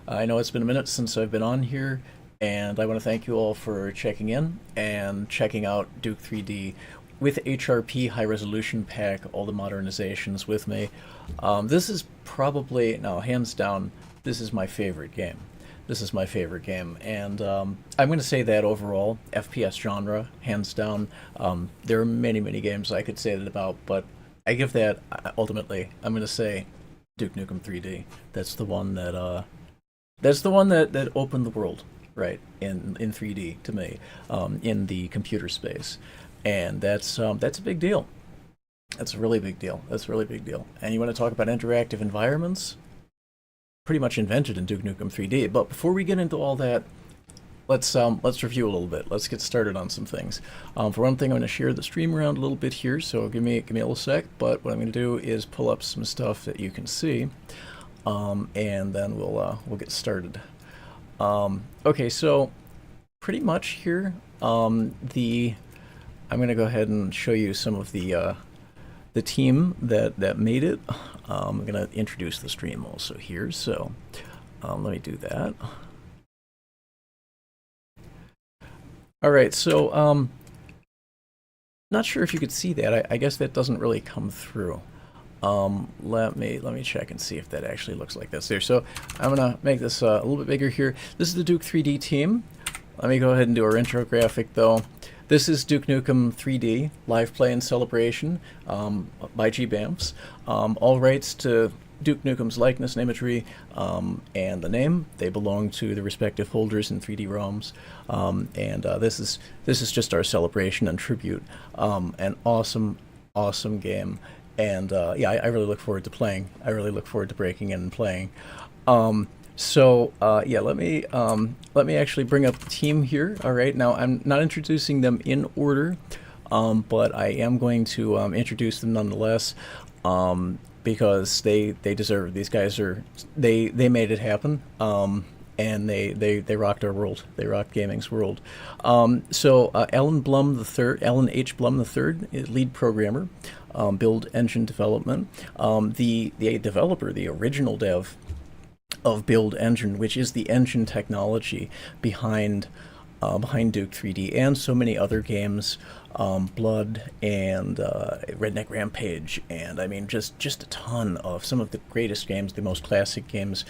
I know it's been a minute since I've been on here, and I want to thank you all for checking in and checking out Duke 3D with HRP High Resolution Pack, all the modernizations with me. This is probably, no, hands down, this is my favorite game. This is my favorite game, and I'm going to say that overall, FPS genre, hands down. There are many, many games I could say that about, but I give that, ultimately, I'm going to say Duke Nukem 3D. That's the one that opened the world, right, in 3D to me, in the computer space, and that's a big deal. That's a really big deal. That's a really big deal. And you want to talk about interactive environments? Pretty much invented in Duke Nukem 3D. But before we get into all that, let's review a little bit. Let's get started on some things. For one thing, I'm going to share the stream around a little bit here, so give me a little sec. But what I'm going to do is pull up some stuff that you can see, and then we'll get started. Okay, so pretty much here, I'm going to go ahead and show you some of the team that made it. I'm going to introduce the stream also here, so let me do that. All right, so not sure if you could see that. I guess that doesn't really come through. Let me check and see if that actually looks like this there. So I'm gonna make this a little bit bigger here. This is the Duke 3D team. Let me go ahead and do our intro graphic though. This is Duke Nukem 3D live play and celebration by GBAMFs. All rights to Duke Nukem's likeness and imagery and the name, they belong to the respective holders in 3D ROMs. This is just our celebration and tribute. An awesome game. And yeah, I really look forward to playing. I really look forward to breaking in and playing. Yeah, let me actually bring up the team here. All right, now I'm not introducing them in order, but I am going to introduce them nonetheless, because they deserve. These guys they made it happen. And they rocked our world. They rocked gaming's world. Alan H. Blum III, lead programmer, build engine development. The developer, the original dev of Build Engine, which is the engine technology behind Duke 3D and so many other games, Blood and Redneck Rampage, and I mean just a ton of some of the greatest games, the most classic games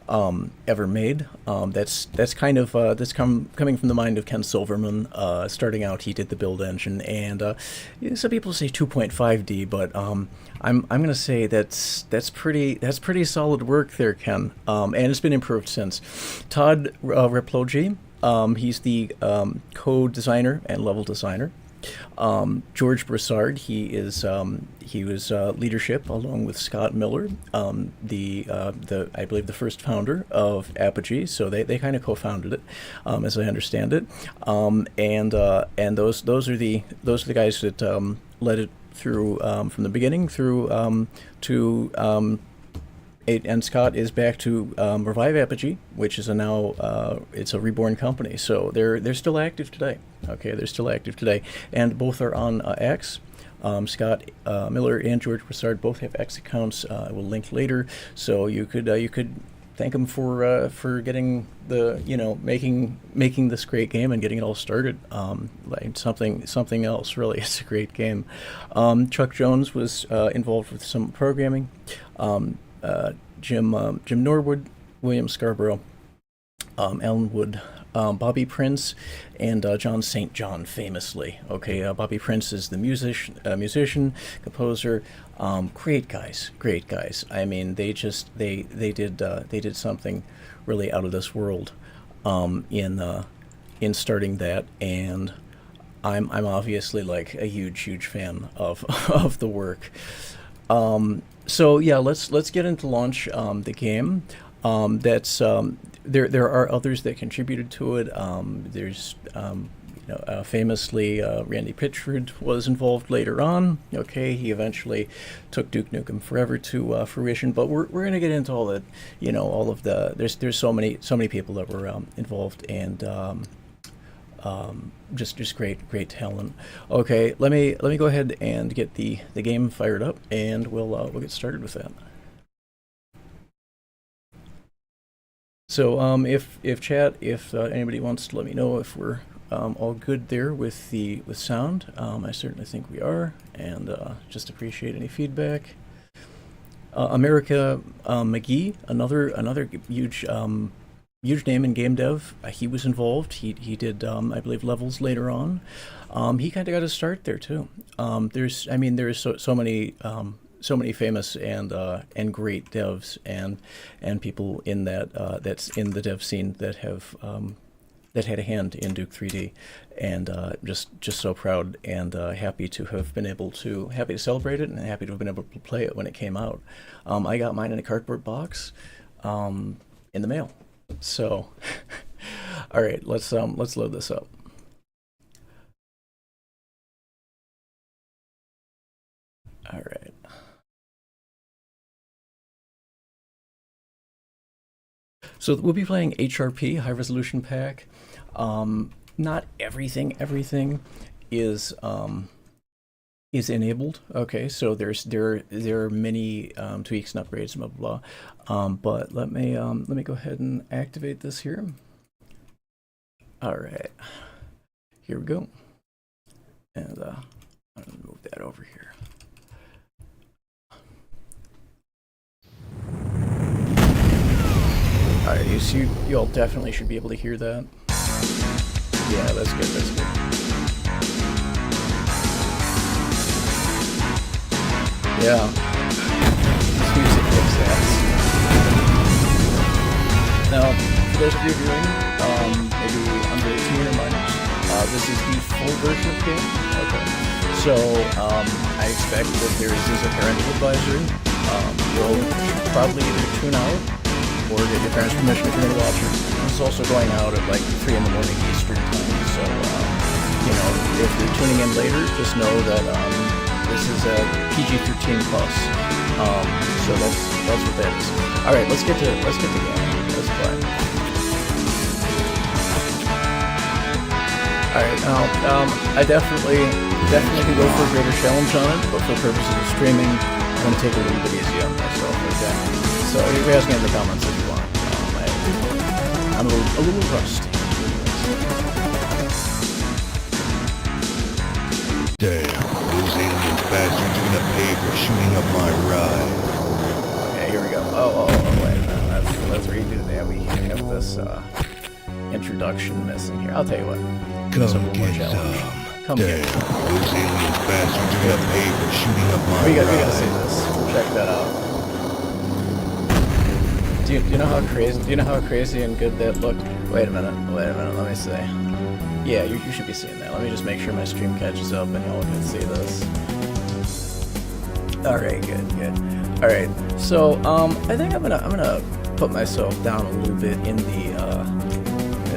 ever made. That's coming from the mind of Ken Silverman. Starting out, he did the Build Engine, and some people say 2.5D, but I'm going to say that's pretty solid work there, Ken. And it's been improved since. Todd Replogi. He's the co-designer and level designer. George Broussard, he was leadership along with Scott Miller, I believe the first founder of Apogee. So they kind of co-founded it, as I understand it. And those are the guys that led it through from the beginning through to. And Scott is back to revive Apogee, which is it's a reborn company. So they're still active today. Okay, they're still active today, and both are on X. Scott Miller and George Broussard both have X accounts. I will link later, so you could thank them for getting making this great game and getting it all started. Like something else really. It's a great game. Chuck Jones was involved with some programming. Jim Norwood, William Scarborough, Alan Wood, Bobby Prince, and John St. John, famously. Okay, Bobby Prince is the musician, composer. Great guys. I mean, they did something really out of this world in starting that, and I'm obviously like a huge fan of of the work. So yeah, let's get into launch the game. There are others that contributed to it. There's famously Randy Pitchford was involved later on. Okay, he eventually took Duke Nukem Forever to fruition. But we're gonna get into all the all of the there's so many people that were involved, and just great talent. Okay, let me go ahead and get the game fired up, and we'll get started with that. So if chat, if anybody wants to let me know if we're all good there with sound, I certainly think we are, and just appreciate any feedback. America McGee, another huge name in game dev. He was involved. He did I believe levels later on. He kind of got his start there too. There's so many famous and great devs and people in that's in the dev scene that have that had a hand in Duke 3D, and just so proud and happy to celebrate it, and happy to have been able to play it when it came out. I got mine in a cardboard box in the mail. So, all right, let's load this up. All right. So we'll be playing HRP, High Resolution Pack. Not everything is enabled. Okay, so there are many tweaks and upgrades, blah blah blah. But let me go ahead and activate this here. All right, here we go, and I'm gonna move that over here. All right, you all definitely should be able to hear that. Yeah, that's good. That's good. Yeah. This music kicks ass. Now, for those of you viewing, maybe under 18 or minors, this is the full version of the game. Okay. So, I expect that there is a parental advisory. You'll probably either tune out or get your parents' permission if you're going to watch it. This is also going out at like 3 in the morning Eastern time, so if you're tuning in later, just know that this is a PG-13 plus. So that's what that is. All right, let's get to the game. Let's play. All right, now I definitely can go for a greater challenge on it, but for purposes of streaming, I'm going to take it a little bit easy on myself. Okay. So you can ask me in the comments if you want. I'm a little rusty. Damn, those alien bastards are gonna pay for shooting up my ride. Okay, here we go. Oh, wait a minute. Let's redo that. We have this introduction missing here. I'll tell you what. Come get some. Come Damn, get some. those alien bastards are gonna pay for shooting up my ride. We gotta see this. Check that out. Do you know how crazy and good that looked? Wait a minute, let me see. Yeah, you should be seeing that. Let me just make sure my stream catches up and y'all can see this. Alright, good. Alright, so I think I'm gonna put myself down a little bit in the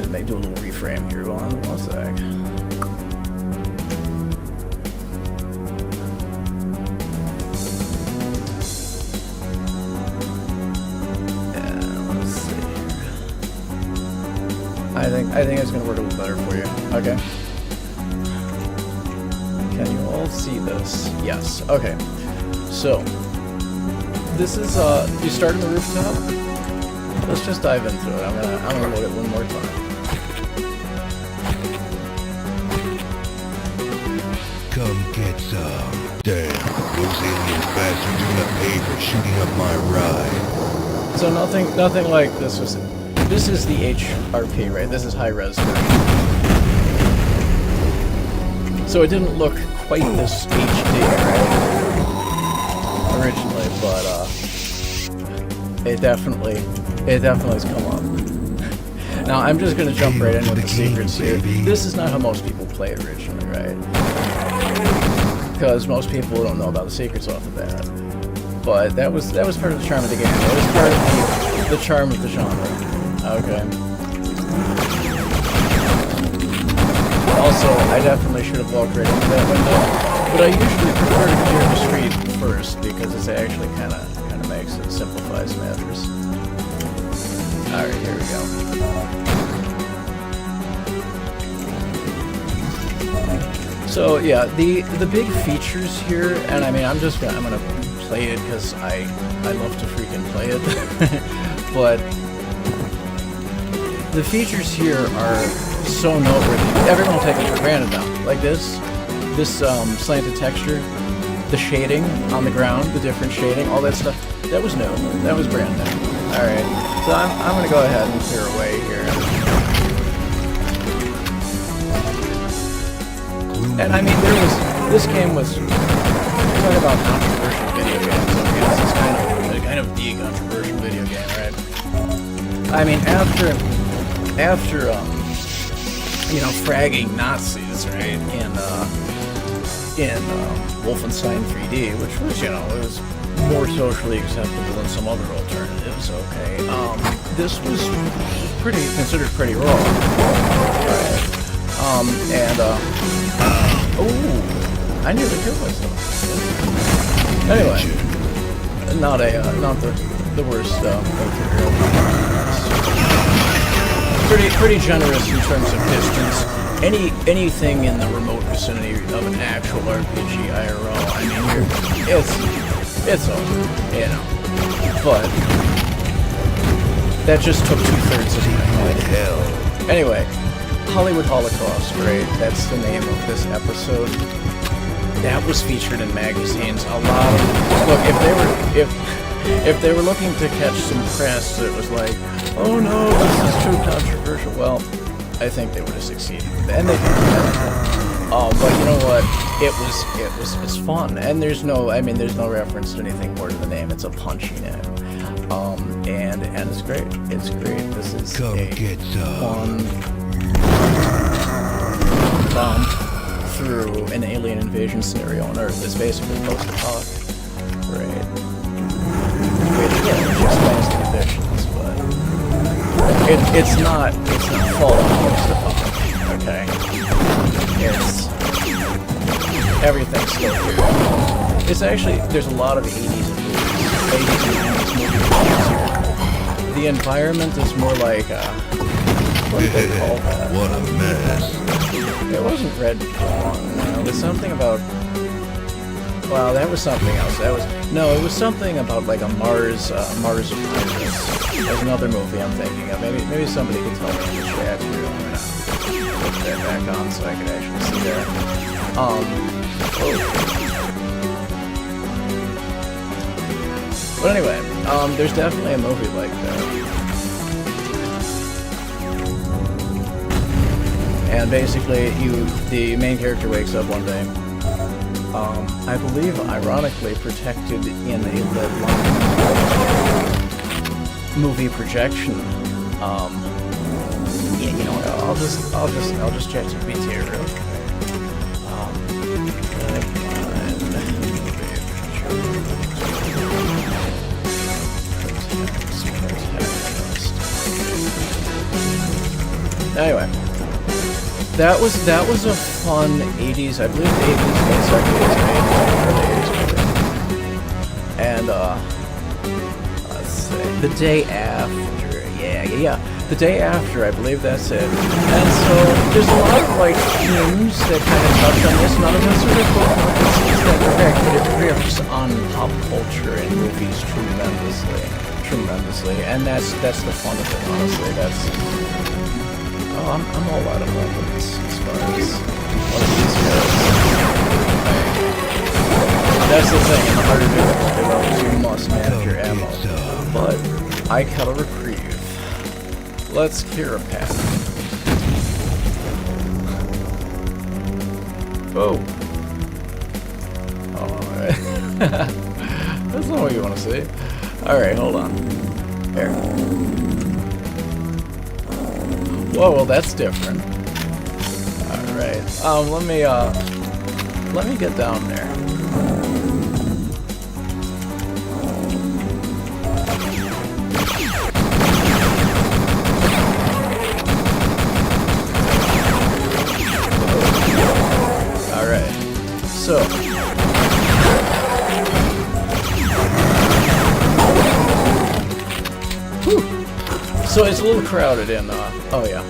maybe do a little reframe here. One sec. I think it's gonna work a little better for you. Okay. Can you all see this? Yes. Okay. So this is you start on the rooftop. Let's just dive into it. I'm gonna load it one more time. Come get some. Damn, those alien bastards are gonna pay for shooting up my ride. So nothing like this was. This is the HRP, right? This is high res version. So it didn't look quite this HD, right? Originally, but it definitely has come up. Now I'm just gonna jump right in with the secrets here. This is not how most people play it originally, right? Because most people don't know about the secrets off of that. But that was part of the charm of the game. It was part of the charm of the genre. Okay. Also, I definitely should have walked right into that window, but I usually prefer to clear the street first because it actually kind of makes it simplifies matters. All right, here we go. So yeah, the big features here, and I mean I'm gonna play it because I love to freaking play it, but the features here are so noteworthy. Everyone will take it for granted now. Like this slanted texture, the shading on the ground, the different shading, all that stuff. That was new. That was brand new. All right, so I'm gonna go ahead and clear away here. And I mean, this game was, talk about controversial video games. Okay, this is kind of the controversial video game, right? I mean, after you know, fragging Nazis, right, in Wolfenstein 3D, which was, you know, it was more socially acceptable than some other alternatives. Okay, this was considered pretty raw, right? Oh, I nearly killed myself. Anyway, not the worst material. Pretty generous in terms of distance. Anything in the remote vicinity of an actual RPG IRL, I mean, it's over, you know. But that just took 2/3 of my hell. Anyway, Hollywood Holocaust, right? That's the name of this episode. That was featured in magazines. A lot of look, if they were looking to catch some press that was like, oh no, this is too controversial. Well, I think they would have succeeded, and they did. But you know what? It's fun, and there's no reference to anything more to the name. It's a punchy name, and it's great. It's great. This is Come get some. Fun bump through an alien invasion scenario on Earth. It's basically post-apoc, right? Which explains the conditions, but it's not Fallout post-apoc, okay? It's everything's still here. It's actually, there's a lot of 80s and 90s movies here. The environment is more like what do they call that? What a mess. It wasn't red dawn. It was something about. Well, that was something else. It was something about like a Mars virus. There's another movie I'm thinking of. Maybe somebody could tell me in the chat here. I'm gonna put that back on so I can actually see that. But anyway, there's definitely a movie like that. And basically, the main character wakes up one day, I believe, ironically, protected in a lead line movie projection. Yeah, you know what? I'll just chat to GPT here real quick. Anyway. That was a fun 80s, I believe the 80s, and let's see, the day after, yeah, the day after, I believe that's it. And so there's a lot of like themes that kind of touch on this. None of them sort of focus that direct, but it riffs on pop culture and movies tremendously, and that's the fun of it, honestly. I'm all out of weapons as far as one of these goes. That's the thing, in the harder difficulty levels, you must manage your ammo. But I cut a reprieve. Let's clear a path. Oh. Alright. That's not what you want to see. Alright, hold on. Here. Whoa, well that's different. Alright. Let me get down there. Alright. So whew. So it's a little crowded in oh yeah.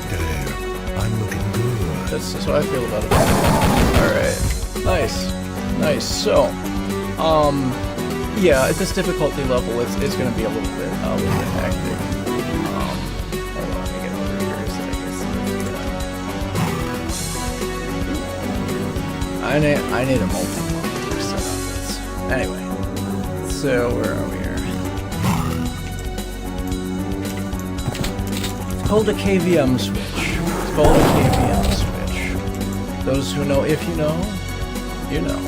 Damn, I'm looking good. That's how I feel about it. Alright. Nice. So, Yeah, at this difficulty level, it's going to be a little bit hectic. Hold on, let me get over here so I can see. I need a multi-monitor setup. Anyway, so where are we here? It's called a KVM switch. It's called a KVM switch. Those who know, if you know, you know.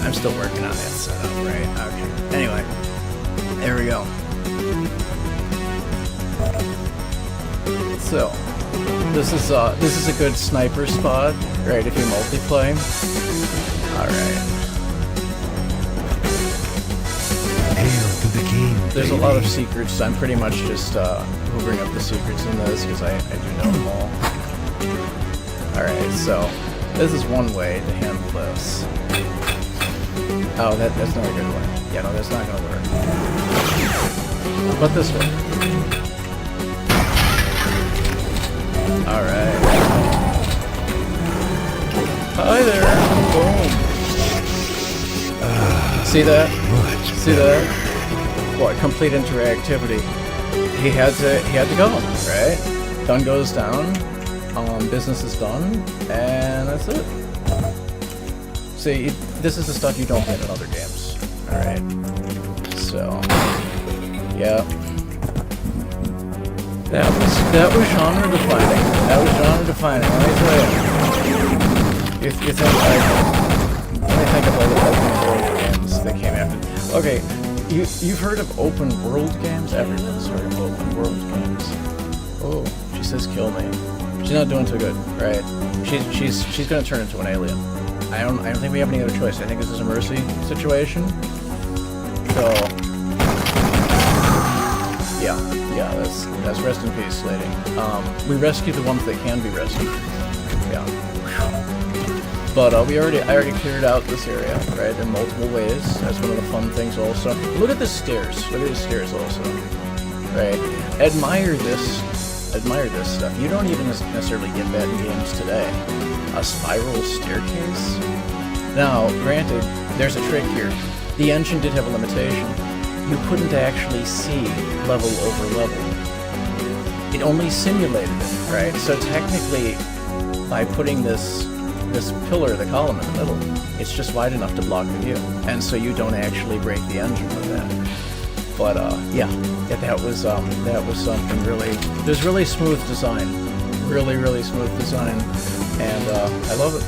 I'm still working on that setup, right? Okay. Anyway, there we go. So, this is a good sniper spot, right? If you multiplay. All right. Hail to the king. There's a lot of secrets. I'm pretty much just hoovering up the secrets in this because I do know them all. All right. So, this is one way to handle this. Oh, that's not a good one. Yeah, no, that's not gonna work. But this one. Alright. Hi there! Boom! See that? See that? What? Complete interactivity. He had to go, right? Gun goes down, business is done, and that's it. See, this is the stuff you don't get in other games. Alright. So, yeah. That was genre defining. That was genre defining, let me tell you. If you think let me think of all the open world games that came after. Okay, you've heard of open world games? Everyone's heard of open world games. Oh, she says kill me. She's not doing too good, right? She's gonna turn into an alien. I don't think we have any other choice. I think this is a mercy situation. So yeah, that's rest in peace, lady. We rescue the ones that can be rescued. Yeah. But I already cleared out this area, right, in multiple ways. That's one of the fun things also. Look at the stairs. Look at the stairs also. Right? Admire this stuff. You don't even necessarily get that in games today. A spiral staircase? Now, granted, there's a trick here. The engine did have a limitation. You couldn't actually see level over level. It only simulated it, right? So technically, by putting this pillar, the column in the middle, it's just wide enough to block the view. And so you don't actually break the engine with that. But yeah, that was something really. There's really smooth design, really smooth design, and I love it.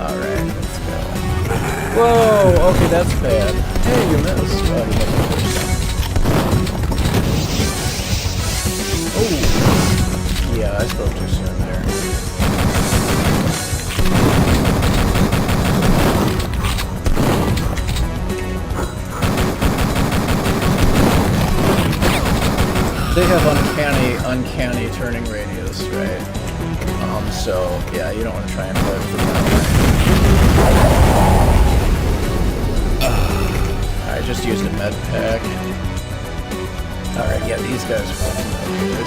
All right, let's go. Whoa, okay, that's bad. Hey, you missed. Oh, you missed the first time. Oh, yeah, I spoke too soon there. They have uncanny turning radius, right? So yeah, you don't want to try and play with them that way. I just used a med pack. Alright, yeah, these guys are fucking good.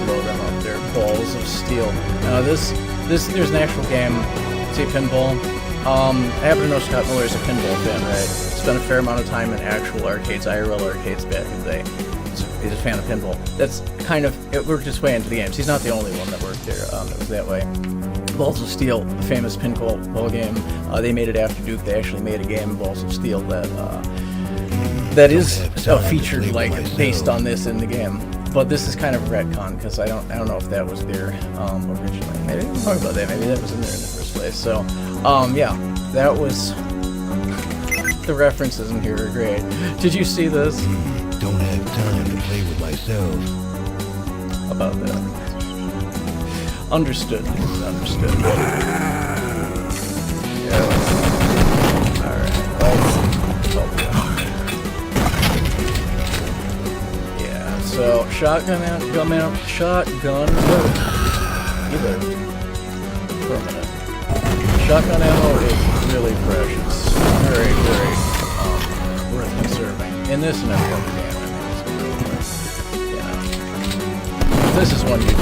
Blow them up. They're balls of steel. Now there's an actual game. See pinball? I happen to know Scott Miller's a pinball fan, right? Spent a fair amount of time in actual arcades, IRL arcades back in the day. He's a fan of pinball. That's kind of, it worked its way into the games. He's not the only one that worked there that was that way. Balls of Steel, the famous pinball game. They made it after Duke. They actually made a game, Balls of Steel, that is featured like based on this in the game. But this is kind of retcon because I don't know if that was there originally. Maybe we'll talk about that. Maybe that was in there in the first place. So yeah, that was. The references in here are great. Did you see this? Don't have time to play with myself. About that. Understood. Understood. Yeah. Alright. Yeah, so shotgun out, shotgun. You lived for a minute. Shotgun ammo is really precious. Very worth conserving. In this and every other game, I think it's really worth, this is one you don't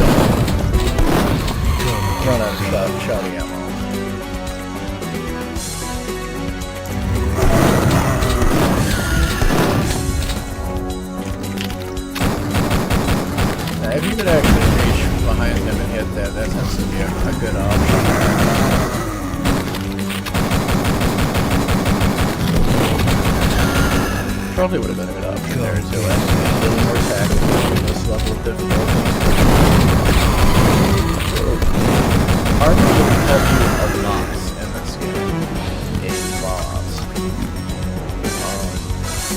run out of shotty ammo. actually reach behind him and hit that. That tends to be a good option. Probably would have been a good option there too. Actually, a little more tactical in this level of difficulty. Armor will help you a lot in this game. A lot.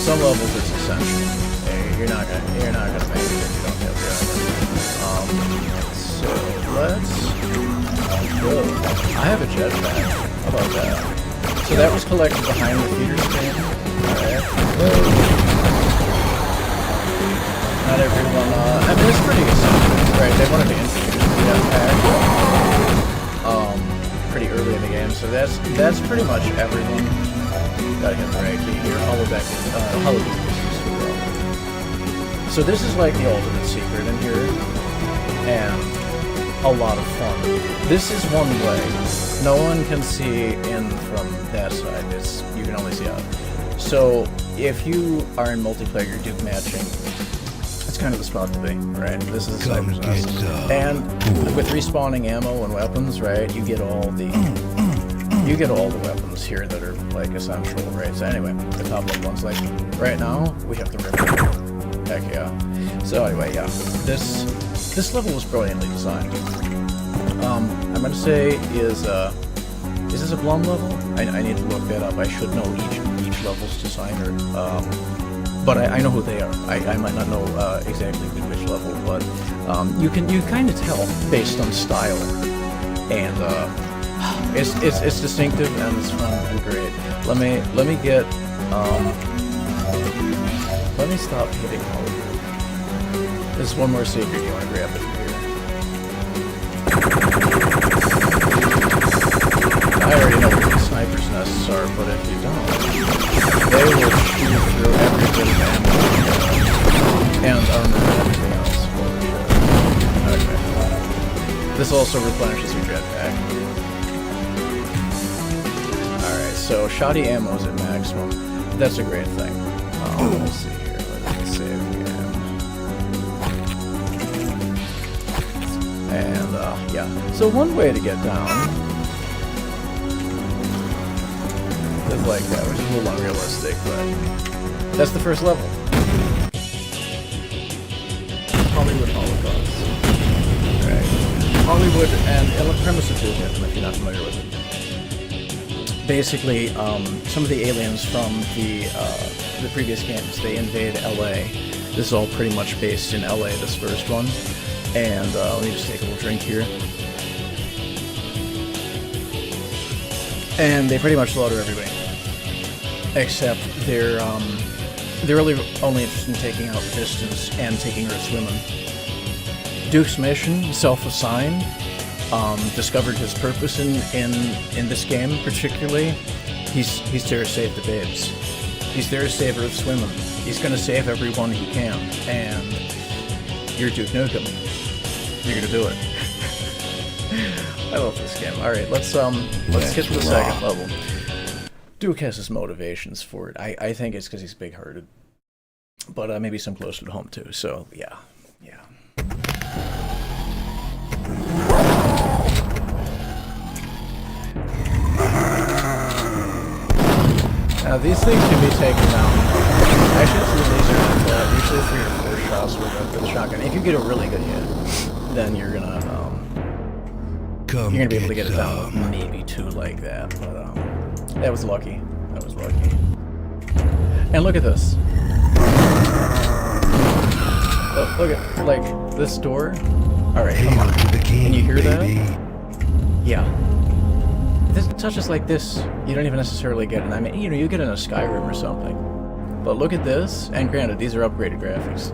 Some levels it's essential. You're not gonna make it if you don't have the armor. So let's go. I have a jetpack. How about that? So that was collected behind the feeder screen. Alright. Not everyone, I mean it's pretty essential. Right, they wanted to introduce the jetpack pretty early in the game, so that's pretty much everyone. Gotta hit the right key here. Holodeck, holodeck. So this is like the ultimate secret in here, and a lot of fun. This is one way. No one can see in from that side. You can only see out. So if you are in multiplayer Duke matching, it's kind of the spot to be, right? This is Cyber's Nest. And with respawning ammo and weapons, right, you get all the weapons here that are like essential, right? So anyway, the top level ones, like right now, we have the Ripper. Heck yeah. So anyway, yeah, this level was brilliantly designed. I'm gonna say is this a Blum level? I need to look that up. I should know each level's designer. But I know who they are. I might not know exactly which level, but you kind of tell based on style, and it's distinctive and it's fun and great. Let me get let me stop hitting all of you. There's one more secret you want to grab it here. I already know what the sniper's nests are, but if you don't, they will shoot through every bit of ammo and armor and everything else. Okay. This also replenishes your jetpack. Alright, so shoddy ammo is at maximum. That's a great thing. Let's see here. Let's save again. And, yeah. So one way to get down is like that, which is a little unrealistic, but that's the first level. Hollywood Holocaust. Right. Hollywood and premise of Duke, if you're not familiar with it. Basically, some of the aliens from the previous games, they invade LA. This is all pretty much based in LA, this first one. And let me just take a little drink here. And they pretty much slaughter everybody. Except they're really only interested in taking out Resistance and taking Earth's women. Duke's mission, self-assigned, discovered his purpose in this game particularly. He's there to save the babes. He's there to save Earth's women. He's gonna save everyone he can, and you're Duke Nukem. You're gonna do it. I love this game. Alright, let's get to the second level. Duke has his motivations for it. I think it's because he's big-hearted. But maybe some closer to home too, so yeah. Now these things can be taken down. Actually, it's a little easier than that. Usually 3 or 4 shots with the shotgun. If you get a really good hit, then you're gonna be able to get it down with maybe 2 like that. But that was lucky. That was lucky. And look at this. Look at like this door. All right, come on. Can you hear that? Yeah. This touches like this, you don't even necessarily get it. I mean, you get in a Skyrim or something. But look at this, and granted, these are upgraded graphics,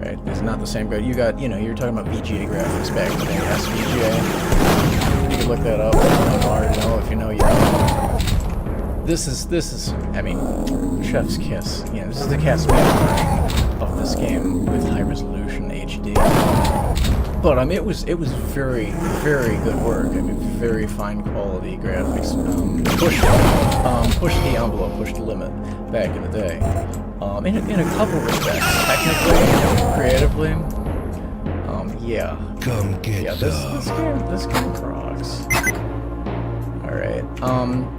right? It's not the same grade. You got, you're talking about VGA graphics back in the day. SVGA. You can look that up. If you know, you know. This is, I mean, chef's kiss. This is the cat's meow of this game with high resolution HD. But it was very, very good work. I mean, very fine quality graphics. Pushed the envelope, pushed the limit back in the day. In a couple respects, technically, creatively, Yeah. Come get Yeah, this game rocks. Alright,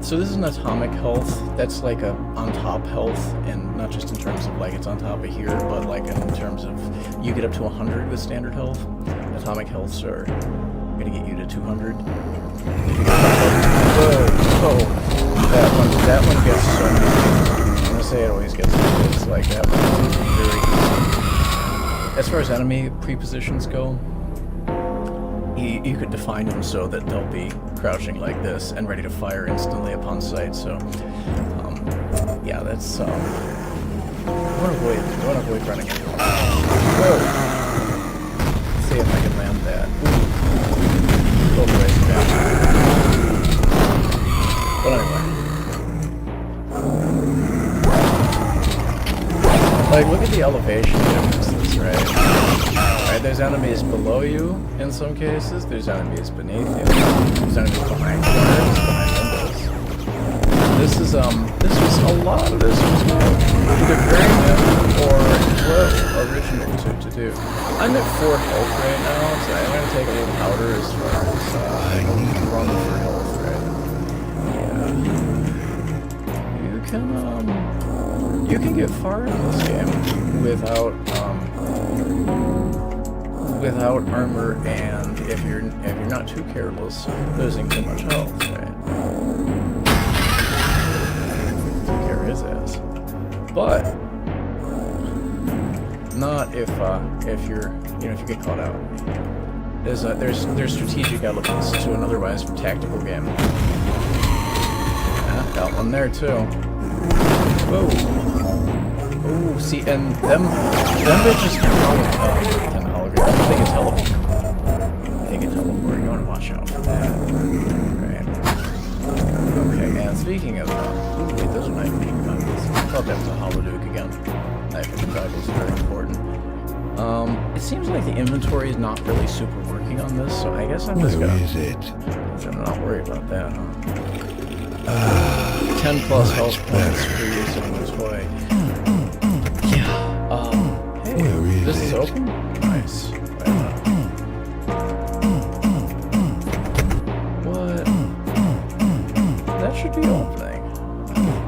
so this is an atomic health. That's like a on top health, and not just in terms of like it's on top of here, but like in terms of you get up to 100 with standard health. Atomic healths are gonna get you to 200. Whoa, that one gets so many things. I'm gonna say it always gets it's like that one is very easy. As far as enemy prepositions go, you could define them so that they'll be crouching like this and ready to fire instantly upon sight. So, yeah, that's I want to avoid running into them. Whoa! Let's see if I can land that. Go the way back. But anyway, like look at the elevation differences, right? There's enemies below you in some cases, there's enemies beneath you, there's enemies behind corners, behind windows. This was a lot of this was either very new or original to do. I'm at 4 health right now, so I'm going to take a little powder as far as run for health, right? Yeah. You can get far in this game without armor, and if you're not too careless, losing too much health, right? Take care of his ass. But not if you're if you get caught out. There's strategic elements to an otherwise tactical game. Yeah, got one there too. Whoa. Oh, see, and them bitches can I think it's teleport. You want to watch out for that. Right. Okay, and speaking of wait, those are knife making goggles. I thought that was a holoduke again. Knife making goggles are very important. It seems like the inventory is not really super working on this, so I guess I'm just gonna... Where is it? I'm not worried about that, huh? 10 plus health points for using this way. Yeah. Hey, where is this it? is open? Nice. What? That should be opening.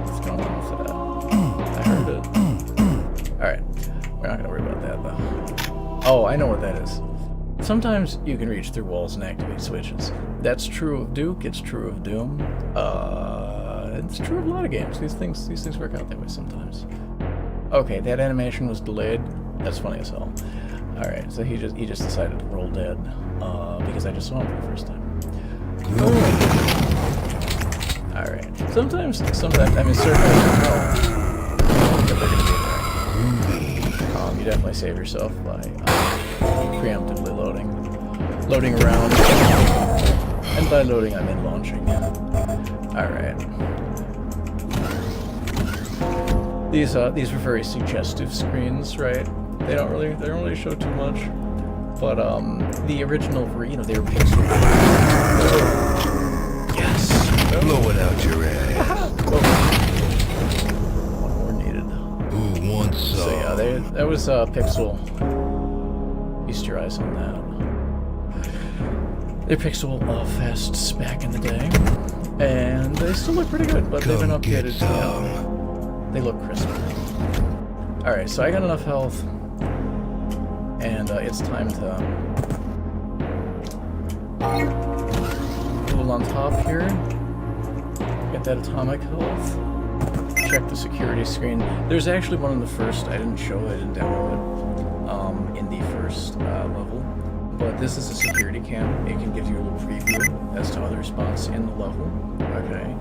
What's going on with that? I heard it. Alright. We're not gonna worry about that, though. Oh, I know what that is. Sometimes you can reach through walls and activate switches. That's true of Duke, it's true of Doom. It's true of a lot of games. These things work out that way sometimes. Okay, that animation was delayed. That's funny as hell. Alright, so he just decided to roll dead. Because I just saw him for the first time. Alright. Sometimes, I mean, certainly you know that they're gonna be there. You definitely save yourself by preemptively loading around. And by loading, I mean launching. Alright. These are very suggestive screens, right? They don't really show too much. But the original, they were pixel. Yes. Blow it out your ass. One more needed. Who wants some? So yeah, that was pixel. Feast your eyes on that. They're pixel fests back in the day, and they still look pretty good, but they've been updated. They look crisp. All right, so I got enough health, and it's time to pull on top here. Get that atomic health. Check the security screen. There's actually one in the first. I didn't show it. I didn't download it in the first level. But this is a security cam. It can give you a little preview as to other spots in the level. Okay.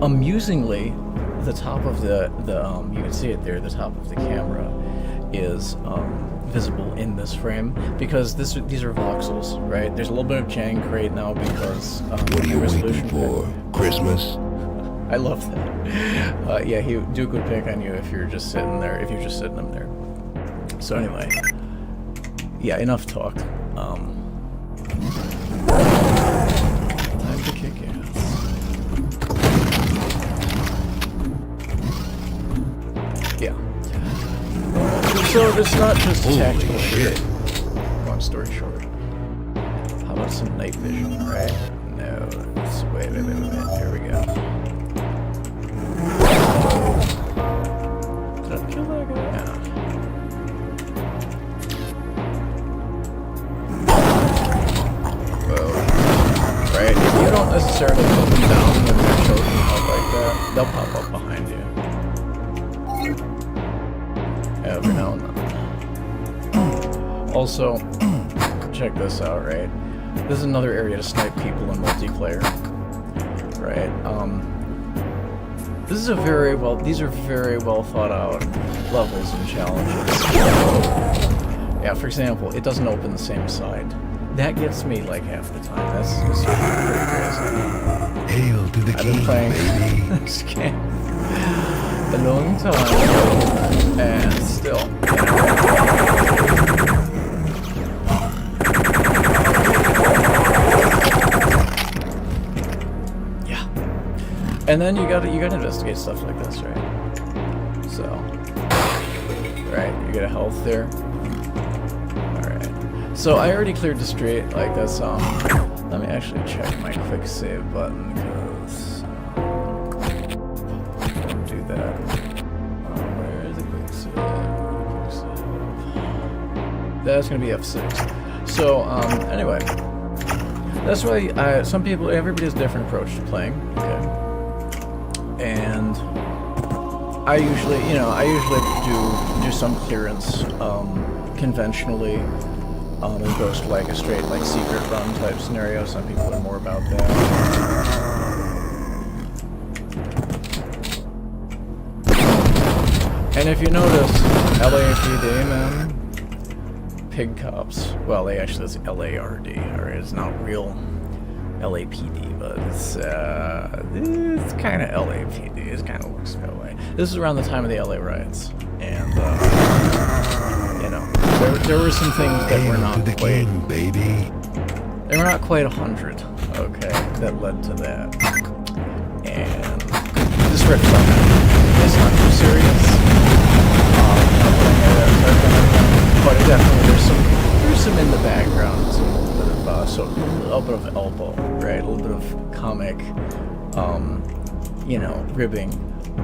Amusingly, the top of the you can see it there. The top of the camera is visible in this frame because these are voxels, right? There's a little bit of jank right now because what are you waiting for? Christmas? I love that. Yeah, Duke would pick on you if you're just sitting there. If you're just sitting them there. So anyway, yeah, enough talk. Time to kick ass. Yeah. So it's not just tactical shit. One long story short. How about some night vision, right? No, it's, wait, here we go. Did I kill that guy? Yeah. Whoa. Right, if you don't necessarily put them down when they're choking out like that, they'll pop up behind you. Every now and then. Also, check this out, right? This is another area to snipe people in multiplayer, right? These are very well thought out levels and challenges. Yeah, for example, it doesn't open the same side. That gets me like half the time. That's pretty crazy. Hail to the I've been king, playing baby. this game a long time, and still. And then you gotta investigate stuff like this, right? So, right, you get a health there. All right. So I already cleared the street. Like that's Let me actually check my quick save button because don't do that. Where is the quick save? That's gonna be F6. So anyway, that's why everybody has a different approach to playing. Okay. And I usually do some clearance conventionally, and goes to like a straight like secret run type scenario. Some people know more about that. And if you notice, LAPD, man, pig cops. Well, it's LARD. Alright, it's not real LAPD, but it's kind of LAPD. It kind of looks that way. This is around the time of the LA riots, and there were some things that were not quite, baby. They were not quite 100. Okay, that led to that, and this rift on it. It's not too serious. But it definitely there's some in the background. So a little bit of elbow, right? A little bit of comic, ribbing,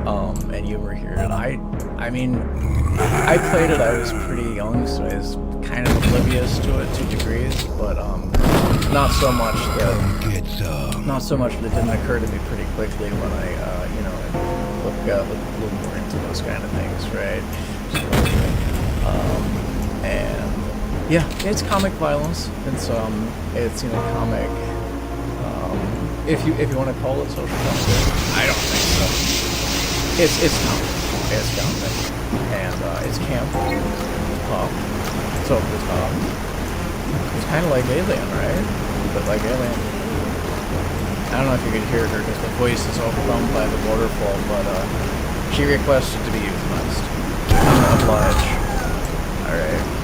and humor here. And I mean, I played it. I was pretty young, so I was kind of oblivious to it to degrees, but not so much that it didn't occur to me pretty quickly when I, look a little more into those kind of things, right? And yeah, it's comic violence. It's comic. If you want to call it social justice, I don't think so. It's comic. It's comic, and it's camp. Pop. It's over the top. It's kind of like Alien, right? But like Alien. I don't know if you could hear her because the voice is overwhelmed by the waterfall, but she requested to be euthanized. I'm gonna oblige. All right.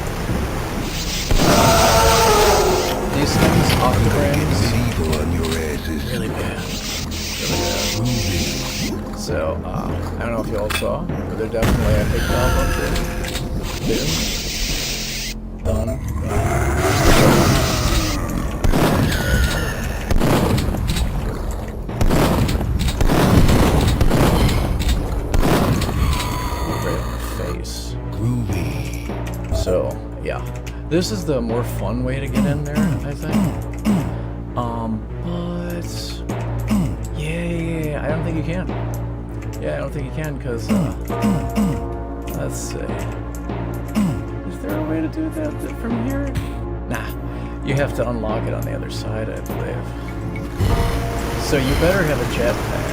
These things off the brands, really bad. So, I don't know if you all saw, but they're definitely a big valve up there. Done. Right on the face. Groovy. So, yeah. This is the more fun way to get in there, I think. But yeah, I don't think you can. Yeah, I don't think you can because let's see. Is there a way to do that from here? Nah, you have to unlock it on the other side, I believe. So you better have a jetpack.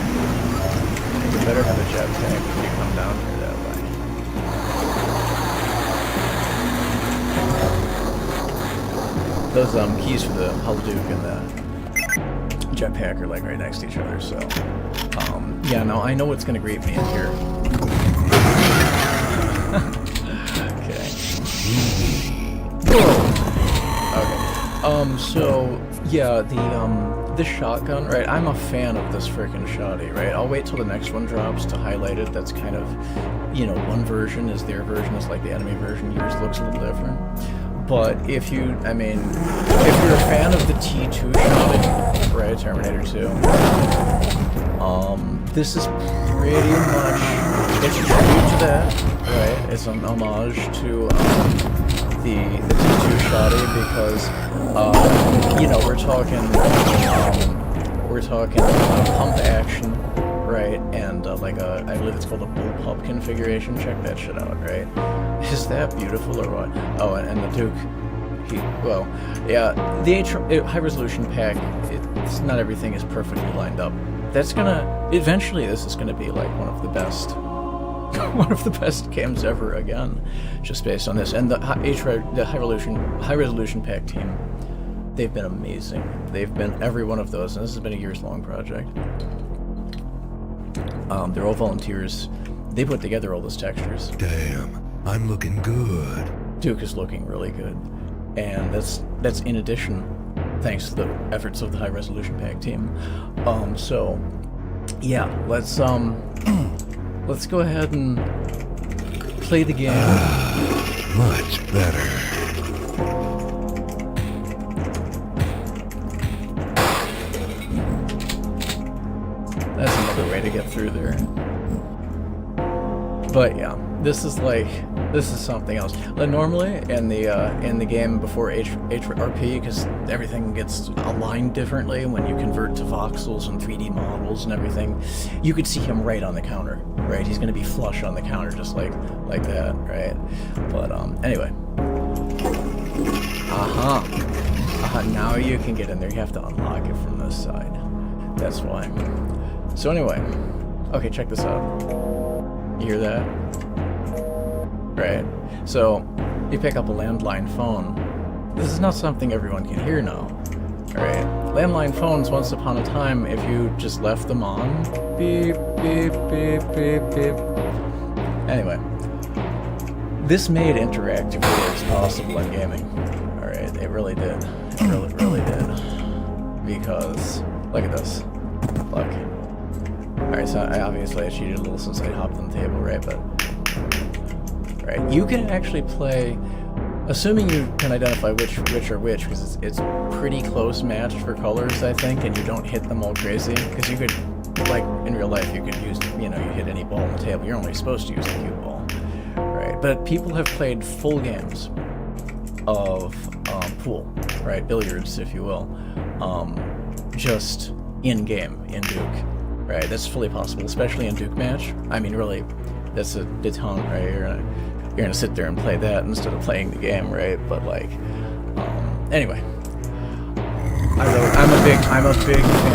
You better have a jetpack when you come down here that way. Those keys for the Halduke and the jetpack are like right next to each other, so yeah, no, I know what's gonna greet me in here. Okay. Whoa. Okay. So yeah, the shotgun, right? I'm a fan of this frickin' shotty, right? I'll wait till the next one drops to highlight it. That's kind of, one version is their version, it's like the enemy version. Yours looks a little different. But if you, I mean, if you're a fan of the T2 shot, right, Terminator 2, this is pretty much, it's a tribute to that, right? It's an homage to the T2 shotty because, you know, we're talking pump action, right? And like I believe it's called a bullpup configuration. Check that shit out, right? Is that beautiful or what? Oh, and the Duke. Well, yeah, the high resolution pack. It's not everything is perfectly lined up. That's gonna eventually. This is gonna be like one of the best games ever again, just based on this. And the high resolution pack team, they've been amazing. They've been every one of those, and this has been a years-long project. They're all volunteers. They put together all those textures. Damn, I'm looking good. Duke is looking really good, and that's in addition, thanks to the efforts of the high resolution pack team. So, yeah, let's go ahead and play the game. Much better. That's another way to get through there. But yeah, this is something else. Like normally in the game before HRP, because everything gets aligned differently when you convert to voxels and 3D models and everything, you could see him right on the counter, right? He's going to be flush on the counter just like that, right? But anyway. Now you can get in there. You have to unlock it from this side. That's why. So anyway, okay, check this out. You hear that? Right. So you pick up a landline phone. This is not something everyone can hear now. Alright. Landline phones, once upon a time, if you just left them on, beep, beep, beep, beep, beep. Anyway. This made interactive videos possible in gaming. Alright, it really did. It really did. Because, look at this. Look. Alright, so I cheated a little since I hopped on the table, right? But right, you can actually play, assuming you can identify which are which, because it's pretty close matched for colors, I think, and you don't hit them all crazy. Because you could, like in real life, you could use, you know, you hit any ball on the table. You're only supposed to use the cue ball, right? But people have played full games of pool, right, billiards, if you will, just in game in Duke. Right, that's fully possible, especially in Duke Match. I mean, really, that's a ton, right? You're gonna sit there and play that instead of playing the game, right? But like, anyway, I'm a big fan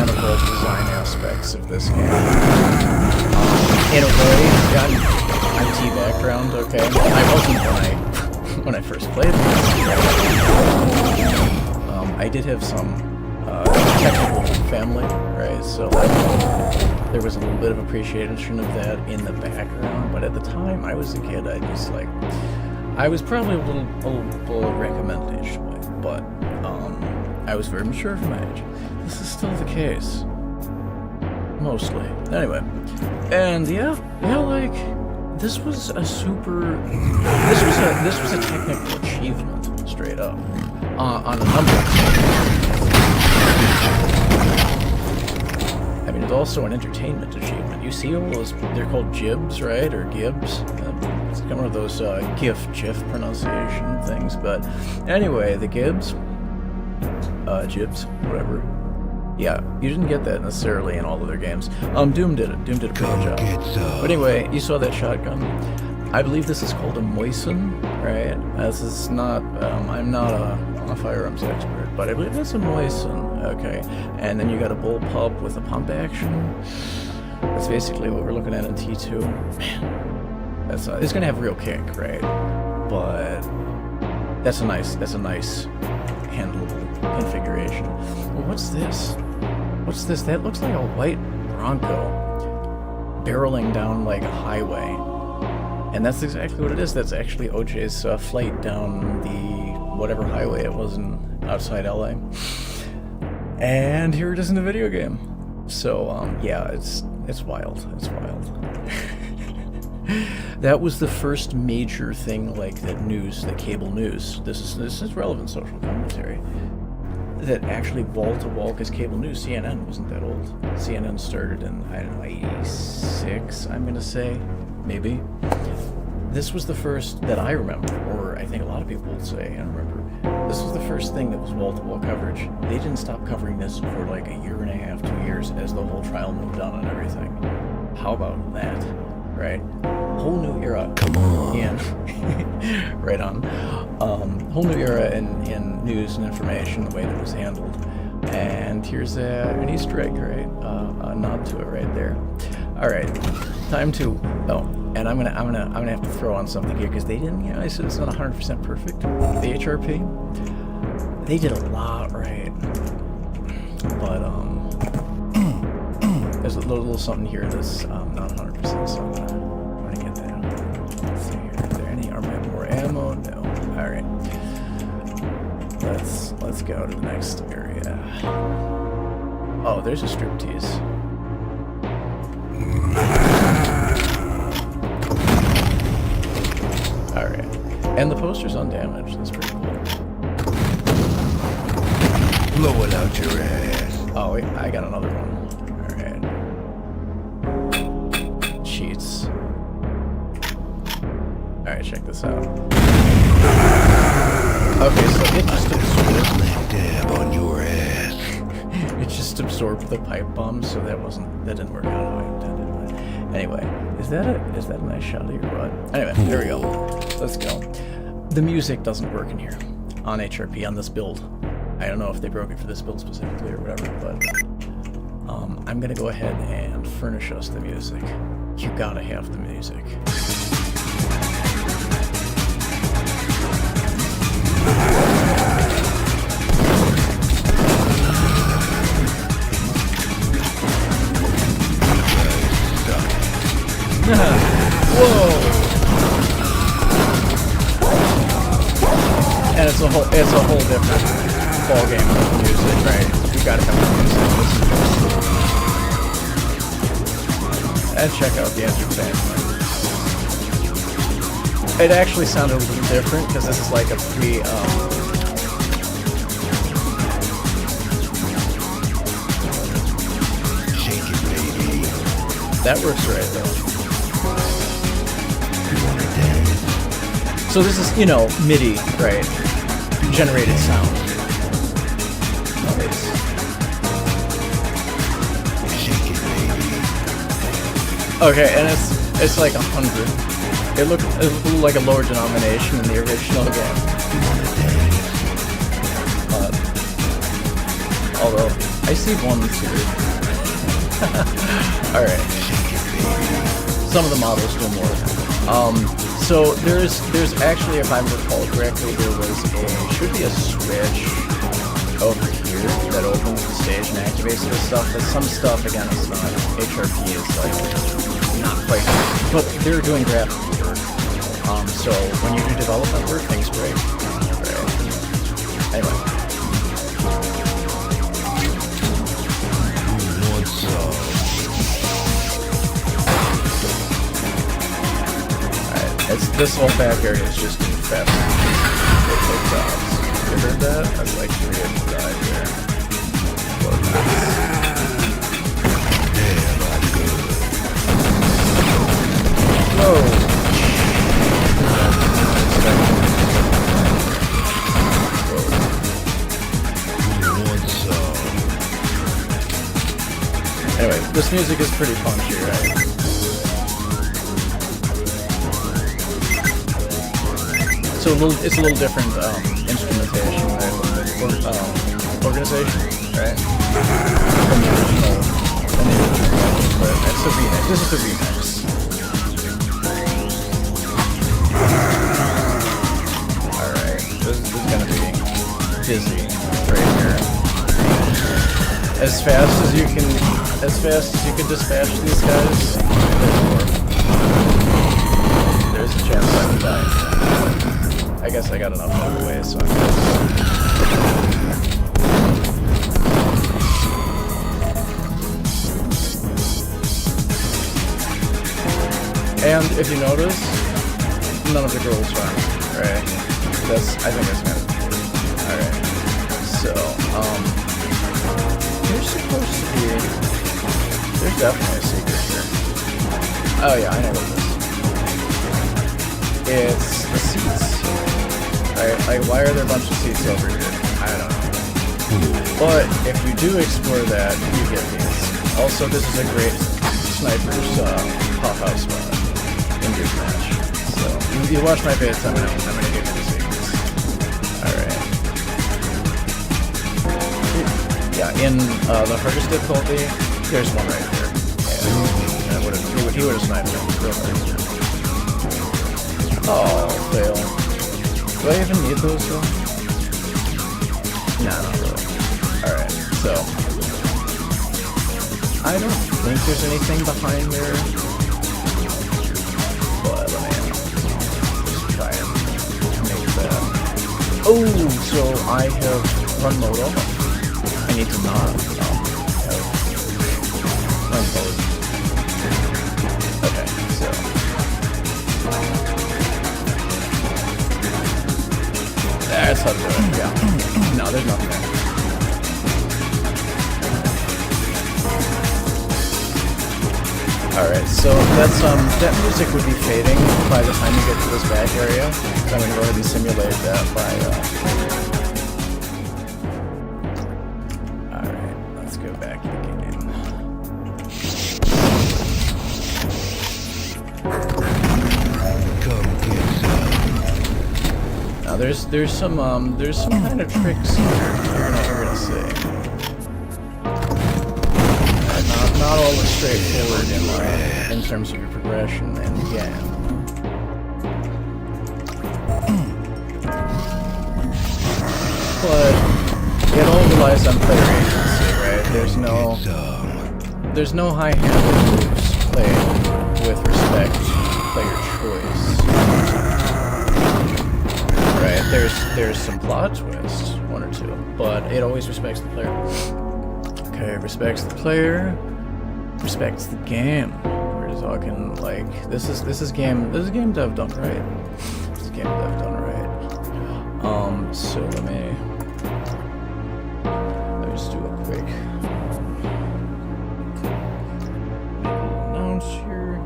of both design aspects of this game. In a way, got an IT background, okay. I wasn't when I first played this. I did have some technical family, right? So there was a little bit of appreciation of that in the background, but at the time I was a kid, I was probably a little below recommendation, but I was very mature for my age. This is still the case, mostly. Anyway, and yeah, like this was a technical achievement, straight up, on a number of I mean, it's also an entertainment achievement. You see all those, they're called jibs, right? Or gibs. It's kind of one of those GIF pronunciation things. But anyway, the gibs, jibs, whatever. Yeah, you didn't get that necessarily in all of their games. Doom did it. Doom did a pretty good job. But anyway, you saw that shotgun. I believe this is called a Moisen, right? This is not, I'm not a firearms expert, but I believe that's a Moisen. Okay, and then you got a bullpup with a pump action. That's basically what we're looking at in T2. Man, it's gonna have real kick, right? But that's a nice handleable configuration. Well, what's this? What's this? That looks like a white Bronco barreling down like a highway, and that's exactly what it is. That's actually OJ's flight down the whatever highway it was outside LA. And here it is in the video game. So, yeah, it's wild. It's wild. That was the first major thing like that news, the cable news. This is relevant social commentary. That actually wall-to-wall, because cable news, CNN wasn't that old. CNN started in, I don't know, 86, I'm going to say, maybe. This was the first that I remember, or I think a lot of people would say, I don't remember. This was the first thing that was wall-to-wall coverage. They didn't stop covering this for like a year and a half, 2 years, as the whole trial moved on and everything. How about that, right? Whole new era. Come on. Right on. Whole new era in news and information, the way that it was handled. And here's an Easter egg, right? A nod to it right there. All right, time to. Oh, and I'm gonna have to throw on something here because they didn't. I said it's not 100% perfect. The HRP, they did a lot right, but there's a little something here that's not 100%. So I'm gonna get that. Let's see here. Is there any more ammo? No. All right. Let's go to the next area. Oh, there's a striptease. All right, and the poster's undamaged. That's pretty cool. Blow it out your ass. Oh wait, I got another one. All right. Cheats. All right, check this out. Okay, so it just absorbed. Dab on your ass. It just absorbed the pipe bomb, so that didn't work out how I intended. But anyway, is that a nice shot of your butt? Anyway, there we go. Let's go. The music doesn't work in here on HRP on this build. I don't know if they broke it for this build specifically or whatever, but I'm gonna go ahead and furnish us the music. You gotta have the music. Whoa! And it's a whole different ball game with music, right? You gotta have the music. And check out the entertainment. It actually sounded a little different because this is like a pre. Shake it, baby. That works right though. So this is, MIDI, right? Generated sound. Nice. Shake it, baby. Okay, and it's like 100. It looked like a lower denomination in the original game. Although I see one too. All right. Some of the models do more. So there's actually, if I recall correctly, should be a switch over here that opens the stage and activates this stuff. But some stuff, again, it's not. HRP is like not quite, but they're doing graphic work. So when you do development work, things break. Right. Anyway. This whole back area is just infested with jobs. You heard that? That's like 3 of them died there. Whoa! Anyway, this music is pretty punchy, right? So it's a little different instrumentation, right? Organization, right? From the original, but it's a remix. This is a remix. All right, this is gonna be dizzy right here. As fast as you can dispatch these guys, there's a chance I would die. I guess I got enough out of the way, so I'm good. And if you notice, none of the girls run, right? I think that's kind of important. Alright. So, there's supposed to be... There's definitely a secret here. Oh yeah, I know what it is. It's the seats. Right? Like, why are there a bunch of seats over here? I don't know. But if you do explore that, you get these. Also, this is a great sniper's pop-out spot in your match. So, you watch my bits, I'm gonna give you the secrets. Alright. Yeah, in the hardest difficulty, there's one right there. And he would have sniped him real hard. Oh, fail. Do I even need those though? Nah, not really. Alright, so... I don't think there's anything behind there. But let me just try and make that. Oh, so I have run mode off. I need to not have run mode. Okay, so... That's how to do it, yeah. No, there's nothing there. Alright, so that's, that music would be fading by the time you get to this back area. So I'm gonna go ahead and simulate that by, Alright, let's go back to the game. Come get some. Now there's some kind of tricks here you're gonna see. Not all as straightforward in terms of your progression and game. But it all relies on player agency, right? There's no high-handed moves played with respect to player choice. Right? There's some plot twists, one or two, but it always respects the player. Okay, respects the player. Respects the game. We're talking like this is game dev done right. This is game dev done right. So let me just do a quick announce here.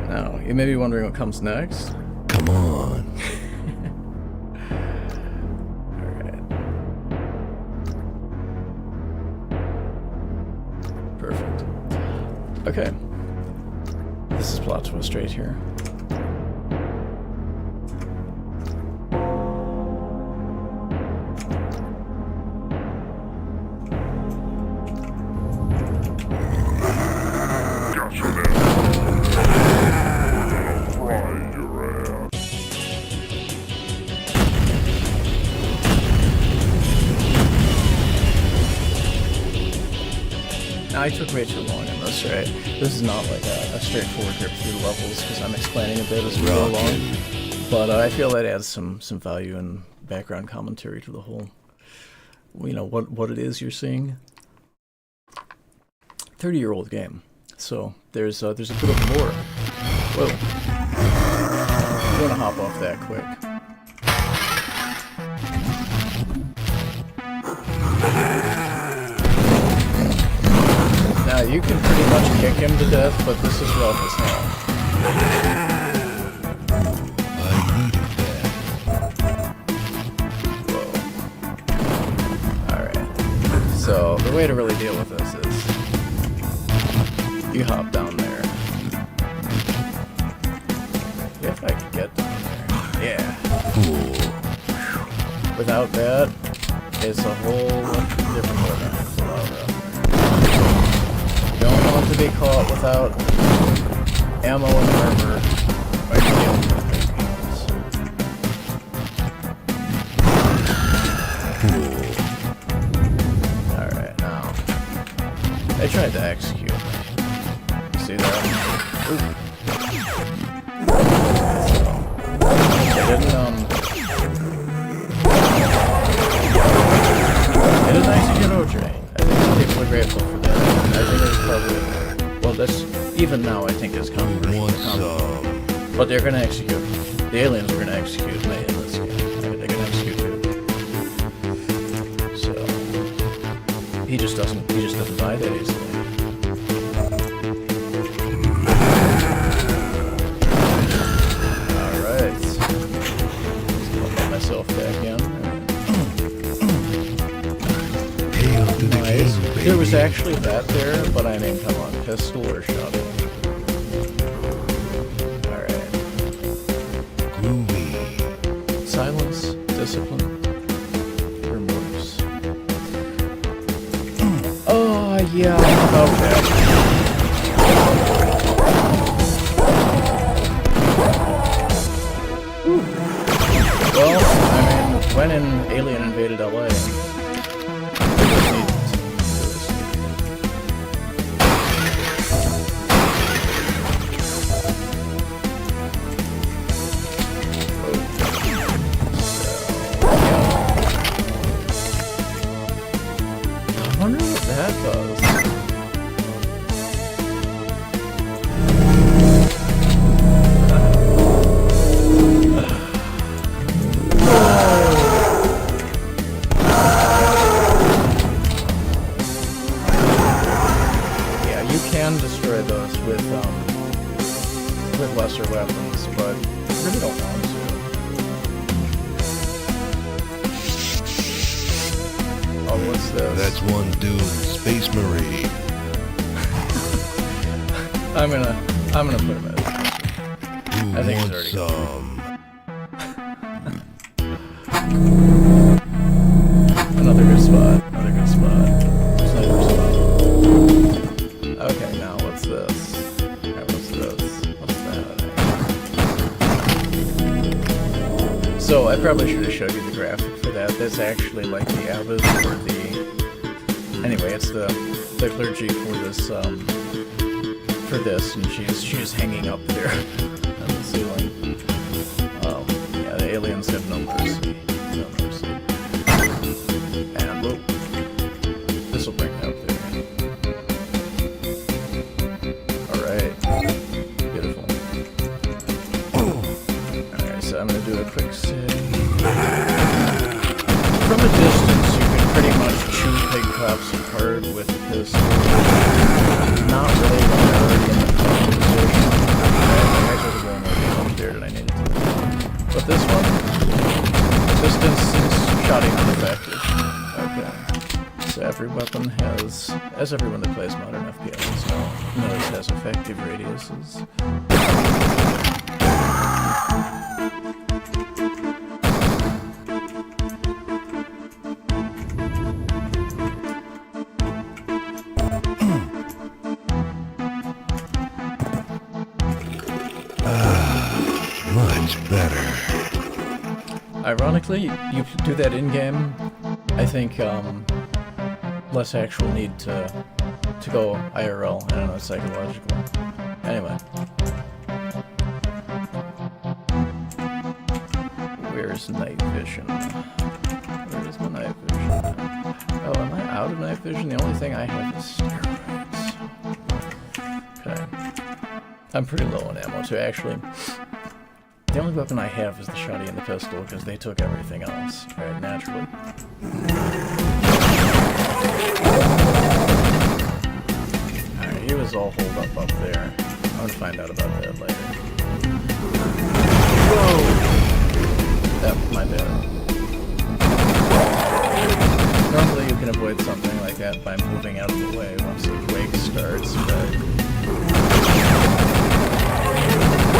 Now, you may be wondering what comes next. Come on. Alright. Perfect. Okay. This is plot twist right here. I took way too long in this, right? This is not like a straightforward grip through the levels because I'm explaining a bit as we go along. But I feel that adds some value and background commentary to the whole, you know, what it is you're seeing. 30-year-old game, so there's a bit of lore. Whoa! I'm gonna hop off that quick. Now you can pretty much kick him to death, but this is rough as hell. I needed that. Whoa. Alright. So, the way to really deal with this is you hop down there. If I could get down there. Yeah. Cool. Without that, it's a whole different weapon. Don't want to be caught without ammo and armor by dealing with big Alright, now. They tried to execute me. See that? It didn't execute OJ. I think people are grateful for that. I think it's probably, well, that's, even now I think it's controversial. But they're gonna execute, the aliens are gonna execute me in this game. They're gonna execute you. So, he just doesn't buy that easily. Back in. Nice. There was actually that there, but I named him on pistol or shotgun. Alright. Groovy. Silence, discipline, remorse. Oh, yeah, okay. Well, I mean, when an alien invaded LA, I wonder what that does. Destroy those with lesser weapons, but I really don't want to. Oh, what's this? That's one dude, Space Marine. I'm gonna put him in. Who I think he's wants already Another good spot. Another good spot. Sniper spot. Okay, now what's this? Alright, what's this? What's that? So I probably should have showed you the graphic for that. That's actually like the abbot or the... Anyway, it's the clergy for this, and she's hanging up there on the ceiling. Yeah, the aliens have no mercy. No mercy. And whoop. This'll bring it up there. I'm going to do a quick save. From a distance, you can pretty much chew pig cops apart with a pistol. Not really when they're already in the position. I should have gone up there than I needed to. But this one, distance is shotty not effective. Okay. So every weapon has, as everyone that plays modern FPS knows, has effective radiuses. Much better. Ironically, you do that in-game, I think, less actual need to go IRL. I don't know, psychological. Anyway. Where's night vision? Where's my night vision? Oh, am I out of night vision? The only thing I have is steroids. Okay. I'm pretty low on ammo, too, actually. The only weapon I have is the shotty and the pistol, because they took everything else, right, naturally. Alright, he was all holed up there. I'm gonna find out about that later. Whoa! That was my bad. Normally you can avoid something like that by moving out of the way once the quake starts, but...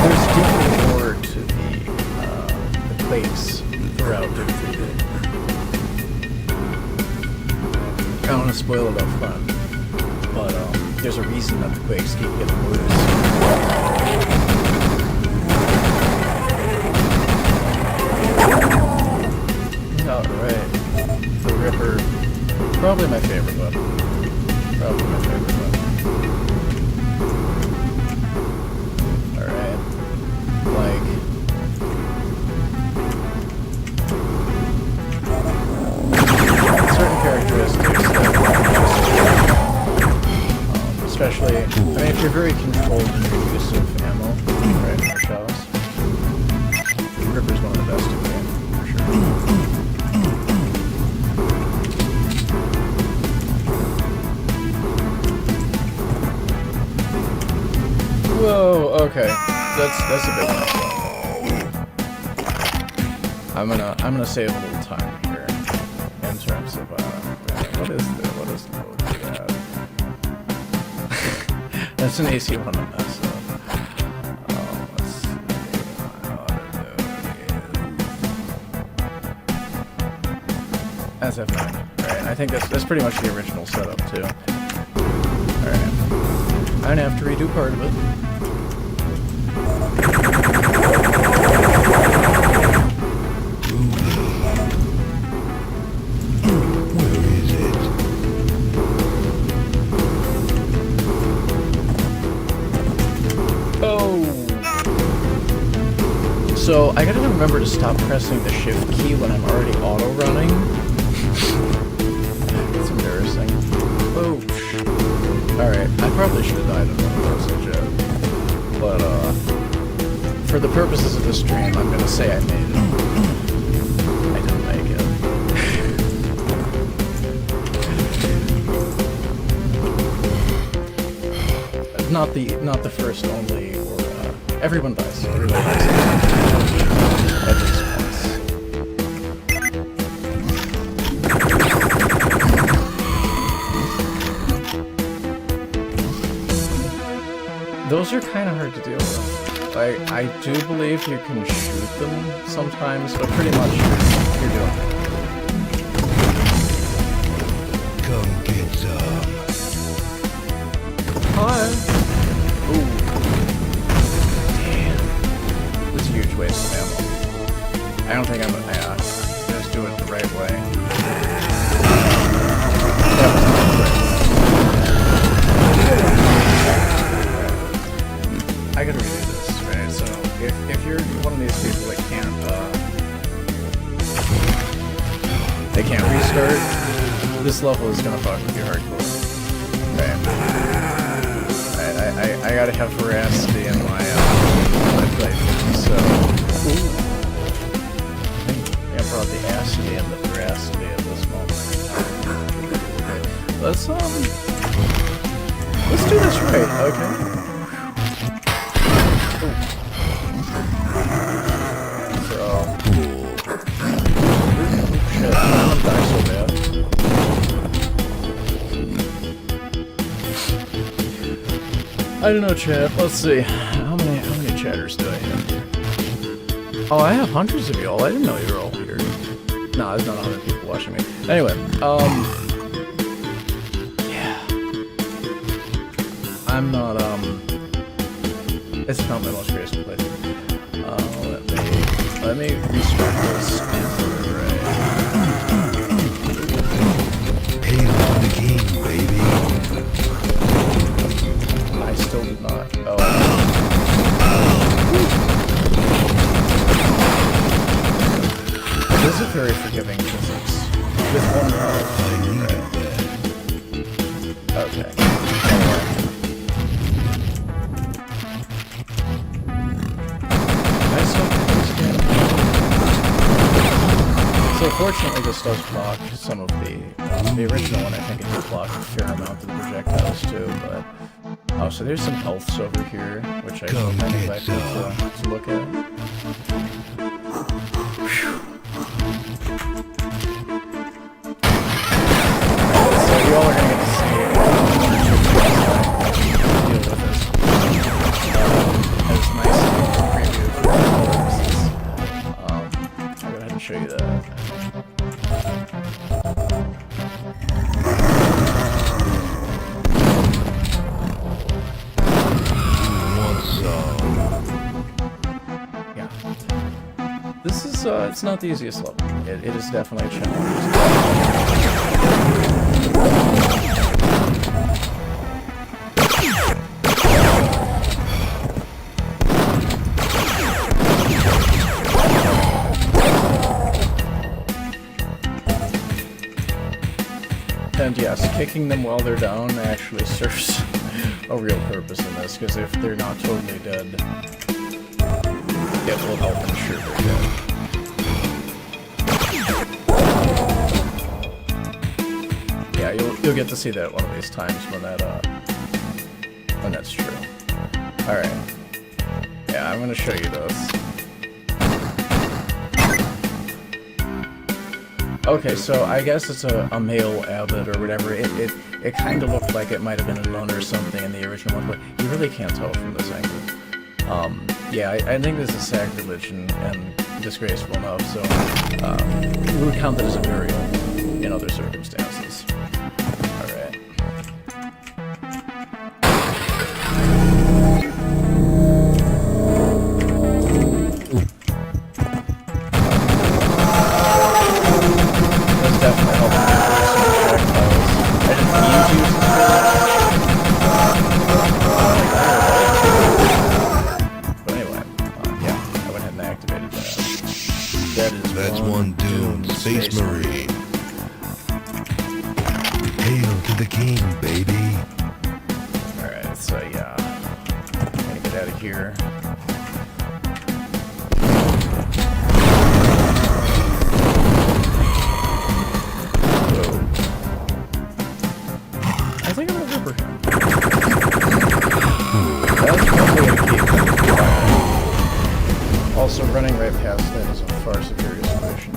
There's definitely more to the quakes throughout Dirt 3D. I don't want to spoil it up front, but there's a reason that the quakes keep getting worse. Alright. The Ripper. Probably my favorite weapon. Probably my favorite weapon. controlled and use of ammo, right, for shots. Ripper's one of the best in the game, for sure. Whoa, okay. That's a big one. I'm gonna save a little time here in terms of what is the code for that? That's an AC1 on that, so let's see. That's F9. Right, I think that's pretty much the original setup too. Alright. I'm gonna have to redo part of it. So, I gotta remember to stop pressing the shift key when I'm already auto-running. It's embarrassing. Oh. Alright, I probably should have died in one of those legit. But, for the purposes of this stream, I'm gonna say I made it. I didn't make it. Not the first, only, or, everyone dies. Everyone dies. At least once. Those are kind of hard to deal with. I do believe you can shoot them sometimes, but pretty much you're doing it. Come get some. Hi. Ooh. Damn. This is a huge waste of ammo. I don't think I'm gonna just do it the right way. That was not the right way. I gotta redo this, right? So if you're one of these people that can't restart, this level is gonna fuck with you hardcore. Right. I gotta have veracity in my playthrough, so I brought the acity and the veracity at this moment. Let's do this right, okay? Shit, I'm gonna die so bad. I don't know, chat. Let's see. How many chatters do I have here? Oh, I have hundreds of y'all. I didn't know you were all here. No, there's not 100 people watching me. Anyway, yeah. I'm not, it's not my most graceful playthrough. Let me restart this. Right. Pay for the game, baby. I still did not. Oh. This is a very forgiving physics. With one health. Okay. So fortunately this does block some of the original one. I think it did block a fair amount of the projectiles too, but oh, so there's some healths over here, which I should kind of like to look at. Right, so you all are gonna get to see deal with this. As nice preview for purposes. I'll go ahead and show you that. This is, it's not the easiest level. It is definitely a challenge. And yes, kicking them while they're down actually serves a real purpose in this, because if they're not totally dead, it will help ensure they're dead. Yeah, you'll get to see that one of these times when that's true. All right. Yeah, I'm gonna show you this. Okay, so I guess it's a male abbot or whatever. It kind of looked like it might have been a nun or something in the original one, but you really can't tell from this angle. Yeah, I think this is sacrilege and disgraceful enough, so we would count that as a burial in other circumstances. Alright. That's definitely helping me with some projectiles. I didn't mean to use this for that. But anyway, yeah, I went ahead and activated that. That's one doomed Space Marine. Hail to the king, baby. Alright, so yeah. I'm gonna get out of here. Whoa. I think I remember him. That's probably a key. Also, running right past that is a far superior solution.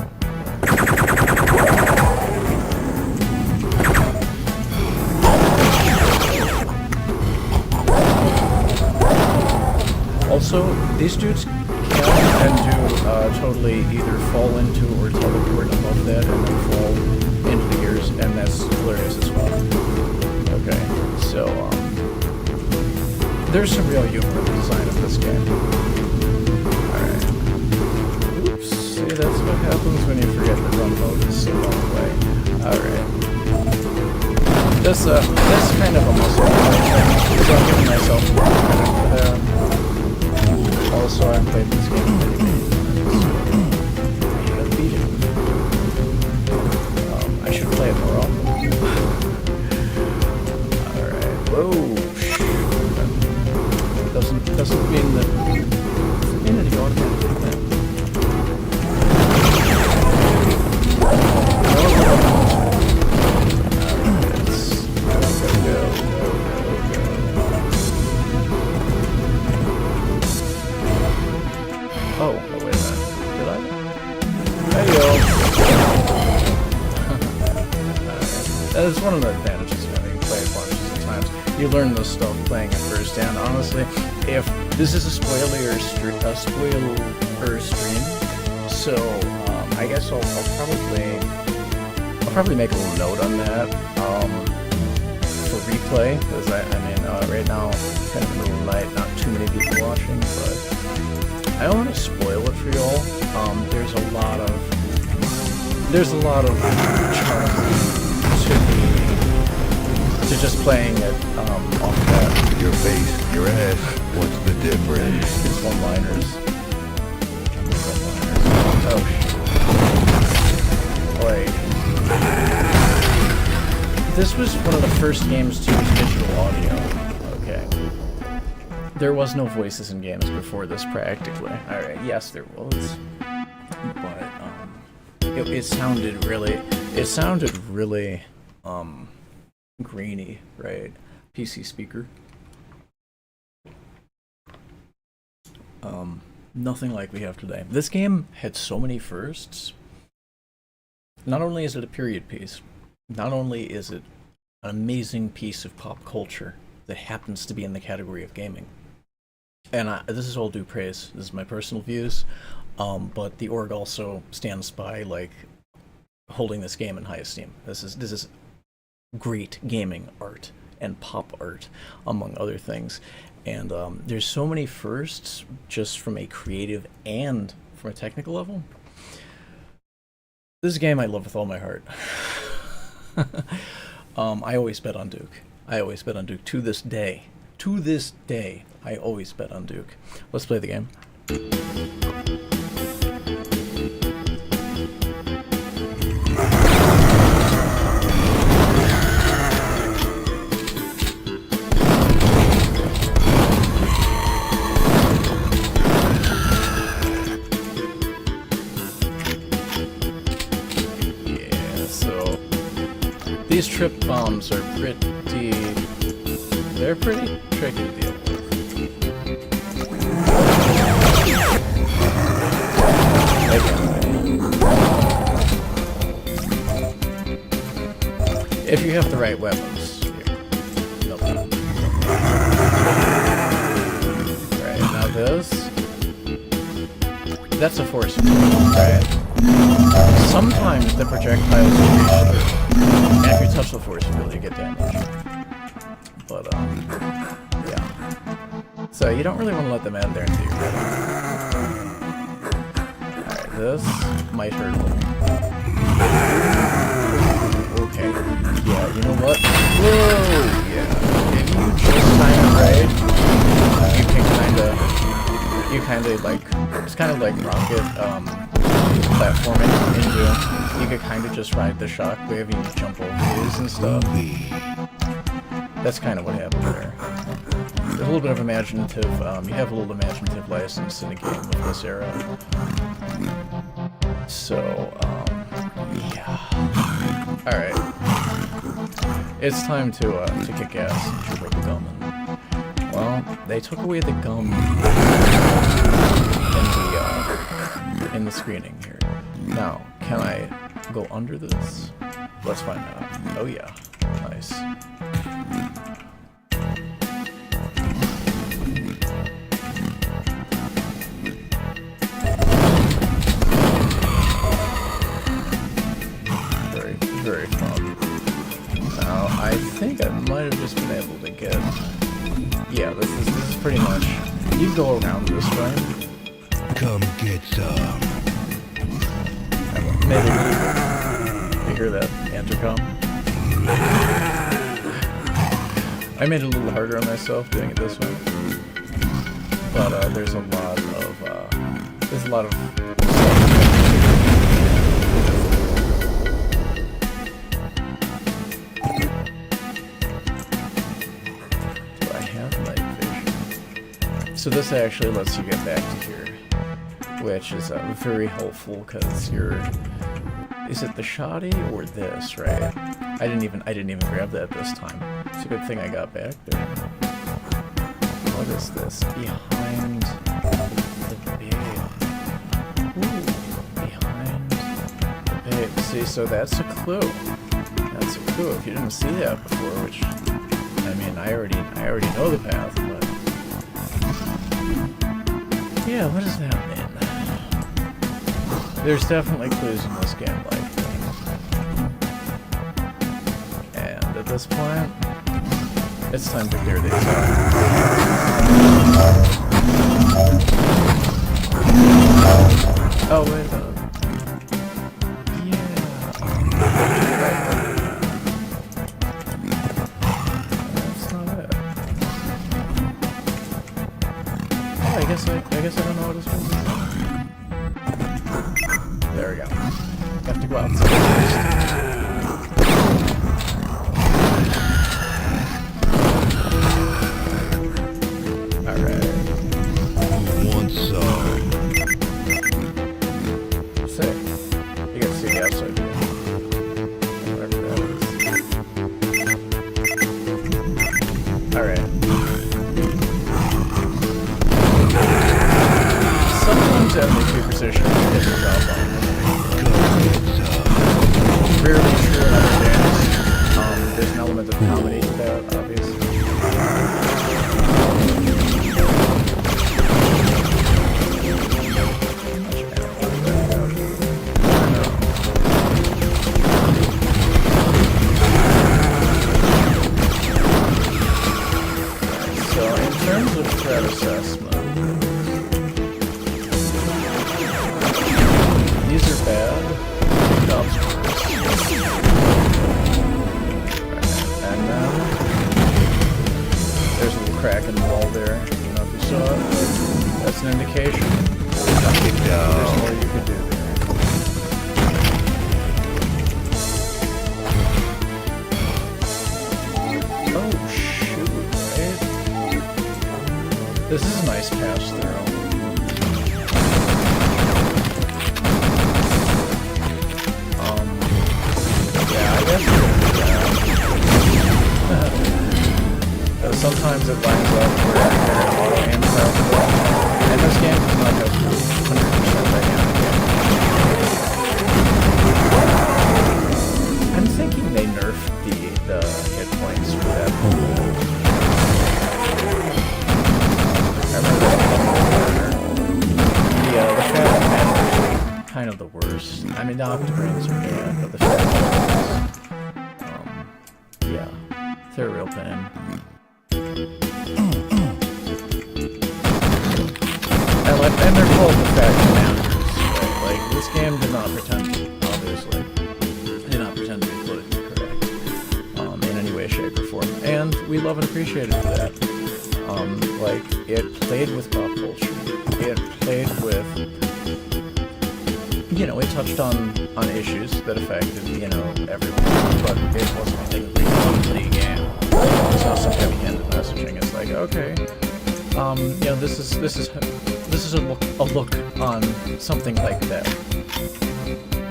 Also, these dudes can and do totally either fall into or teleport above that and then fall into the gears, and that's hilarious as well. Okay, so there's some real humor in the design of this game. Alright. Oops, see, that's what happens when you forget the run mode is so long away. Alright. That's kind of a muscle memory thing, so I'm giving myself more credit for that. Also, I've played this game many times. I should have beat it. I should play it more often. Alright. Whoa, shoot. Doesn't mean that Infinity automatically wins. Oh, wait a minute. Did I? Hey-yo! That is one of the advantages of having played bunches of times. You learn this stuff playing it first, and honestly, if this is a spoiler stream, so I guess I'll probably make a little note on that for replay, because I mean right now kind of in the middle of the night, not too many people watching, but I don't want to spoil it for y'all. There's a lot of charm to just playing it off that. Your face, your ass, what's the difference? It's one-liners. Oh shit. Like, this was one of the first games to use digital audio. Okay. There was no voices in games before this, practically. Alright, yes, there was. But, it sounded really, grainy, right? PC speaker. Nothing like we have today. This game had so many firsts. Not only is it a period piece, not only is it an amazing piece of pop culture that happens to be in the category of gaming. And this is all due praise. This is my personal views. But the org also stands by, like, holding this game in high esteem. This is great gaming art and pop art, among other things. And there's so many firsts, just from a creative and from a technical level. This is a game I love with all my heart. I always bet on Duke. I always bet on Duke to this day. To this day, I always bet on Duke. Let's play the game. These trip bombs are they're pretty tricky to deal with. If you have the right weapons. Nope. Right, now this. That's a force field, right? Sometimes the projectiles will reach through. And if you touch the force field, you get damage. But, yeah. So you don't really want to let them in there until you're ready. Alright, this might hurt a little. Okay. Yeah, you know what? Whoa! Yeah. If you just time it right, you kinda like, it's kind of like rocket, platforming in Doom. You could kind of just ride the shockwave and you jump over these and stuff. That's kind of what happened there. There's a little bit of imaginative, you have a little imaginative license in a game of this era. So, yeah. Alright. It's time to kick ass and chew the gum. Well, they took away the gum in the screening here. Now, can I go under this? Let's find out. Oh yeah. Nice. Very, very fun. Now, I think I might have just been able to get... Yeah, this is pretty much... You go around this way. Come get some. Maybe you hear that intercom? I made it a little harder on myself doing it this way. But there's a lot of Do I have night vision? So this actually lets you get back to here, which is very helpful because you're. Is it the shoddy or this? Right? I didn't even grab that this time. It's a good thing I got back there. What is this? Behind the babe. Ooh, behind the babe. See, so that's a clue. That's a clue. If you didn't see that before, which I mean, I already know the path, but yeah, what does that mean? There's definitely clues in this game like things. And at this point, it's time to clear these out. Oh, wait a minute. Yeah. That's not it. Oh, I guess I don't know what it's supposed to be. There we go. Have to go outside first. Alright. Want some? Sick. You get to see the outside view. Whatever that is. Alright. Sometimes having a precision can hit the job on. Rarely true in other games. There's an element of comedy to that, obviously. So, in terms of threat assessment, these are bad. And then there's a little crack in the wall there. You know if you saw it. That's an indication. There's more you could do there. Oh shoot, right? This is a nice pass through. Yeah, I guess we'll do that. Sometimes it lines up where there are auto aim possible, and this game does not go through 100% dynamic damage. I'm thinking they nerfed the hit points for that. I remember the fat commanders are kind of the worst. I mean, the octograms are bad, but the fat commanders, yeah, they're a real pain. And they're called the fat commanders, right? Like, this game did not pretend to, obviously, did not pretend to be politically correct, in any way, shape, or form. And we love and appreciate it for that. Like, it played with pop culture. It played with, you know, it touched on issues that affected, you know, everyone, but it wasn't a completely game. It's not some heavy-handed messaging. It's like, okay, you know, this is a look on something like that,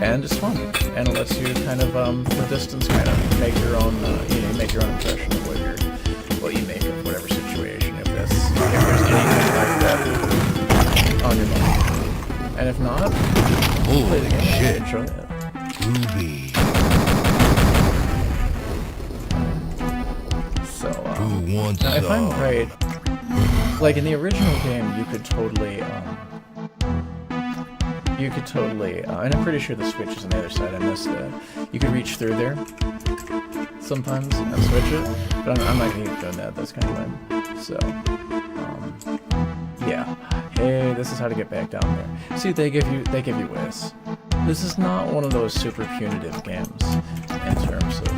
and it's fun, and it lets you kind of from a distance kind of make your own you know, make your own impression of what you make of whatever situation, if there's anything like that on your mind, and if not, play the game and enjoy it. Groovy. So now if I'm right, like in the original game, you could totally, and I'm pretty sure the switch is on the other side, I missed that. You could reach through there, sometimes, and switch it, but I'm not gonna keep doing that, that's kind of lame. So, yeah. Hey, this is how to get back down there. See, they give you ways. This is not one of those super punitive games, in terms of,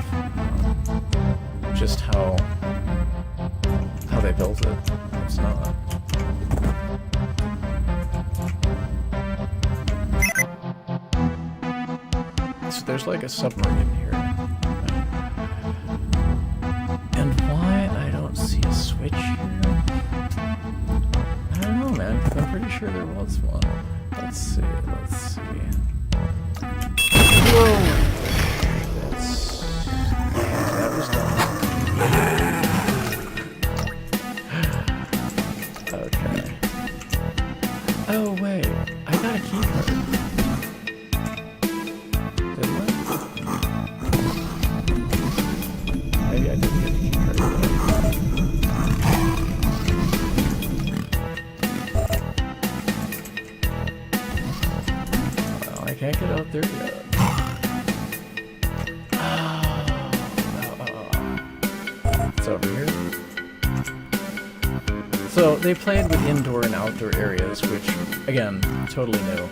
just how they built it. It's not. So there's like a submarine here. And why I don't see a switch here? I don't know, man, because I'm pretty sure there was one. Let's see. Whoa! That was done. Okay. Oh wait, I got a key card. Didn't I? Maybe I didn't get a key card yet. Well, I can't get out there yet. It's over here. So they played with indoor and outdoor areas, which, again, totally new.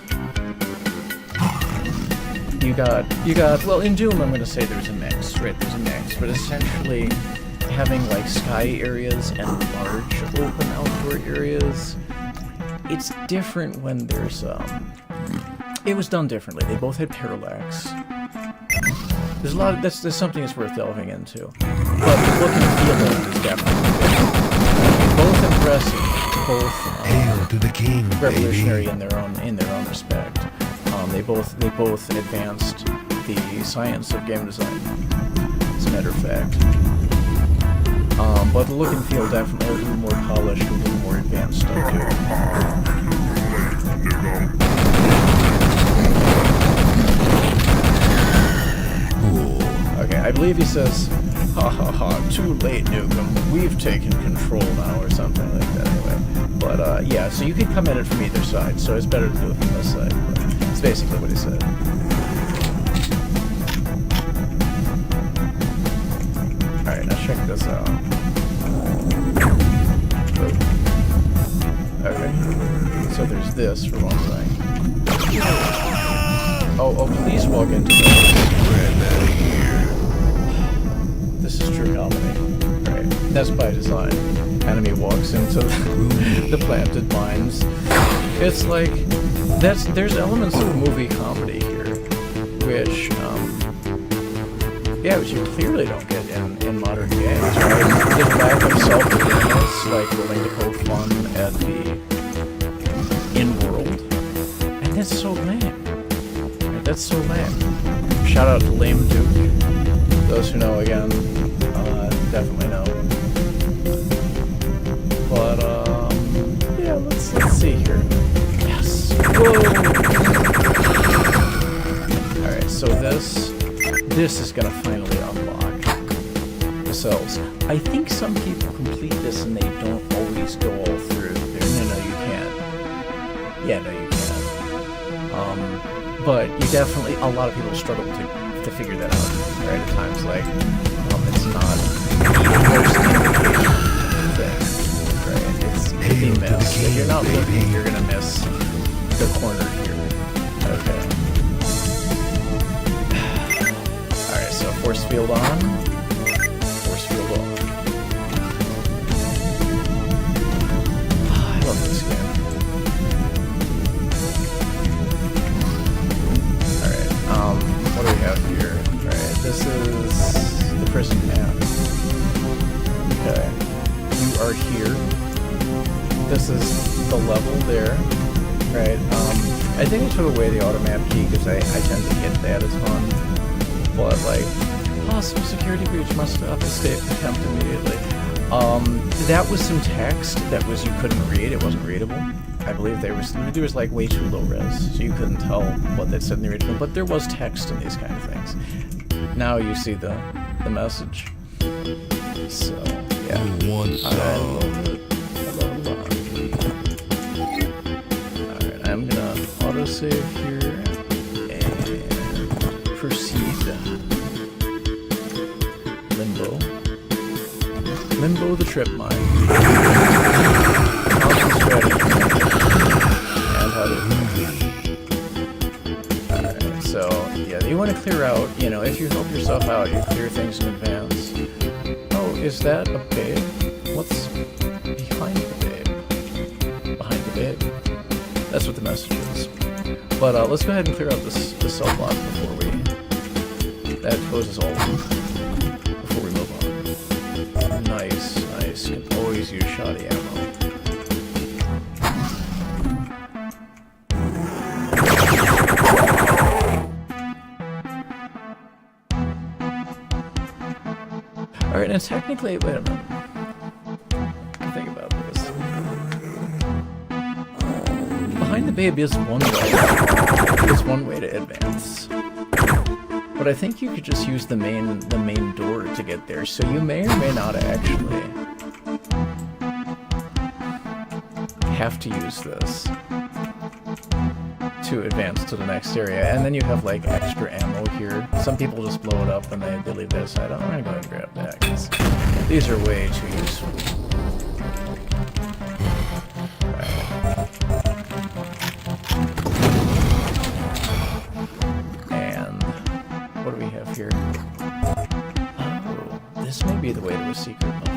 You got, well, in Doom I'm going to say there's a mix, right? There's a mix, but essentially having like sky areas and large open outdoor areas, it's different when there's, it was done differently. They both had parallax. There's a lot of, there's something that's worth delving into. But the look and feel of it is definitely different. Both impressive, both Hail to the king, revolutionary baby. in their own respect. They both advanced the science of game design, as a matter of fact. But the look and feel definitely a little more polished, a little more advanced stuff here. Okay, I believe he says, ha ha ha, too late, Nukem, we've taken control now, or something like that anyway. But, yeah, so you can come at it from either side, so it's better to do it from this side. But it's basically what he said. Alright, now check this out. Okay, so there's this for one thing. Oh, please walk into this. This is true comedy. Right. That's by design. Enemy walks into the planted mines. It's like, there's elements of movie comedy here, which, which you clearly don't get in modern games, right? The lack of self-awareness, like willing to poke fun at the in-world. And that's so lame. Right? That's so lame. Shout out to Lame Duke. Those who know, again, definitely no. But yeah, let's see here. Yes. Whoa. All right, so this is gonna finally unlock the cells. I think some people complete this and they don't always go all through. No, you can't. Yeah, no, you can't. But you definitely, a lot of people struggle to figure that out, right? At times, like, it's not the most thing, right? It's the miss. If you're not looking, you're gonna miss the corner here. Okay. Alright, so force field on, force field off. I love this game. What do we have here? Right, this is the prison map. Okay, you are here. This is the level there, right? I think I took away the auto map key because I tend to hit that a ton. But like, possible security breach, must stop escape attempt immediately. That was some text that was you couldn't read. It wasn't readable. I believe there was like way too low res, so you couldn't tell what they said in the original, but there was text in these kind of things. Now you see the message. So yeah. I love it. Alright, I'm gonna autosave here and proceed. Limbo the trip mine. Awesome strategy. Alright, so yeah, you want to clear out, you know, if you help yourself out, you clear things in advance. Oh, is that a babe? What's behind the babe? Behind the babe. That's what the message is. But let's go ahead and clear out this cell block before that closes all of them. Before we move on. Nice. You can always use shoddy ammo. Alright, and technically, wait a minute. Think about this. Behind the babe is one way to advance. But I think you could just use the main door to get there, so you may or may not actually have to use this to advance to the next area, and then you have like extra ammo here. Some people just blow it up and they leave that aside. I'm gonna go ahead and grab that because these are way too useful. Right. And what do we have here? Oh, this may be the way to a secret level.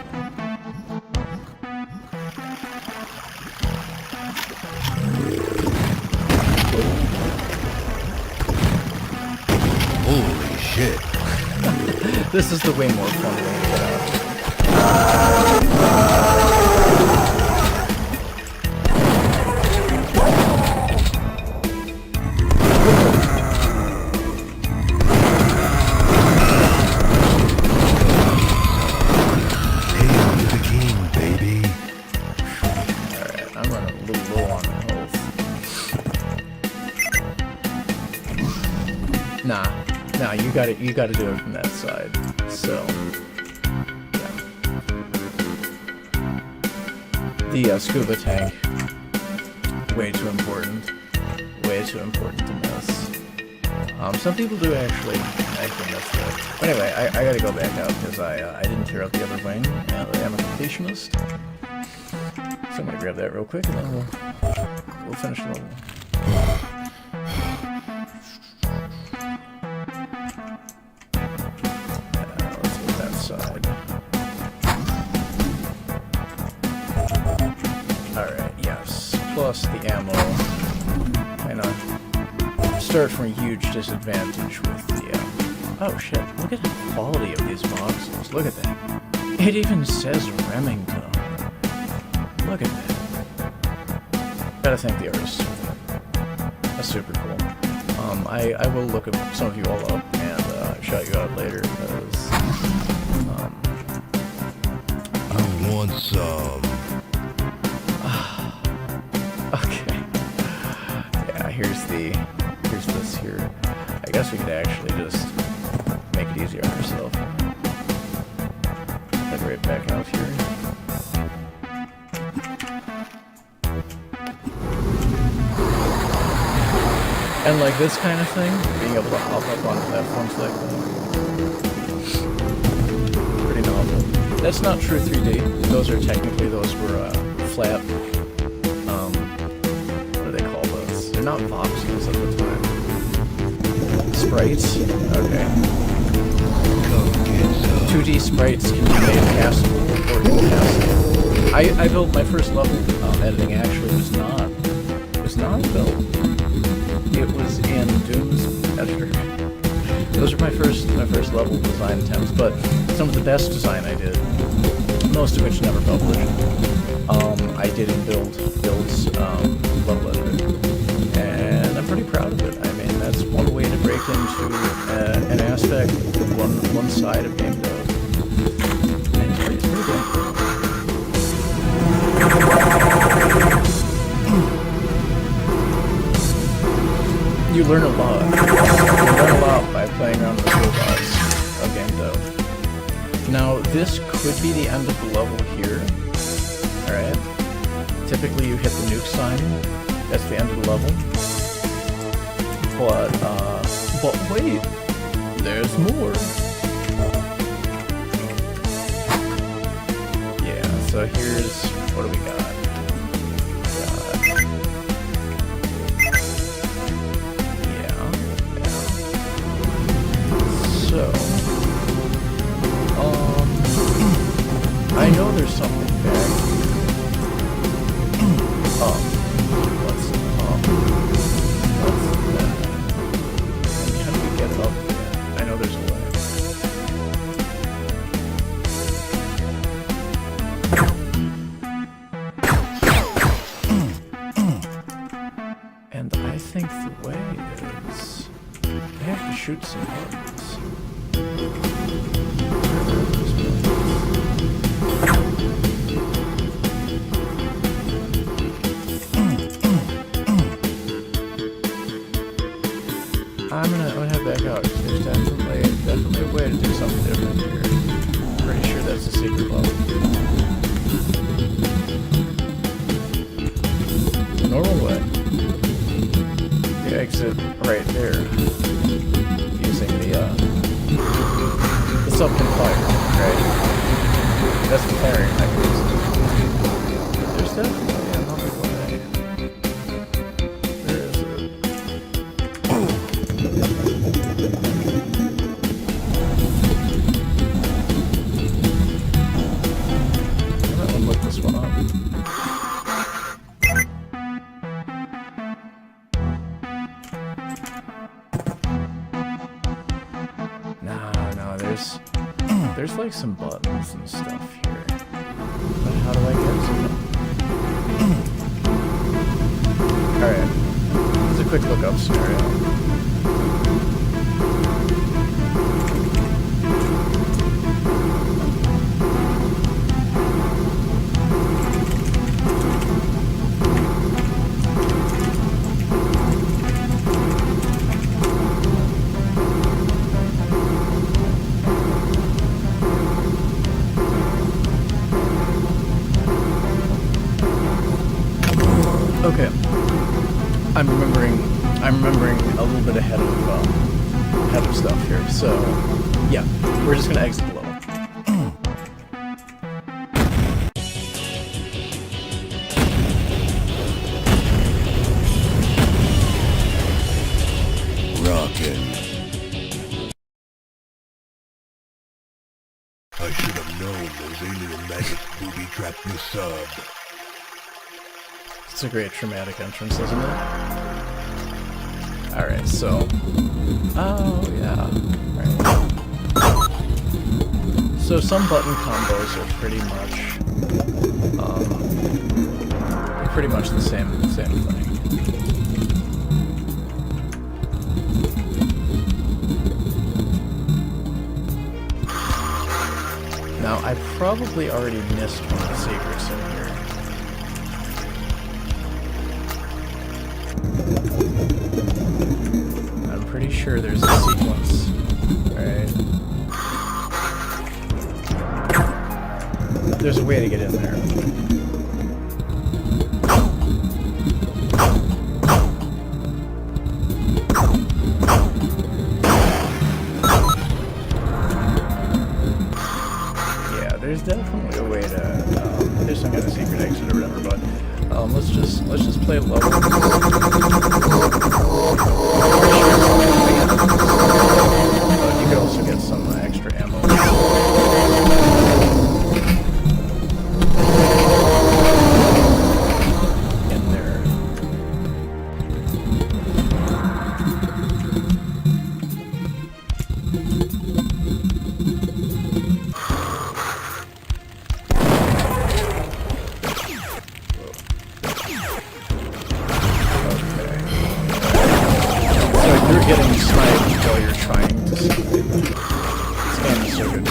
Holy shit. This is the way more fun way to get out. Hail to the king, baby. Alright, I'm running a little low on health. Nah, you gotta do it from that side. So, yeah. The scuba tank, way too important to miss. Some people do actually miss that. But anyway, I gotta go back out because I didn't clear out the other wing. I am a completionist, so I'm gonna grab that real quick and then we'll finish the level. Side. Alright, yes. Plus the ammo. Kinda start from a huge disadvantage with the oh shit, look at the quality of these voxels. Look at that. It even says Remington on it. Look at that. Gotta thank the artist. That's super cool. I will look some of you all up and shout you out later because want some? Okay. Yeah, here's this here. I guess we could actually just make it easier on ourselves. Head right back out here. And like this kind of thing, being able to hop up on platforms like that. Pretty novel. That's not true 3D. Those were flat, what do they call those? They're not voxels at the time. Sprites? Okay. 2D sprites can be made castable or impassable. I built my first level editing actually was not built. It was in Doom's editor. Those are my first level design attempts, but some of the best design I did, most of which never published, I did in Build's level editor, and I'm pretty proud of it. I mean, that's one way to break into an aspect, one side of game dev, and it's pretty good. You learn a lot. You learn a lot by playing around with the toolbox of game dev. Now, this could be the end of the level here. Alright. Typically you hit the nuke sign. That's the end of the level. But wait. There's more. Yeah, so here's, what do we got? So, I know there's something back. What's that? How do we get up there? I know there's a way. And I think the way is I have to shoot some buttons. I'm gonna head back out. There's definitely a way to do something different here. Pretty sure that's a secret level. Normal way. You exit right there. Using the subcan fire, right? That's the firing mechanism. There's definitely another way. There is I might want to look this one up. There's like some buttons and stuff here. But how do I get to them? Alright. Here's a quick look-up scenario. Okay. I'm remembering a little bit ahead of stuff here. So, yeah, we're just gonna exit the level. Rockin'. I should have known those alien magic booby-trapped the sub. It's a great traumatic entrance, isn't it? Alright, so... Oh, yeah. Right. So some button combos are pretty much the same thing. Now Now, I probably already missed one of the secrets in here. I'm pretty sure there's a sequence. Alright. There's a way to get in there. There's definitely a way to, there's some kind of secret exit or whatever, but, let's just play a level. But you could also get some extra ammo. In there. Getting sniped while you're trying to see. This game is so good.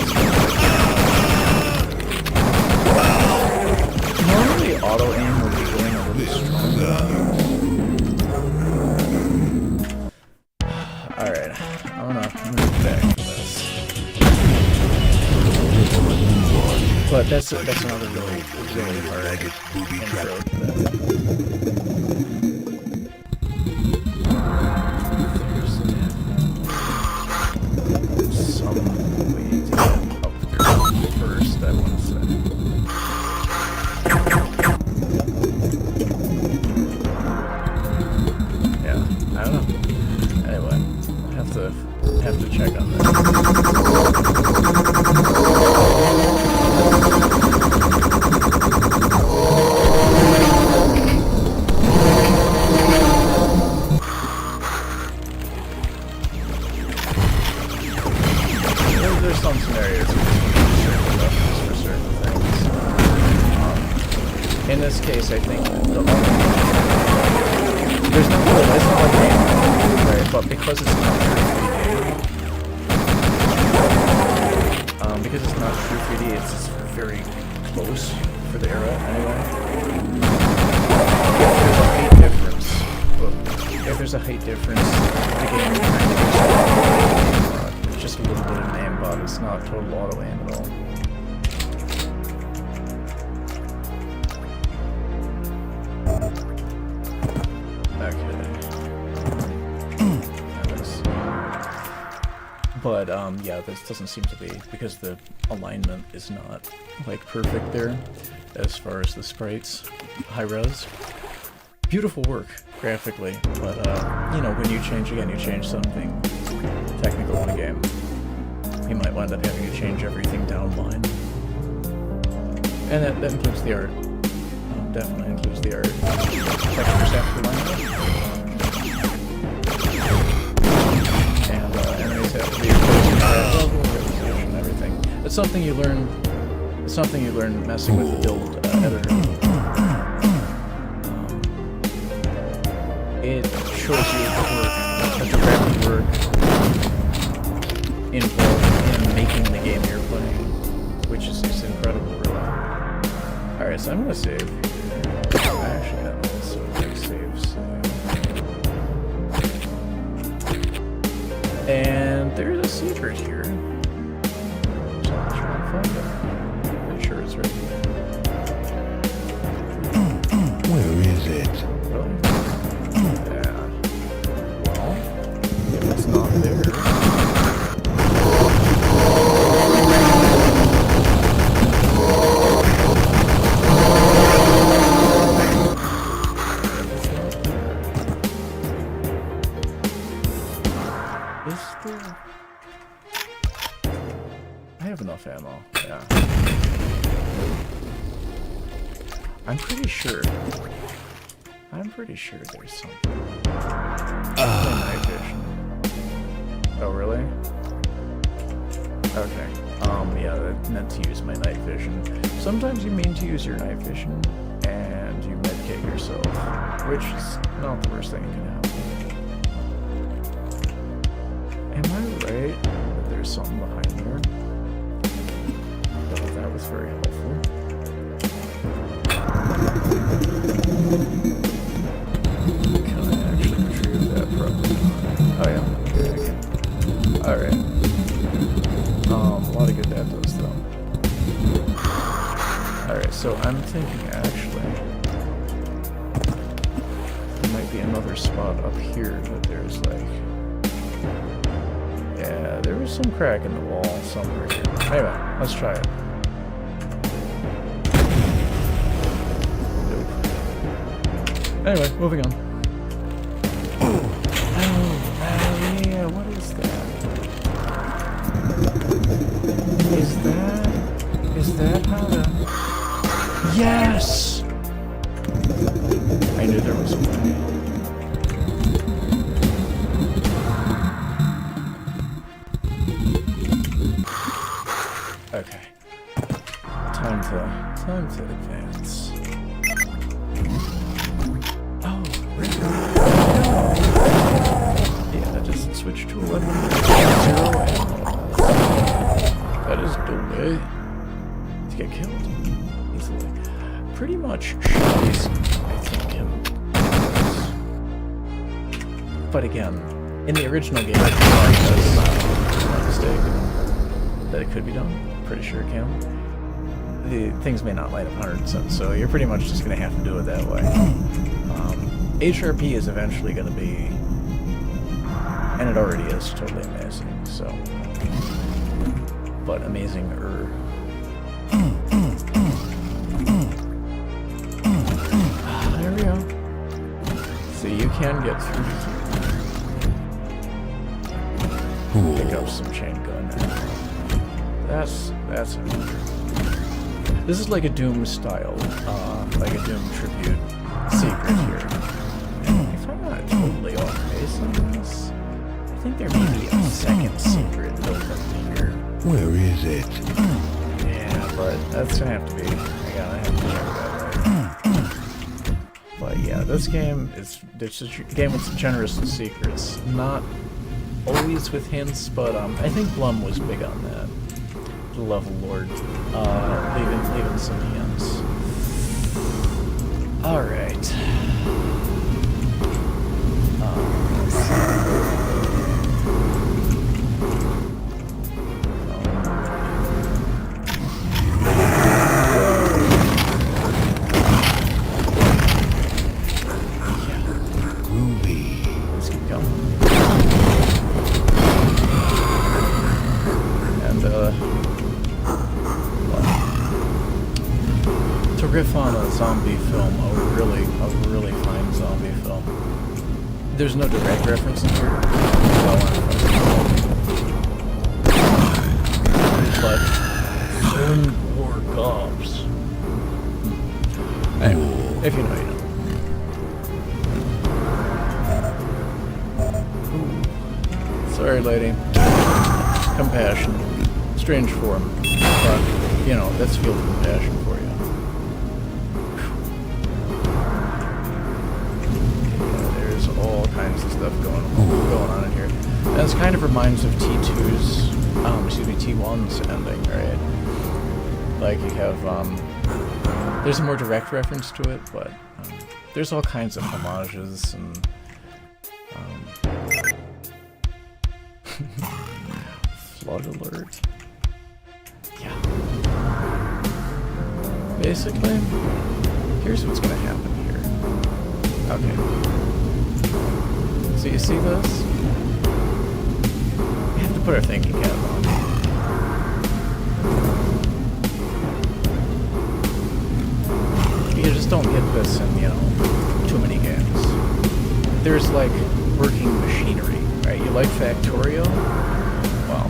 Normally auto aim would be going a little stronger. Alright, I'm gonna move back to this. But that's another really hard intro to that. Have to check on that. There's some scenarios for certain things. In this case, I think there's no it's not like game, right? But because it's not because it's not true 3D, it's just very close for the era anyway. If there's a height difference, the game kind of it's just a little bit of an aim bot. It's not total auto aim at all. But, yeah, this doesn't seem to be, because the alignment is not, like, perfect there, as far as the sprites, high-res. Beautiful work, graphically, but, you know, when you change something technical in a game, you might wind up having to change everything down line. And that includes the art. Definitely includes the art. Textures have to line up. And everything. It's something you learn. It's something you learn messing with the build editor. It shows you the direct work involved in making the game you're playing, which is incredible, really. All right, so I'm gonna save. I actually got also like saves. And there's a secret here. So I'm trying to find it. Pretty sure it's right there. Where is it? Really? Yeah. Well, if it's not there. I have enough ammo, yeah. I'm pretty sure there's something. Night vision. Oh, really? Okay. Yeah, I meant to use my night vision. Sometimes you mean to use your night vision, and you medkit yourself, which is not the worst thing that can happen. Am I right that there's something behind here? Double that. That was very helpful. Can I actually retrieve that properly? Oh yeah. Okay. Alright. A lot of good that does though. Alright, so I'm thinking actually there might be another spot up here that there's like... Yeah, there was some crack in the wall somewhere here. Anyway, let's try it. Nope. Anyway, moving on. Oh, yeah, what is that? Is that how to... Yes! I knew there was a way. Okay. Time to advance. Oh, really? Yeah, that just switched to 11. 0 ammo. That is the way to get killed easily. Pretty much shot I think him. But again, in the original game, I was not mistaken that it could be done. Pretty sure it can. The things may not light up 100%, so you're pretty much just going to have to do it that way. HRP is eventually going to be, and it already is, totally amazing, so. But amazing-er. There we go. So you can get through here. Pick up some chain gun. That's it. This is like a Doom style, like a Doom tribute secret here. If I'm not totally off base on this, I think there may be a second secret built up here. Where is it? Yeah, but that's gonna have to be. I have to check that out. But yeah, this game is a game with generous secrets. Not always with hints, but I think Blum was big on that. The level lord, leaving some hints. All right. Riff on a zombie film, a really fine zombie film. There's no direct reference in here, but war gobs. Anyway, if you know, you know. Sorry, lady. Compassion, strange form, but you know that's field compassion for you. All kinds of stuff going on in here. And this kind of reminds of T2's, T1's ending, right? Like you have, there's a more direct reference to it, but there's all kinds of homages and, flood alert. Yeah. Basically, here's what's gonna happen here. Okay. So you see this? We have to put our thinking cap on. You just don't get this in, too many games. There's like working machinery, right? You like Factorio? Well,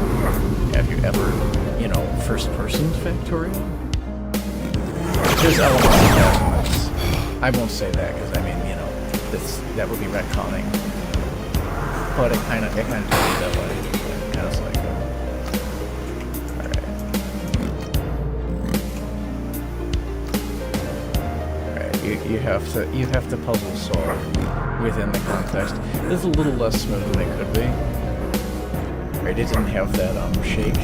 have you ever, first-person Factorio? There's elements of that. I won't say that because that would be retconning. But it kind of does it that way. Kind of like Alright, you have to puzzle solve within the context. It's a little less smooth than it could be. Right, it didn't have that shake.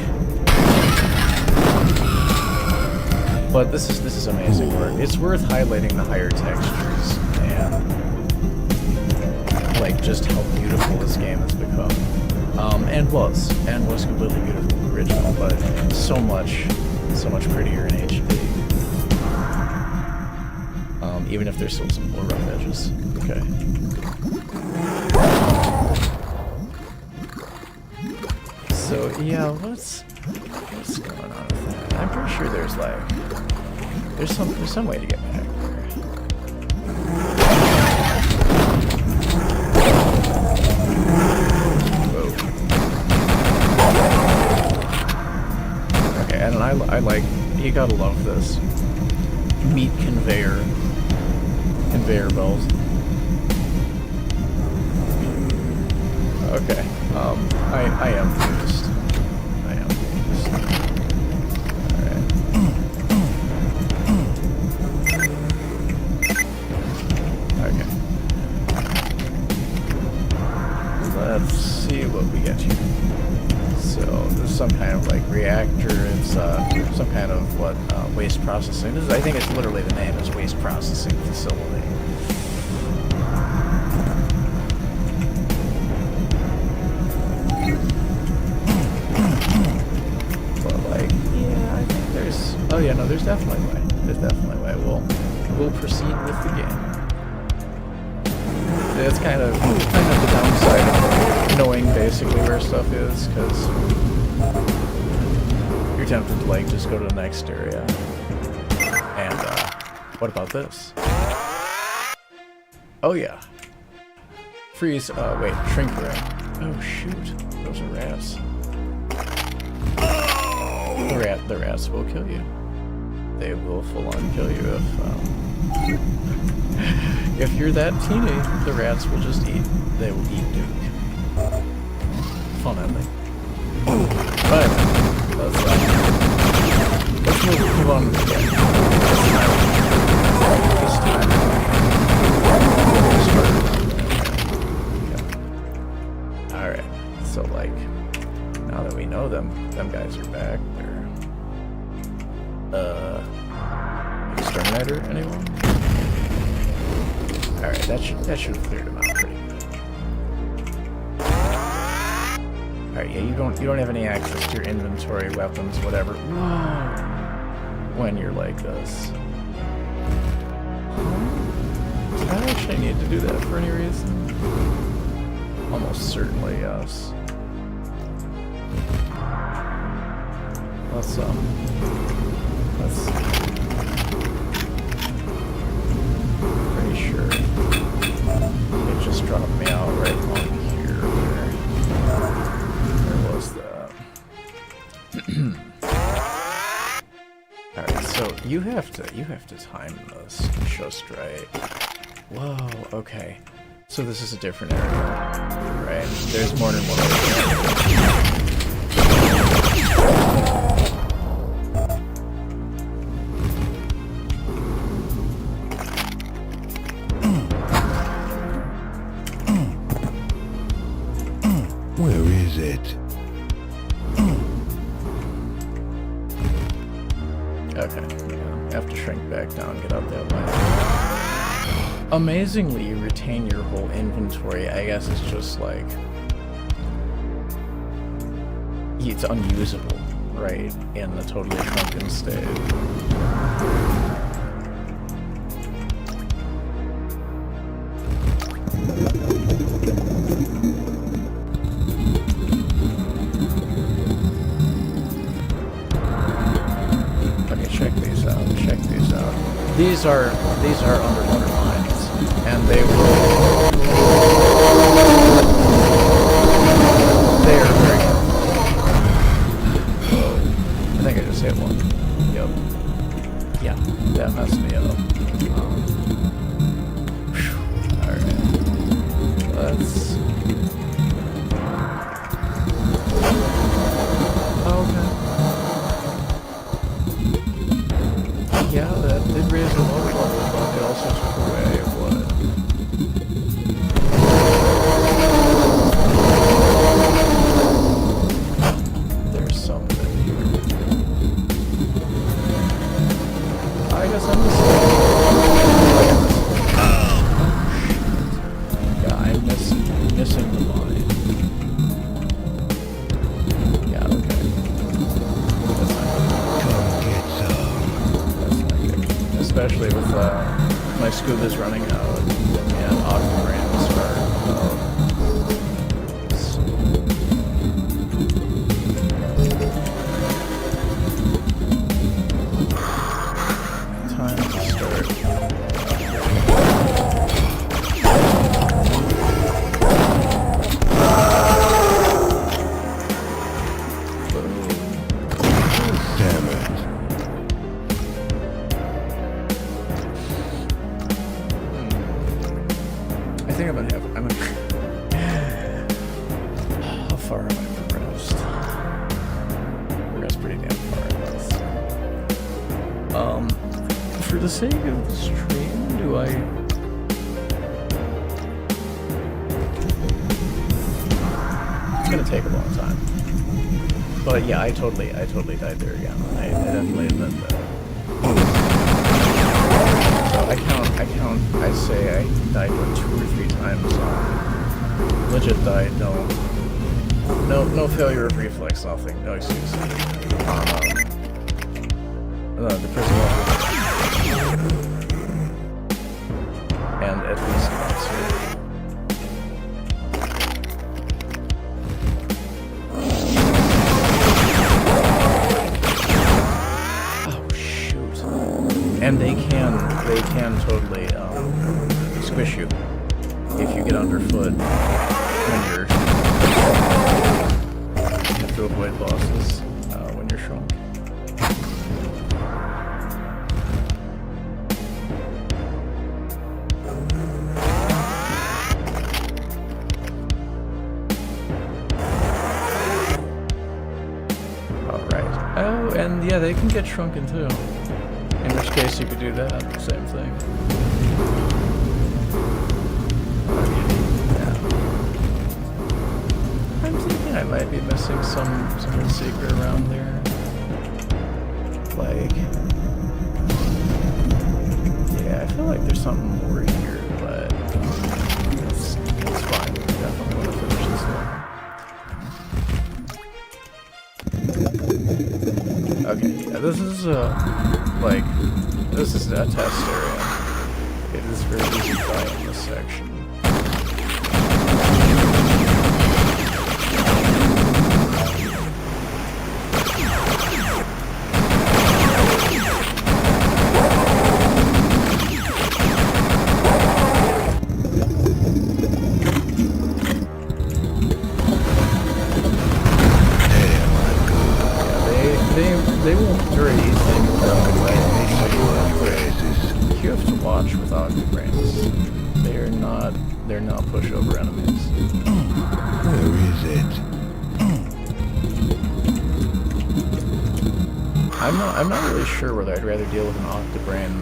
But this is amazing work. It's worth highlighting the higher textures and like just how beautiful this game has become. And was completely beautiful in the original, but so much prettier in HD. Even if there's still some more rough edges. Okay. So yeah, what's going on with that? I'm pretty sure there's like there's some way to get back there. Whoa. Okay, and I like, you gotta love this meat conveyor belt. Okay, I am confused. Alright. Okay. Let's see what we get here. So, this is some kind of like reactor, it's some kind of waste processing. This is, I think it's literally the name is waste processing facility. Oh yeah, no, there's definitely a way. There's definitely a way. We'll proceed with the game. It's kind of the downside of knowing basically where stuff is, because you're tempted to like just go to the next area. And what about this? Oh yeah. Freeze. Wait, shrink ray. Oh shoot, those are rats. The rats will kill you. They will full-on kill you if you're that teeny. The rats will just eat. They will eat Duke. Fun ending. But let's move on to the game. This time. Okay. All right. So like, now that we know them guys are back. Exterminator, anyone? Alright, that should have cleared him out pretty good. Alright, yeah, you don't have any access to your inventory, weapons, whatever. Whoa. When you're like this. Do I actually need to do that for any reason? Almost certainly, yes. Let's pretty sure it just dropped me out right along here. Where was that? Alright, so you have to time this just right. Whoa, okay. So this is a different area. Right? There's more than one area. Where is it? Okay, yeah, have to shrink back down, get out that way. Amazingly, you retain your whole inventory. I guess it's just like, it's unusable, right, in a totally shrunken state. These are underwater mines, and they are very good. I think I just hit one. Yep. Yeah, that messed me up. Alright. Let's... Okay. Yeah, that did raise the load level, but it also took away what? There's something here. Scoob is running out, and Octograms are time to start. Damn it. I think I'm gonna have. How far have I progressed? Progressed pretty damn far, I guess. For the sake of the stream, do I? It's gonna take a long time. But yeah, I totally died there again. I definitely admit that. I say I died 2 or 3 times. Legit died. No failure of reflex. Nothing. No excuse. The prison level. And at least once. Oh shoot! And they can totally squish you if you get underfoot when you're. You have to avoid bosses when you're shrunk. Alright. Oh, and yeah, they can get shrunken too. In which case you could do that, same thing. Yeah. I'm thinking I might be missing some secret around there. Like, yeah, I feel like there's something more here, but it's fine. I definitely want to finish this one. Okay, yeah, this is this is a test area. It is very easy to die in this section. They won't very easily move out of the way. You have to watch with Octograms. They're not pushover enemies. Where is it? I'm not really sure whether I'd rather deal with an Octogram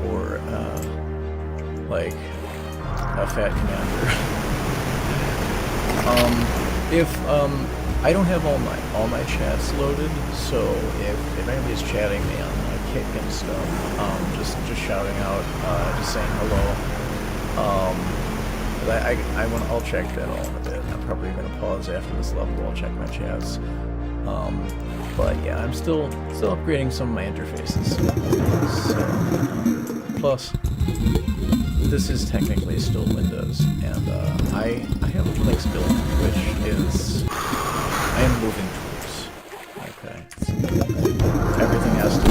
or like a fat commander. I don't have all my chats loaded, so if anybody's chatting me on Kick and stuff, just shouting out, just saying hello. I'll check that all in a bit. I'm probably gonna pause after this level. I'll check my chats. But yeah, I'm still upgrading some of my interfaces. So, plus, this is technically still Windows, and I have a Linux build, which is I am moving towards. Okay, everything has to be.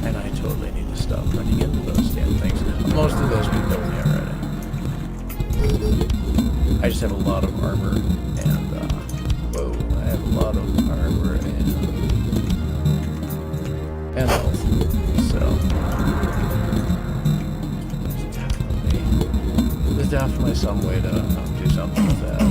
And I totally need to stop running into those damn things. Most of those can kill me already. I just have a lot of armor, and whoa, I have a lot of armor and health. So there's definitely some way to do something with that.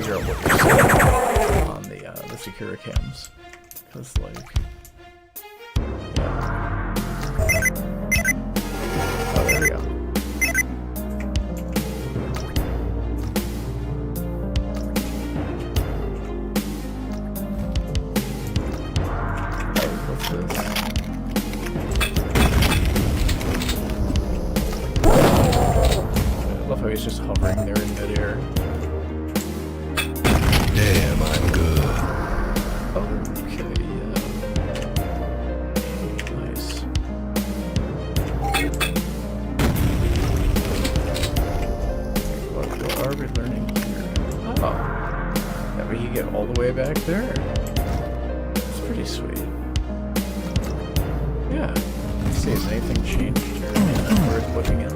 figure out what you're seeing on the secure cams. Because, like... Yeah. Oh, there we go. Oh, what's this? I love how he's just hovering there in midair. Damn, I'm good. Okay, yeah. Nice. What are we learning here? Oh. Yeah, but you get all the way back there. It's pretty sweet. Yeah. Let's see, has anything changed here? That's worth looking at.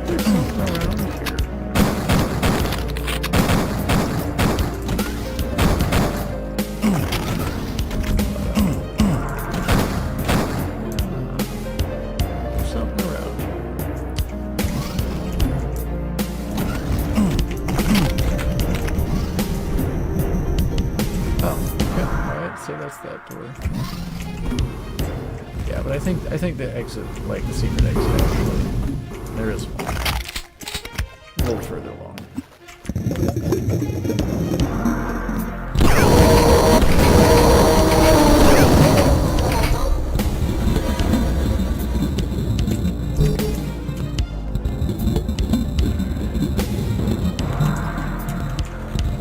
There's something around here. There's something around here. Oh, okay. Alright, so that's that door. Yeah, but I think the exit, like the secret exit, actually, there is one. A little further along.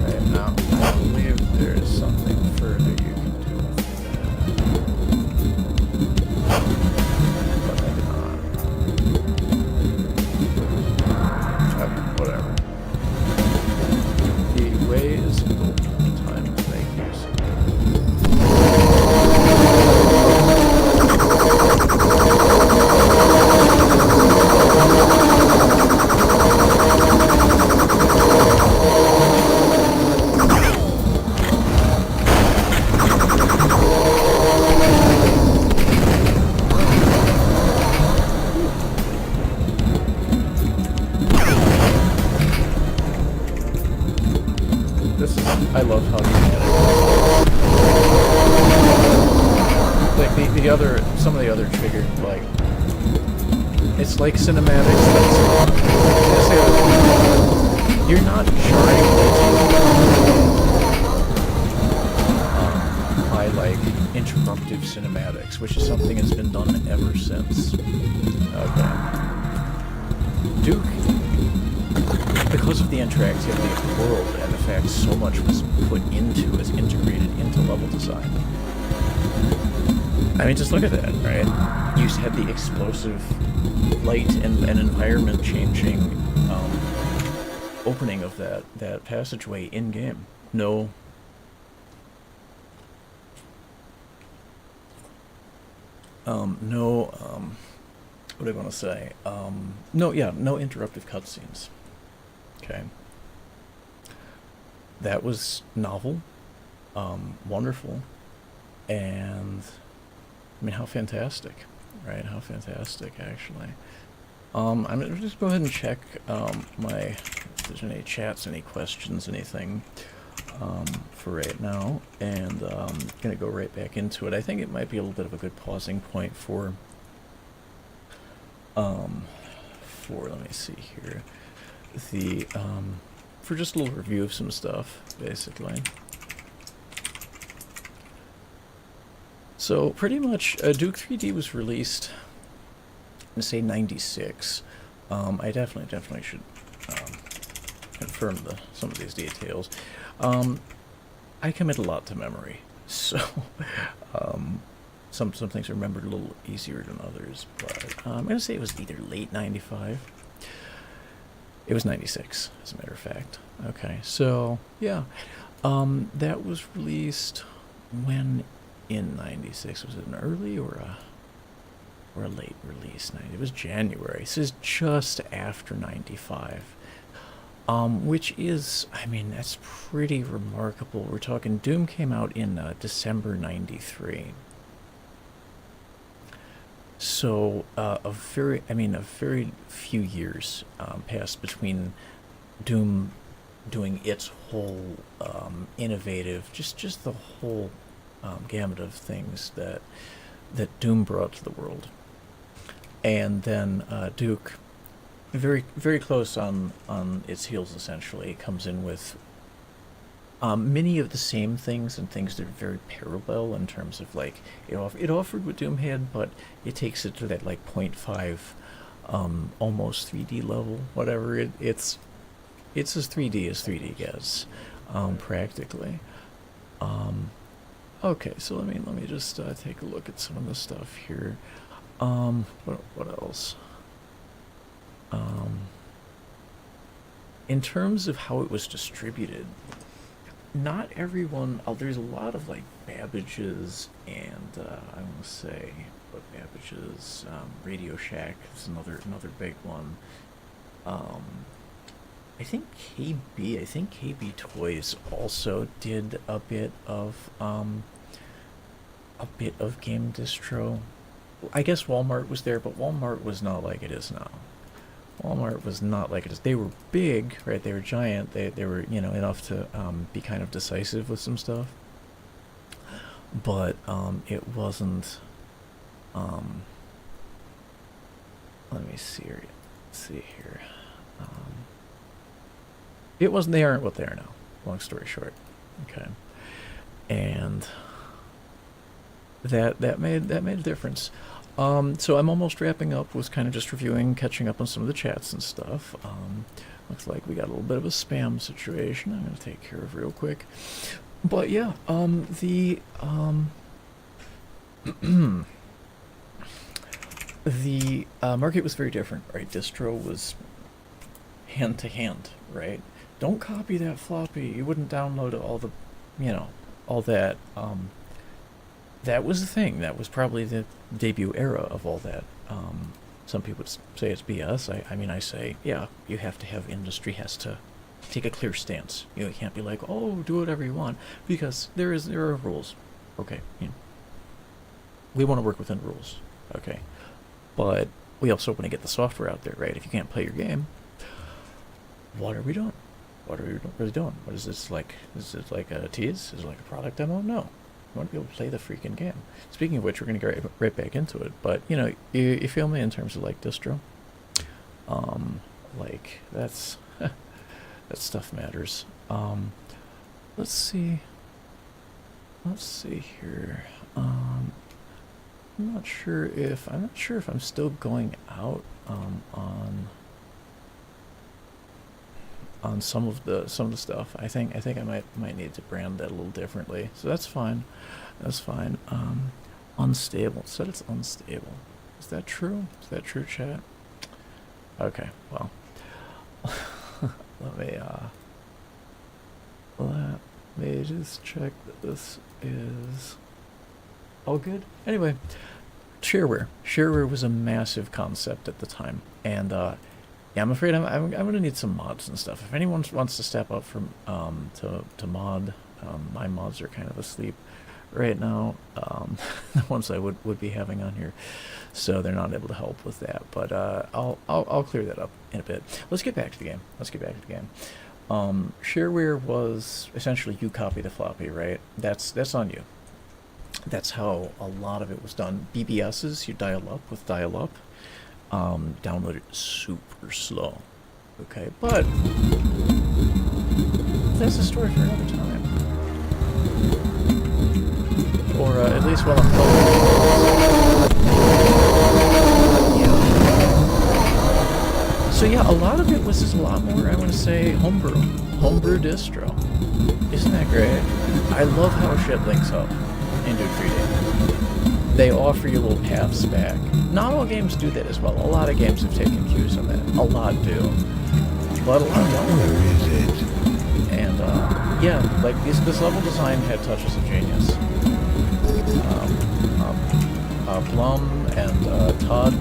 Right now, I believe there's something further you can do with that. But maybe not. Whatever. The way is open. Time to make use of this is, I love how like the other, some of the other triggered, like, it's like cinematics that's not, you're not trying by like interruptive cinematics, which is something that's been done ever since. Okay. Duke, because of the interactivity of the world and the fact so much was put into, was integrated into level design. I mean, just look at that, right? You had the explosive light and environment changing opening of that passageway in game. No. What do I want to say? No interruptive cutscenes. Okay. That was novel, wonderful, and I mean, how fantastic, right? How fantastic, actually. I'm gonna just go ahead and check if there's any chats, any questions, anything for right now, and gonna go right back into it. I think it might be a little bit of a good pausing point for let me see here, for just a little review of some stuff, basically. So pretty much, Duke 3D was released in, say, 96. I definitely should confirm some of these details. I commit a lot to memory, so some things are remembered a little easier than others. But I'm gonna say it was either late 95. It was 96, as a matter of fact. Okay, so yeah, that was released when in 96? Was it an early or a late release? It was January. This is just after 95, which is, I mean, that's pretty remarkable. We're talking Doom came out in December 93. So a very few years passed between Doom doing its whole innovative, just the whole gamut of things that Doom brought to the world, and then Duke, very close on its heels, essentially comes in with many of the same things and things that are very parallel in terms of like it offered what Doom had, but it takes it to that like 0.5 almost 3D level, whatever. It's as 3D as 3D gets, practically. Okay, so let me just take a look at some of the stuff here. What else? In terms of how it was distributed, not everyone. There's a lot of like Babbage's, and I want to say, what Babbage's, Radio Shack is another big one. I think KB Toys also did a bit of game distro. I guess Walmart was there, but Walmart was not like it is now. Walmart was not like it is. They were big, right? They were giant. They were, enough to be kind of decisive with some stuff. But it wasn't. Let me see here. Let's see here. It wasn't. They aren't what they are now. Long story short. Okay. And that made a difference. So I'm almost wrapping up with kind of just reviewing, catching up on some of the chats and stuff. Looks like we got a little bit of a spam situation I'm going to take care of real quick. But yeah, the market was very different, right? Distro was hand to hand, right? Don't copy that floppy. You wouldn't download all the, all that. That was the thing. That was probably the debut era of all that. Some people would say it's BS. I say, yeah, you have to have industry has to take a clear stance. You can't be like, oh, do whatever you want, because there are rules. Okay, we want to work within rules. Okay, but we also want to get the software out there, right? If you can't play your game, what are we doing? What are we really doing? What is this like? Is it like a tease? Is it like a product demo? No. You want to be able to play the freaking game. Speaking of which, we're going to get right back into it. But, you feel me in terms of, like, distro? Like, that stuff matters. Let's see here. I'm not sure if I'm still going out, on some of the stuff. I think I might need to brand that a little differently. So that's fine. Unstable. It said it's unstable. Is that true? Is that true, chat? Okay, well. let me just check that this is all good. Anyway, shareware. Shareware was a massive concept at the time, and yeah, I'm afraid I'm gonna need some mods and stuff. If anyone wants to step up from to mod, my mods are kind of asleep right now. The ones I would be having on here, so they're not able to help with that. But I'll clear that up in a bit. Let's get back to the game. Shareware was essentially you copy the floppy, right? That's on you. That's how a lot of it was done. BBSs, you dial up with dial up. Download it super slow. Okay, but that's a story for another time. Or at least while I'm talking. Yeah. So yeah, a lot of it was just a lot more, I want to say, homebrew distro. Isn't that great? I love how shit links up in Duke 3D. They offer you little paths back. Not all games do that as well. A lot of games have taken cues on that. A lot do. But a lot don't. Where is it? And, yeah, like, this level design had touches of genius. Blum and Todd,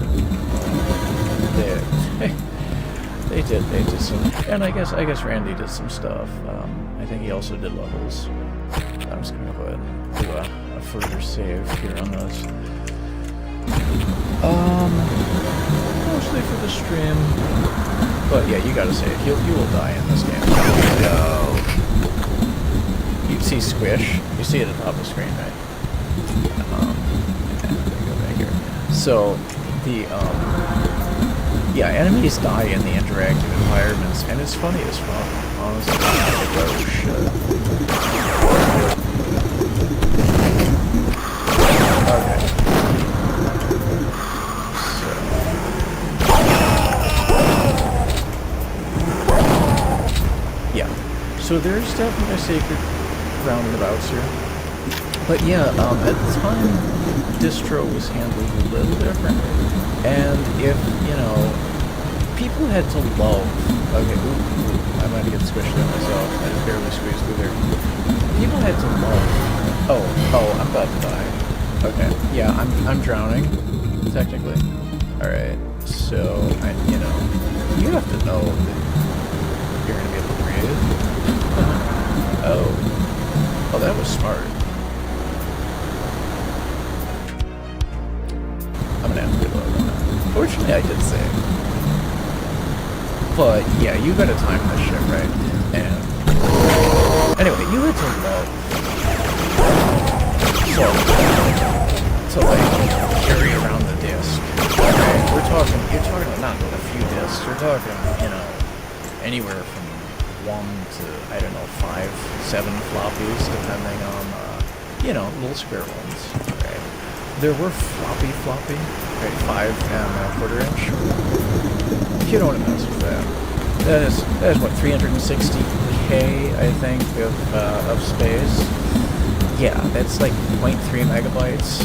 they did some, and I guess Randy did some stuff. I think he also did levels. I'm just gonna go ahead and do a further save here on this. Mostly for the stream. But yeah, you gotta say it. You will die in this game. No. You see Squish? You see it at the top of the screen, right? Go back here. So, the, yeah, enemies die in the interactive environments, and it's funny as fuck, honestly. Like, oh, shit. Okay. Yeah. So there's definitely sacred roundabouts here. But yeah, at the time, distro was handled a little different. And if, you know, people had to love... Okay, ooh, I might get squished there myself. I just barely squeezed through there. People had to love... Oh, I'm about to die. Okay, yeah, I'm drowning, technically. Alright, so, you know, you have to know that you're gonna be able to breathe. Oh, that was smart. I'm gonna have to reload on that. Fortunately, I did save. But, yeah, you gotta time this shit, right? And, anyway, you had to love to like carry around the disc. Okay, you're talking not a few discs, you're talking, you know, anywhere from 1 to, I don't know, 5, 7 floppies, depending on, you know, little square ones, right? There were floppy, right, 5 and a quarter inch. You don't want to mess with that. That is what, 360K, I think, of space. Yeah, that's like 0.3 megabytes.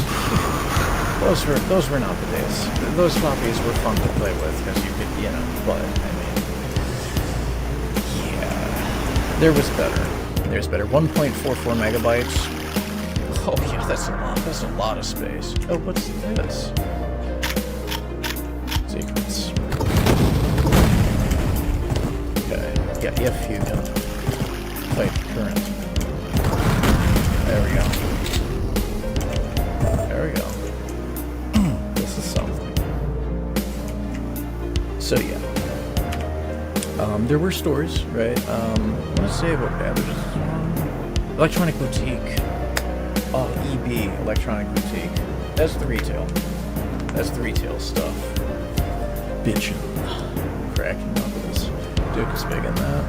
Those were not the days. Those floppies were fun to play with because you could, you know, but, I mean, yeah, there was better. There's better. 1.44 megabytes. Oh yeah, that's a lot. That's a lot of space. Oh, what's this? Secrets. Okay. Yeah, if you can fight current. There we go. There we go. This is something. So yeah. There were stores, right? What did I say about Babbage's? Electronic Boutique. Oh, EB, Electronic Boutique. That's the retail. That's the retail stuff. Bitchin'. Cracking knuckles. Duke is big in that.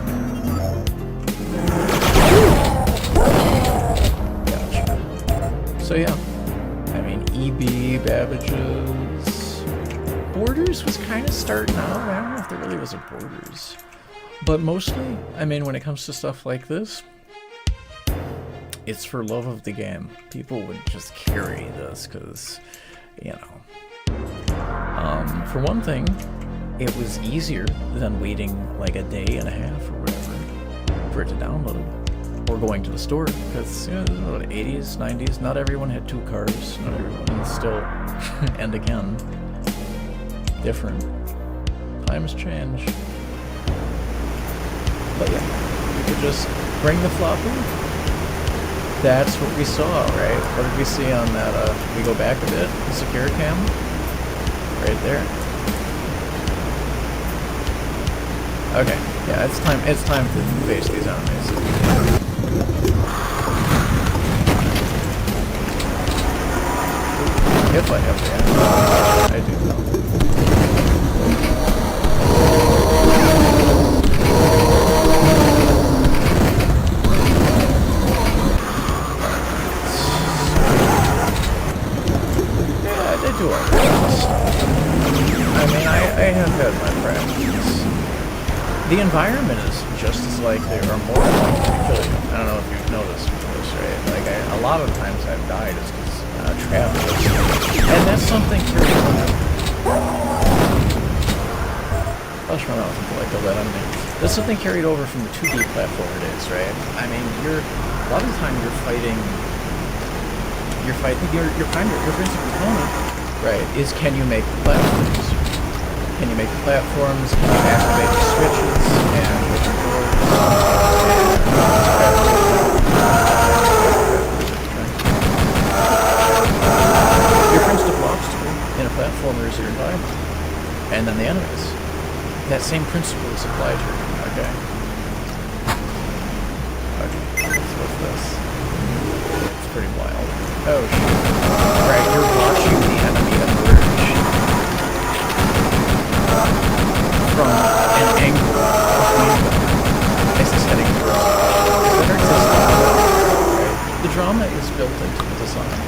Gotcha. So yeah. I mean, EB, Babbage's. Borders was kind of starting out. I don't know if there really was a Borders. But mostly, I mean, when it comes to stuff like this, it's for love of the game. People would just carry this because, you know. For one thing, it was easier than waiting like a day and a half or whatever for it to download. Or going to the store, because, you know, this is what, 80s, 90s, not everyone had 2 cars, not everyone still, and again, different. Times change. But yeah, you could just bring the floppy. That's what we saw, right? What did we see on that, we go back a bit, the secure cam? Right there. Okay, yeah, it's time to face these enemies. If I have the ammo, I do know. Do all that stuff. I mean, I have had my practice. The environment is just as likely or more likely to kill you. I don't know if you've noticed this, right? Like, a lot of the times I've died is because traffic. And that's something carried over. I'll just run out until I kill that enemy. That's something carried over from the 2D platformer days, right? I mean, a lot of the time you're fighting your principal opponent. Right, is can you make the platforms? Can you make the platforms? Can you activate the switches and open doors? Your principal blocks to be in a platform. platformers your environment. And then the enemies. That same principle is applied here, okay? Okay, so what's this? It's pretty wild. Oh, shit. Right, you're watching the enemy emerge from an angle between them as it's heading towards you. It's artistic. Right? The drama is built into the design.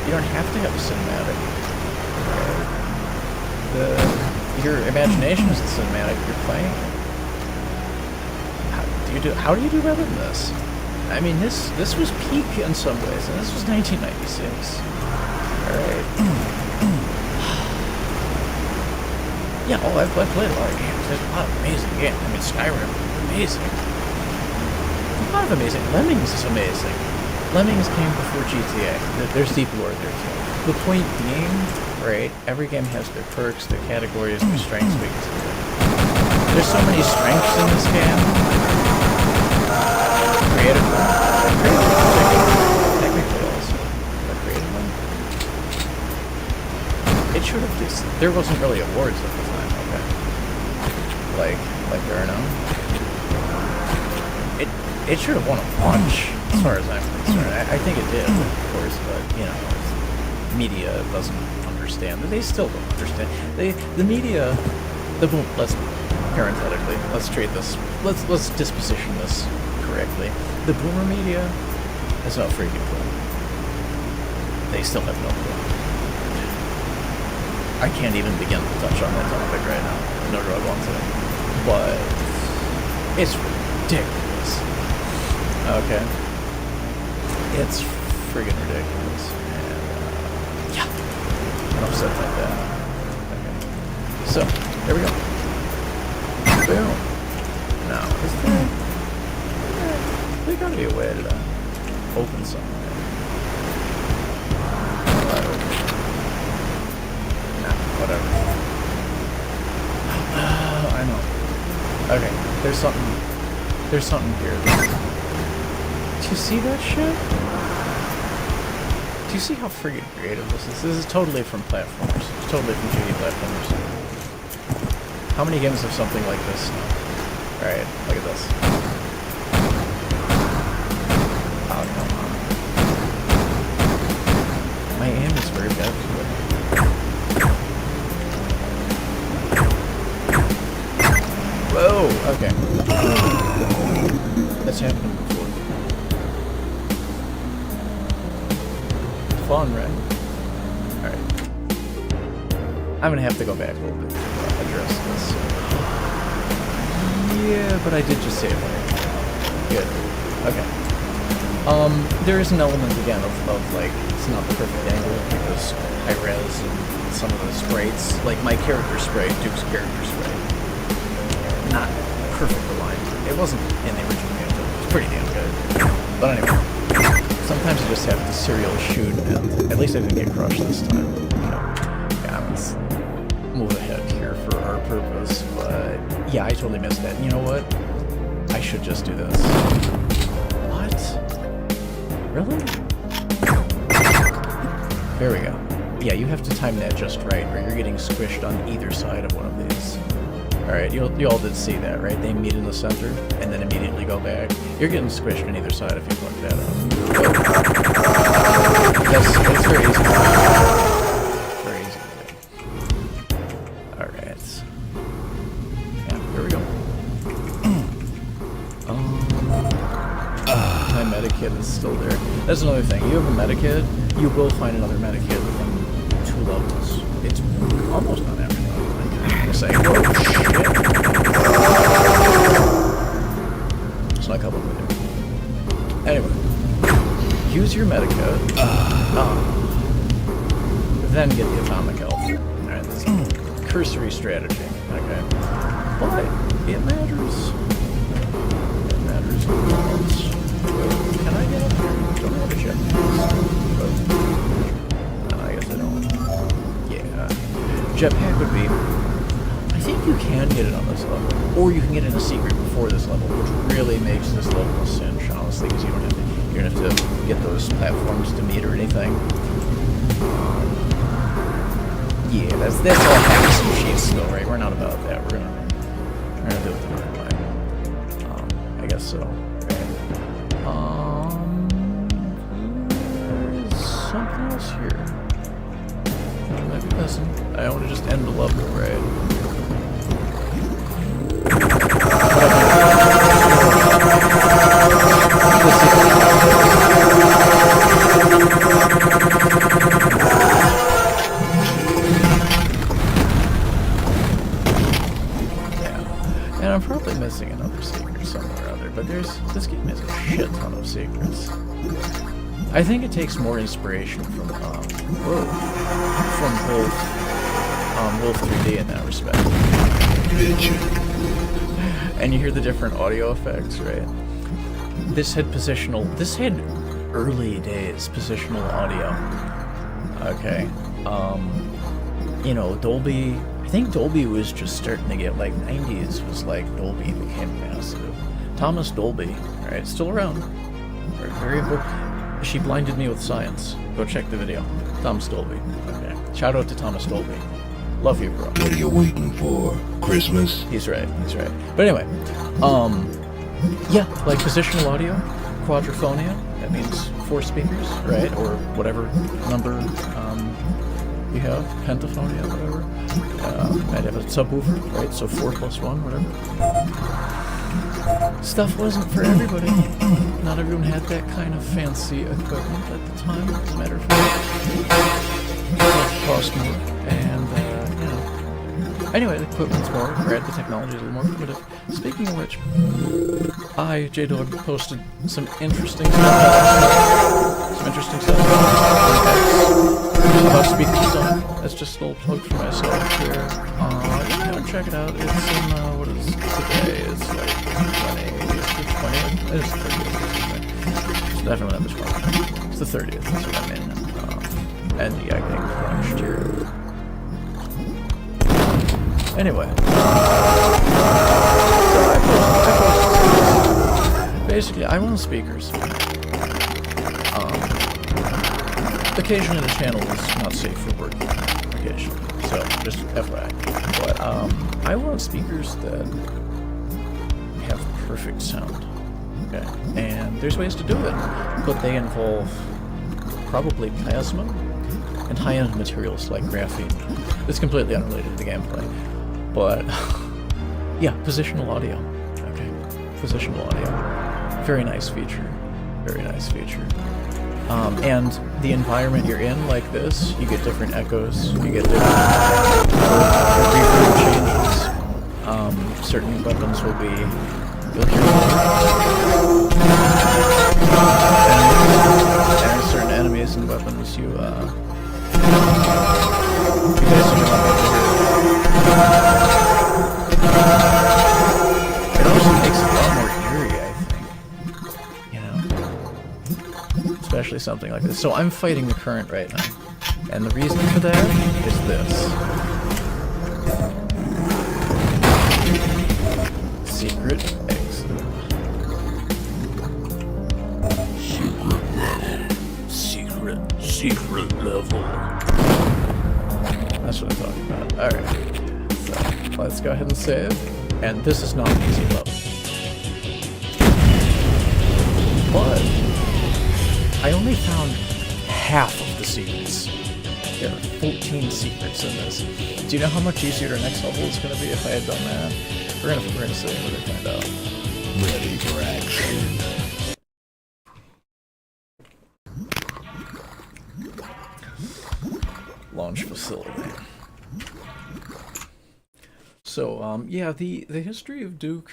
You don't have to have a cinematic. Your imagination is the cinematic you're playing. How do you do better than this? I mean, this was peak in some ways, and this was 1996. Alright. Yeah, I've played a lot of games. There's a lot of amazing games. I mean, Skyrim, amazing. A lot of amazing. Lemmings is amazing. Lemmings came before GTA. There's deep lore there, too. The point being, right, every game has their perks, their categories, their strengths, weaknesses. There's so many strengths in this game. Creatively. Technically also. But creatively. It should have just... There wasn't really awards at the time, okay? Like there are now. It should have won a bunch, as far as I'm concerned. I think it did, of course, but, you know, media doesn't understand. They still don't understand. The media... let's parenthetically, let's treat this... Let's disposition this correctly. The boomer media has no freaking clue. They still have no clue. I can't even begin to touch on that topic right now. Nor do I want to. But it's ridiculous. Okay. It's friggin' ridiculous. And, yeah. I'm upset like that. Okay. So, there we go. Boom. Now, is there... There's gotta be a way to open something. Nah, whatever. I know. Okay, there's something here. Do you see that shit? Do you see how friggin' creative this is? This is totally from platformers. It's totally from 2D platformers. How many games have something like this now? Alright, look at this. Oh, come on. My aim is very bad for it. Whoa, okay. That's happened before. It's fun, right? Alright. I'm gonna have to go back a little bit to address this. Yeah, but I did just save it. Good. Okay. There is an element again of like, it's not the perfect angle because high res and some of the sprites, like my character sprite, Duke's character sprite, not perfect aligned. It wasn't in the original game, but it was pretty damn good. But anyway, sometimes you just have to serial shoot, and at least I didn't get crushed this time. Yeah, let's move ahead here for our purpose, but yeah, I totally missed that. You know what? I should just do this. What? Really? There we go. Yeah, you have to time that just right, or you're getting squished on either side of one of these. Alright, you all did see that, right? They meet in the center, and then immediately go back. You're getting squished on either side if you fuck that up. That's very easy. Very easy to do. Alright. Yeah, here we go. My medikit is still there. That's another thing. You have a medikit, you will find another medikit within 2 levels. It's almost on everything. Say, whoa, shit. It's not coupled with it. Anyway, use your medikit. Then get the atomic health. Alright, this is cursory strategy. Okay. But it matters. It matters a lot. Can I get up here? Don't have a jetpack. No, I guess I don't. Yeah. Jetpack would be... I think you can get it on this level, or you can get it in a secret before this level, which really makes this level a cinch, honestly, because you don't have to get those platforms to meet or anything. Yeah, that's all hacks and cheats though, right? We're not about that. We're gonna do it the right way. I guess so. Right? There's something else here. I might be missing. I want to just end the level, right? Yeah. And I'm probably missing another secret somewhere or other, but this game has a shit ton of secrets. I think it takes more inspiration from Wolf 3D in that respect. And you hear the different audio effects, right? This had early days positional audio. Okay. You know, Dolby, I think Dolby was just starting to get, like, 90s was like Dolby became massive. Thomas Dolby, right? Still around. Very important. She blinded me with science. Go check the video. Thomas Dolby. Okay. Shout out to Thomas Dolby. Love you, bro. What are you waiting for? Christmas? He's right. But anyway, yeah, like positional audio, quadrophonia, that means 4 speakers, right? Or whatever number you have, pentaphonia, whatever. Might have a subwoofer, right? So 4 plus 1, whatever. Stuff wasn't for everybody. Not everyone had that kind of fancy equipment at the time, as a matter of fact. It cost more, and you know. Anyway, the equipment's more, right? The technology is a little more primitive. Speaking of which, I, J-Dog, posted some interesting stuff about speaker stuff. That's just a little plug for myself here. Yeah, check it out. It's in, what is today? It's like 20th? It's the 30th. It's definitely not the 20th. It's the 30th, that's what I mean. And yeah, getting crushed here. Anyway. Basically, I want speakers. Occasionally the channel is not safe for work. Occasionally. So, just FYI. But, I want speakers that have perfect sound. Okay. And there's ways to do it. But they involve probably plasma and high-end materials like graphene. It's completely unrelated to the gameplay. But, yeah, positional audio. Okay. Positional audio. Very nice feature. Very nice feature. And the environment you're in, like this, you get different echoes, you get different reverb changes. Certain weapons will be, you'll hear and certain enemies and weapons you basically won't be able to hear. It also makes it a lot more eerie, I think. You know? Especially something like this. So I'm fighting the current right now. And the reason for that is this. Secret exit. Secret level. That's what I'm talking about. Alright. So, let's go ahead and save. And this is not an easy level. But I only found half of the secrets. There are 14 secrets in this. Do you know how much easier our next level is going to be if I had done that? We're gonna see. We're gonna find out. Ready for action. Launch facility. So, yeah, the history of Duke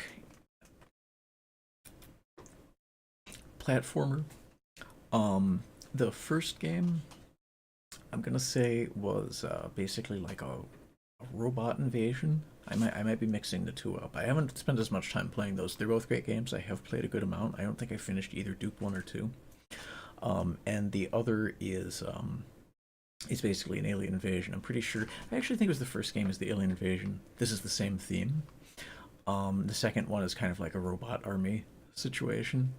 platformer. The first game, I'm gonna say, was basically like a robot invasion. I might be mixing the two up. I haven't spent as much time playing those. They're both great games. I have played a good amount. I don't think I finished either Duke 1 or 2. And the other is it's basically an alien invasion. I'm pretty sure. I actually think it was the first game is the alien invasion. This is the same theme. The second one is kind of like a robot army situation.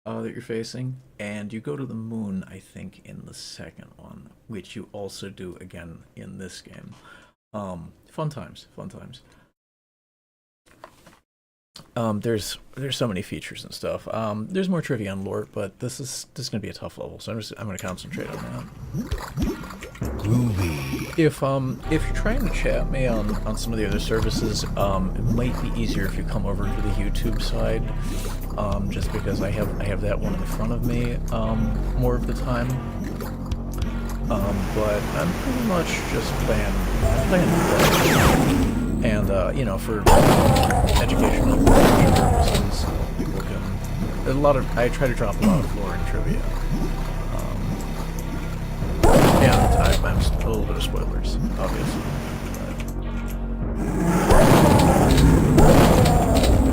that you're facing, and you go to the moon, I think, in the second one, which you also do again in this game. Fun times, fun times. There's so many features and stuff. There's more trivia on lore, but this is gonna be a tough level, so I'm gonna concentrate on that. Groovy. If you're trying to chat me on some of the other services, it might be easier if you come over to the YouTube side, just because I have that one in front of me more of the time. But I'm pretty much just playing and you know, for educational purposes, people can. I try to drop a lot of lore and trivia. Yeah, I'm a little bit of spoilers, obviously.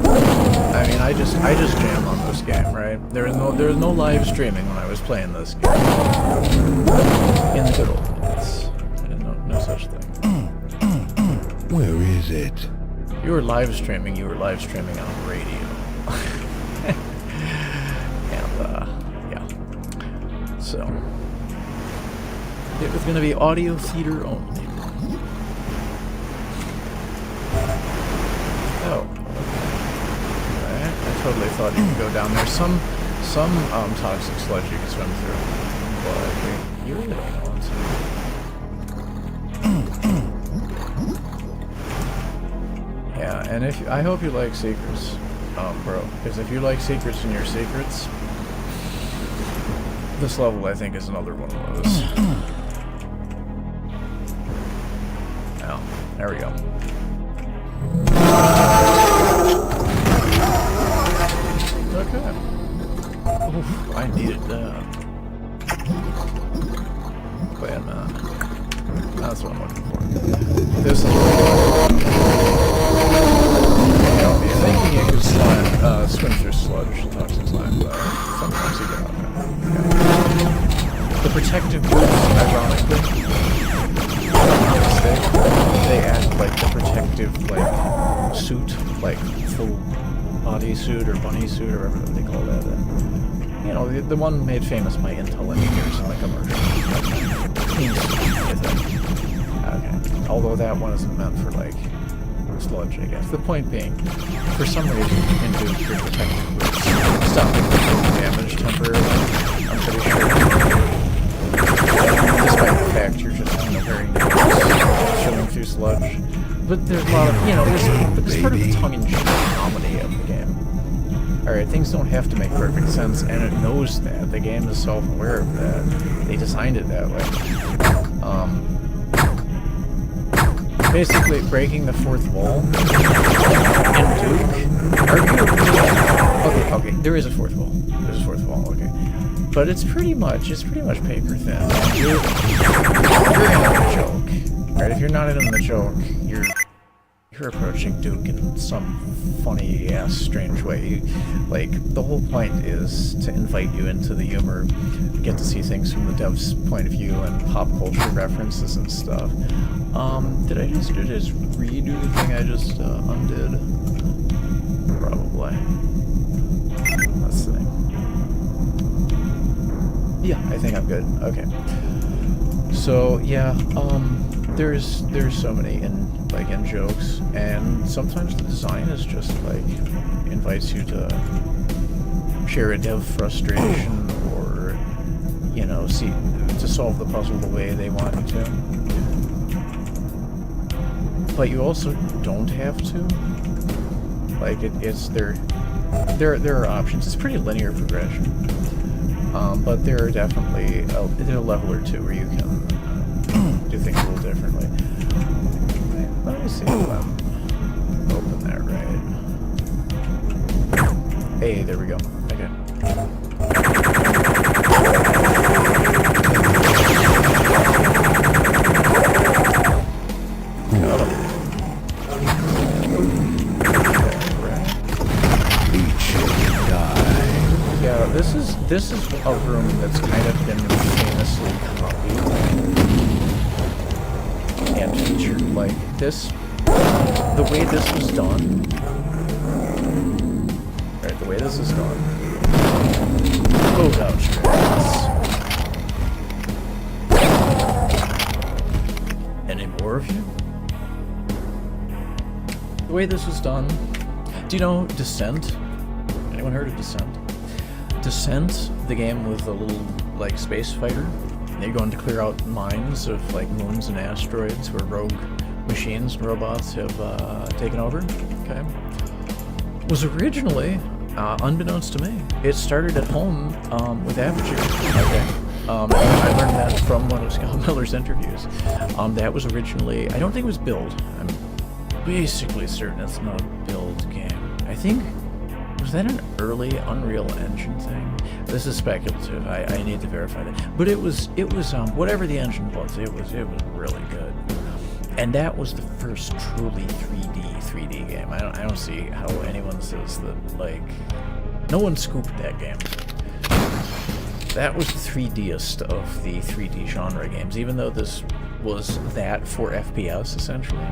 But, I mean, I just jammed on this game, right? There was no live streaming when I was playing this game. In the good old days, I didn't know no such thing. Where is it? You were live streaming on radio. And, yeah. So, it was going to be audio theater only. Oh, okay. Right. I totally thought you could go down there. Some toxic sludge you can swim through. But you really don't want to. Yeah, and I hope you like secrets, bro. Because if you like secrets in your secrets, this level I think is another one of those. Oh, there we go. Okay. Oof, I needed that. But that's what I'm looking for. This is you're thinking you could swim through sludge, toxic slime, but sometimes you get out there. Okay. The protective boots, ironically, they act like the protective, like, suit, like, full body suit or bunny suit or whatever they call that. You know, the one made famous by Intel engineers in the commercial. I think. Okay. Although that one isn't meant for, like, sludge, I guess. The point being, for some reason, you can do your protective boots, stopping the damage temporarily. I'm pretty sure. Despite the fact you're just, you know, very shooting through sludge. But there's a lot of, you know, it's part of the tongue-in-cheek comedy of the game. Alright, things don't have to make perfect sense, and it knows that. The game is self-aware of that. They designed it that way. Basically, breaking the fourth wall in Duke. Okay, there is a fourth wall. There's a fourth wall, okay. But it's pretty much paper thin. You're in on the joke. Right? If you're not in on the joke, you're approaching Duke in some funny ass strange way. Like, the whole point is to invite you into the humor, get to see things from the dev's point of view and pop culture references and stuff. Did I just redo the thing I just undid? Probably. Let's see. Yeah, I think I'm good. Okay. So yeah, there's so many in jokes, and sometimes the design is just like invites you to share a dev frustration, or, you know, to solve the puzzle the way they want you to. But you also don't have to. Like, there are options. It's pretty linear progression. But there are definitely a level or two where you can do things a little differently. Let me see if I'm open that right. Hey, there we go. Okay. Got him. Yeah, this is a room that's kind of been famously copied and featured. Like, this, the way this was done, right, the way this is done, Oh, ouch. Any more of you? The way this was done, do you know Descent? Anyone heard of Descent? Descent, the game with the little, like, space fighter. You're going to clear out mines of, like, moons and asteroids where rogue machines and robots have taken over. Okay. Was originally, unbeknownst to me, it started at home with Apogee. Okay. I learned that from one of Scott Miller's interviews. That was originally, I don't think it was Build. I'm basically certain it's not a Build game. I think, was that an early Unreal Engine thing? This is speculative. I need to verify that. But it was whatever the engine was, it was really good. And that was the first truly 3D game. I don't see how anyone says that, like, no one scooped that game. That was the 3Dest of the 3D genre games, even though this was that for FPS, essentially.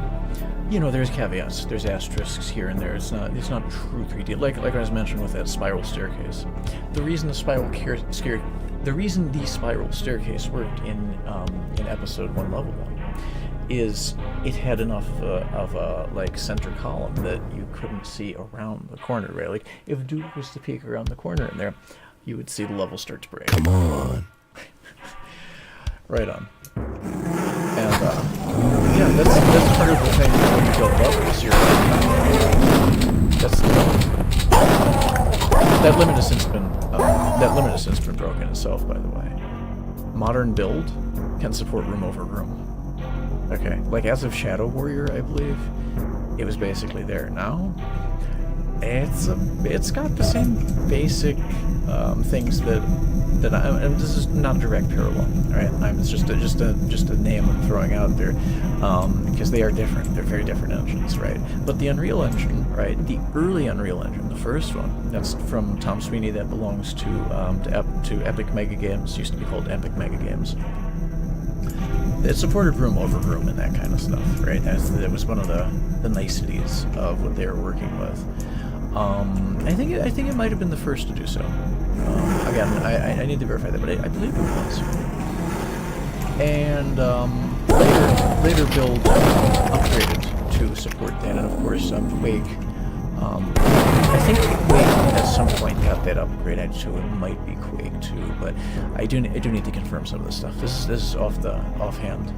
You know, there's caveats, there's asterisks here and there. It's not true 3D. Like I was mentioning with that spiral staircase. The reason the spiral staircase worked in episode 1, level 1, is it had enough of a like center column that you couldn't see around the corner, right? Like if dude was to peek around the corner in there, you would see the level start to break. Come on. Right on. And yeah, that's part of the thing when you build levels. You're that's that limit has since been broken itself, by the way. Modern build can support room over room. Okay, like as of Shadow Warrior, I believe, it was basically there. Now, it's got the same basic things that and this is not a direct parallel, right? It's just a name I'm throwing out there because they are different. They're very different engines, right? But the Unreal Engine, right? The early Unreal Engine, the first one, that's from Tom Sweeney. That belongs to Epic Mega Games. Used to be called Epic Mega Games. It supported room over room and that kind of stuff, right? That was one of the niceties of what they were working with. I think it might have been the first to do so. Again, I need to verify that, but I believe it was. And later build upgraded to support that, and of course Quake. I think Quake at some point got that upgraded to it might be Quake 2, but I do need to confirm some of this stuff. This is offhand.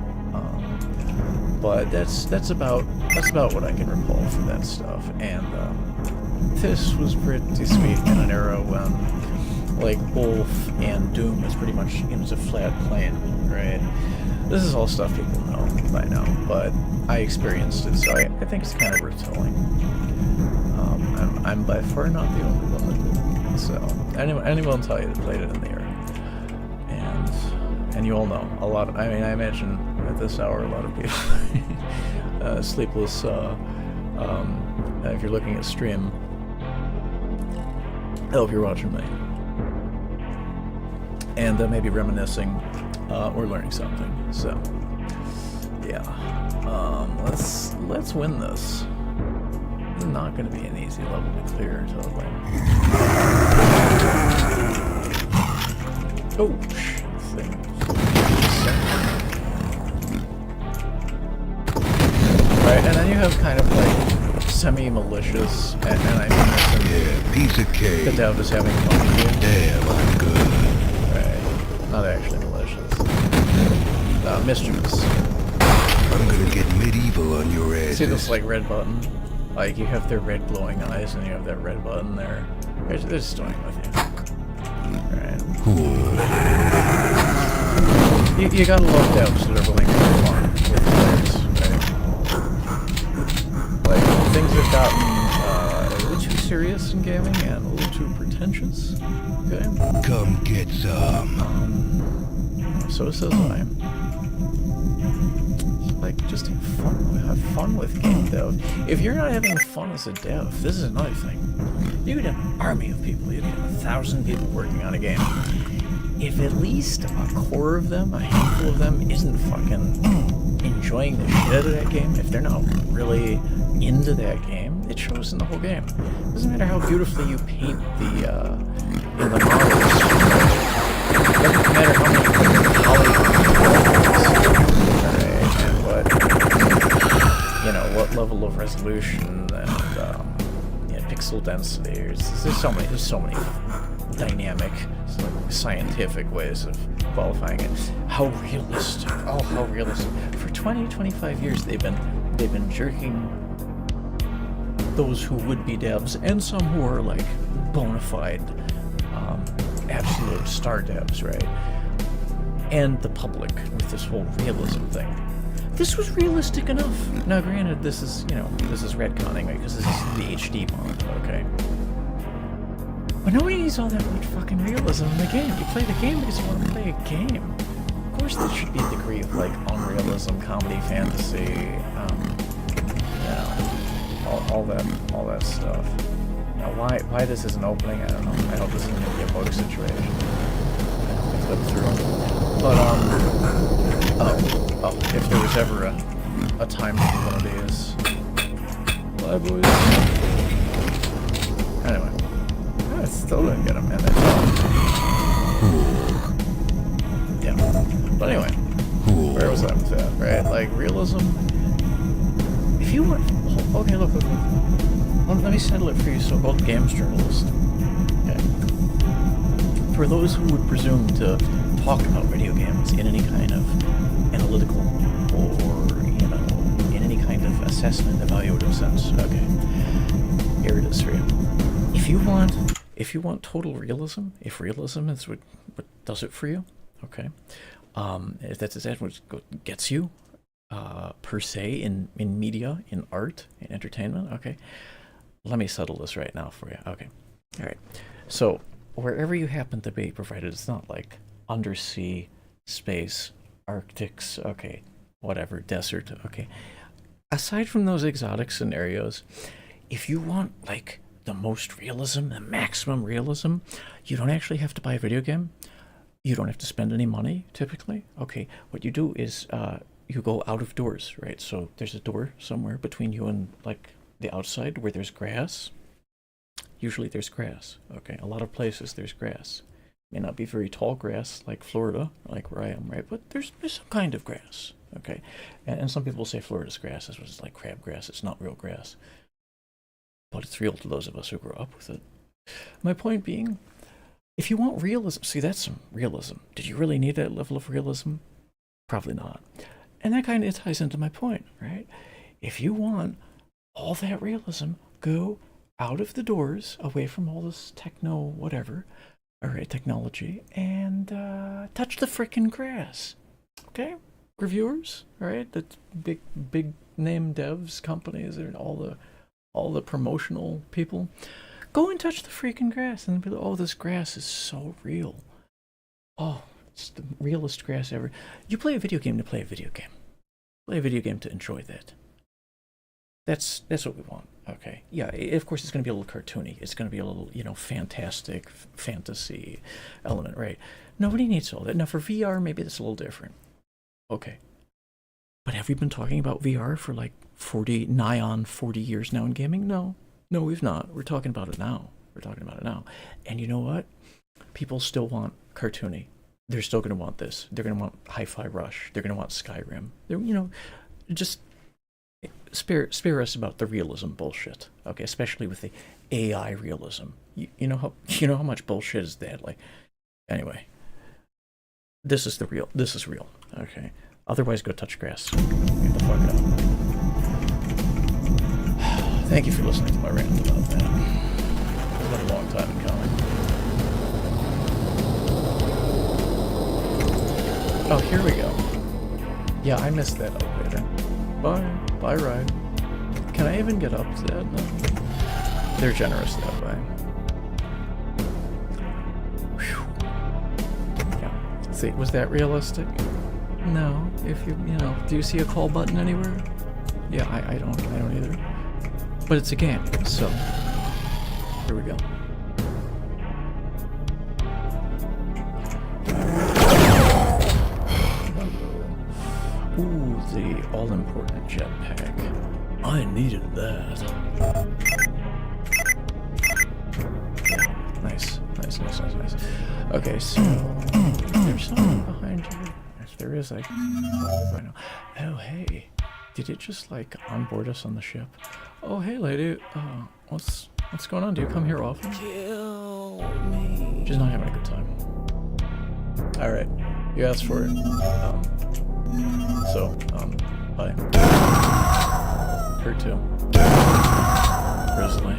But that's about what I can recall from that stuff. And this was pretty sweet in an era when like Wolf and Doom was pretty much it was a flat plane, right? This is all stuff people know by now, but I experienced it, so I think it's kind of worth telling. I'm by far not the only one that did. So anyone will tell you that played it in the era, and you all know a lot of, I mean, I imagine at this hour a lot of people sleepless. If you're looking at stream, I hope you're watching me. And maybe reminiscing or learning something. So yeah, let's win this. It's not going to be an easy level to clear, totally. Oh shit! Right, and then you have kind of like semi-malicious, and I mean, Yeah, piece of cake. the dev is having fun with you. Damn, I'm good. Right, not actually malicious. Mischievous. I'm gonna get medieval on your ass. See this like red button? Like you have their red glowing eyes and you have that red button there. They're just toying with you. Right. You gotta love devs that are willing to go on with players, right? Like things have gotten a little too serious in gaming and a little too pretentious. Okay. Come get some. So says I. Like, just have fun with game dev. If you're not having fun as a dev, this is another thing. You could have an army of people, you could have 1,000 people working on a game. If at least a core of them, a handful of them, isn't fucking enjoying the shit out of that game, if they're not really into that game, it shows in the whole game. It doesn't matter how beautifully you paint the models. no matter how many polygons, and what level of resolution and pixel density. There's so many dynamic, scientific ways of qualifying it. How realistic? Oh, how realistic! For 20-25 years, they've been jerking those who would be devs and some who are like bona fide, absolute star devs, right? And the public with this whole realism thing. This was realistic enough. Now, granted, this is retconning, right? Because this is the HD mod, okay? But nobody needs all that much fucking realism in the game. You play the game because you want to play a game. Of course, there should be a degree of like unrealism, comedy, fantasy, all that stuff. Now, why this isn't opening, I don't know. I hope this isn't gonna be a bug situation. I hope I flip through. But if there was ever a time to do one of these, bye boys. Anyway, I still didn't get him, man. Yeah. But anyway, where was I with that? Right, like realism. If you want, okay, look. Let me settle it for you, so-called games journalist. Okay. For those who would presume to talk about video games in any kind of analytical or, in any kind of assessment, evaluative sense. Okay. Here it is for you. If you want total realism, if realism is what does it for you, okay. If that's what gets you, per se, in media, in art, in entertainment, okay. Let me settle this right now for you. Okay. All right. So wherever you happen to be, provided it's not like undersea, space, Arctics, okay, whatever, desert, okay. Aside from those exotic scenarios, if you want like the most realism, the maximum realism, you don't actually have to buy a video game. You don't have to spend any money, typically. Okay, what you do is you go out of doors, right? So there's a door somewhere between you and like the outside where there's grass. Usually there's grass, okay? A lot of places there's grass. May not be very tall grass like Florida, like where I am, right? But there's some kind of grass, okay? And some people say Florida's grass is just like crabgrass. It's not real grass. But it's real to those of us who grew up with it. My point being, if you want realism, see, that's some realism. Did you really need that level of realism? Probably not. And that kind of ties into my point, right? If you want all that realism, go out of the doors, away from all this techno whatever, all right, technology, and touch the frickin' grass, okay? Reviewers, all right, the big name devs, companies, and all the promotional people, go and touch the freaking grass, and be like, oh, this grass is so real. Oh, it's the realest grass ever. You play a video game to play a video game. Play a video game to enjoy that. That's what we want, okay? Yeah, of course it's going to be a little cartoony. It's going to be a little, fantastic fantasy element, right? Nobody needs all that. Now for VR, maybe that's a little different. Okay. But have we been talking about VR for like 40 years now in gaming? No, we've not. We're talking about it now. And you know what? People still want cartoony. They're still going to want this. They're going to want Hi-Fi Rush. They're going to want Skyrim. They're, just spare us about the realism bullshit, okay? Especially with the AI realism. You know how much bullshit is that? Like, anyway, this is real, okay? Otherwise, go touch grass. Get the fuck out. Thank you for listening to my rant about that. It's been a long time in coming. Oh, here we go. Yeah, I missed that elevator. Bye, ride. Can I even get up to that? No. They're generous that way. Whew. Yeah. See, was that realistic? No. If do you see a call button anywhere? Yeah, I don't either. But it's a game, so here we go. Ooh, the all-important jetpack. I needed that. Nice nice, nice, nice, nice. Okay, so there's someone behind you. If there is, I know. Oh, hey, did it just like onboard us on the ship? Oh, hey, lady. What's going on? Do you come here often? Kill me. She's not having a good time. All right, you asked for it. Bye. Her too. Grizzly.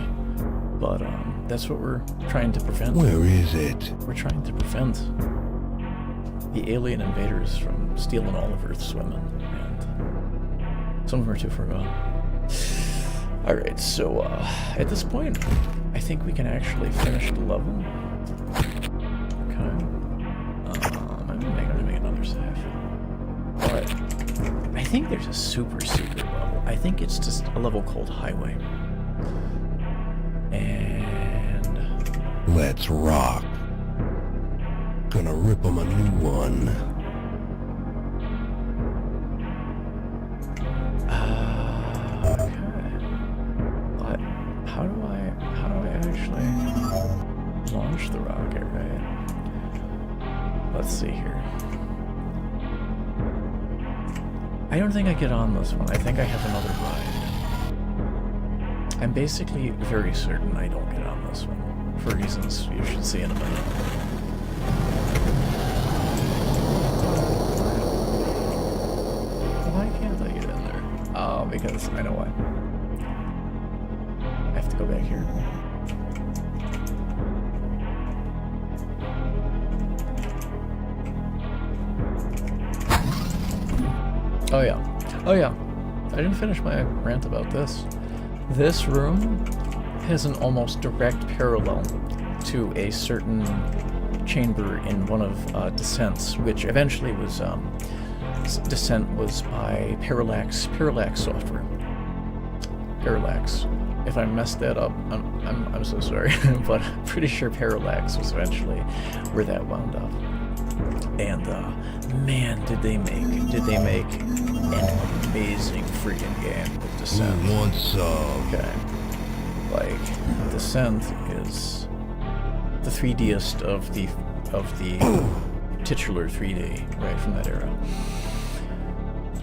But that's what we're trying to prevent. Where is it? We're trying to prevent the alien invaders from stealing all of Earth's women, and some of them are too far gone. Alright, so at this point, I think we can actually finish the level. Okay. I'm gonna make another save. But I think there's a super secret level. I think it's just a level called Highway. And Let's rock. Gonna rip 'em a new one. Okay. But how do I actually launch the rocket, right? Let's see here. I don't think I get on this one. I think I have another ride. I'm basically very certain I don't get on this one, for reasons you should see in a minute. Why can't I get in there? Oh, because I know why. I have to go back here. Oh yeah. Oh yeah. I didn't finish my rant about this. This room has an almost direct parallel to a certain chamber in one of Descent's, which eventually was Descent was by Parallax Software. Parallax. If I messed that up, I'm so sorry, but I'm pretty sure Parallax was eventually where that wound up. And man, did they make an amazing freaking game with Descent. Who wants some? Okay. Like, Descent is the 3Dist of the titular 3D, right, from that era.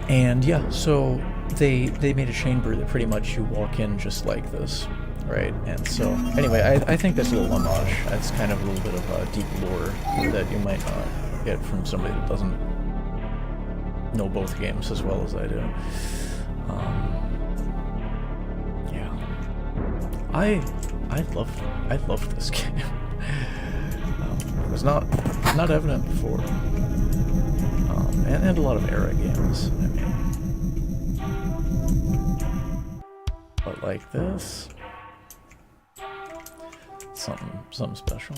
And yeah, so they made a chamber that pretty much you walk in just like this, right? And so, anyway, I think that's a little homage. That's kind of a little bit of deep lore that you might not get from somebody that doesn't know both games as well as I do. Yeah, I loved this game. It was not evident before, and a lot of era games. I mean, but like this, something special.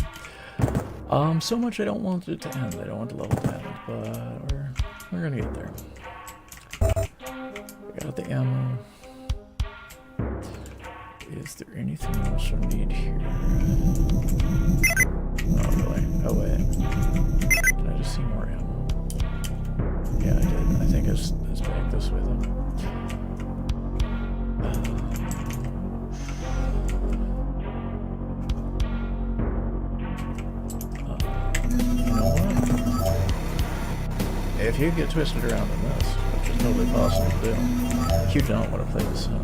So much I don't want it to end. I don't want the level to end, but we're gonna get there. We got the ammo. Is there anything else I need here? Oh really? Oh wait. Did I just see more ammo? Yeah, I did. I think it's back this way though. You know what? If you get twisted around in this, which is totally possible to do, you don't want to play Descent.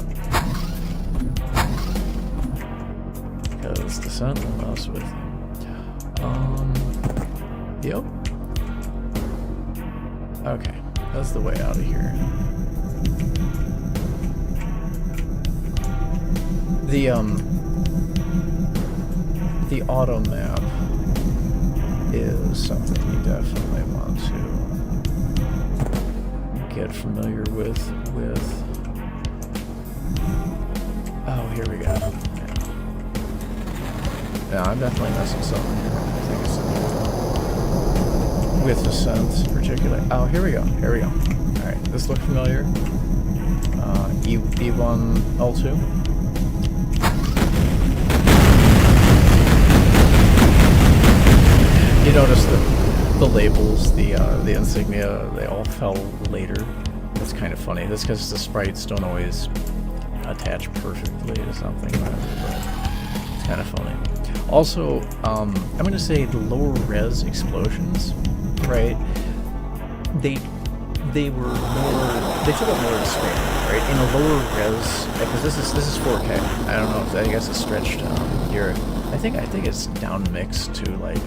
Because Descent will mess with you. Yep. Okay, that's the way out of here. The auto map is something you definitely want to get familiar with. Oh, here we go. Yeah, I'm definitely missing something here. I think it's with Descent in particular. Oh, here we go. Alright, this looks familiar. E1, L2. You notice that the labels, the insignia, they all fell later. That's kind of funny. That's because the sprites don't always attach perfectly to something, but it's kind of funny. Also, I'm going to say the lower res explosions, right? They were more, they took up more of the screen, right? In a lower res, because this is 4K. I don't know if I guess it's stretched here. I think it's down mixed to like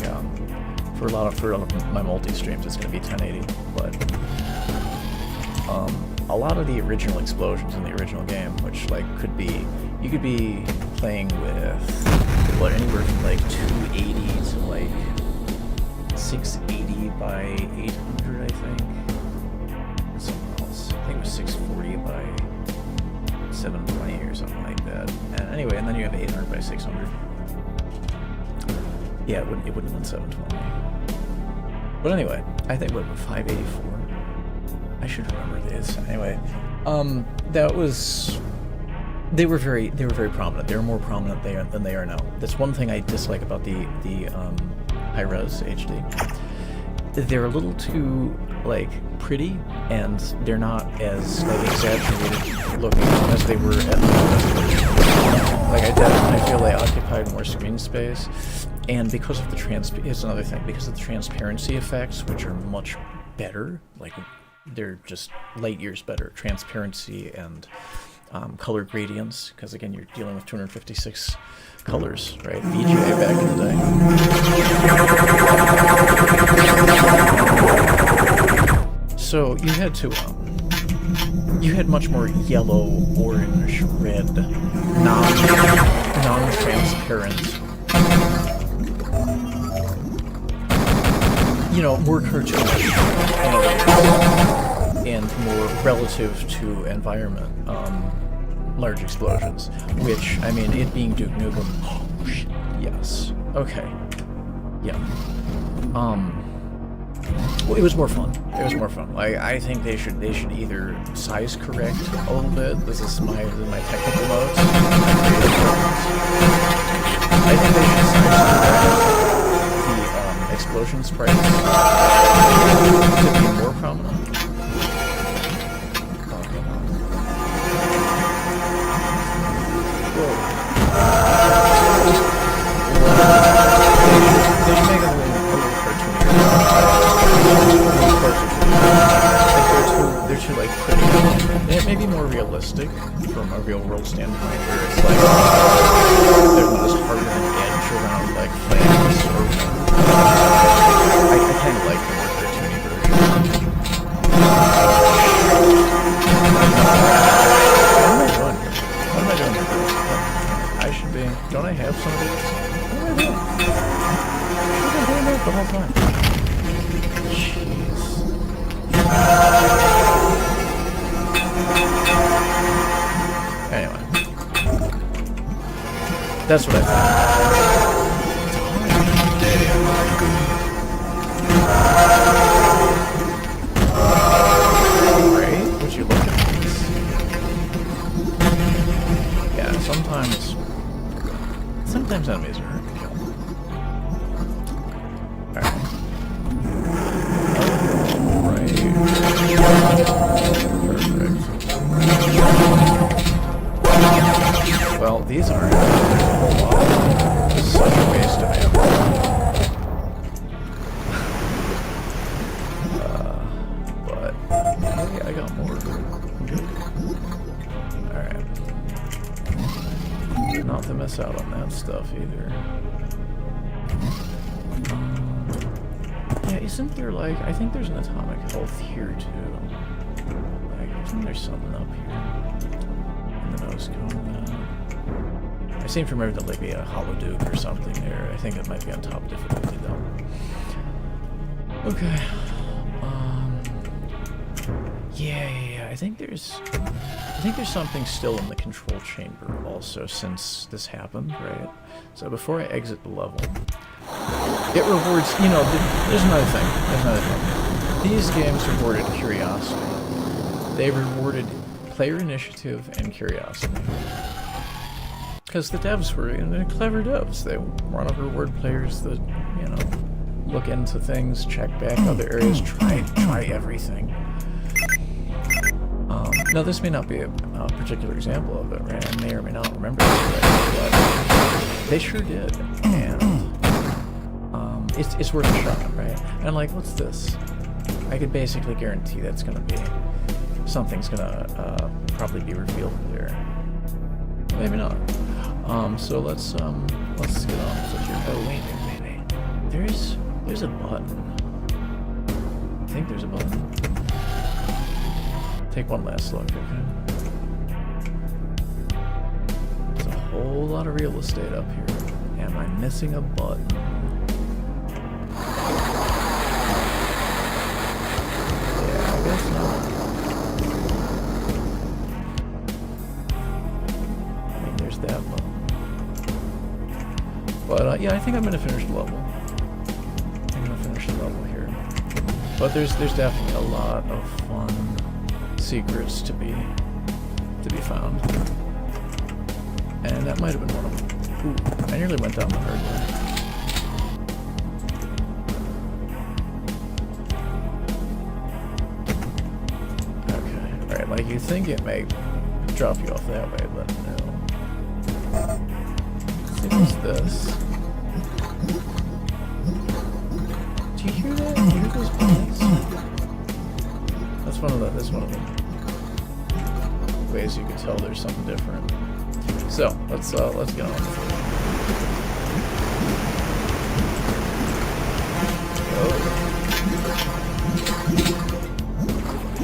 for a lot of my multi streams it's going to be 1080, but a lot of the original explosions in the original game, which like you could be playing with what, anywhere from like 280 to like 680 by 800, I think. Something else. I think it was 640 by 720 or something like that. And anyway, and then you have 800 by 600. Yeah, it wouldn't have been 720. But anyway, I think what, 584. I should remember this. Anyway, that was. They were very prominent. They were more prominent than they are now. That's one thing I dislike about the high-res HD. They're a little too like pretty, and they're not as like exaggerated looking as they were at the like I feel they occupied more screen space, and because of the here's another thing, because of the transparency effects, which are much better, like they're just light years better. Transparency and color gradients, because again you're dealing with 256 colors, right? VGA back in the day. So you had much more yellow, orange, red, non-transparent, more cartoonish and more relative to environment. Large explosions, which, I mean, it being Duke Nukem, oh shit, yes, okay, yeah, well, it was more fun. Like, I think they should either size correct a little bit. This is my technical notes. I think they should size correct the explosion sprites to be more prominent. They should make it a little cartoonier. They're too like pretty. It may be more realistic from a real world standpoint, where it's like there's not as hard of an edge around like flames or I kind of like the more cartoony version. What am I doing here? I should be. Don't I have some of these? What am I doing? I've been doing that the whole time. Jeez. Anyway. That's what I thought. Right? Would you look at this? Yeah, sometimes enemies are hard to kill. Alright. Perfect. Well, these aren't a whole lot. This is such a waste of ammo. But yeah, I got more. Alright. Not to miss out on that stuff either. Yeah, isn't there like, I think there's an atomic health here too. Like, isn't there something up here in the nose cone? I seem to remember that like be a hollow duke or something there. I think it might be on top difficulty though. Okay. Yeah. I think there's something still in the control chamber also since this happened, right? So before I exit the level, it rewards, there's another thing. These games rewarded curiosity. They rewarded player initiative and curiosity. Because the devs were, they're clever devs. They want to reward players that, look into things, check back other areas, try everything. Now, this may not be a particular example of it, right? I may or may not remember it, right? But They sure did, and it's worth a shot, right? And like, what's this? I could basically guarantee that's gonna be something's gonna probably be revealed there. Maybe not. So let's get on with it here. Oh wait, maybe there's a button. I think there's a button. Take one last look, okay? There's a whole lot of real estate up here. Am I missing a button? Yeah, I guess not. I mean, there's that button. But yeah, I think I'm gonna finish the level. I'm gonna finish the level here. But there's definitely a lot of fun secrets to be found. And that might have been one of them. Ooh, I nearly went down the hard way. Okay, alright, like you think it may drop you off that way, but no. See, what's this? Do you hear that? Do you hear those bells? That's one of the ways you can tell there's something different. So let's get on with it. Oh.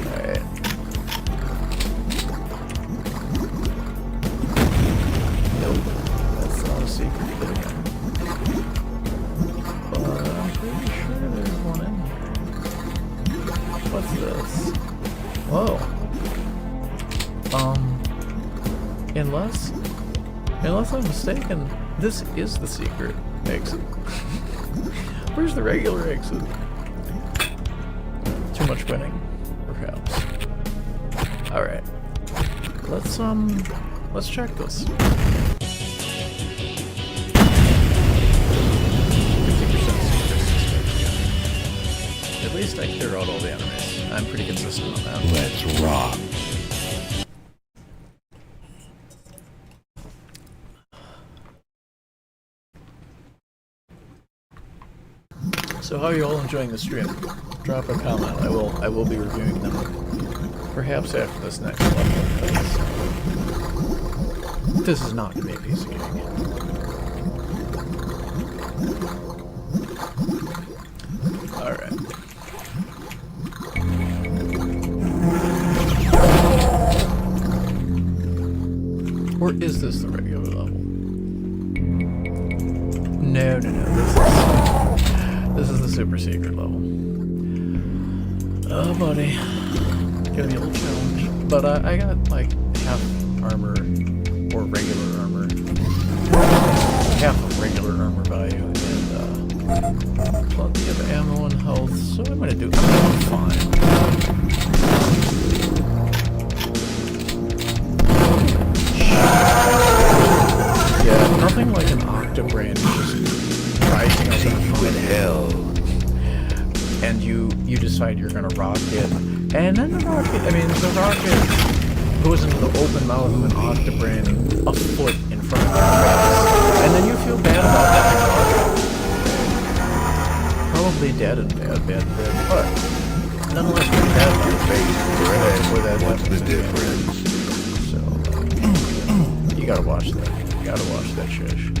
Alright. Nope. That's not a secret thing. But I'm pretty sure there's one in here. What's this? Whoa. Unless I'm mistaken, this is the secret exit. Where's the regular exit? Too much winning, perhaps. Alright. Let's check this. 50% secret. At least I clear out all the enemies. I'm pretty consistent on that. Let's rock. So how are you all enjoying the stream? Drop a comment. I will be reviewing them. Perhaps after this next level, because this is not going to be a piece of cake. Alright. Or is this the regular level? No. This is the super secret level. Oh, buddy. Gonna be a little challenge. But I got like half armor or regular armor. Half of regular armor value and plenty of ammo and health. So I'm doing fine. Yeah, nothing like an octobrain just rising up in hell, and you decide you're gonna rock it, and then the rocket goes into the open mouth of an octobrain a foot in front of your face, and then you feel bad about that. Probably dead and bad, but nonetheless you're bad about your face where that What's the difference? So you gotta watch that. You gotta watch that shish.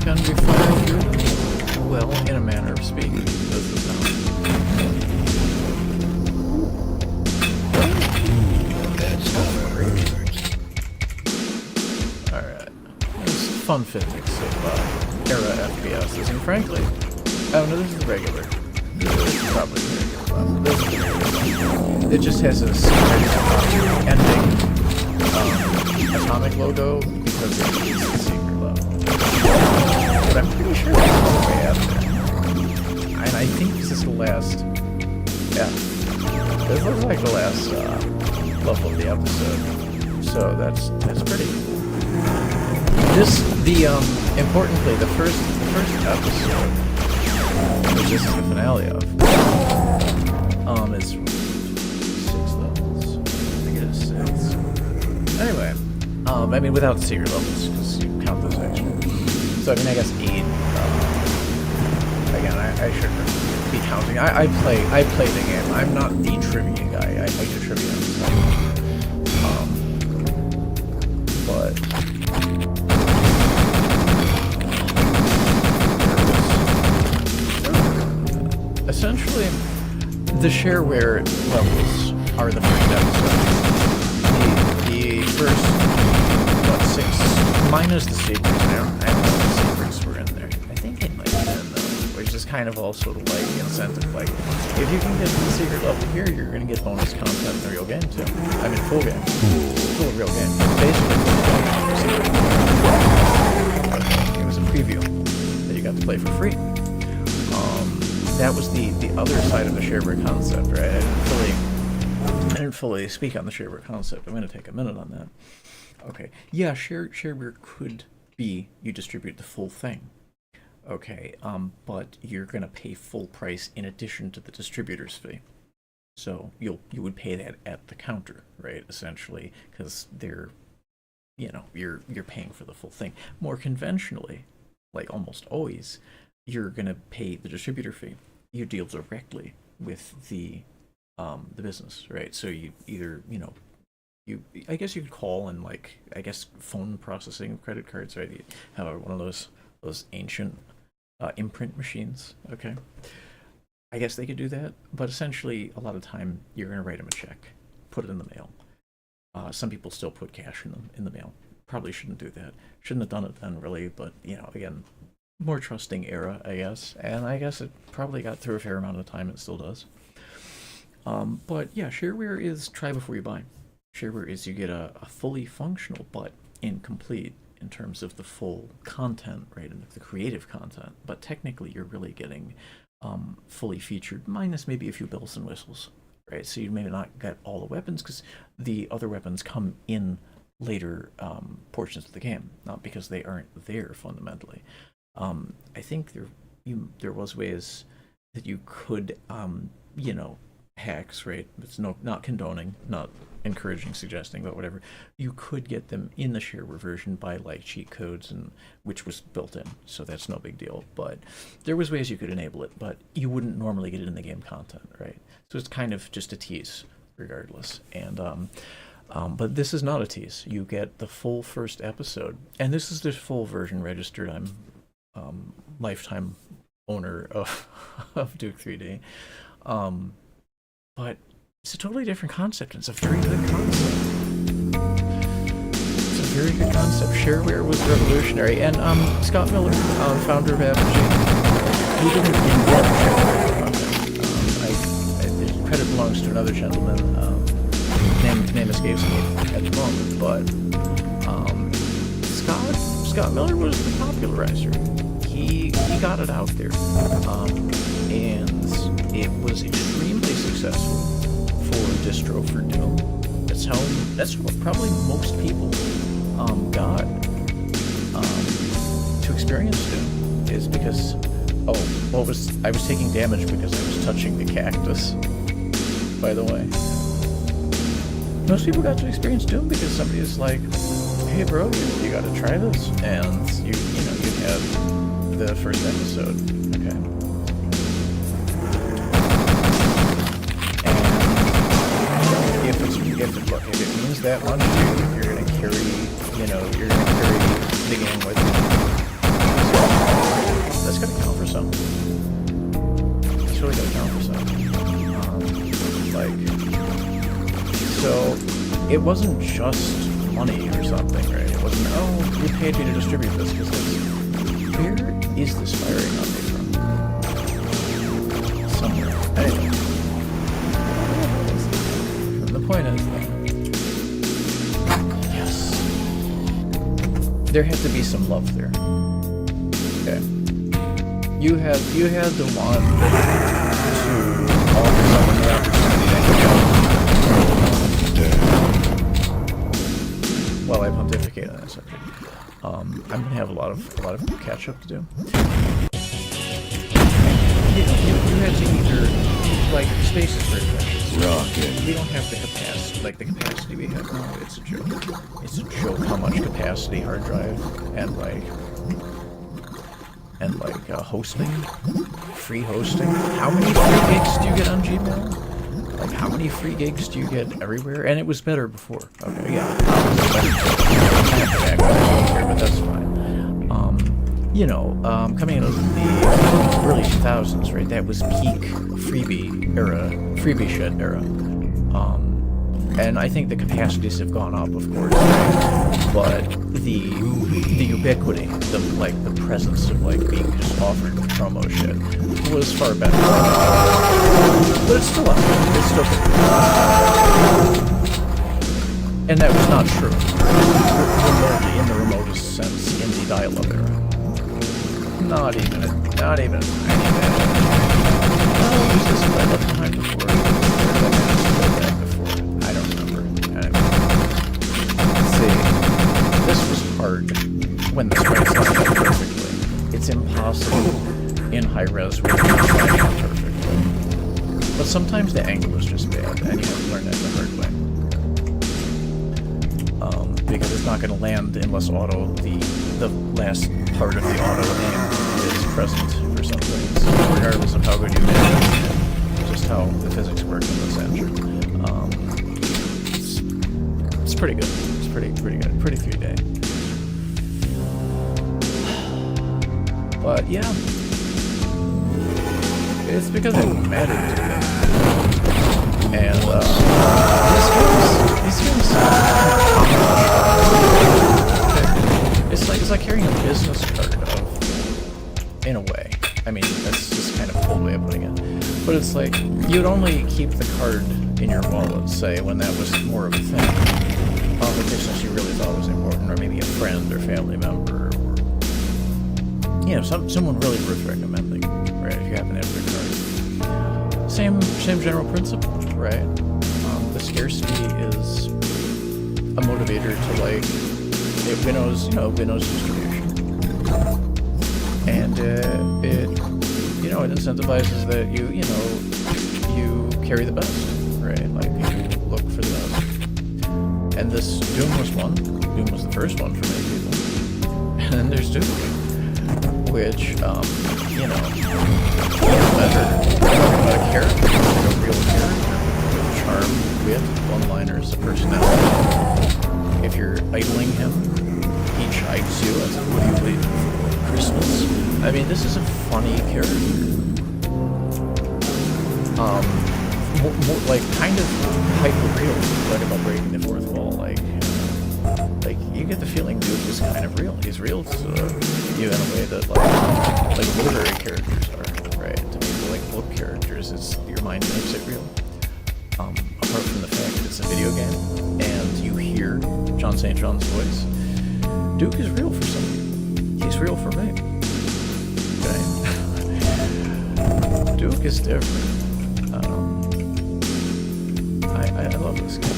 Can be fired through? Well, in a manner of speaking, does the sound. That stuff hurts. Alright. There's fun physics of era FPSs, and frankly, oh no, this is the regular. This is probably the regular. It just has a secret ending atomic logo because it's a secret level. But I'm pretty sure that's all the way out there. And I think this is the last. Yeah. This looks like the last level of the episode. So that's pretty. Importantly, the first episode, which this is the finale of, is 6 levels. I mean, without the secret levels, because you count those extra. So, I mean, I guess 8. Again, I shouldn't be counting. I play the game. I'm not the trivia guy. I do trivia and stuff. But essentially, the shareware levels are the first episode. The first, what, 6, minus the secrets now. I don't know if the secrets were in there. I think they might have been, though, which is kind of also like incentive. Like, if you can get to the secret level here, you're going to get bonus content in the real game, too. I mean, full game. Full real game. Basically, full game. It was a preview that you got to play for free. That was the other side of the shareware concept, right? I didn't fully speak on the shareware concept. I'm going to take a minute on that. Okay. Yeah, shareware could be you distribute the full thing. Okay, but you're going to pay full price in addition to the distributor's fee. So you would pay that at the counter, right? Essentially, because they're, you're paying for the full thing. More conventionally, like almost always, you're going to pay the distributor fee. You deal directly with the business, right? So you either, I guess you could call and phone processing of credit cards, right? You have one of those ancient imprint machines, okay? I guess they could do that, but essentially a lot of time you're going to write them a check, put it in the mail. Some people still put cash in the mail. Probably shouldn't do that. Shouldn't have done it then, really, but, again, more trusting era, I guess, and I guess it probably got through a fair amount of time. It still does. But yeah, shareware is try before you buy. Shareware is you get a fully functional but incomplete in terms of the full content, right, and the creative content. But technically, you're really getting fully featured, minus maybe a few bells and whistles, right? So you may not get all the weapons because the other weapons come in later portions of the game, not because they aren't there fundamentally. I think there was ways that you could, hacks, right? It's not condoning, not encouraging, suggesting, but whatever. You could get them in the shareware version by cheat codes, and which was built in, so that's no big deal. But there was ways you could enable it, but you wouldn't normally get it in the game content, right? So it's kind of just a tease, regardless. And but this is not a tease. You get the full first episode, and this is the full version registered. I'm lifetime owner of Duke 3D, but it's a totally different concept. It's a very good concept. It's a very good concept. Shareware was revolutionary, and Scott Miller, founder of Apogee, he didn't invent shareware content. The credit belongs to another gentleman. Name escapes me at the moment, but Scott Miller was the popularizer. He got it out there, and it was extremely successful for a distro for Doom. That's what probably most people got to experience Doom, is because I was taking damage because I was touching the cactus, by the way. Most people got to experience Doom because somebody is like, hey bro, you gotta try this, and you had the first episode, okay? And if it means that much, you're gonna carry the game with you. That's gonna count for something. It's really gonna count for something. So it wasn't just money or something, right? It wasn't, you paid me to distribute this, because where is this firing on me from? Somewhere. Anyway. The point is, yes. There had to be some love there. Okay. You had to want to offer someone the opportunity. While I pontificate on that subject, I'm gonna have a lot of catch up to do. You had to either, space is very precious. Rockin'. We don't have the capacity, like the capacity we have now. It's a joke. It's a joke how much capacity hard drive and hosting, free hosting. How many free gigs do you get on Gmail? Like how many free gigs do you get everywhere? And it was better before. Okay, yeah. But that's fine. Coming out of the early 2000s, right? That was peak freebie shit era. And I think the capacities have gone up, of course, right? But the ubiquity, the presence of being just offered promo shit was far better. But it's still up. It's still good. And that was not true remotely in the remotest sense in the dial-up era. Not even a tiny bit. Oh, was this what I left behind before? I don't remember. Anyway. Let's see. This was hard when the sprites lined up perfectly. It's impossible in high res when it's lined up perfectly. But sometimes the angle is just bad, and you have to learn that the hard way. Because it's not going to land unless the last part of the auto aim is present for some things, regardless of how good you manage it, just how the physics work in this engine. It's pretty good. It's pretty good. Pretty 3D. But yeah, it's because it mattered to me. And these games it's like carrying a business card in a way. I mean, that's just kind of a cold way of putting it. But it's like, you'd only keep the card in your wallet, say, when that was more of a thing. A business you really thought was important, or maybe a friend or family member, or, someone really worth recommending, right, if you happen to have their card. Same general principle, right? The scarcity is a motivator to it winnows distribution, and it incentivizes that you carry the best, right? Like people look for the best. And this Doom was one. Doom was the first one for many people. And then there's Doom, which even better about a character, like a real character with charm, wit, one-liners, a personality. If you're idling him, he chides you as what do you believe for Christmas? I mean, this is a funny character. Kind of hyper-real, like about breaking the fourth wall. Like you get the feeling Duke is kind of real. He's real to you in a way that like literary characters are, right? To people like book characters, your mind makes it real. Apart from the fact that it's a video game and you hear John St. John's voice, Duke is real for some people. He's real for me. Okay? Duke is different. I love this game.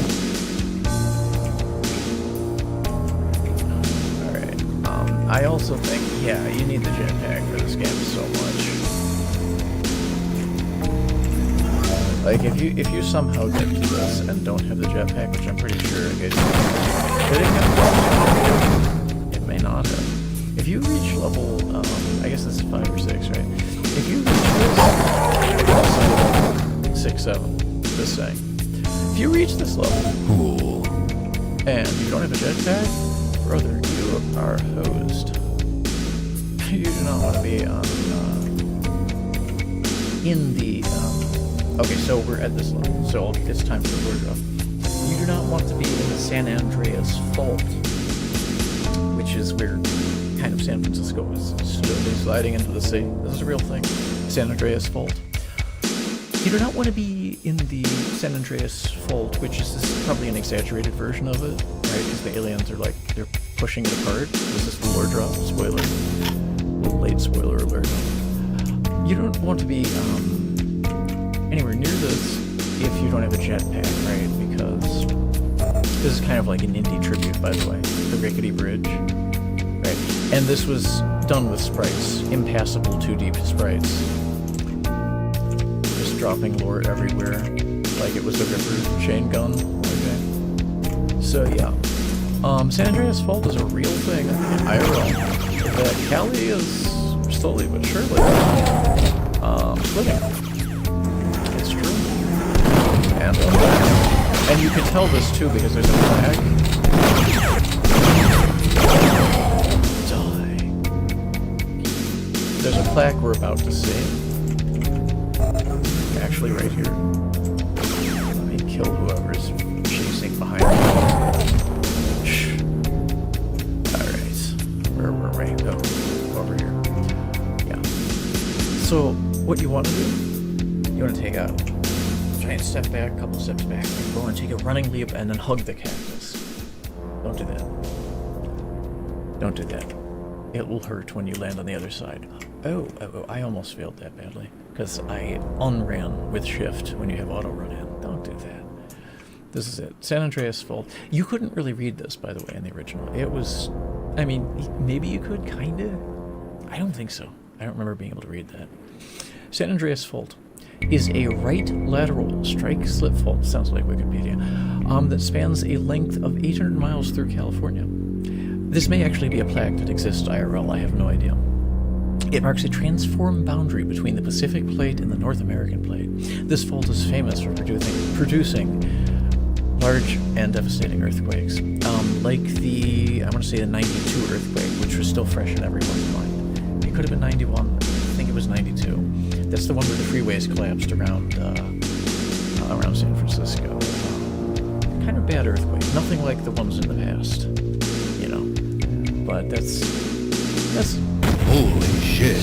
Alright. I also think, you need the jetpack for this game so much. Like, if you somehow get to this and don't have the jetpack, which I'm pretty sure it gets, it may not have. If you reach level, I guess this is 5 or 6, right? If you reach this, 6, 7, this thing. If you reach this level, Cool. and you don't have a jetpack, brother, you are hosed. You do not want to be on, in the, okay, so we're at this level, so it's time for the word drop. You do not want to be in the San Andreas Fault, which is where kind of San Francisco is slowly sliding into the sea. This is a real thing. San Andreas Fault. You do not want to be in the San Andreas Fault, which is probably an exaggerated version of it, right? Because the aliens are they're pushing it apart. This is the lore drop, spoiler. A little late spoiler alert. You don't want to be anywhere near this if you don't have a jetpack, right? Because this is kind of like an indie tribute, by the way. The Rickety Bridge, right? And this was done with sprites, impassable 2D sprites. Dropping lore everywhere, like like it was a Ripper chain gun. Okay. So yeah. San Andreas Fault is a real thing in IRL. That Cali is slowly but surely splitting. It's true. And you can tell this too because there's a flag. Die. There's a flag we're about to see. Actually right here. Let me kill whoever's chasing behind me. Alright. Where were we? Oh, over here. Yeah. So, what you want to do? You want to take a giant step back, a couple steps back, and go and take a running leap and then hug the cactus. Don't do that. Don't do that. It will hurt when you land on the other side. Oh, I almost failed that badly. Because I unran with shift when you have auto run in. Don't do that. This is it. San Andreas Fault. You couldn't really read this, by the way, in the original. It was... I mean, maybe you could, kinda? I don't think so. I don't remember being able to read that. San Andreas Fault is a right lateral strike-slip fault, sounds like Wikipedia, that spans a length of 800 miles through California. This may actually be a plaque that exists IRL, I have no idea. It marks a transform boundary between the Pacific Plate and the North American Plate. This fault is famous for producing large and devastating earthquakes, like the, I want to say the 92 earthquake, which was still fresh in everyone's mind. It could have been 91, I think it was 92. That's the one where the freeways collapsed around San Francisco. Kind of bad earthquake, nothing like the ones in the past, you know. But that's Holy shit.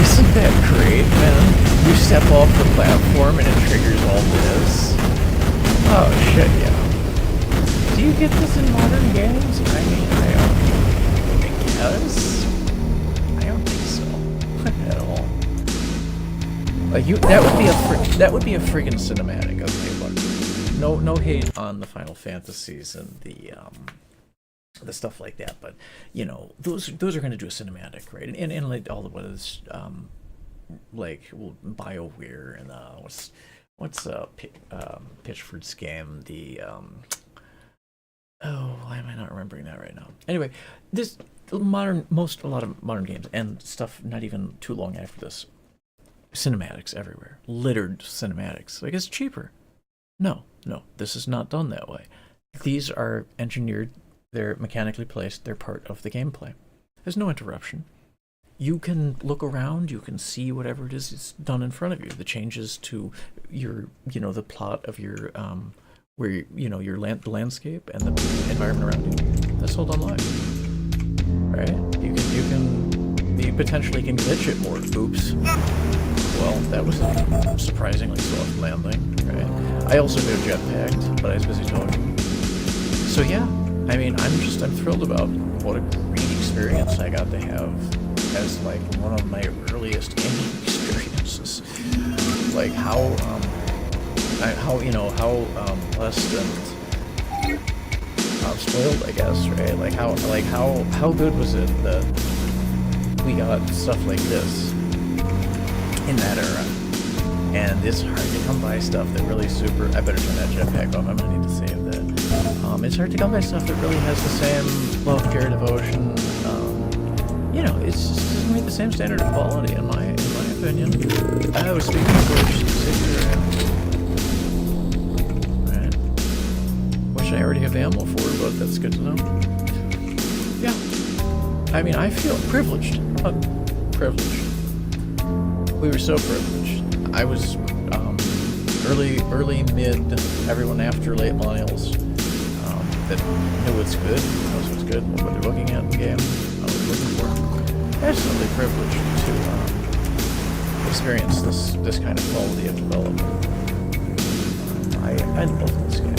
Isn't that great, man? You step off the platform and it triggers all this. Oh shit, yeah. Do you get this in modern games? I mean, I guess. I don't think so at all. Like that would be a friggin' cinematic. Okay, look, no hate on the Final Fantasies and the stuff like that, but you know those are going to do a cinematic, right? And like all the was like BioWare and what's Pitchford's game, the why am I not remembering that right now? Anyway, this a lot of modern games and stuff not even too long after this, cinematics everywhere, littered cinematics. Like, it's cheaper. No, this is not done that way. These are engineered. They're mechanically placed, they're part of the gameplay. There's no interruption. You can look around, you can see whatever it is that's done in front of you. The changes to your, the plot of your, where, your the landscape and the environment around you. That's all done live. Right? You potentially can glitch it more. Oops. Well, that was a surprisingly soft landing, right? I also go jetpacked, but I was busy talking. So yeah. I mean, I'm thrilled about what a great experience I got to have as like one of my earliest gaming experiences. Like how blessed and spoiled, I guess, right? Like how good was it that we got stuff like this in that era? And it's hard to come by stuff that really I better turn that jetpack off. I'm gonna need to save that. It's hard to come by stuff that really has the same love, care, devotion. It just doesn't meet the same standard of quality in my opinion. Oh, speaking of which, right. Which I already have ammo for, but that's good to know. Yeah. I mean, I feel privileged. Privileged. We were so privileged. I was early, mid, everyone after late millennials that knew what's good, knows what's good, what they're looking at in the game, I was looking for. Absolutely privileged to experience this kind of quality of development. I love this game.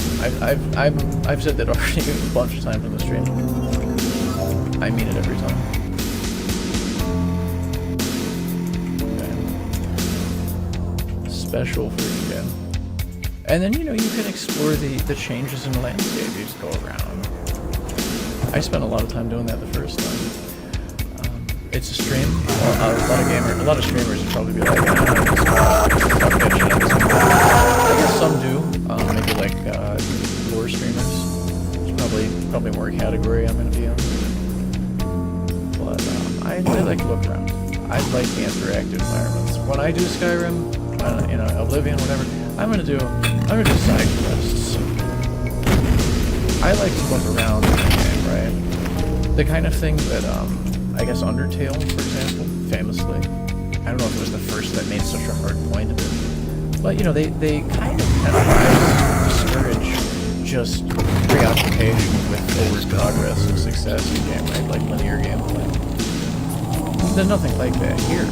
I've said that already a bunch of times on the stream. I mean it every time. Special for you game. And then, you can explore the changes in the landscape. You just go around. I spent a lot of time doing that the first time. It's a stream. A lot of streamers would probably be like, like the interactive environments. When I do Skyrim, Oblivion, whatever, I'm gonna do side quests. I like to look around in the game, right? The kind of thing that, I guess Undertale, for example, famously. I don't know if it was the first that made such a hard point of it. But, they kind of discourage just preoccupation with forward progress and success in game, right? Like linear gameplay. There's nothing like that here.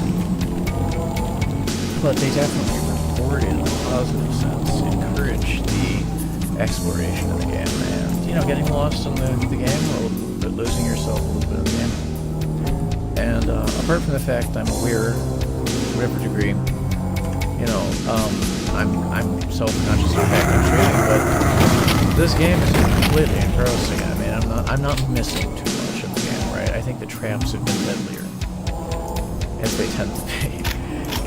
But they definitely reward it in a positive sense, encourage the exploration of the game, and, getting lost in the game world, but losing yourself a little bit in the game. And apart from the fact I'm aware, to whatever degree, I'm self-conscious of the fact I'm trading, but this game is completely engrossing. I mean, I'm not missing too much of the game, right? I think the traps have been deadlier, as they tend to be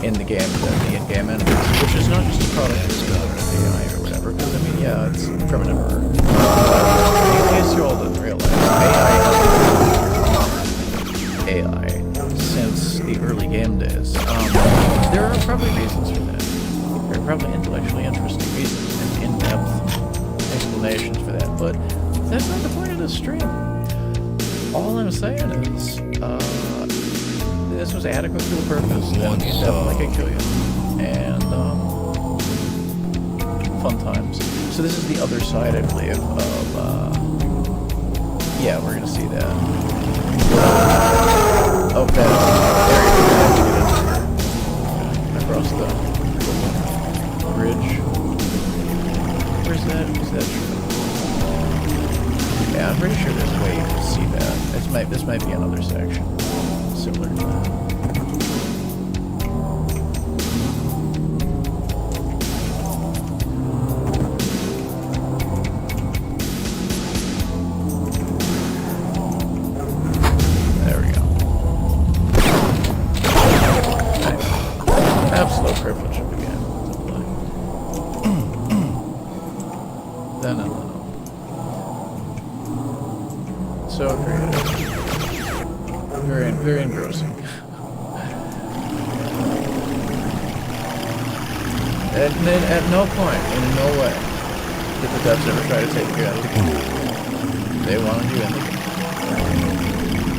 in the game than the in-game enemies, which is not just a product of the AI or whatever, because, it's primitive or... in case you all didn't realize, AI since the early game days. There are probably reasons for that. There are probably intellectually interesting reasons and in-depth explanations for that, but that's not the point of this stream. All I'm saying is, this was adequate to a purpose, and it definitely could kill you. And, fun times. So this is the other side, I believe, of, yeah, we're gonna see that. Of that area across the bridge. Where's that? Is that true? Yeah, I'm pretty sure there's a way you can see that. This might be another section similar to that. Very engrossing. At no point, in no way, did the devs ever try to take you out of the game. They wanted you in the game.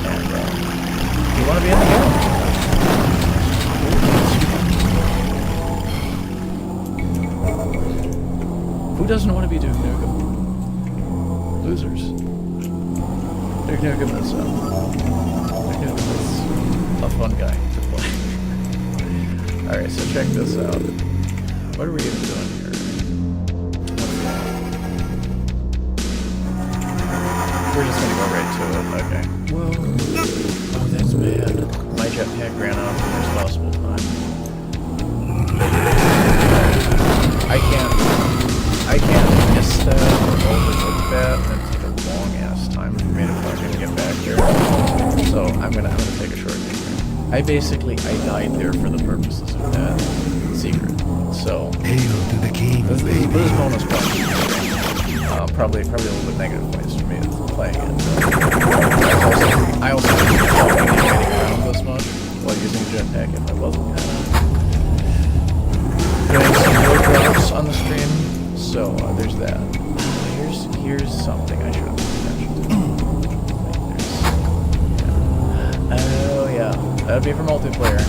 And, you want to be in the game? Who doesn't want to be Duke Nukem? Losers. Duke Nukem is, a fun guy to play. Alright, so check this out. What are we even doing here? We're just gonna go right to it, okay. Whoa. Oh, that's bad. My jetpack ran out at the worst possible time. I can't miss that or overlook that, and it'll take a long ass time for me to fucking get back there. So I'm gonna take a short break. I died there for the purposes of that secret. So hail to the king, this bonus points. Probably a little bit negative points for me playing it. I also getting around this much while using a jetpack if I wasn't doing some more drops on the stream. So there's that. Here's something I should have mentioned. Oh yeah, that'd be for multiplayer.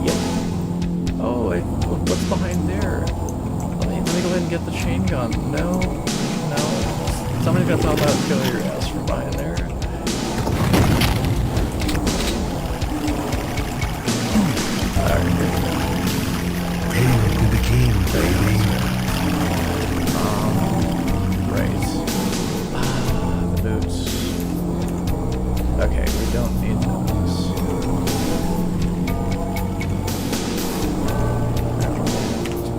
Yep. Oh, what's behind there? Let me go ahead and get the chain gun. No. Somebody's gonna pop out and kill your ass from behind there. Alright, here we go. Hail to the king, baby. Right. The boots. Okay, we don't need those.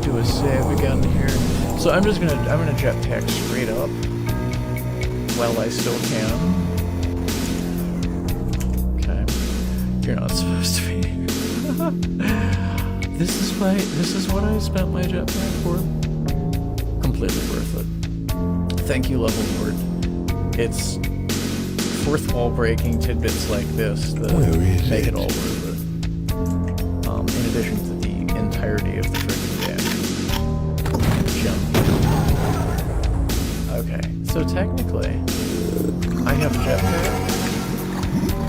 Do a save again here. So I'm gonna jetpack straight up while I still can. Okay. You're not supposed to be. This is what I spent my jetpack for. Completely worth it. Thank you, level board. It's fourth wall breaking tidbits like this that Where is make it it? all worth it. In addition to the entirety of the friggin' game. Jump. Okay, so technically, I have jetpack,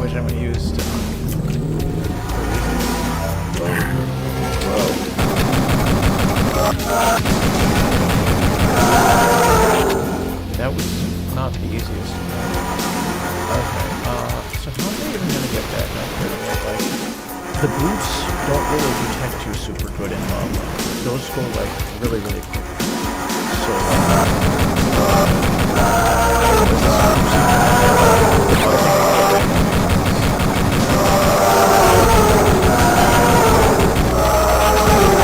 which I'm gonna use to. Whoa. That was not the easiest. Okay, so how am I even gonna get that back there? Like, the boots don't really detect you super good in lava. Those go like really, really quick. So,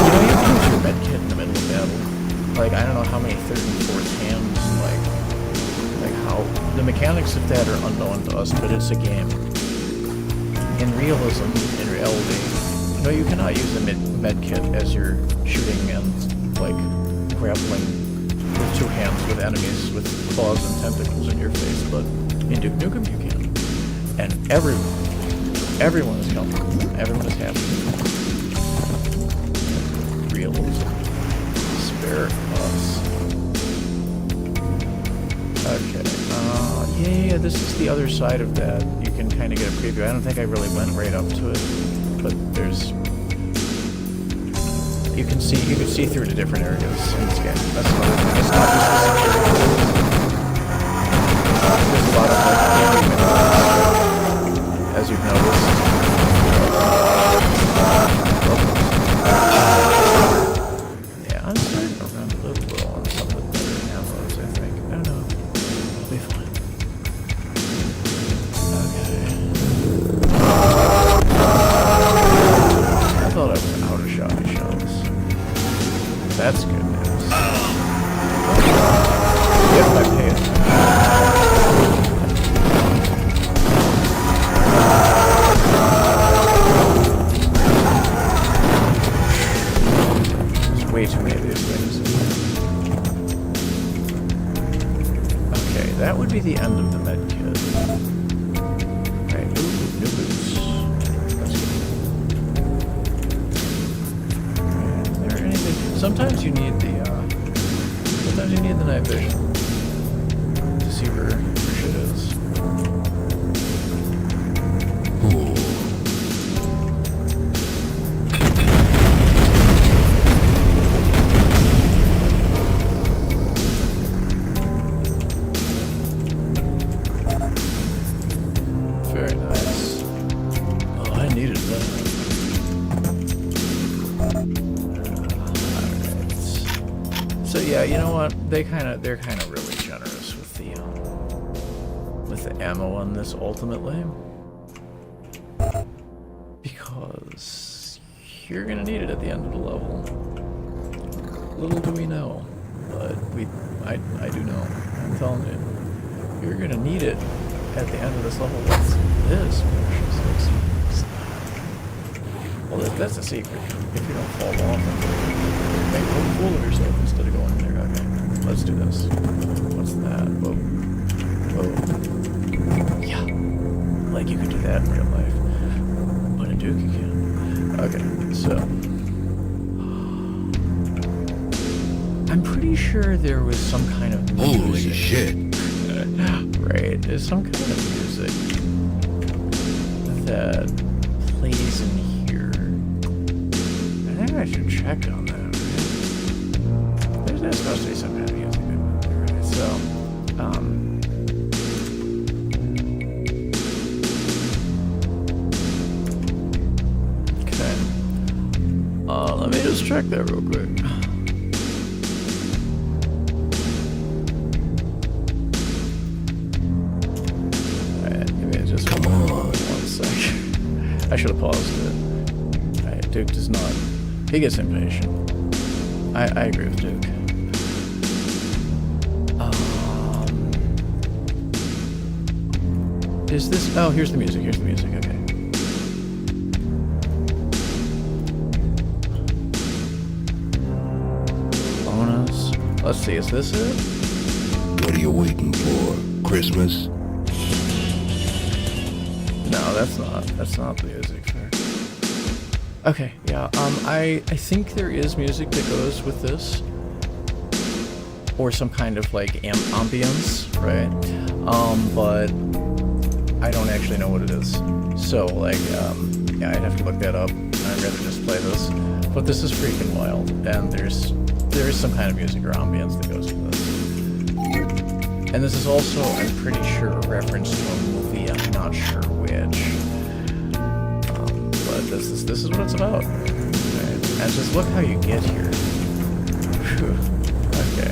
you know, you can use your medkit in the middle of battle. Like, I don't know how many third and fourth hands, like how the mechanics of that are unknown to us, but it's a game. In realism, in reality, no, you cannot use a medkit as you're shooting and like grappling with two hands with enemies with claws and tentacles in your face, but in Duke Nukem you can. And everyone is comfortable, everyone is happy. Realism. Spare us. Okay, yeah, this is the other side of that. You can kind of get a preview. I don't think I really went right up to it, but there's... You can see through to different areas in this game. That's another thing. It's not just the security. There's a lot of like gaming, as you've noticed. Yeah, I'm starting to run a little low on some of the better ammos, I think. I don't know. It'll be fine. Okay. I thought I was out of shotty shells. That's good news. If I pay it. There's way too many of these things. Okay, that would be the end of the med kit. Right, new boots. That's good. Is there anything? Sometimes you need the night vision to see where shit is. Ooh. Very nice. Oh, I needed that. Alright. So yeah, you know what? They're kind of really generous with the ammo on this ultimately, because you're gonna need it at the end of the level. Little do we know, but I do know. I'm telling you, you're gonna need it at the end of this level. What's this? Well, that's a secret. If you don't fall off and make a fool of yourself instead of going in there. Okay, let's do this. What's that? Whoa. Whoa. Yeah. Like you could do that in real life. But in Duke you can. Okay, so. I'm pretty sure there was some kind of music. Holy shit. Right, there's some kind of music that plays in here. I think I should check on that, right? There's supposed to be some kind of music, right? So, okay. Let me just check that real quick. I should have paused it. Right, Duke does not. He gets impatient. I agree with Duke. Is this... Oh, here's the music. Here's the music. Okay. Bonus. Let's see. Is this it? What are you waiting for? Christmas? No, that's not the music for. Okay, yeah. I think there is music that goes with this, or some kind of like ambience, right? But I don't actually know what it is. So like, yeah, I'd have to look that up. I'd rather just play this. But this is freaking wild, and there is some kind of music or ambience that goes with this. And this is also, I'm pretty sure, a reference to a movie. I'm not sure which. But this is what it's about. Right? And just look how you get here. Whew. Okay.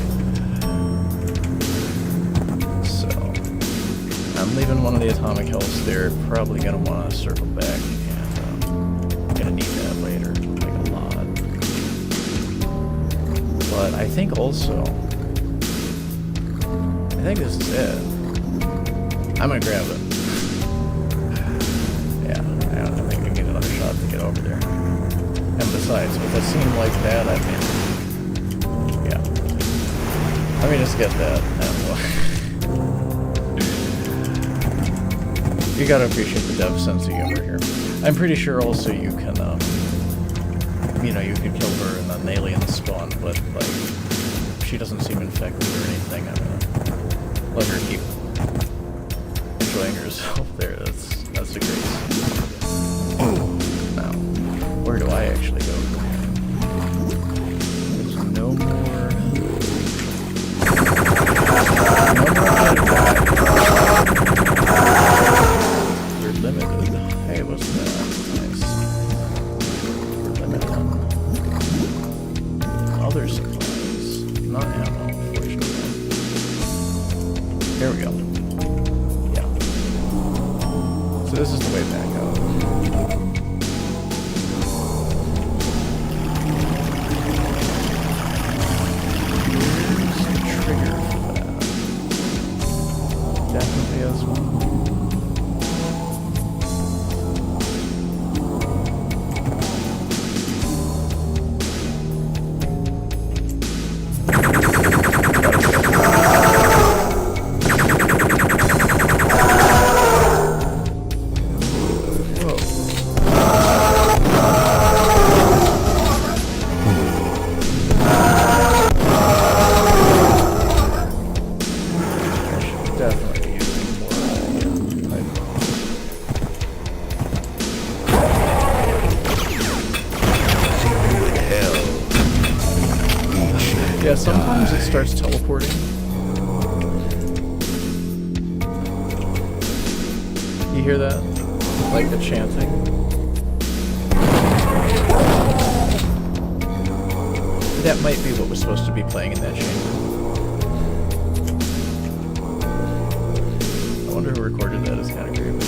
So I'm leaving one of the atomic healths there. Probably gonna want to circle back, and gonna need that later, like a lot. But I think also, I think this is it. I'm gonna grab it. Yeah, I don't think we can get another shot to get over there. And besides, with a scene like that, I mean, yeah. Let me just get that. You gotta appreciate the dev's sense of humor here. I'm pretty sure also you can, you know, you can kill her and then alien spawn, but like, she doesn't seem infected or anything. I'm gonna let her keep enjoying herself there. That's the grace. Now, where do I actually go from here? There's no more. We're limited. Hey, what's that? Nice. We're limited on other supplies. Not ammo, unfortunately. Here we go. Yeah. So this is the way back out. Here's the trigger for that. Definitely has one. Yeah, sometimes it starts teleporting. You hear that? Like the chanting. That might be what was supposed to be playing in that chamber. I wonder who recorded that. It's kind of creepy.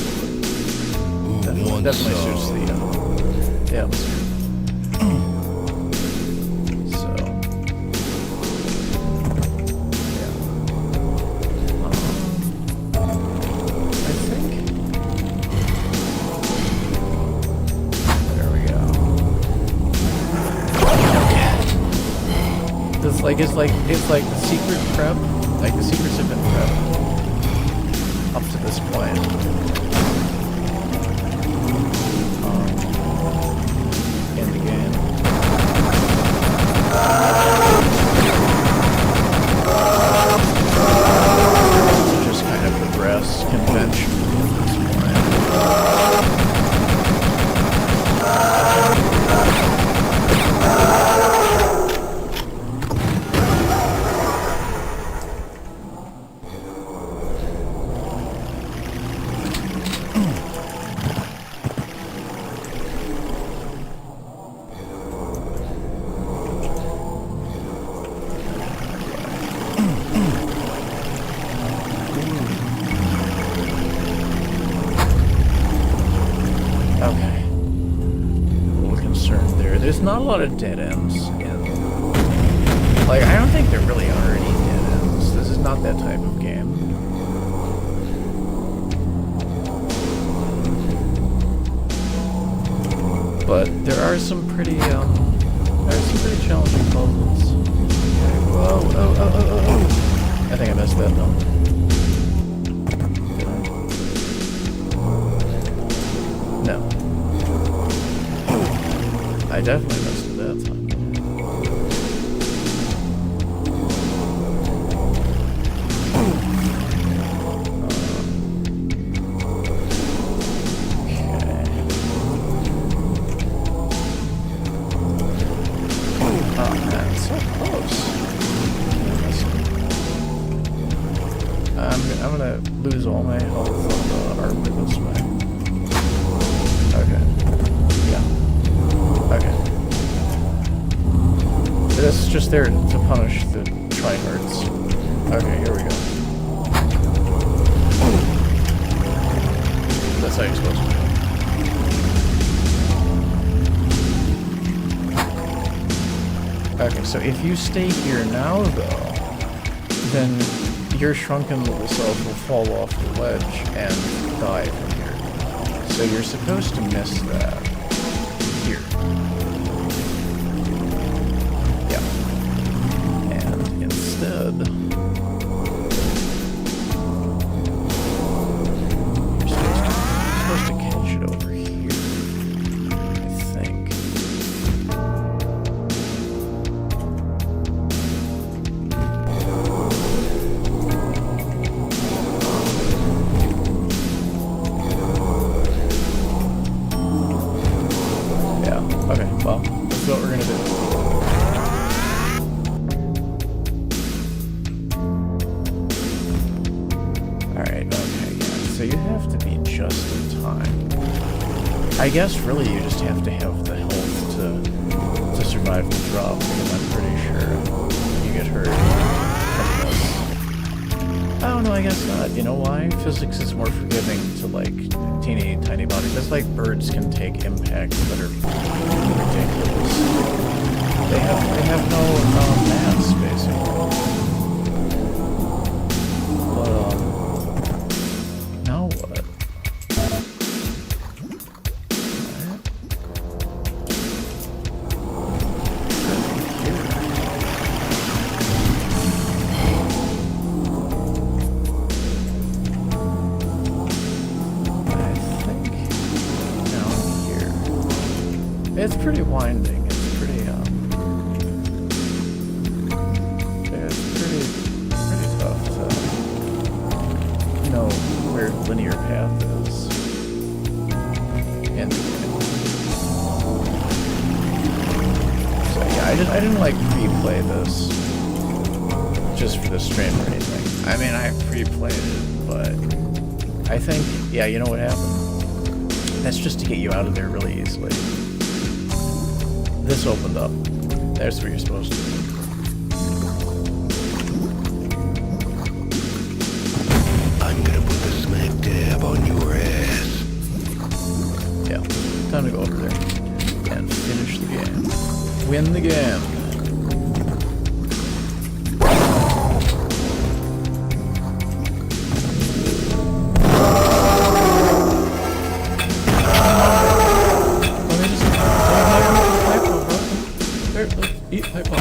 Definitely suits the atmosphere. It's like the secret prep, like the secrets have been prepped up to this point. In the game. So just kind of progress conventionally at this point. There's not a lot of dead ends in... Like, I don't think there really are any dead ends. This is not that type of game. But there are some pretty, challenging puzzles. Okay, whoa, oh. I think I missed that, though. definitely missed it that time. I'm gonna lose all my health on the armor this way. Okay. Yeah. Okay. That's just there to punish the tryhards. Okay, here we go. That's how you're supposed to do it. Okay, so if you stay here now, though, then your shrunken little self will fall off the ledge and die from here. So you're supposed to miss that here. Yeah. And instead, you're supposed to catch it over here, I think. Okay, well, that's what we're gonna do. Alright, okay, yeah. So you have to be just in time. I guess really you just have to have the health to survive the drop, because I'm pretty sure you get hurt from this. Oh no, I guess not. You know why? Physics is more forgiving to like teeny tiny bodies. That's like birds can take impacts that are ridiculous. They have no mass basically. But now what? It's pretty winding. It's pretty tough to know where the linear path is. And so yeah, I didn't like pre-play this just for the stream or anything. I mean, I pre-played it, but I think, yeah, you know what happened? That's just to get you out of there really easily. This opened up. That's where you're supposed to be. I'm gonna put the smack dab on your ass. Yeah, time to go over there and finish the game. Win the game. Eat pipe bomb.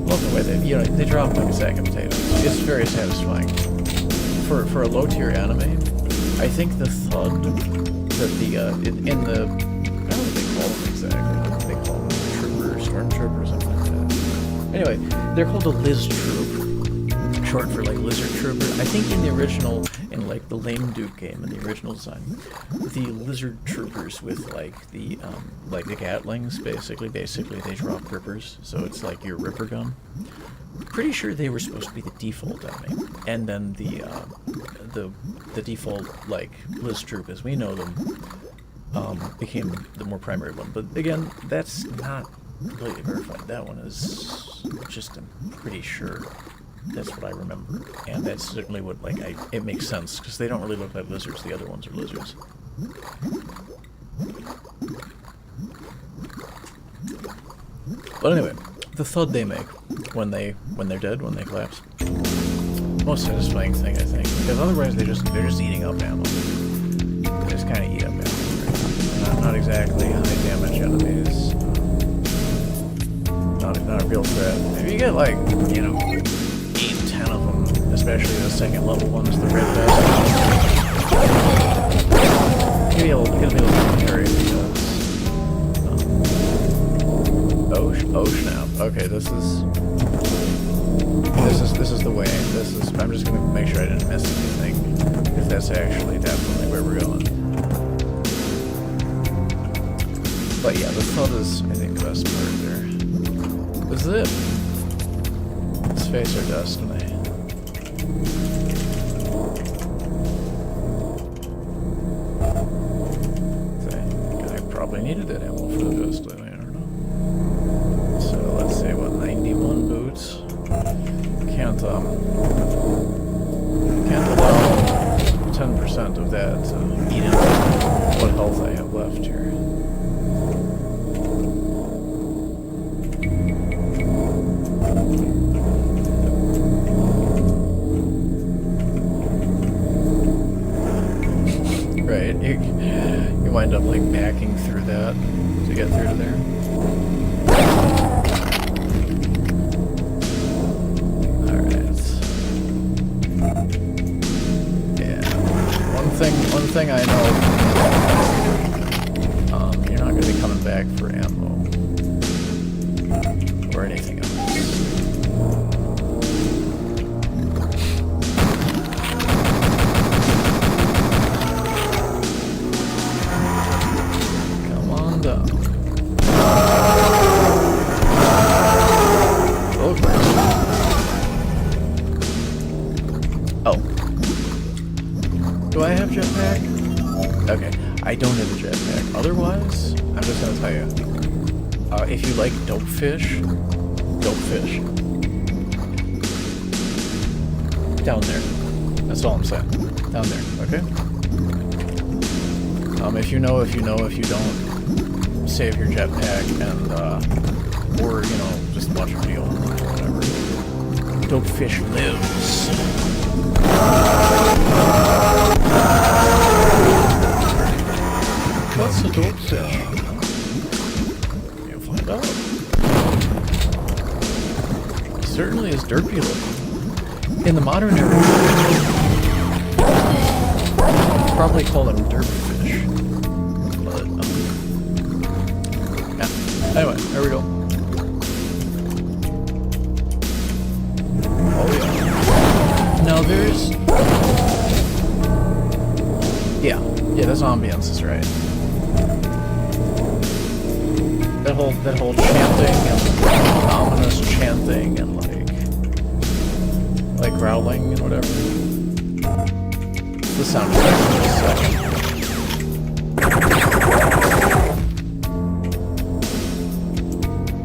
Love the way they drop like a sack of potatoes. It's very satisfying. For a low tier anime, I think the thud that in the I don't know what they call them exactly. What do they call them? Trooper, stormtrooper, or something like that. Anyway, they're called a Liz troop. Short for like lizard trooper. I think in the original, in like the Lame Duke game in the original design, the lizard troopers with like the Gatlings basically they drop rippers, so it's like your ripper gun. Pretty sure they were supposed to be the default enemy, and then the default like Liz troop as we know them became the more primary one. But again, that's not completely verified. That one is just, I'm pretty sure. That's what I remember, and that's certainly what, like, it makes sense, because they don't really look like lizards, the other ones are lizards. But anyway, the thud they make when they're dead, when they collapse. Most satisfying thing, I think, because otherwise they're just eating up ammo. They just kind of eat up ammo, right? Not exactly high damage enemies. not a real threat. If you get like, you know, 8, 10 of them, especially the second level ones, the red vest, it's gonna be a little scary because oh snap. Okay, this is the way. I'm just gonna make sure I didn't miss anything. If that's actually definitely where we're going. But yeah, the thud is, I think, the best part there. This is it. Let's face our destiny. I probably needed that ammo for the destiny, I don't know. So let's say, what, 91 boots? Can't allow 10% of that to eat into what health I have left here. Right, you wind up like backing through that to get through to there. Alright. Yeah. One thing I know, you're not gonna be coming back for ammo. Or anything else. Do I have jetpack? Okay, I don't have a jetpack. Otherwise, I'm just gonna tell you. If you like dope fish. Down there. That's all I'm saying. Down there, okay? If you know, if you don't, save your jetpack and, or, you know, just watch a video or whatever. Dope fish lives. What's a dope fish? You'll find out. It certainly is derpy looking. In the modern era, probably call them derpy fish. But, yeah. Anyway, there we go. Oh yeah. Now there's... Yeah, this ambience is right. That whole chanting and ominous chanting and like growling and whatever. The sound effects in just a second.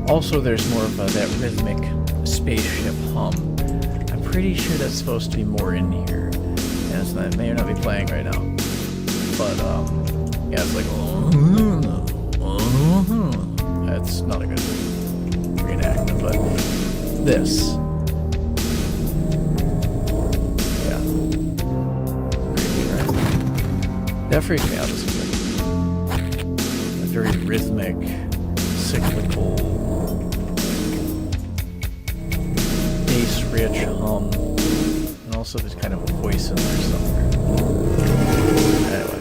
Also, there's more of that rhythmic spaceship hum. I'm pretty sure that's supposed to be more in here. And it's not, it may not be playing right now. But, yeah, it's like, it's not a good reenactment, but this. Yeah. Creepy, right? That freaks me out just a bit. A very rhythmic, cyclical, bass-rich hum. And also there's kind of a voice in there somewhere. Anyway.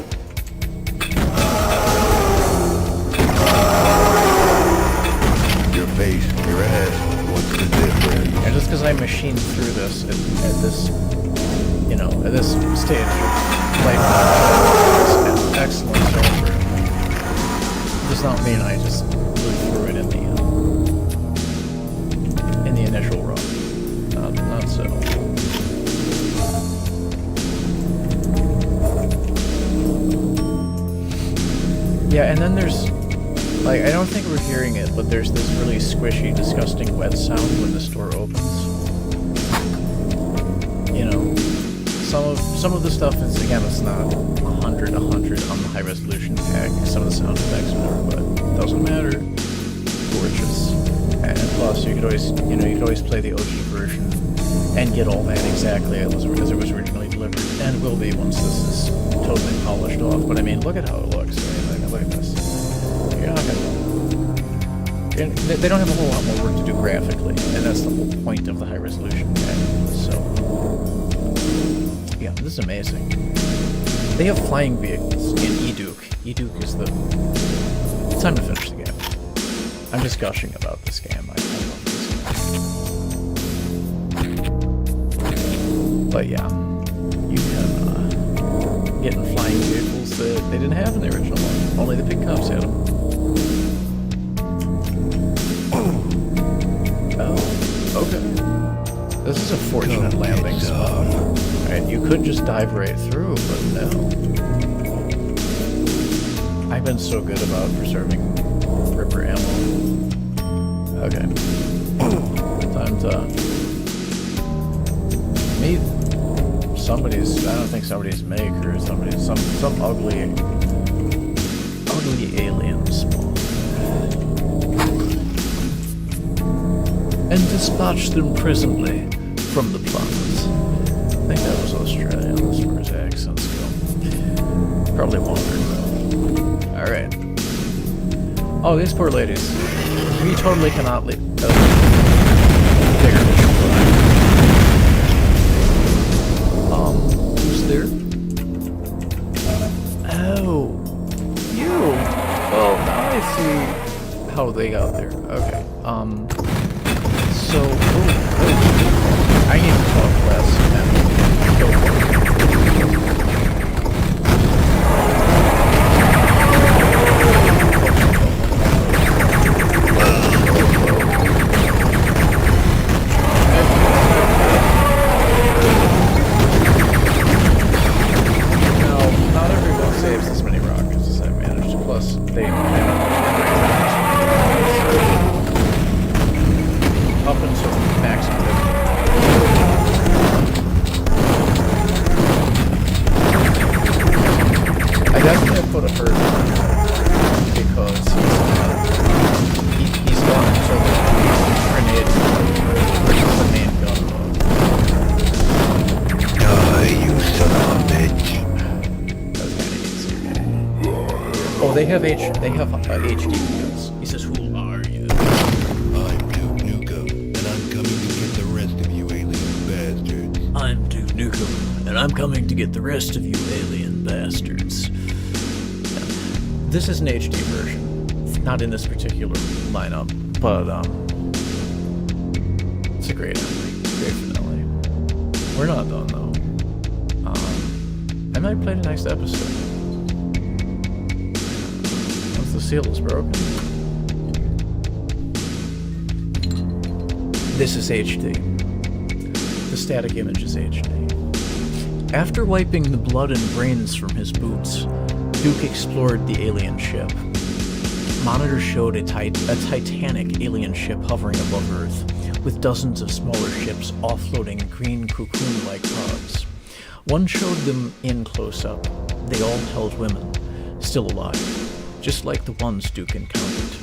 Your face, your ass, what's the difference? And just because I machined through this at this, you know, at this stage of life, excellent soldier, does not mean I just blew through it in the initial run. Not so. Yeah, and then there's, like, I don't think we're hearing it, but there's this really squishy, disgusting wet sound when the store opens. You know, some of the stuff is, again, it's not 100 on the high resolution pack, some of the sound effects are, but it doesn't matter. Gorgeous. And plus, you could always play the OG version and get all that exactly as it was originally delivered, and will be once this is totally polished off. But I mean, look at how it looks. I mean, look at this. You're not gonna. And they don't have a whole lot more work to do graphically, and that's the whole point of the high resolution pack. So, yeah, this is amazing. They have flying vehicles in Eduke. Eduke is the... It's time to finish the game. I'm just gushing about this game. I love this game. But yeah, you can get in flying vehicles that they didn't have in the original one. Only the big cops had them. Oh, okay. This is a fortunate landing spot. Right, you could just dive right through, but no. I've been so good about preserving Ripper ammo. Okay. Time to meet somebody's, I don't think somebody's maker, somebody's, some ugly alien spawn. And dispatch them presently from the planet. I think that was Australian as far as accents go. Probably wondered though. Alright. Oh, these poor ladies. We totally cannot leave. Who's there? Oh. You! Well, now I see how they got there. Okay. So, I need to talk less and kill them. Now, not everyone saves as many rockets as I've managed, plus they up until maximum. I definitely put a hurt on him because he's gone until the grenade the main gun mode. You son of a bitch. That's kind of easy. Oh, they have HD guns. He says, "Who are you?" I'm Duke Nukem, and I'm coming to get the rest of you alien bastards. This is an HD version, not in this particular lineup, but it's a great ending, great finale. We're not done though. I might play the next episode. Once the seal is broken. This is HD. The static image is HD. After wiping the blood and brains from his boots, Duke explored the alien ship. Monitors showed a titanic alien ship hovering above Earth, with dozens of smaller ships offloading green cocoon-like pods. One showed them in close-up. They all held women, still alive, just like the ones Duke encountered.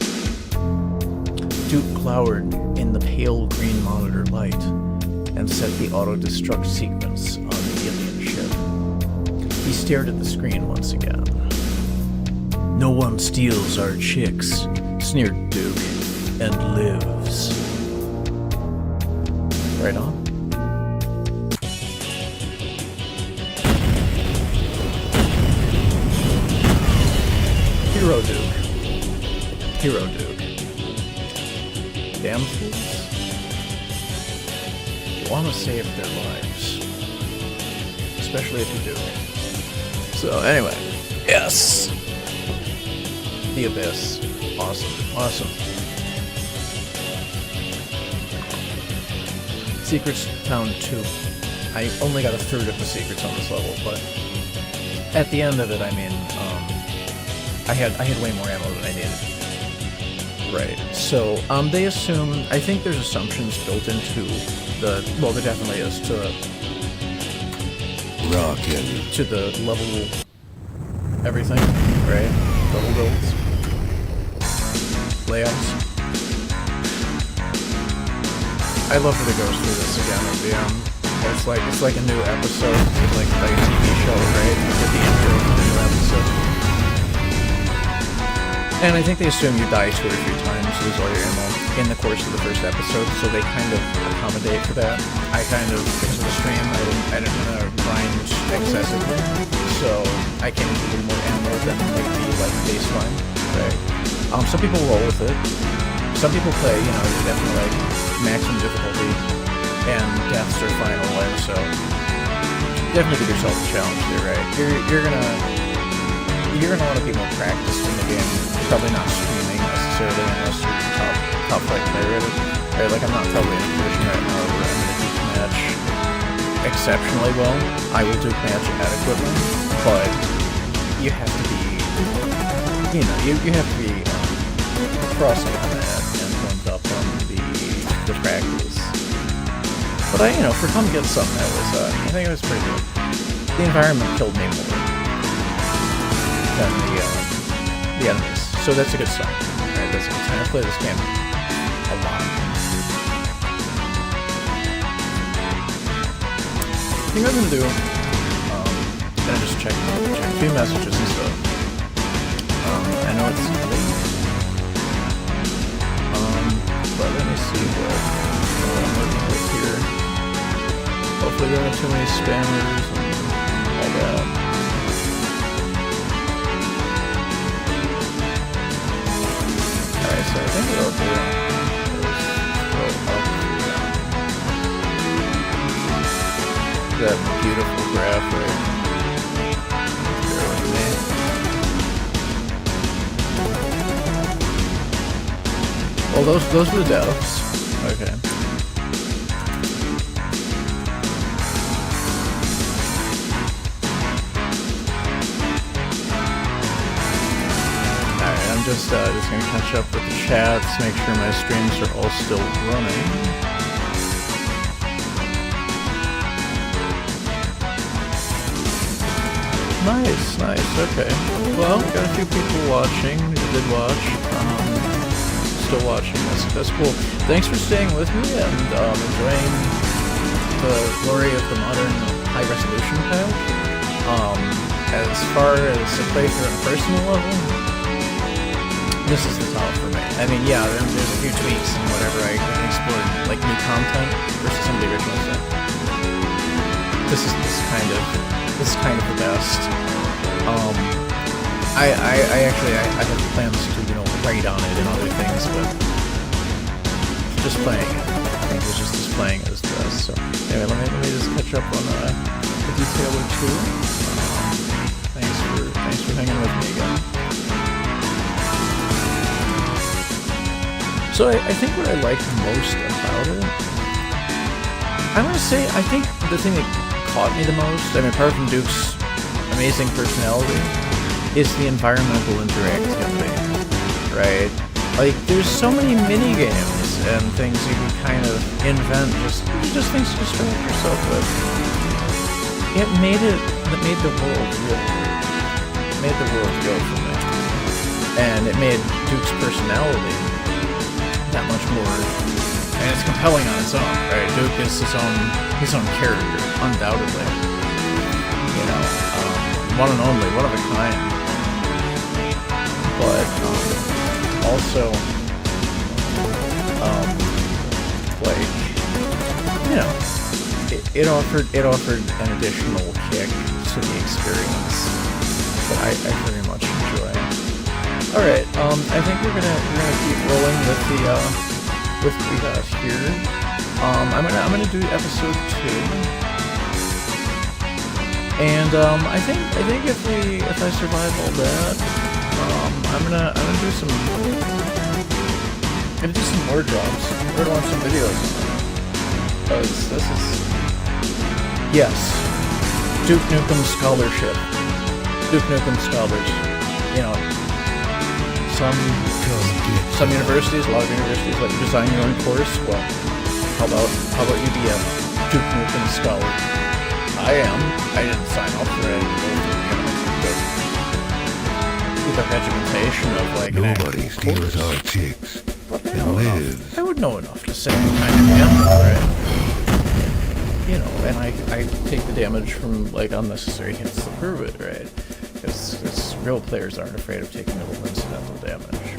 Duke glowered in the pale green monitor light and set the auto-destruct sequence on the alien ship. He stared at the screen once again. "No one steals our chicks," sneered Duke, "and lives." Right on. Hero Duke. Hero Duke. Damsels? You want to save their lives. Especially if you do. So, anyway. Yes! The Abyss. Awesome. Awesome. Secrets found 2. I only got a third of the secrets on this level, but at the end of it, I mean, I had way more ammo than I needed. Right. So, they assume, I think there's assumptions built into the, well, there definitely is to the level everything, right? Level builds. Layouts. I love that it goes through this again at the end. It's like a new episode, like a TV show, right? With the intro of the new episode. And I think they assume you die 2 or 3 times lose all your ammo in the course of the first episode, so they kind of accommodate for that. I kind of, because of the stream, I didn't want to grind excessively, so I came with a little more ammo than might be like baseline, right? Some people roll with it. Some people play, you know, definitely like maximum difficulty, and deaths are final way, so definitely give yourself a challenge there, right? You're gonna want to be more practiced in the game. Probably not streaming necessarily unless you're top flight player at it. Right? Like I'm not probably in a position right now where I'm gonna duke match exceptionally well. I will duke match adequately, but you have to be, you know, you have to be crossing on that and honed up on the practice. But you know, for come get something, that was, I think it was pretty good. The environment killed me more than the enemies, so that's a good sign. Right, that's a good sign. I play this game a lot. I think I'm gonna do, gonna just check a few messages and stuff. I know it's late, but let me see what I'm working with here. Hopefully there aren't too many spammers and all that. Alright, so I think what I'll do is scroll up that beautiful graph right. Bear with me. Well, those were the devs. Okay. Just gonna catch up with the chats, make sure my streams are all still running. Nice, okay. Well, got a few people watching, who did watch, still watching, that's cool. Thanks for staying with me and enjoying the glory of the modern high-resolution patch. As far as a playthrough on a personal level, this is the top for me. I mean, yeah, there's a few tweaks and whatever. I can explore like new content versus some of the original stuff. This is kind of the best. I have plans to, you know, write on it and other things, but just playing it, I think it's just as playing as the best. So anyway, let me just catch up on a detail or two. Thanks for hanging with me again. So I think what I liked most about it, I'm going to say, I think the thing that caught me the most, I mean, apart from Duke's amazing personality, is the environmental interactivity, right? Like, there's so many mini-games and things you can kind of invent, just things to distract yourself with. It made the world real. It made the world go for me. And it made Duke's personality that much more, and it's compelling on its own, right? Duke is his own character, undoubtedly. You know, one and only, one of a kind. But also, like, you know, it offered an additional kick to the experience that I very much enjoy. All right, I think we're gonna keep rolling with what we got here. I'm gonna do episode 2, and I think if I survive all that, I'm gonna do some more jobs. We're gonna watch some videos, because this is, yes, Duke Nukem Scholarship, Duke Nukem Scholars, you know. Some universities, a lot of universities let you design your own course. Well, how about you be a Duke Nukem Scholar? I am. I didn't sign up for it. The regimentation of like nobody steals our chicks and lives. I would know enough to say kind of gamble, right? You know, and I take the damage from like unnecessary hits to prove it, right? Because real players aren't afraid of taking little incidental damage.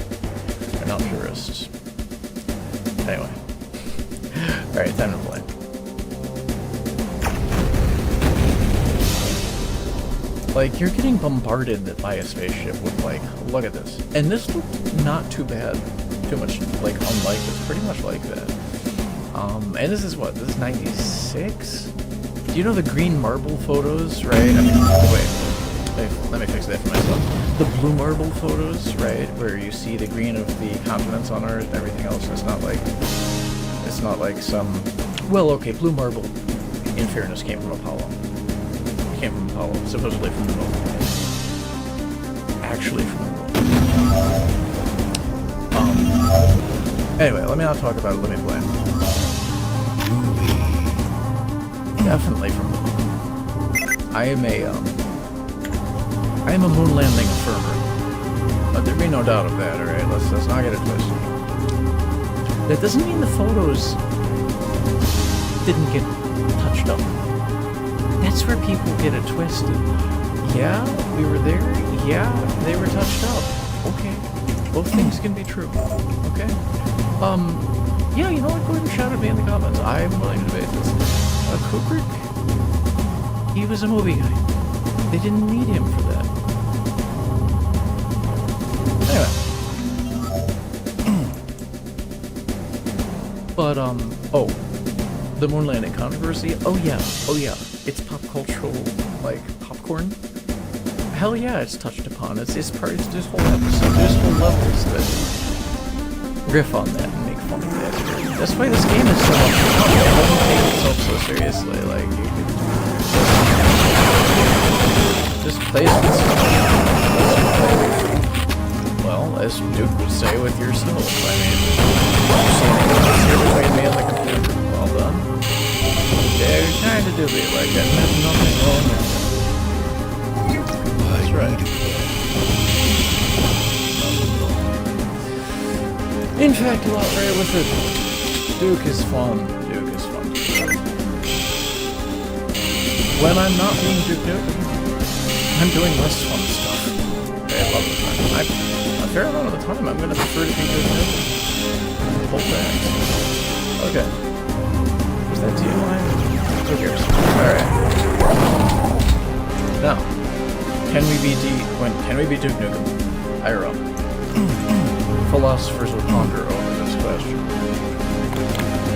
not purists. Anyway. Alright, time to play. Like, you're getting bombarded by a spaceship with, like, look at this. And this looked not too bad. Too much, like, unlike this. Pretty much like that. And this is what? This is 96? Do you know the green marble photos, right? I mean, wait. Let me fix that for myself. The blue marble photos, right? Where you see the green of the continents on Earth and everything else. It's not like some... Well, okay, blue marble, in fairness, came from Apollo. Came from Apollo, supposedly from the moon. Actually from the moon. Anyway, let me not talk about it, let me play. Definitely from the moon. I am a moon landing affirmer. But there be no doubt of that, alright? Let's not get it twisted. That doesn't mean the photos didn't get touched up. That's where people get it twisted. Yeah, we were there. Yeah, they were touched up. Okay. Both things can be true. Okay. Yeah, you know what? Go ahead and shout at me in the comments. I'm willing to debate this. Kubrick, he was a movie guy. They didn't need him for that. Anyway. But, oh. The moon landing controversy? Oh yeah. It's pop cultural, like, popcorn? Hell yeah, it's touched upon. It's part of this whole episode. There's whole levels that riff on that and make fun of that. That's why this game is so much fun. It doesn't take itself so seriously. Like, you could just play it with someone. Well, as Duke would say, with yourself. I mean, you're between me and the computer. Well done. Yeah, you're kind of doobie like that. There's nothing wrong with that. That's right. In fact, a lot right with it. Duke is fun. Duke is fun. When I'm not being Duke Nukem, I'm doing less fun stuff. Okay, a lot of the time. A fair amount of the time, I'm going to prefer to be Duke Nukem. Hold back. Okay. Was that TMI? Who cares? Alright. Now, can we be Duke Nukem? IRL. Philosophers will ponder over this question.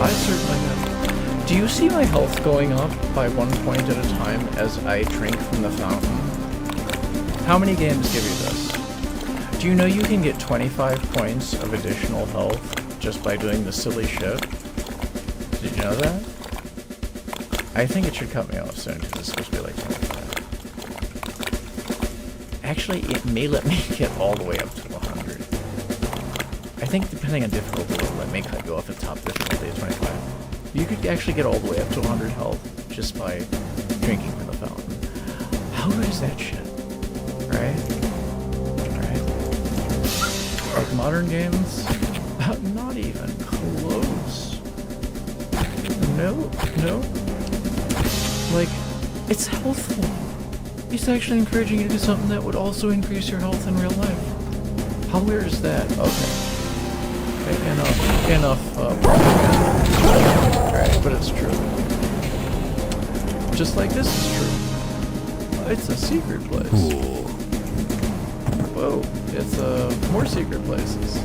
I certainly have. Do you see my health going up by 1 point at a time as I drink from the fountain? How many games give you this? Do you know you can get 25 points of additional health just by doing the silly shit? Did you know that? I think it should cut me off soon because it's supposed to be like 25. Actually, it may let me get all the way up to 100. I think depending on difficulty level, it may cut you off at top difficulty at 25. You could actually get all the way up to 100 health just by drinking from the fountain. How good is that shit? Right? Alright. Like modern games? Not even close. No. Like, it's healthful. It's actually encouraging you to do something that would also increase your health in real life. How weird is that? Okay, enough propaganda. Right, but it's true. Just like this is true. It's a secret place. Cool. Whoa, it's more secret places.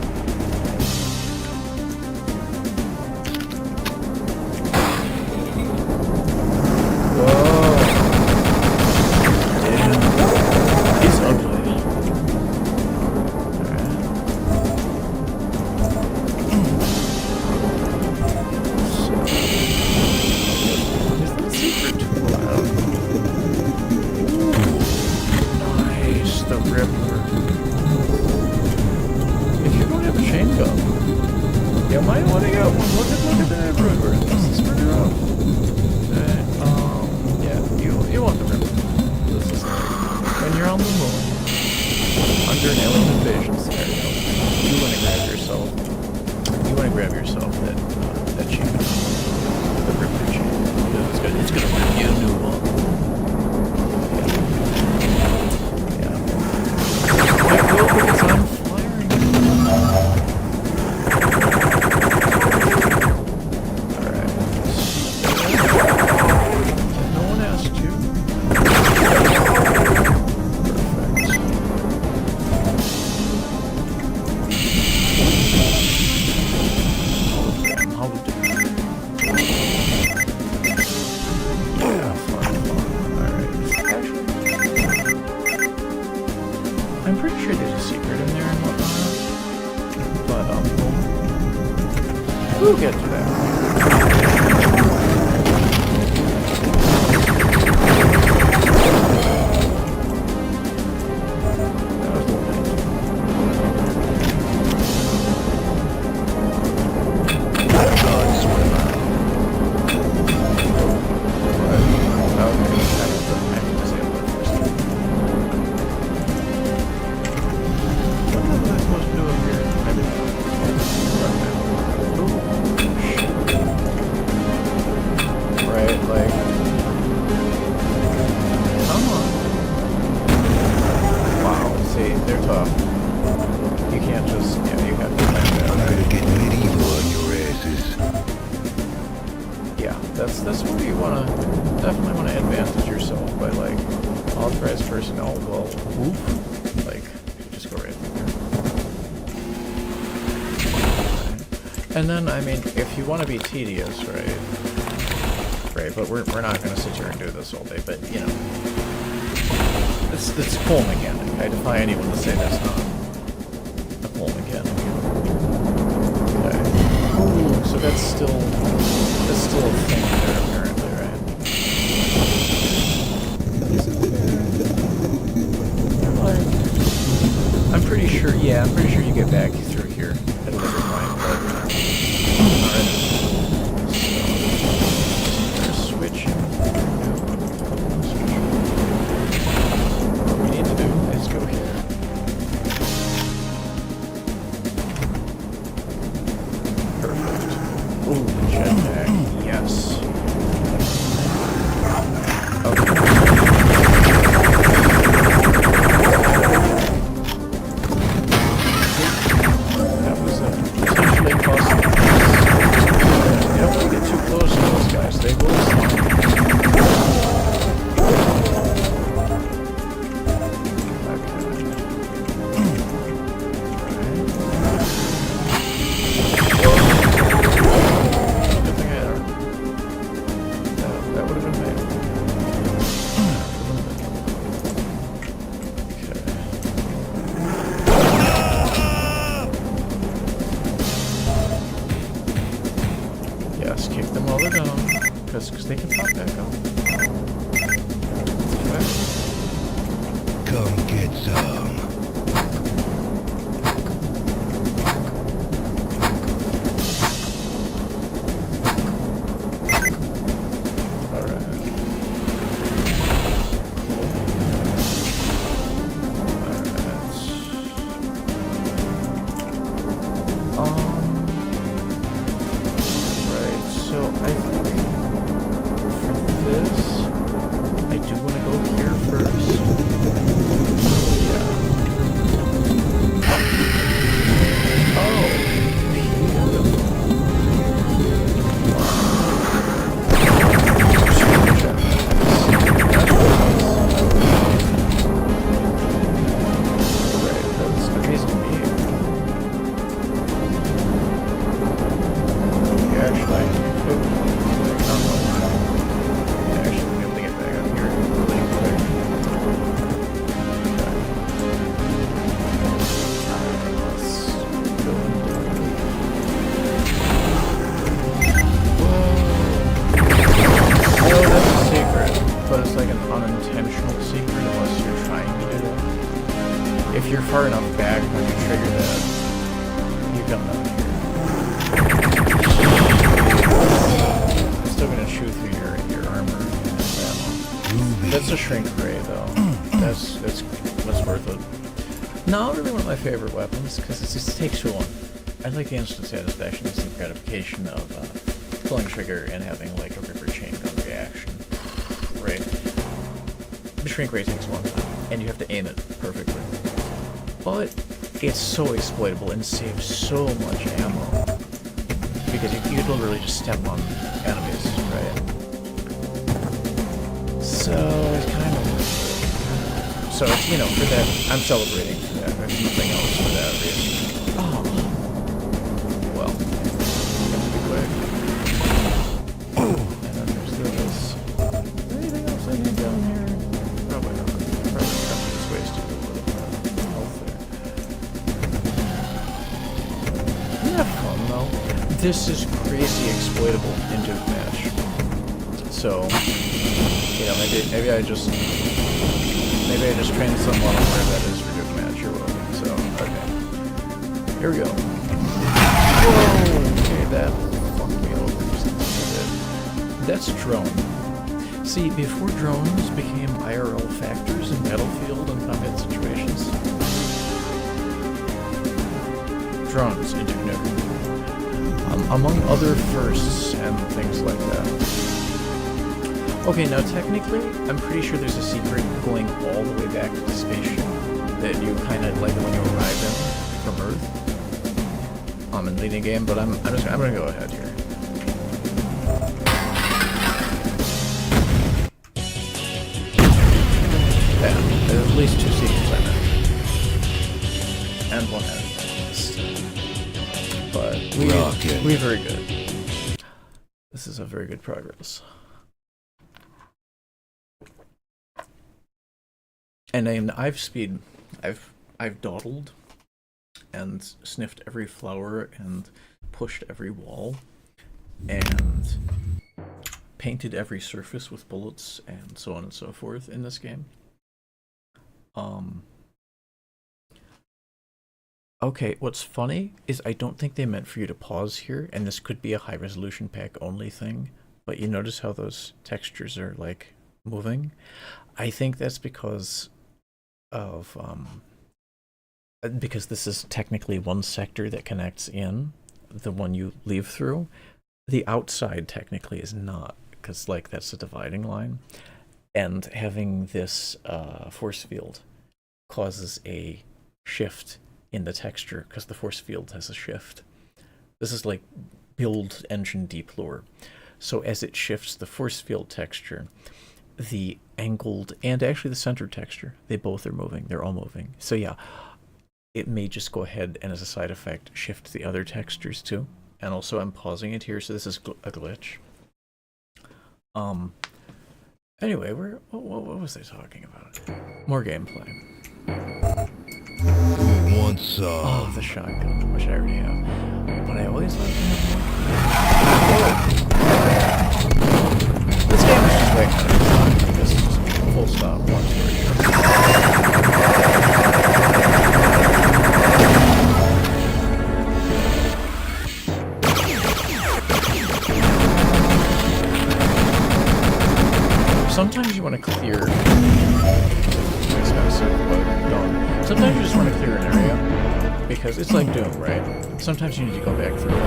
sure there's a secret in there and whatnot. But, we'll get to that. That's where you definitely want to advantage yourself by like authorized personnel. Well, like just go right there. And then I mean, if you want to be tedious, right? But we're not going to sit here and do this all day. But you know, it's cool mechanic. I defy anyone to say that's not a cool mechanic. Okay. So that's still a thing there apparently, right? I'm pretty sure you get back through here at a later point, but alright. So switching. What we need to do is go here. Perfect. Ooh, jetpack. Yes. Okay. That was potentially possible. You don't want to get too close to those guys. They will slump. Kick them while they're down, because they can pop back up. Okay. Come get some. If you're far enough back when you trigger that, you come down here. It's still gonna chew through your armor and ammo. That's a shrink ray though. That's worth it. Not really one of my favorite weapons because it just takes too long. I like the instant satisfaction, instant gratification of pulling the trigger and having like a ripper chain gun reaction. Right. The shrink ray takes a long time, and you have to aim it perfectly. But it's so exploitable and saves so much ammo because you could literally just step on enemies, right? So it's kind of so it's, you know, for that I'm celebrating for that. There's nothing else for that reason. Oh, well, have to be quick. And then there's this. Anything else I need down here? Probably not. Probably just wasted a little bit of health there. this is crazy exploitable in Deathmatch. So, you know, maybe I just trained someone on where that is for Deathmatch or whatever. So, okay. Here we go. Whoa! Okay, that fucked me over just a bit. That's drone. See, before drones became IRL factors in battlefield and combat situations, drones into Nuke. Among other firsts and things like that. Okay, now technically, I'm pretty sure there's a secret going all the way back to the spaceship that you kind of like when you arrive in from Earth. I'm in leading game, but I'm gonna go ahead here. Yeah, there's at least 2 secrets I know. And 1 enemy. But we're very good. This is a very good progress. And I've dawdled and sniffed every flower and pushed every wall and painted every surface with bullets and so on and so forth in this game. Okay, what's funny is I don't think they meant for you to pause here, and this could be a high resolution pack only thing, but you notice how those textures are like moving? I think that's because of because this is technically one sector that connects in, the one you leave through. The outside technically is not, because like that's a dividing line, and having this force field causes a shift in the texture because the force field has a shift. This is like build engine deep lore. So as it shifts the force field texture, the angled and actually the center texture, they both are moving. They're all moving. So yeah, it may just go ahead and as a side effect shift the other textures too. And also I'm pausing it here, so this is a glitch. Anyway, what was I talking about? More gameplay. Oh, the shotgun, which I already have. But I always like to have more. This game is just way kind of fun. This is just full stop. One story. Sometimes you want to clear. Expensive, but don't. Sometimes you just want to clear an area because it's like Doom, right? Sometimes you need to go back through it.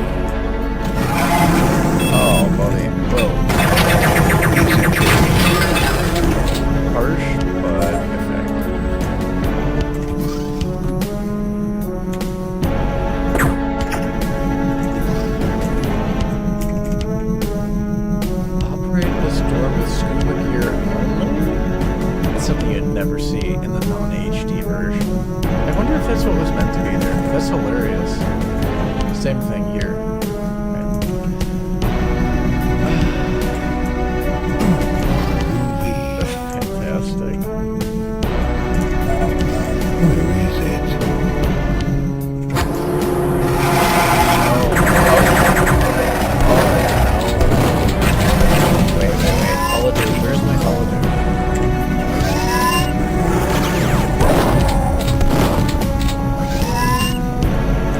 Oh, buddy. Whoa. Harsh, but effective. Operate this door with scuba gear only? That's something you'd never see in the non-HD version. I wonder if that's what was meant to be there. That's hilarious. Same thing here. That's fantastic. Where is it? Wait. Holiday. Where's my holiday?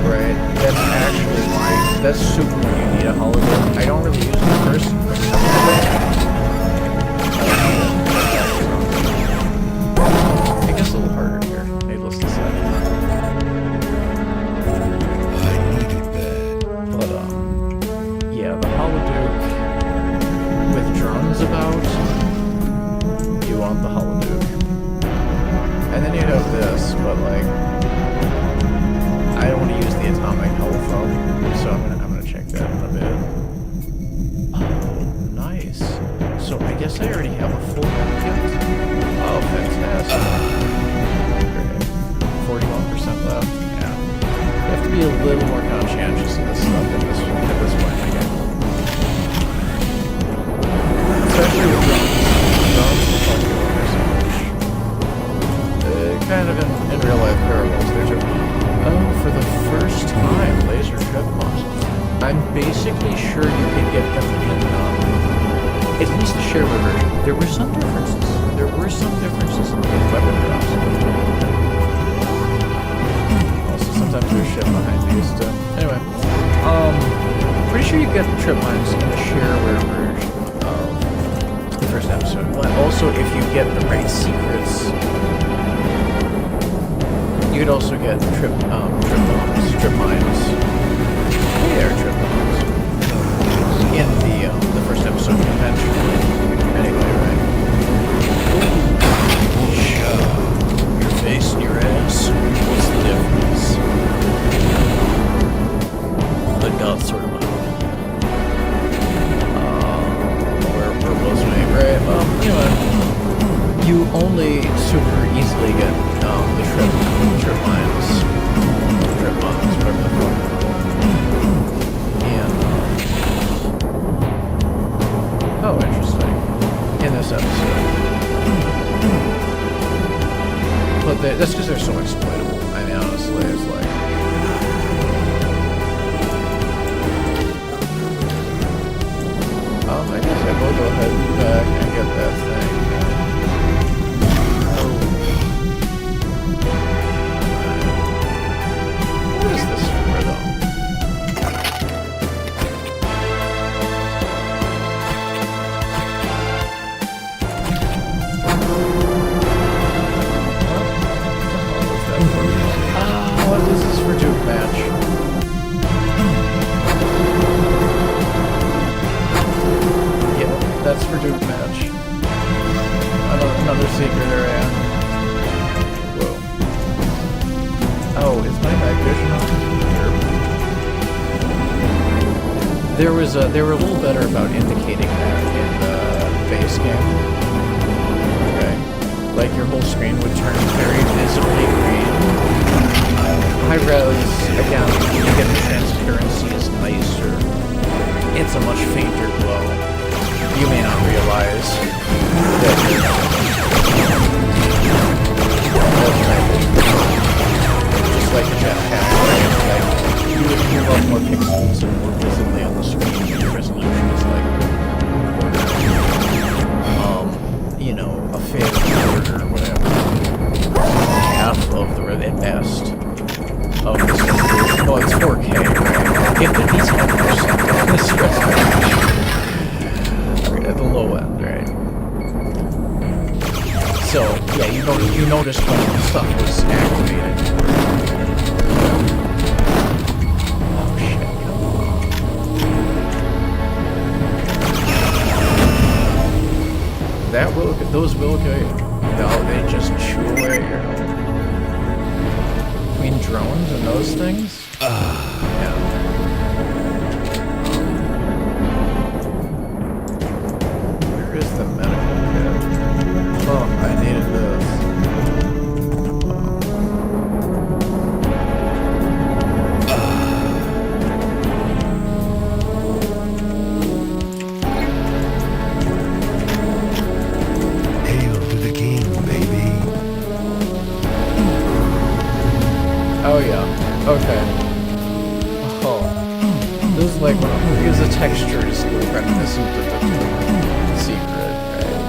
Right, that's actually why. That's super when you need a holiday. I don't really use it first. I guess a little harder here. Needless to say. I needed that. But, yeah, the Holoduke with drones about, you want the Holoduke. And then you have this, but like, I don't want to use the atomic health though, so I'm gonna check that in a bit. Oh, nice. So I guess I already have a full med kit. Oh, fantastic. Great. 41% left. Yeah. You have to be a little more conscientious of this stuff at this point, I guess. Especially with drones. Drones will fuck you over so much. Kind of in real life parables, there's a... Oh, for the first time, laser chipmunks. I'm basically shareware version, there were some differences. There were some differences in weapon drops. Also, sometimes there's shit behind these too. Anyway, pretty sure you get trip mines in the shareware version of the first episode. But also, if you get the right secrets, you'd also get trip mines. Hey there, trip mines. In the first episode conventionally. Anyway, right? Your face and your ass. What's the difference? The goth sort of mode. Where was we? Right? Well, anyway. You only super easily get the trip mines, whatever the fuck. And oh, interesting. In this episode, but that's because they're so exploitable. I mean, honestly, it's like. I guess I will go ahead and back and get that thing. What is this for, though? What is this for Duke match? Yeah, that's for Duke match. Another secret area. Whoa. Oh, is my night vision on? Sure. They were a little better about indicating that in the base game. Okay. Like your whole screen would turn very visibly green. High-res, again, you get the transparency is nicer. It's a much fainter glow. You may not realize that just like a jetpack, right? Like, you would give up more pixels and more visibly on the screen when your resolution is like, you know, a fifth or whatever. Half of the at best. Oh, this resolution. Oh, it's 4K. It could be 10% on this resolution. Right at the low end, right? So, yeah, you noticed when stuff was activated. Oh shit. Those will go. No, they just chew away your health. Between drones and those things? Yeah. Where is the medical kit? Oh, I needed this. Hail to the king, baby. Oh yeah. Okay. Oh. This is like because the texture is reminiscent of the secret, right?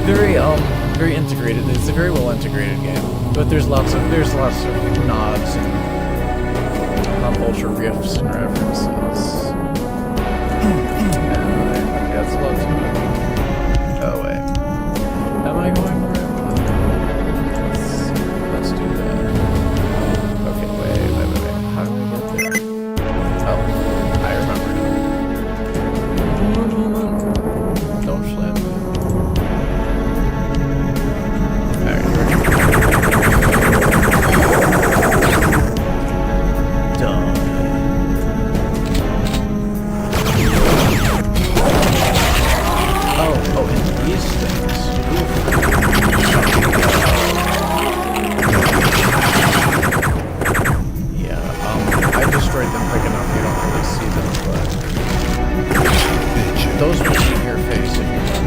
Very very integrated. It's a very well integrated game. But there's lots of nods and pop culture riffs and references. That's a lot to it. Oh wait. Am I going right? Let's do that. Okay, wait. How do I get there? Oh, I remember now. Don't slam me. Alright, here we go. Done. Oh, and these things. I destroyed them quick enough you don't really see them, but those will see your face if you want.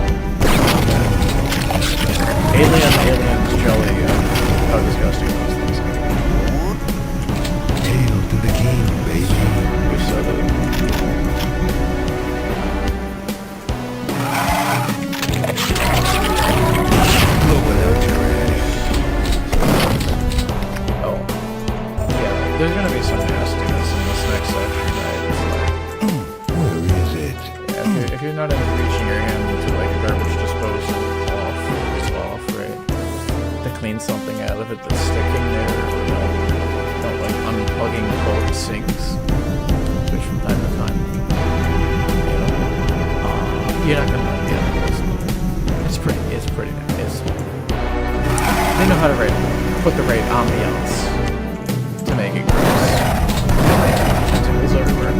Aliens, jelly, how disgusting those things are. Hail to the king, baby. We said it. pretty nice. They know how to put the right ambiance to make it gross. Tentacles everywhere.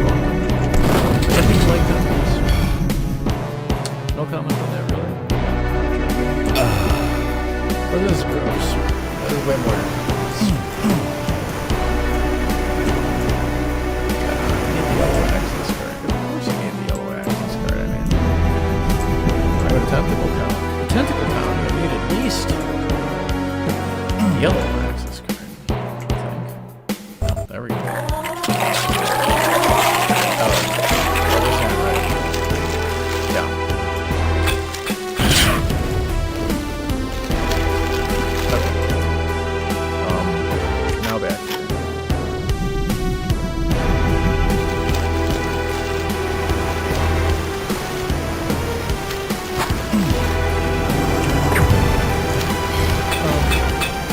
Some people like tentacles. No comment on that, really. But this is gross. That is way more than tentacles. I need the yellow access card. Of course you need the yellow access card. I mean, I got a tentacle count. Tentacle count, you need at least yellow access card, I think. There we go. Oh, that isn't right. Yeah. Okay. Now back here.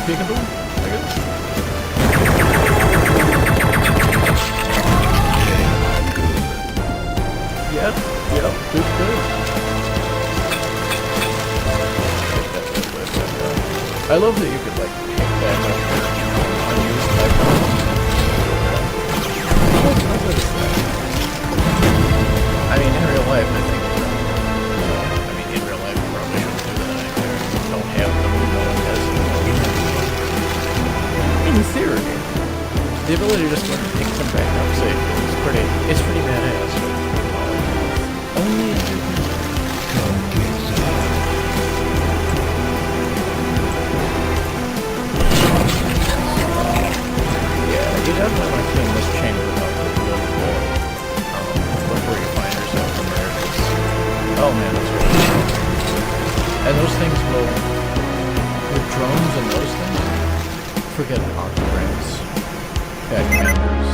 Peekaboo, I guess. Yep, good. I love that you could, like, pick that up unused icons. I mean, in real life, I think, in real life, you probably don't do that anymore. Don't have them, no one has them. In theory, the ability to just go and pick them back up safely is pretty badass. Only if you can. Come get some. Yeah, you definitely want to clean this chamber up a little bit before you find yourself in there. Oh man, that's really cool. And those things will, with drones and those things, forget octograms, commanders,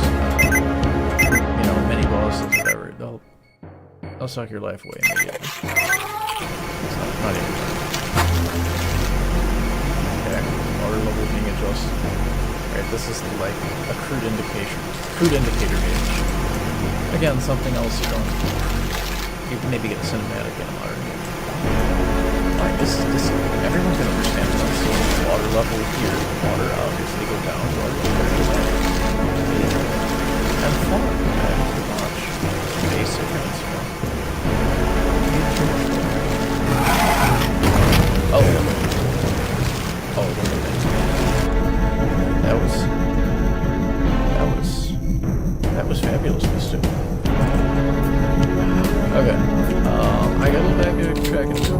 mini bosses, whatever. They'll suck your life away immediately. It's not even fun. Okay, water level being adjusted. Alright, this is like a crude indicator gauge. Again, something else you can maybe get a cinematic in water. Alright, this everyone's gonna understand this. Water level here, water obviously go down, water level here. And fun, pretty much. Basic and it's fun. Oh, look at that. That was fabulous, this too. Okay, I got a little back to track and two.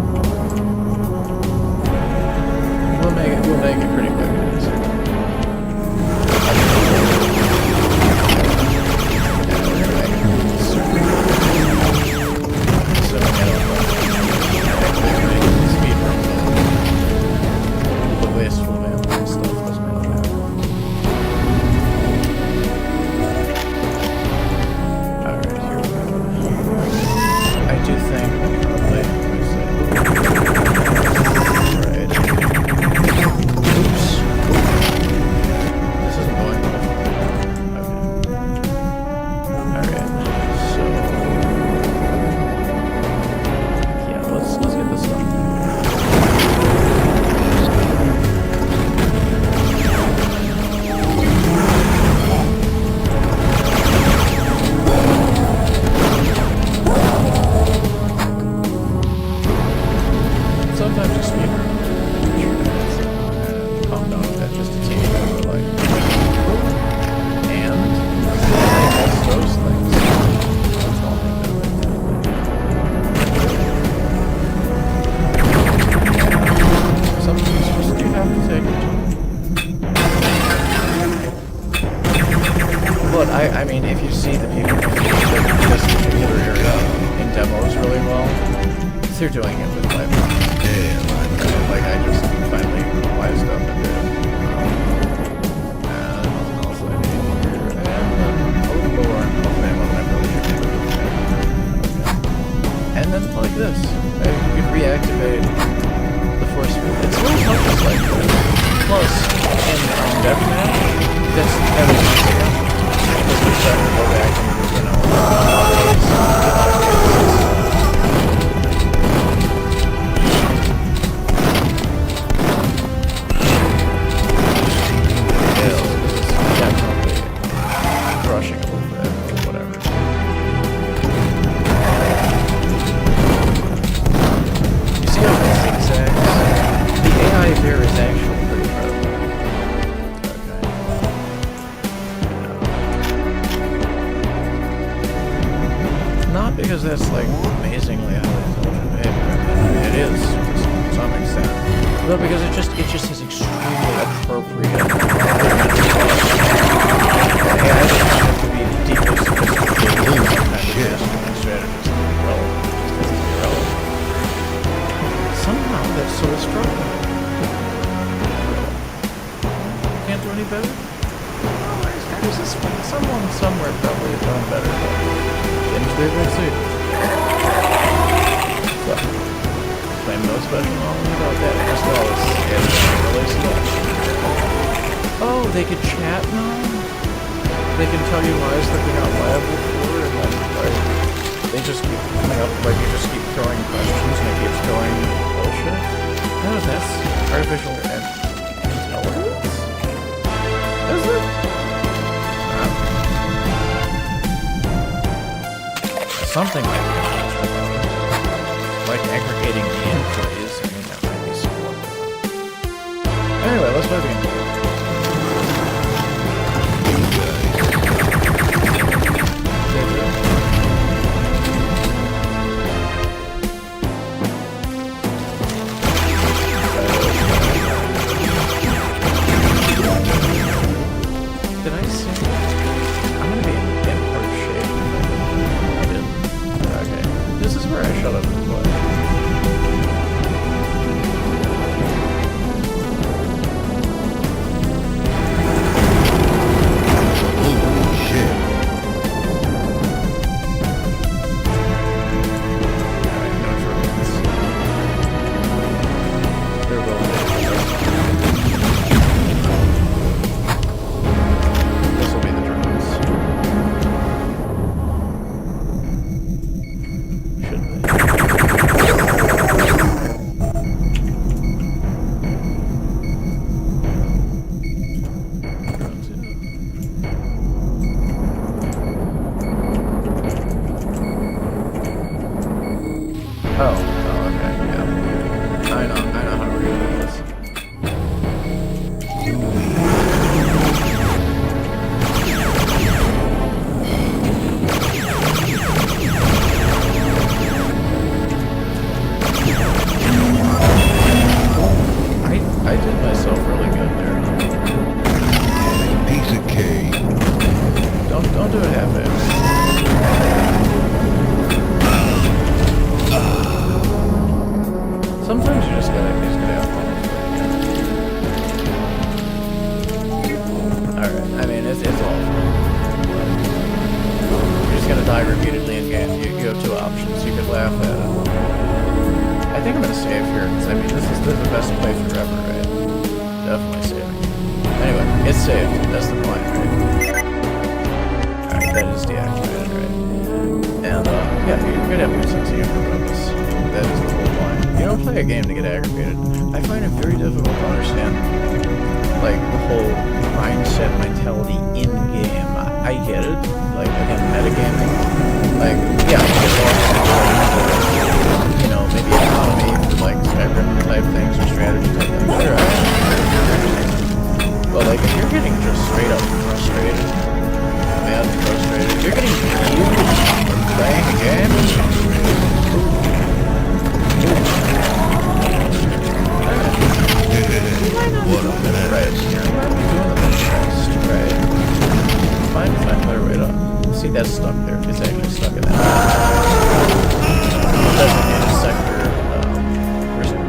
We'll make it pretty quick, guys. Wasteful man and stuff doesn't really matter. Alright, here we go. I do think probably right. Oops. This isn't going well. Okay. Alright. So yeah, let's get this done. Sometimes just speed run. Calm down with that just a teeny bit, but like, and those things. That's all I think sometimes just you have to take your time. But I mean, if you see the people who do this particular area in demos really well, they're doing it with live. Like I just finally wised up and did. And nothing else I need here. And then a little lower on health ammo than I probably should do. Okay. And then like this. You can reactivate the force field. It's little touches like this. Plus, in Deathmatch, that's everything again. Because we start to go back and, No, because it just is extremely appropriate. Yeah, I think it could be deeply sophisticated strategies irrelevant. Somehow that's so struggling. Can't do any better? There's this someone somewhere probably done better, but James David see. So, claim no special knowledge about that. Just all it's really slow. Oh, they could chat now? They can tell you lies that they're not liable for, and then, like, they just keep coming up, like, you just keep throwing questions, and it keeps throwing bullshit. No, that's artificial intelligence? Is it? Something like that. Like aggregating the inquiries. I mean, that might be somewhat. Anyway, let's play the game. Did I see? I'm gonna be in hard shape. I didn't. Okay. This is where I shut up and play. Holy shit. Alright, no drones. There will be. This will be the drones. Should be. Drones, yeah. Oh, okay, yeah. I know how we're gonna do this. I did myself really good there. Piece of cake. Don't do it half-assed. Sometimes you just gotta have fun with it. Alright, I mean, it's all fun. You're just gonna die repeatedly in game. You have two options. You could laugh at it. I think I'm gonna save here, because I mean, this is the best playthrough ever, right? Definitely saving. Anyway, it's saved. That's the point, right? Alright, that is deactivated, right? And, yeah, you're gonna have a good sense of humor about this. That is the whole point. You don't play a game to get aggravated. I find it very difficult to understand, like, the whole mindset, mentality in-game. I get it. Like, again, metagaming. Like, yeah, you know, maybe economy for, like, Skyrim type things or strategy type things. Sure, but, like, if you're getting just straight up frustrated, mad and frustrated, if you're getting confused playing a game, what a minute. Right, you're not doing the best, right? Find a better way to... See, that's stuck there. It's actually stuck in that. Designated sector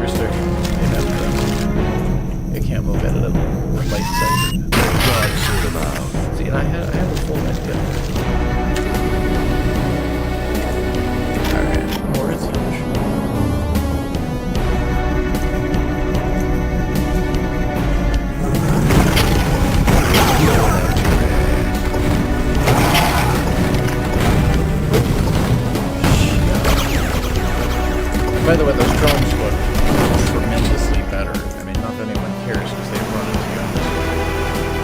restriction. It can't move out of the light sector. Gotta sort them out. See, and I have a full nice bit. Alright, more attention. By the way, those drones look tremendously better. I mean, not that anyone cares because they run into you and just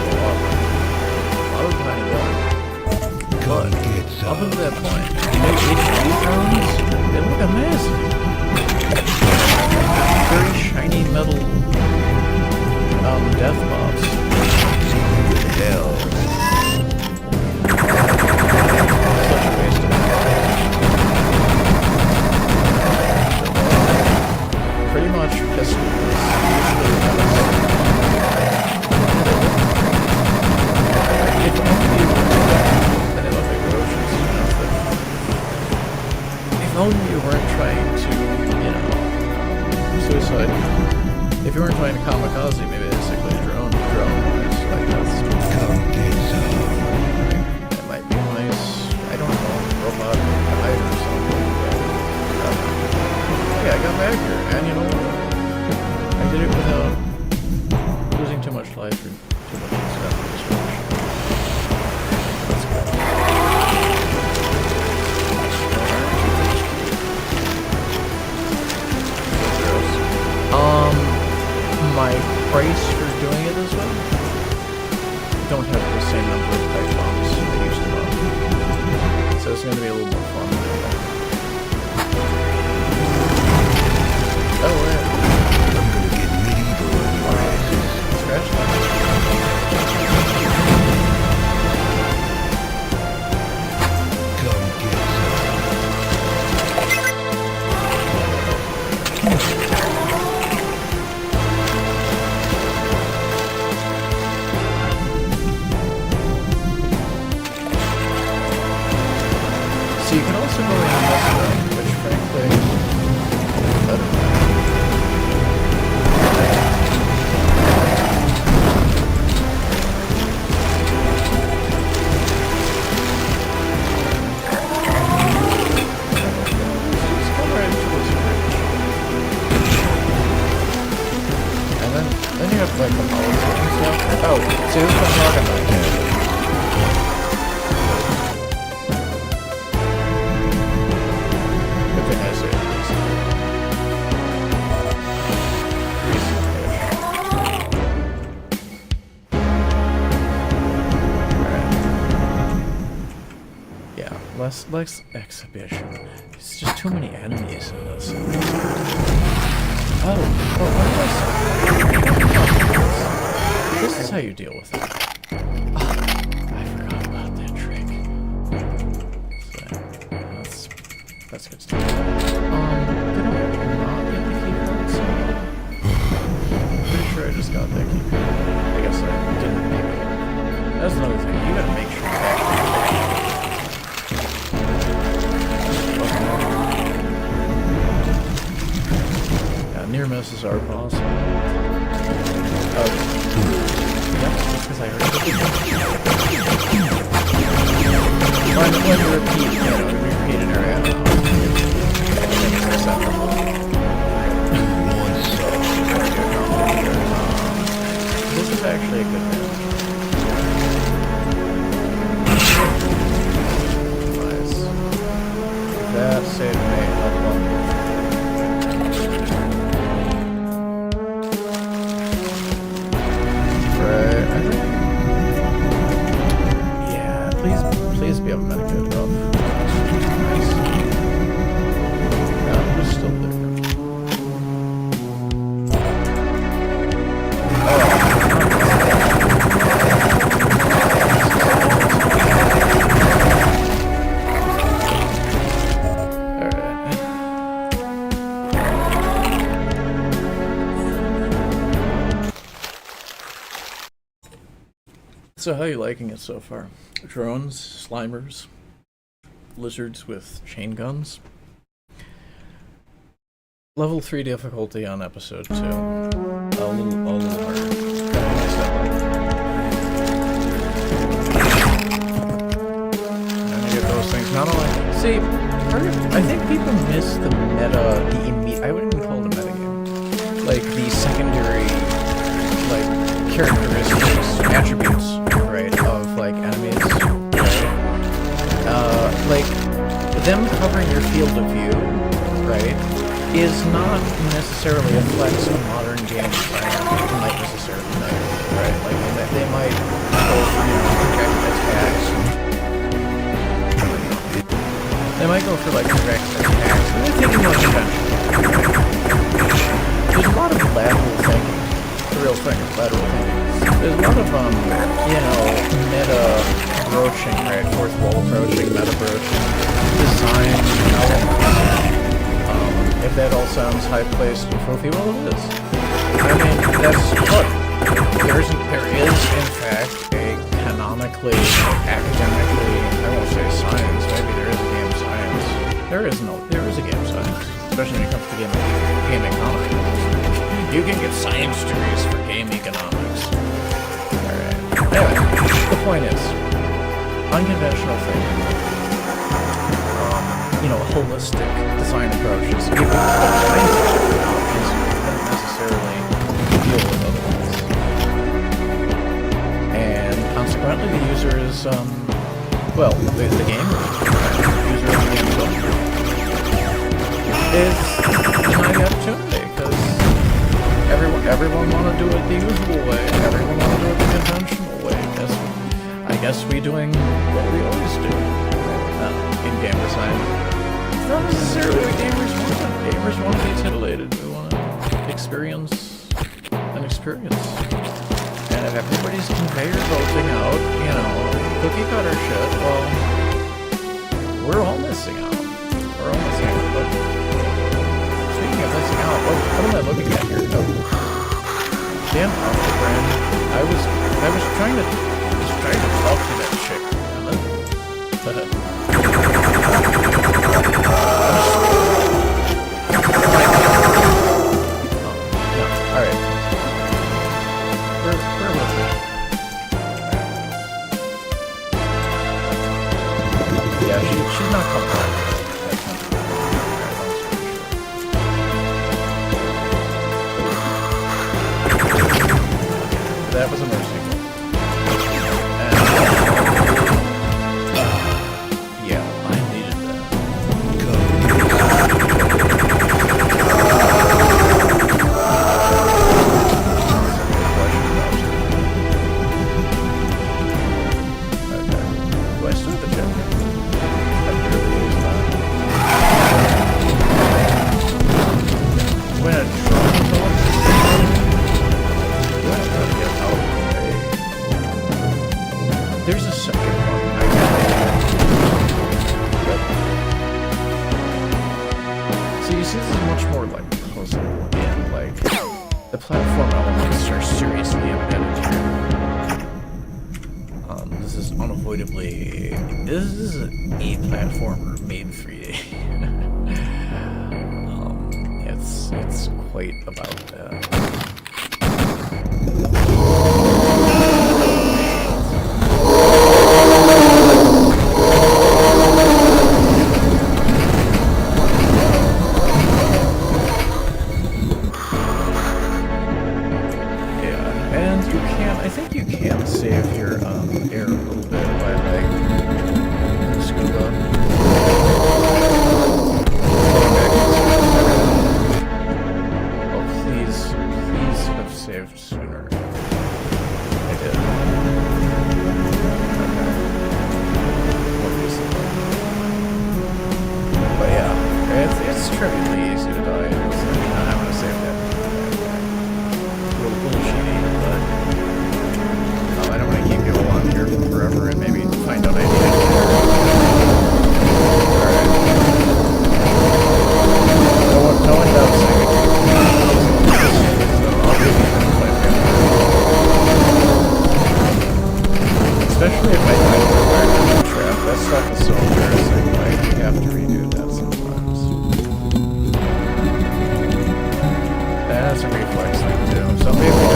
go up. A lot of the time, yeah. Gun gets Up until that point, you make HD drones, they look amazing. Very shiny metal death mobs. hell. Such a waste of pretty much pistols. like, if you weren't playing Kamikaze, maybe basically drone wise, like that's Come get some. it might be nice. I don't know, robot guide or something. Yeah, I got back here, and you know what? I did it without losing too much life or too much stuff. That's good. My price for doing it as well. Don't have the same number of pipe bombs I used to love. So it's going to be a little more fun. Oh, yeah. I'm gonna get medieval on your asses. Scratch that. Come get So you can also go in and mess it up, which frankly, I don't know. Just come right into this bridge. And then you have like the politics and stuff. Oh, see this is what I'm talking about. Less exhibition. It's just too many enemies in this. Oh, what did I say? This is how you deal with it. Oh, I forgot about that trick. So, that's good stuff. Did I not get the keycard somehow? Pretty sure I just got that keycard. I guess I didn't make it. That's another thing. You gotta make sure you actually near misses are possible. Oh. Yep, just because I already did it. When you repeat, repeat an area, it's acceptable. This is actually a good one. Nice. That saved me level 1. Please be able to medicate it up. Nice. Who's still there? So how are you liking it so far? Drones, slimers, lizards with chain guns. Level 3 difficulty on episode 2. A little harder. And you get those things. Not only see, I think people miss the meta. I wouldn't even call it a meta game. Like the secondary, like characteristics, attributes. Right, of like enemies, like them covering your field of view, right, is not necessarily a flex a modern game might necessarily know, right? Like they might go for direct attacks. They might go for like direct attacks. And they're taking much attention. There's a lot of lateral thinking. The real thing is lateral thinking. There's a lot of, meta broaching, right? Fourth wall broaching, meta broaching, design elements. If that all sounds high-placed and filthy, well, it is. I mean, that's, look, there is, in fact, a canonically, academically, I won't say science, maybe there is a game science. There is a game science, especially when it comes to game economy. You can get science degrees for game economics. Alright. Anyway, the point is, unconventional thinking. You know, holistic design approaches. Even options wouldn't necessarily deal with otherwise. And consequently, the user is, well, the gamer, the user of the game software, is denied the opportunity because everyone want to do it the usual way. Everyone want to do it the conventional way. I guess we doing what we always do in game design. It's not necessarily what gamers want. Gamers want to be titillated. We want to experience an experience. And if everybody's conveyor belting out, you know, cookie cutter shit, well, we're all missing out. We're all missing out. But speaking of missing out, what am I looking at here? Oh, damn off the brand. I was trying to talk to that chick. No, alright. Where was it? Yeah, she's not coming back. That was a mercy. Yeah, I needed that. Okay. Do I still have a check? I barely use that. When a drone goes, do I try to get out of the way? There's a second one. I got it. So you see, this is much more like puzzle and like the platform elements are seriously embedded here. This is unavoidably this is a platformer made for you. It's quite about that. I think you can save your air a little bit by like scuba. Oh, please have saved sooner. I did. Okay. But yeah, it's trivially easy to die. I'm gonna save that. A little cheaty, but. I don't want to keep you all on here for forever and maybe find out I need it later. Alright. No one knows saying it. So I'll give you the play. Especially if I die for a trap. That stuff is so embarrassing. Like, you have to redo that sometimes. That's a reflex thing too. Some people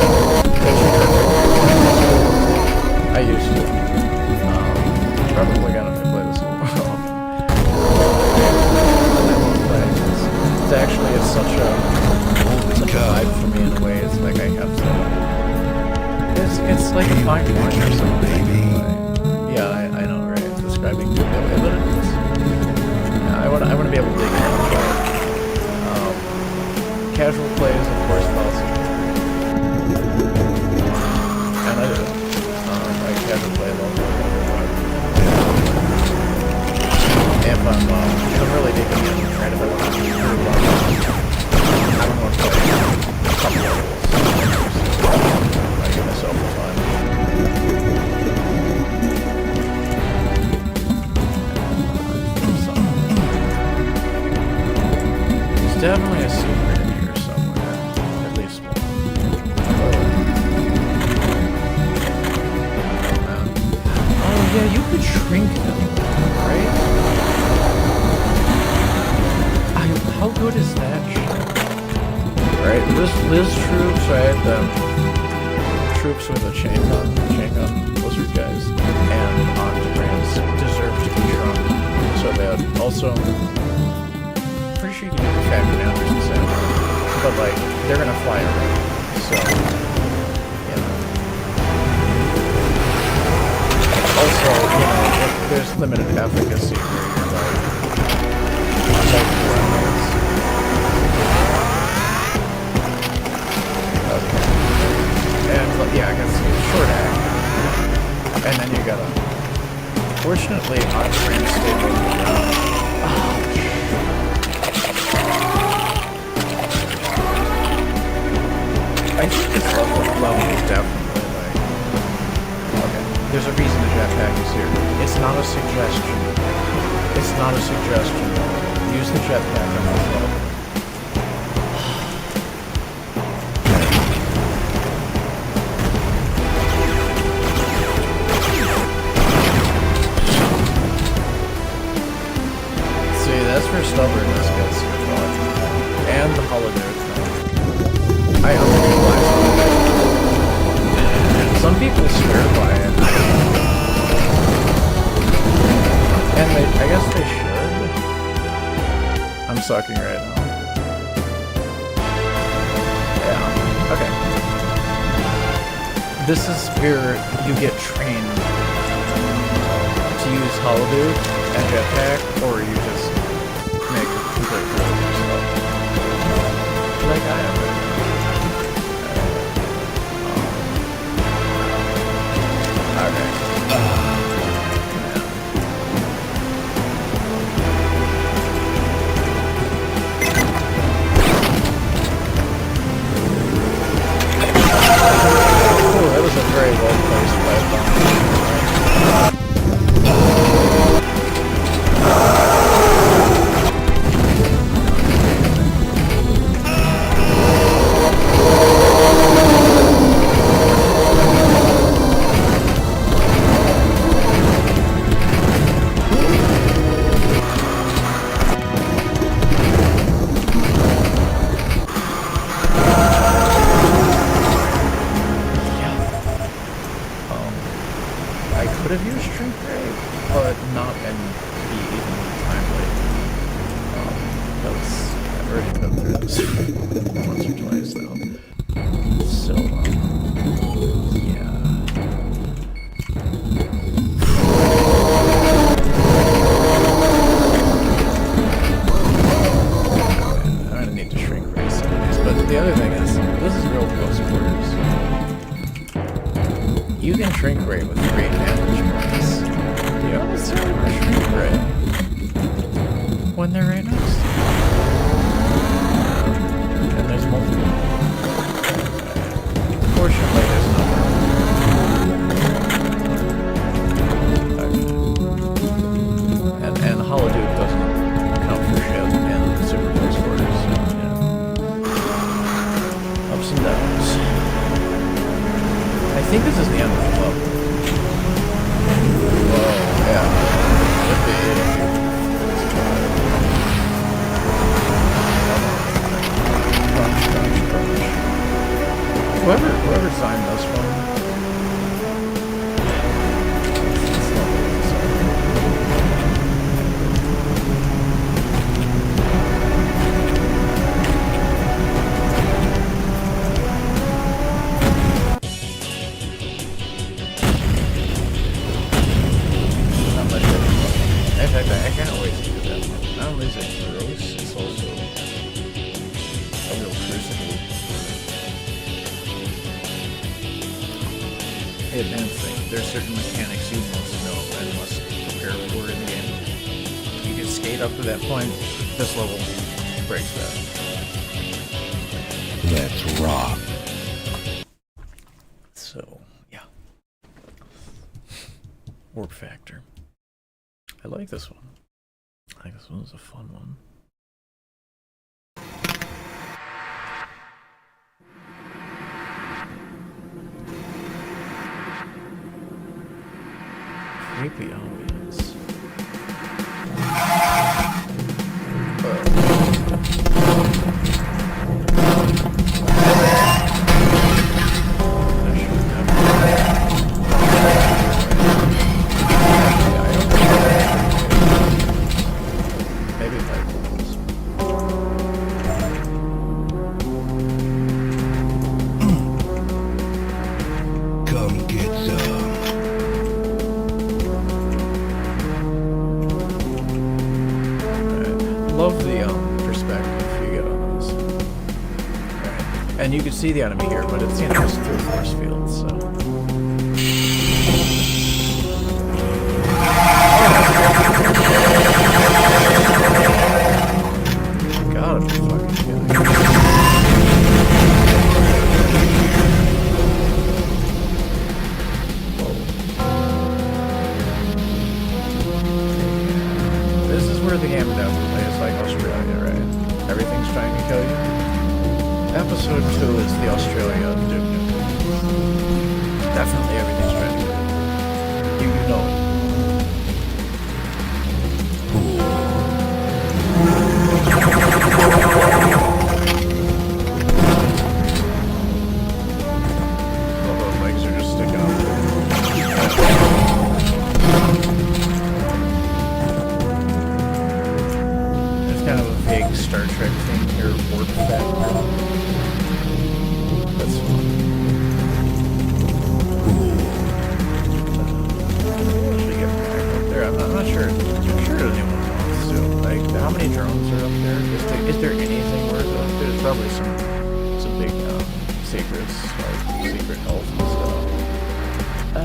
catch you perfect. I used to. Probably gonna play this a little often. It's actually, it's such a vibe for me in a way. It's like I have to. It's like a fine wine or something. Yeah, I know, right? Describing it that way, but it is. Yeah, I want to be able to dig in. Casual play is of course possible, and I do. Casual play level. If I'm really digging in and trying to build a pretty well, I don't want to play a couple levels. I give myself the time. There's definitely a secret in here somewhere. At least one. Yeah, you could shrink them, right? How good is right? Liz troops, right? Troops with a chain gun, Blizzard guys, and Octograms deserve to be shrunk so bad. Also, pretty sure you can do the factory numbers and stuff, but like they're gonna fly around, so you know. Also, you know, there's limited efficacy where you're like grenades. Okay. And yeah, I guess short act. And then you gotta. Fortunately, Octograms stay low to the ground. I think this level is definitely like. Okay, there's a reason the jetpack is here. It's not a suggestion. It's not a suggestion. Use the jetpack on this level. See, that's where stubbornness gets your thought. And the holiday thing. I underutilize it. Some people swear by it. And I guess they should. I'm sucking right now. Yeah, okay. This is where you get trained to use Holodude and Jetpack, or you just make a complete fool of yourself. Like I am right now. Okay. Oh, that was a very well placed pipe bomb. Whoever signed this one. Not much different. In fact, I can't wait to do that one. Not only is it gross, it's also a real crucible. Advancing. There are certain mechanics you must know and must prepare for in the game. You can skate up to that point. This level breaks that. Let's rock. So, yeah. Warp factor. I like this one. I think this one was a fun one. Creepy ambience. And you can see the enemy here, but it's, you know, it's through force field, so. Gotta be fucking kidding. This is where the game definitely is like Australia, right? Everything's trying to kill you. Episode 2 is the Australia of Duke Nukem. Definitely everything's trying to kill you. You know it. Well, those legs are just sticking out. There's kind of a vague Star Trek thing here, warp factor. That's fun. Actually get back up there. I'm not sure. I'm sure anyone wants to. Like, how many drones are up there? Is there anything worth it? There's probably some big secrets, like secret health and stuff. Oh.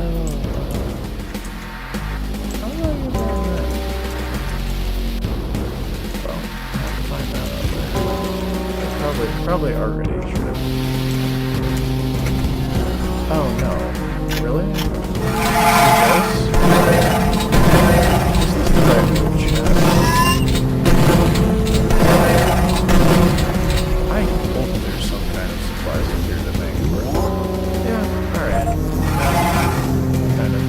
How do I get around that? Well, I have to find that out later. Probably already should have. Oh no. Really? Yes? Is this the right chat? I hope there's some kind of supplies in here that make it work. Yeah, alright. Kind of.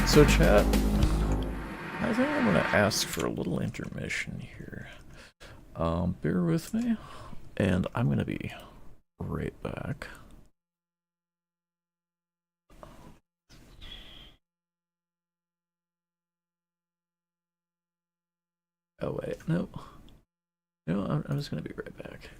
So chat, I think I'm gonna ask for a little intermission here. Bear with me, and I'm gonna be right back. Oh wait, no. No, I'm just gonna be right back.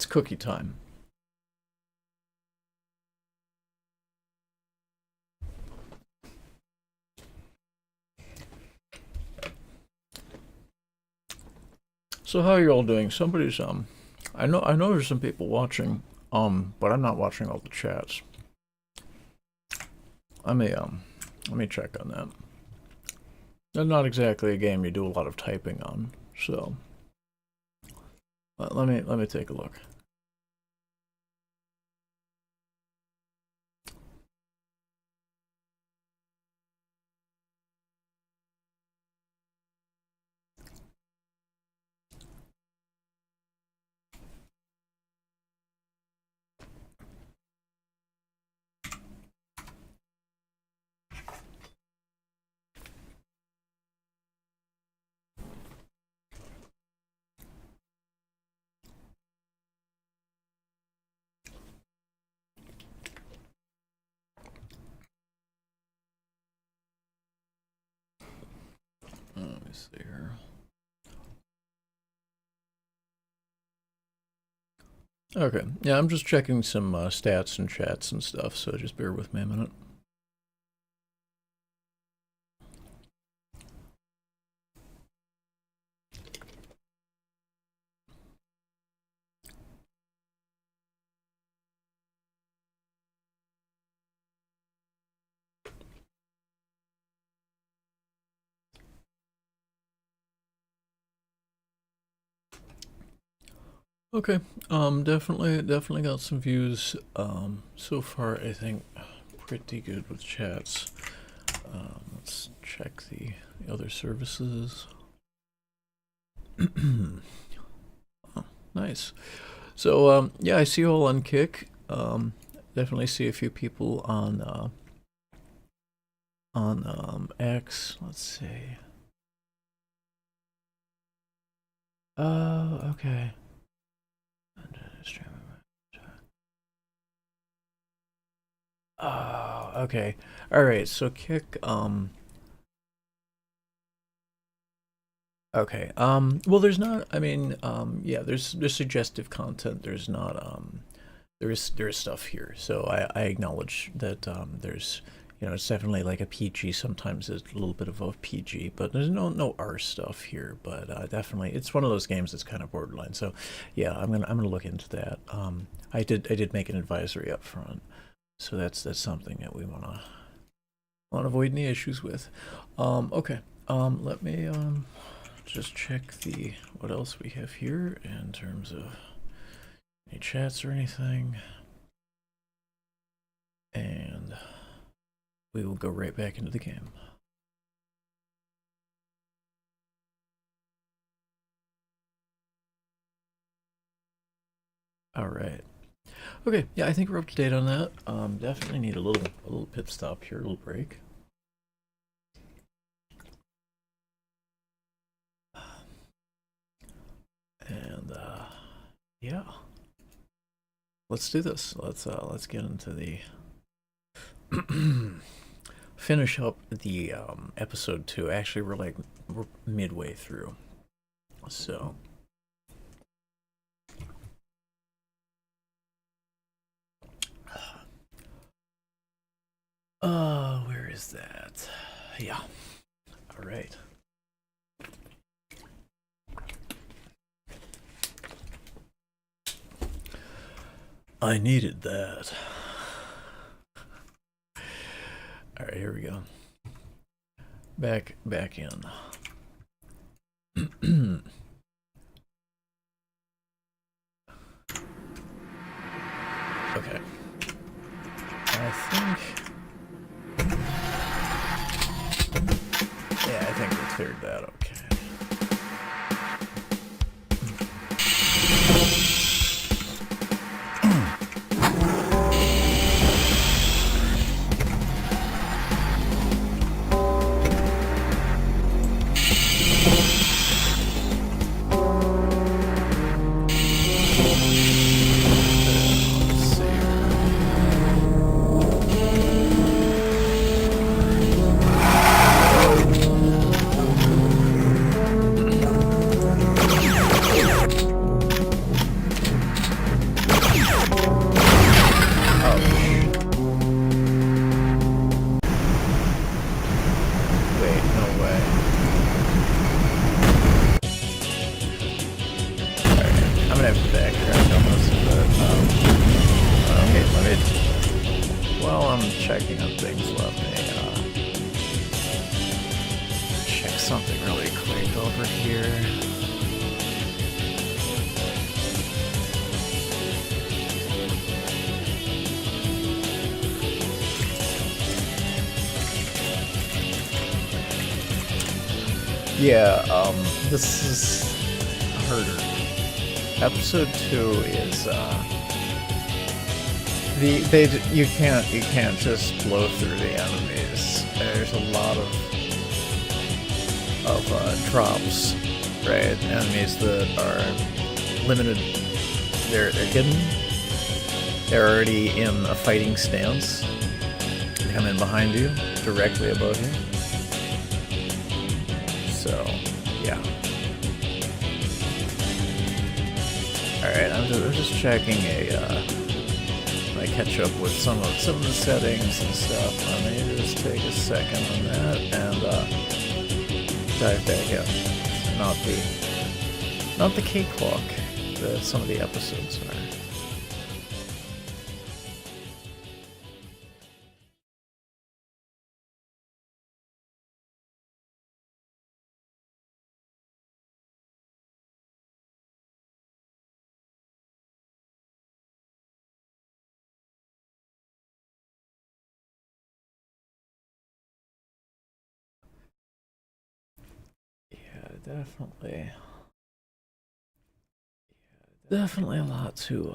cookie time. So how are you all doing? Somebody's I know there's some people watching, but I'm not watching all the chats. Let me check on that. That's not exactly a game you do a lot of typing on, so let me take a look. Let me see here. Okay, yeah, I'm just checking some stats and chats and stuff, so just bear with me a minute. Okay, definitely got some views. So far, I think pretty good with chats. Let's check the other services. Oh, nice. So, yeah, I see you all on Kick. Definitely see a few people on X. Let's see. Oh, okay. Oh, okay. All right. So Kick. Okay. Well, there's not. I mean. Yeah. There's suggestive content. There's not. There is stuff here. So I acknowledge that. There's. It's definitely like a PG. Sometimes it's a little bit of a PG, but there's no R stuff here. But definitely, it's one of those games that's kind of borderline. So, yeah, I'm gonna look into that. I did make an advisory up front. So that's something that we wanna avoid any issues with. Okay. Let me just check what else we have here in terms of any chats or anything, and we will go right back into the game. All right. Okay, yeah, I think we're up to date on that. Definitely need a little pit stop here, a little break. And yeah, let's do this. Let's get into the finish up the episode 2. Actually, we're midway through, so. Where is that? Yeah. All right. I needed that. All right, here we go. Back in. Okay. I think we cleared that okay. over here. Yeah, this is harder. Episode 2 is, you can't just blow through the enemies. There's a lot of drops, right? Enemies that are limited, they're hidden. They're already in a fighting stance. They come in behind you, directly above you. So, yeah. Alright, I'm just checking I catch up with some of the settings and stuff. I may just take a second on that and dive back in. Not the cakewalk that some of the episodes are. Definitely a lot to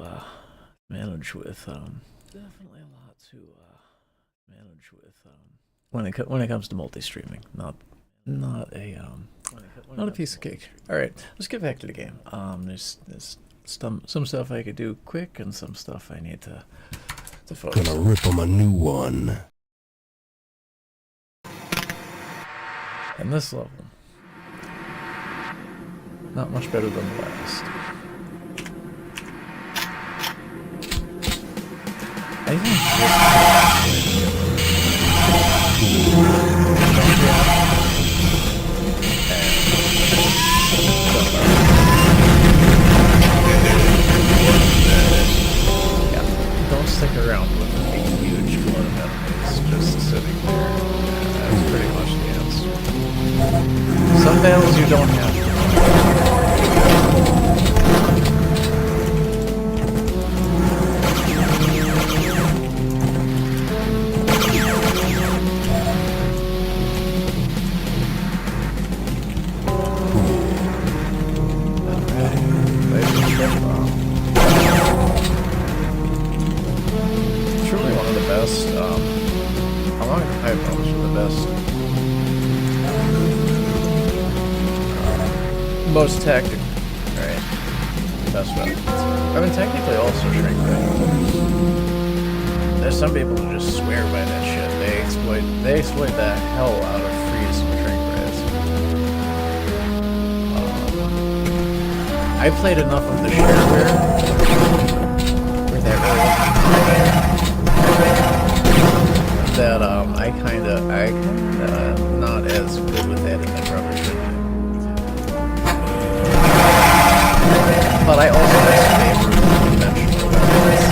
manage with. When it comes to multi-streaming, not a piece of cake. All right, let's get back to the game. There's some stuff I could do quick, and some stuff I need to focus. Gonna rip 'em a new one. And this level, not much better than the last. I think yeah, don't stick around with a huge flood of enemies just sitting there. That's pretty much the answer. Some battles you don't have to. Truly one of the best, along with the pipe bombs are the best. Most tactical, right? Best weapons. I mean, technically also shrink ray. There's some people who just swear by that shit. They exploit the hell out of freeze and shrink rays. I played enough of the shareware where that that I kinda not as good with that as I probably should be. But I also favor conventional weapons.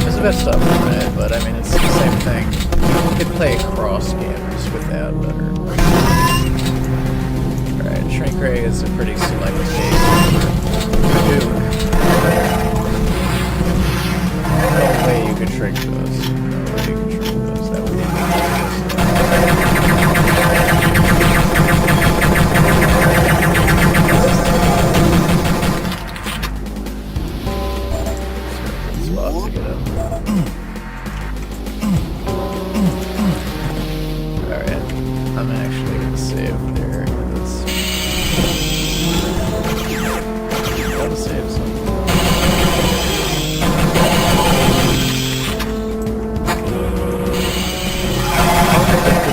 It's the best stuff, right? But I mean, it's the same thing. You could play cross gamers with that better. Alright, shrink ray is a pretty select case. Dude. No way you could shrink those. No way you could shrink those. That would be spot to get up. Alright, I'm actually gonna save there. Gotta save something.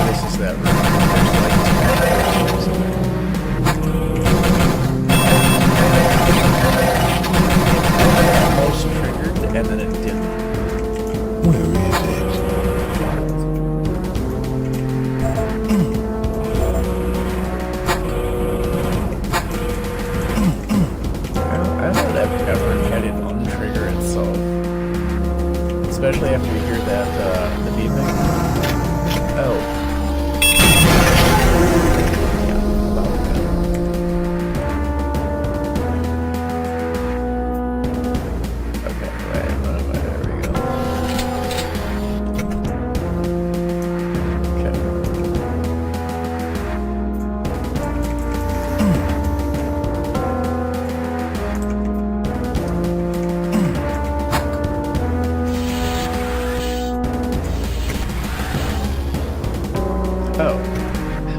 This is that room. Almost triggered, and then it didn't. Where is it? I don't know that I've ever had it untrigger itself. Especially after you hear that, the beeping. Oh.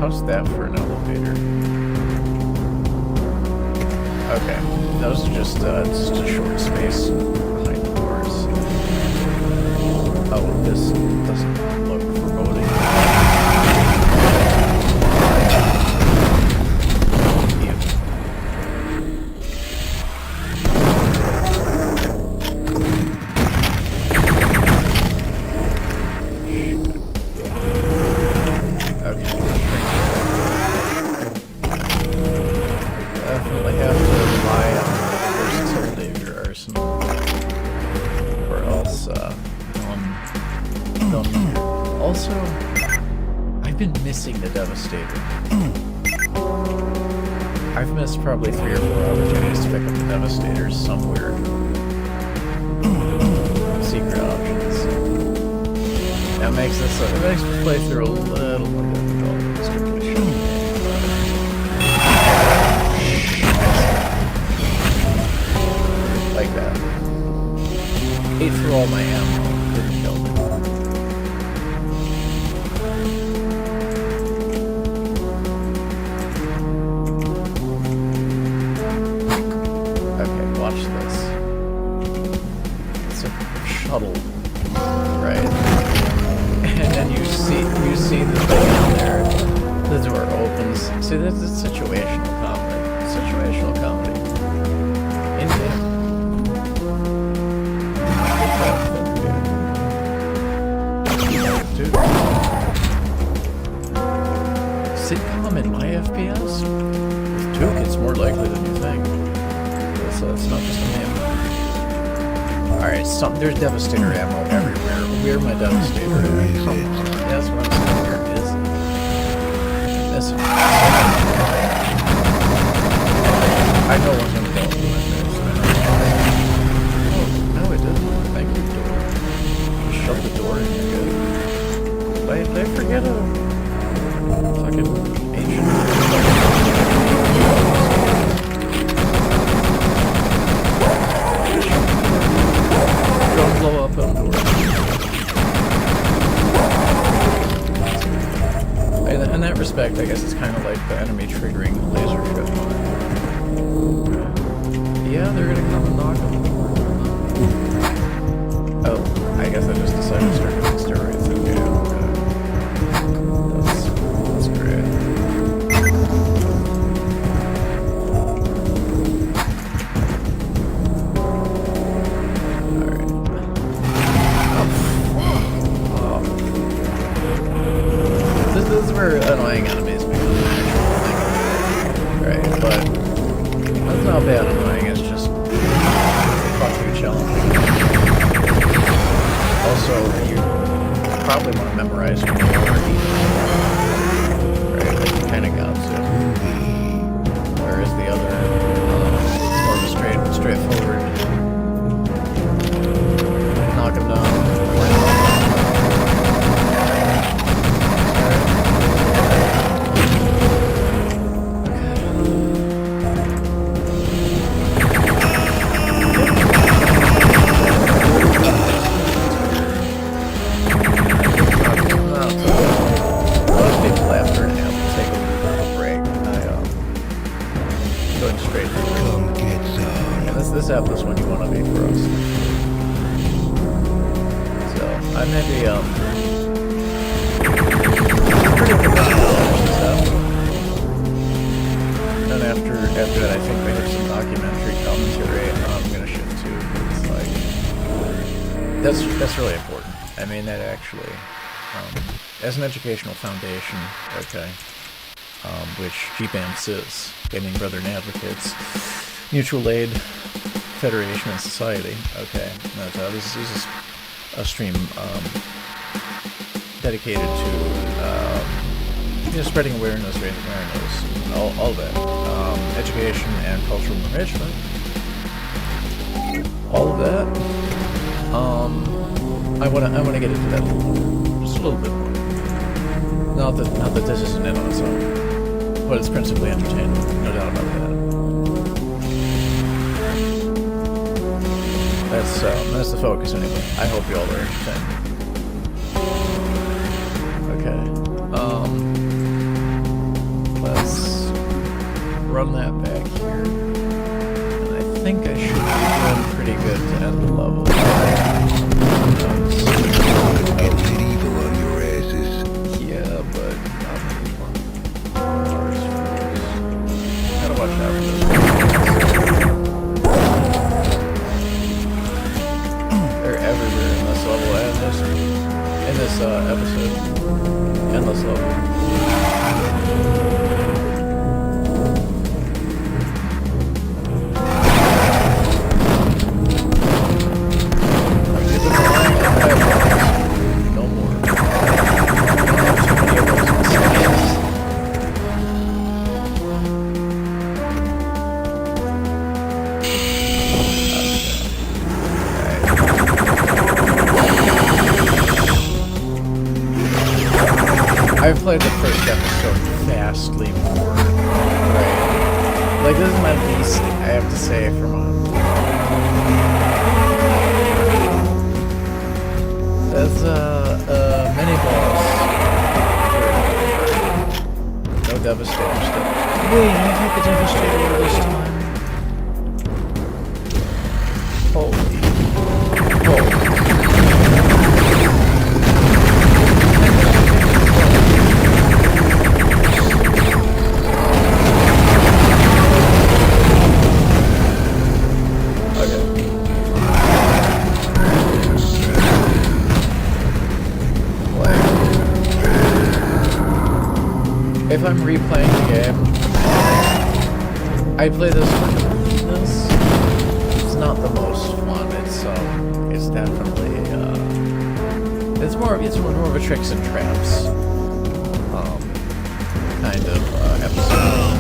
how's that for an elevator? Okay, those are just a short space behind the doors. Oh, this doesn't look foreboding. The Devastator. I've missed probably 3 or 4 opportunities to pick up the Devastators somewhere. Secret options. That makes this it makes the playthrough a little more difficult. Like that. Ate through all my ammo. Didn't kill me. Shuttle, right? And then you see the thing in there. The door opens. See, this is situational comedy. Situational comedy. Indeed. Dude. Sitcom in my FPS? With Duke, it's more likely than you think. So it's not just a name. Alright, there's Devastator ammo everywhere. Where my Devastator at? Come on. That's what I'm saying. Where is it? This one. I know what's going to go with this. Oh, no it didn't. Thank you, door. Just shut the door and you're good. Did I forget a fucking ancient... Don't blow up on door. In that respect, I guess it's kind of like the enemy triggering the laser ship. Yeah, they're gonna come and knock on the door. Oh, I guess I just decided to start doing steroids. Okay. That's great. This is where annoying enemies become an actual thing. Right, but that's not bad annoying, it's just fucking challenging. Also, you probably want to memorize your priority. Right, like you kind of got to. Whereas the other, it's more of a straightforward. Knock him down. This one you want to be for us. So I may be pretty then after that I think we have some documentary commentary I'm gonna shoot too. It's like that's really important. I mean that actually as an educational foundation, okay, which GBAMS is, Gaming Brethren Advocates, Mutual Aid Federation and Society. Okay, this is a stream dedicated to spreading awareness, raising awareness, all that, education and cultural enrichment, all of that. I want to get into that just a little bit more. Not that this isn't it on its own, but it's principally entertainment, no doubt about that. That's the focus anyway. I hope you all are entertained. Okay. run that back here. And I think I should be doing pretty good to end the level. Get medieval on your asses. Yeah, but gotta watch out for this. They're everywhere in this level and in this episode. And this level. No more. I've played the first episode vastly more. Right. Like, this is my least, I have to say, from There's a mini boss. No Devastator stuff. Wait, I had the Devastator this time. Holy. If I'm replaying the game, I play this one. It's not the most fun. It's definitely it's more of a tricks and traps kind of episode.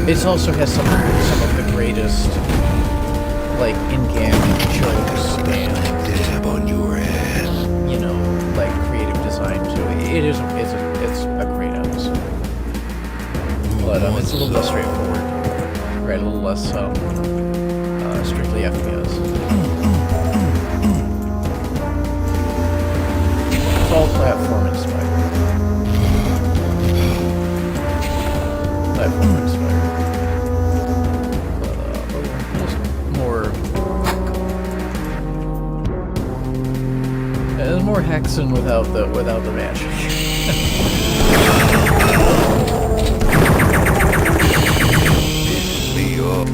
It also has some of the greatest like in-game jokes and Dab on your ass. you know, like creative design too. It's a great episode, but it's a little less straightforward, right? A little less strictly FPS. It's all platform inspired. Platform inspired. But more. There's more hexing without the magic.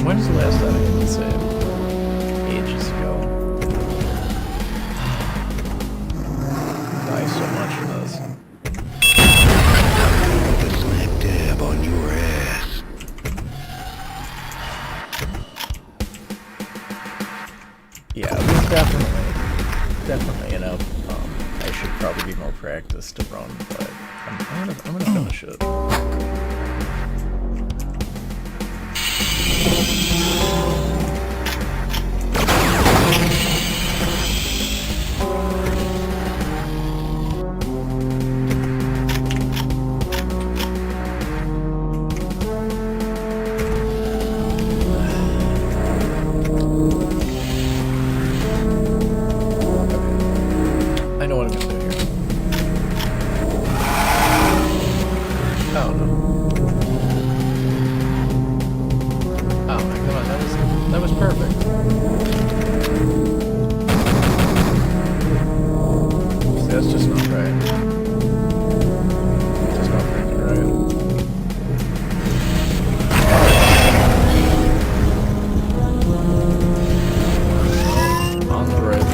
When's the last time I did the same? Ages ago. Buy so much of this. The slap dab on your ass. Yeah, it's definitely, you know, I should probably be more practiced to run, but I'm gonna finish it. I know what I'm gonna do here. Oh no. Oh my god, that was perfect. See, that's just not right. Just not freaking right. On the right one.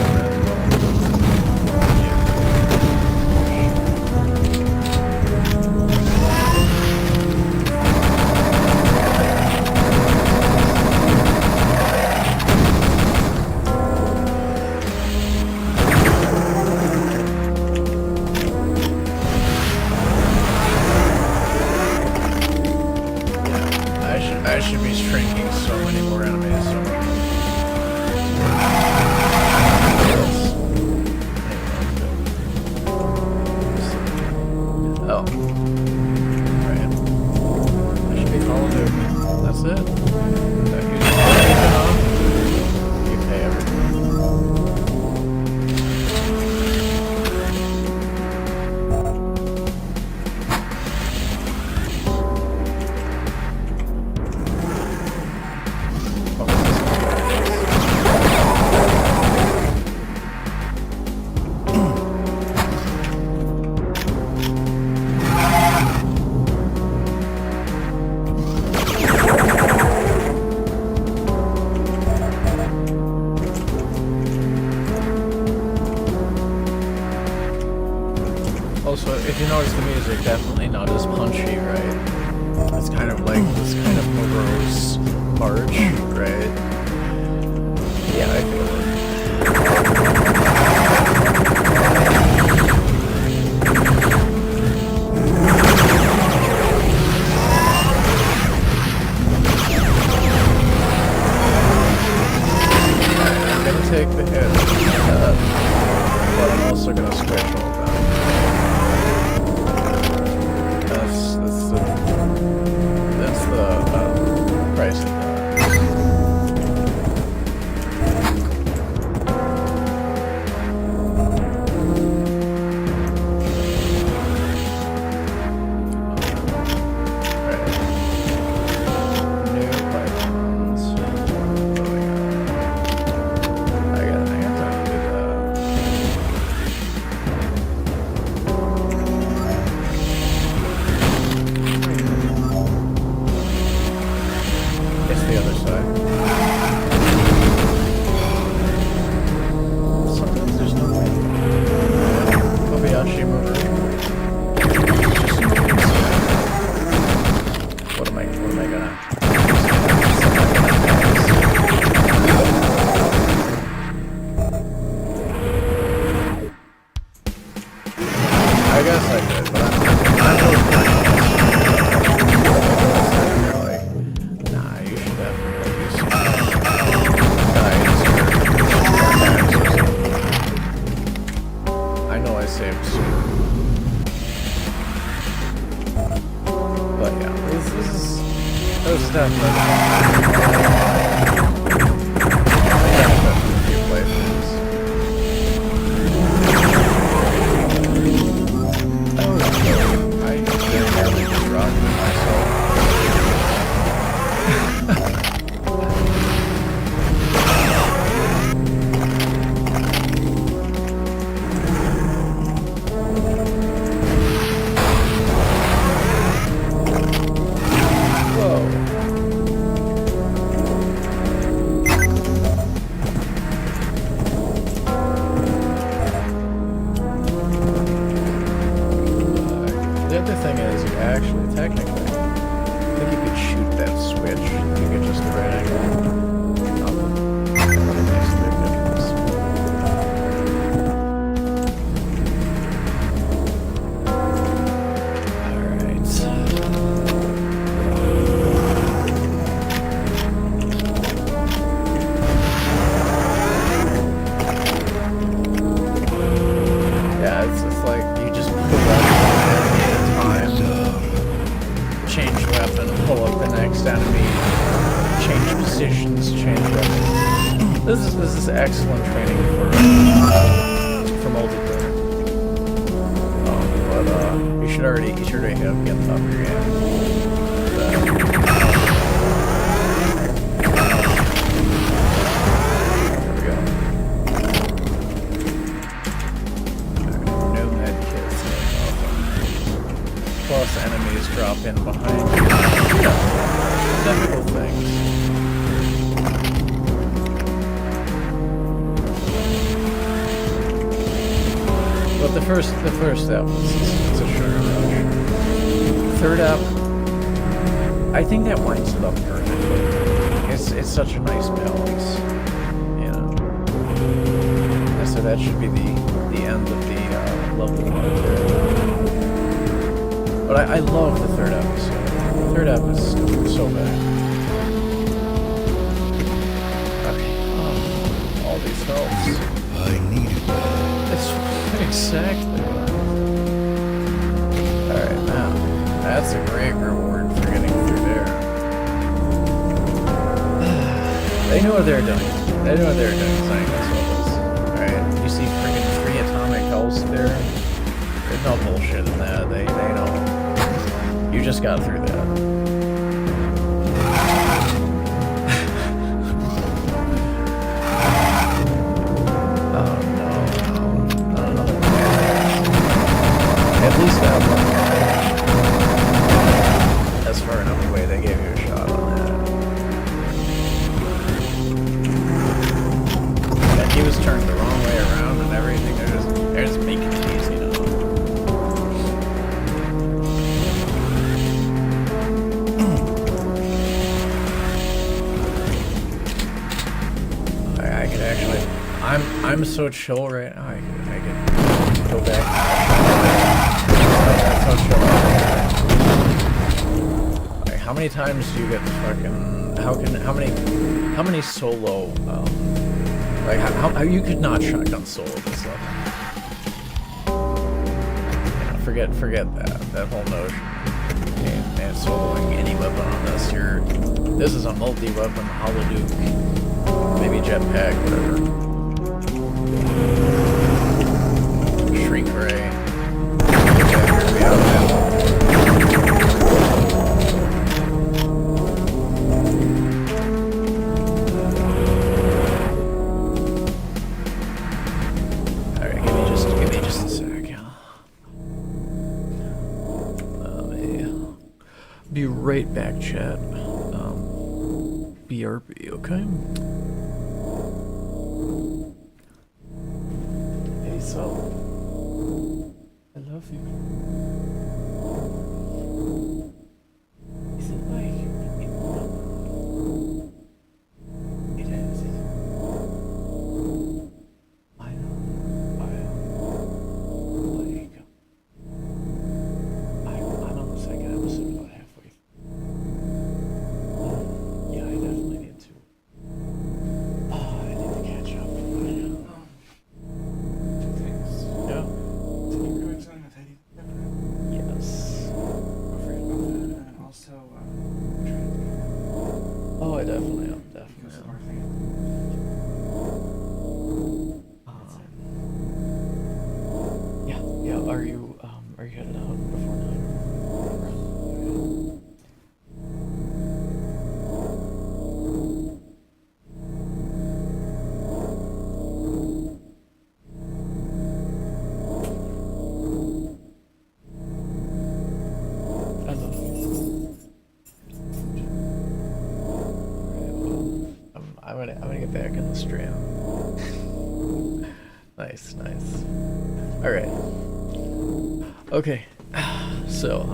I should be shrinking so many more enemies. Oh. Right. I should be following Lewd. That's it. That you off. You pay everything. if you notice the music, definitely not as punchy, right? It's kind of like this kind of morose march, right? Yeah, I feel it. I'm gonna take the hit, but I'm also gonna switch all that. That's the price of that. This is excellent training for multiplayer. But you should already have get the top of your game. There we go. Alright, no med kits. Plus enemies drop in behind you. Typical things. But the first step is a sugar rush. Third up, I think that winds it up perfectly. It's such a nice balance, you know. And so that should be the end of the level one there. But I love the third episode. The third episode is so bad. Okay, all these helps. I needed that. It's exactly. Alright, now, that's a great reward for getting through there. They knew what they were doing. They knew what they were doing designing this levels. Alright, you see freaking 3 atomic hells there? There's no bullshit in that. They know. You just got through that. At least that one. That's far enough away, they gave you a shot on that. And he was turned the wrong way around and everything. They're just making it easy now. I'm so chill right now. I could go back. That's so chill. Like, how many times do you get the fucking? How many solo? Like how you could not shotgun solo this level? Yeah, forget that whole notion. And soloing any weapon on this. This is a multi-weapon holoduke, maybe jetpack, whatever. Shrink ray. Alright, give me just a sec. Be right back, chat. BRB, okay? Hey, so I love you. Is it like it is? I know. Like I'm on the second episode about halfway through. Yeah, I definitely need to. I need to catch up. Two things. Yeah. Did you record something with Eddie Pepper? Yes. Don't forget about that. And also, trying to Oh, I definitely am. because Definitely of am. our thing. Yeah. Are you headed out before 9? I love you. Alright, well, I'm gonna get back in the stream. Nice. Alright. Okay. So,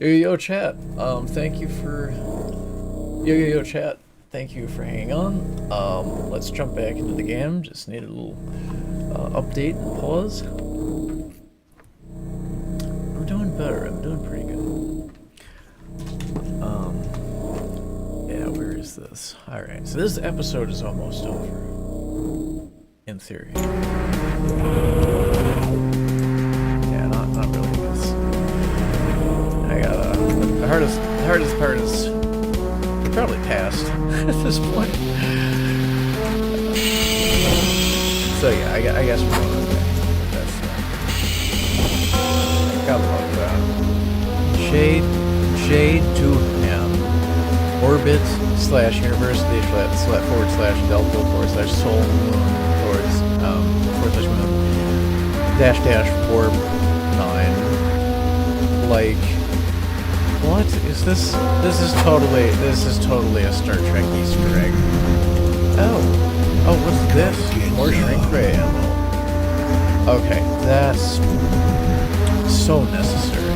yo chat. Thank you for yo chat. Thank you for hanging on. Let's jump back into the game. Just need a little update and pause. I'm doing better. I'm doing pretty good. Yeah, where is this? Alright, so this episode is almost over. In theory. Yeah, not really this. I gotta... The hardest part is... We're probably past at this point. So yeah, I guess we're going to that's gotta love that. Shade to him. Orbit/university/delta/sol/moon /warp 9. Like, what is this? This is totally a Star Trek Easter egg. Oh, what's this? More shrink ray ammo. Okay, that's so necessary.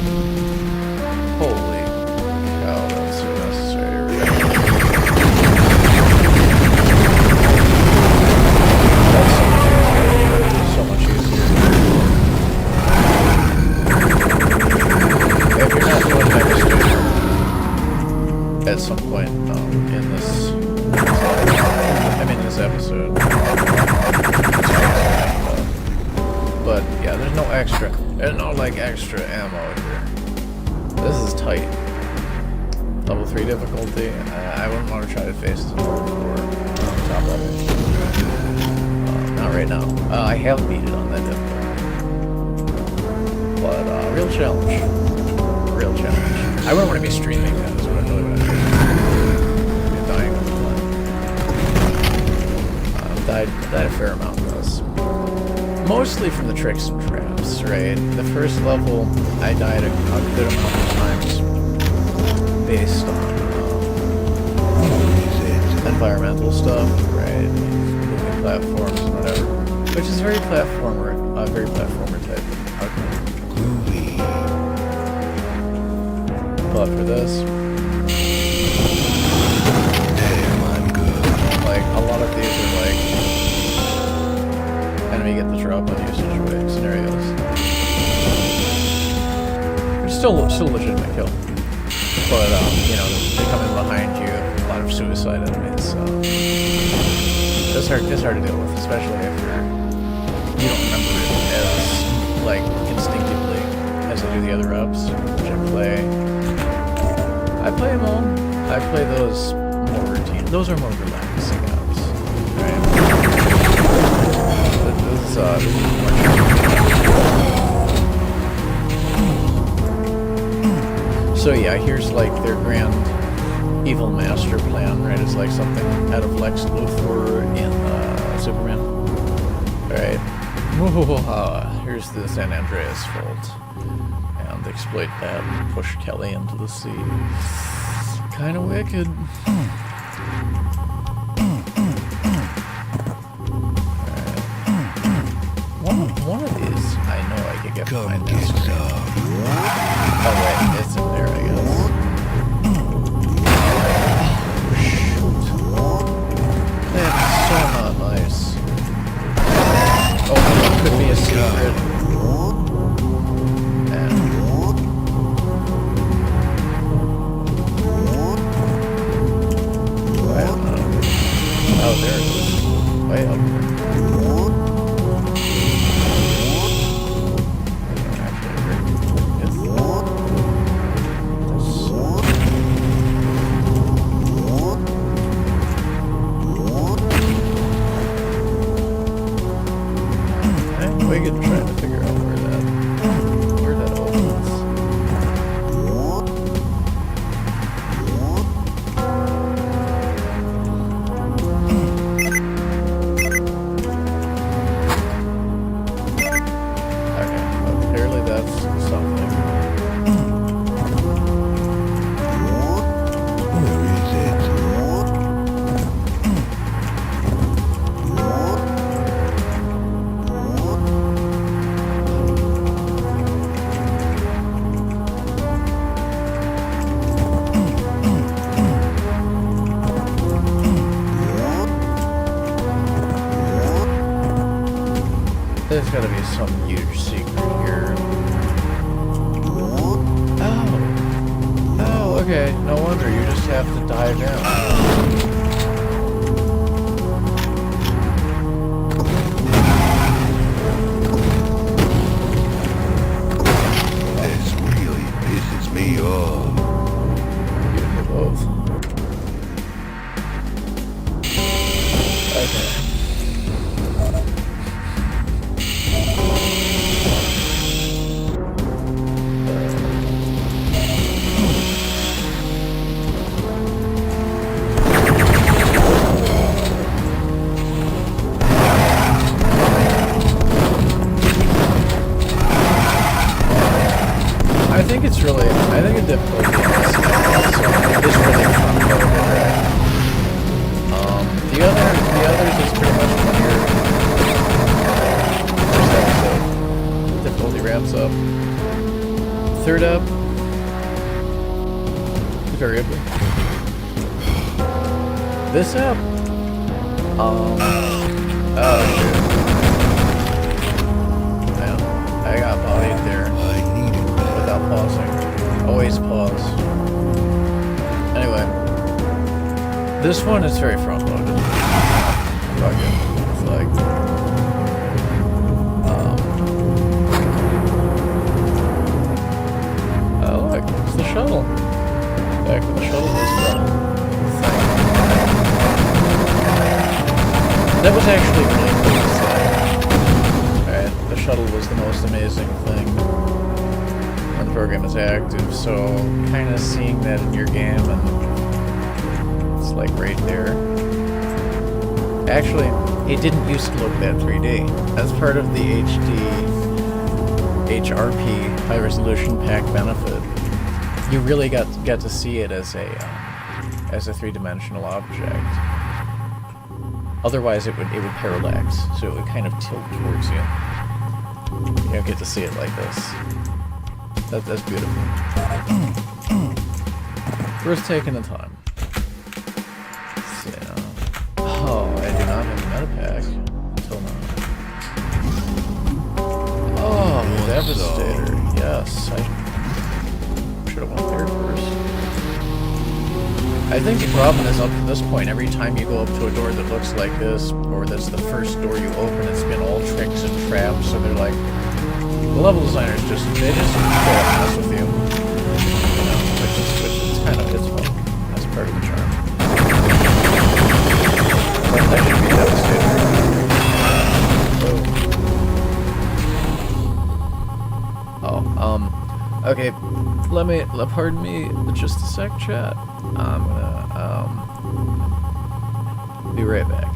Holy cow, that's so necessary. That's so much easier. If you're not doing demonstration at some point in this, this episode, but yeah, there's no extra ammo here. This is tight. Level 3 difficulty. I wouldn't want to try to face this level 4 top level. Not right now. I have beat it on that difficulty. But real challenge. I wouldn't want to be streaming that. That's what I really want to do. I'd be dying all the time. Died a fair amount of this. Mostly from the tricks and traps, right? The first level, I died a good amount of times based on environmental stuff, right? Moving platforms and whatever, which is very platformer type. Okay. But for this, damn, I'm good. like a lot of these are like get the drop on usage scenarios. It's still a legitimate kill. But, you know, they come in behind you, a lot of suicide enemies, so... It's hard to deal with, especially if you don't remember it as, like, instinctively as I do the other ups, which I play. I play them all. I play those more routine. Those are more relaxing ups, right? This is more... So yeah, here's like their grand evil master plan, right? It's like something out of Lex Luthor in Superman. Alright. Here's the San Andreas fault. And exploit that and push Kelly into the sea. Kinda wicked. One of these, I know I could get behind this. Oh wait, it's in there, I guess. That's so not nice. Oh, it could be a secret. Oh, there it is. Way up there. We could try to figure out where that opens. Okay, well, clearly that's something. Where is it? There's gotta be some huge secret here. Oh, okay. No wonder you just have to dive in. This really pisses me off. You can do both. Okay. I think a difficult game is really fun. The others is pretty much linear. First episode, difficulty ramps up. Third up, variably. This up, oh shit. Man, I got bodied there. Without pausing. Always pause. Anyway. This one is very front loaded. Fuck it. It's like oh look, it's the shuttle. Back when the shuttle was the thing. That was actually really cool to say. Alright, the shuttle was the most amazing thing. The program is active, so kind of seeing that in your game, and it's like right there. Actually, it didn't used to look that 3D. As part of the HRP high resolution pack benefit, you really got to see it as a three-dimensional object. Otherwise, it would parallax, so it would kind of tilt towards you. You don't get to see it like this. That's beautiful. Worth taking the time. So, oh, I do not have a meta pack until now. Oh, want Devastator. some? Yes, I should have went there first. I think the problem is up to this point, every time you go up to a door that looks like this, or that's the first door you open, it's been all tricks and traps, so they're like, the level designers they just straight up mess with you. You know, which is kind of, it's fun. That's part of the charm. But that should be Devastator. Okay, pardon me, just a sec, chat. I'm gonna, be right back.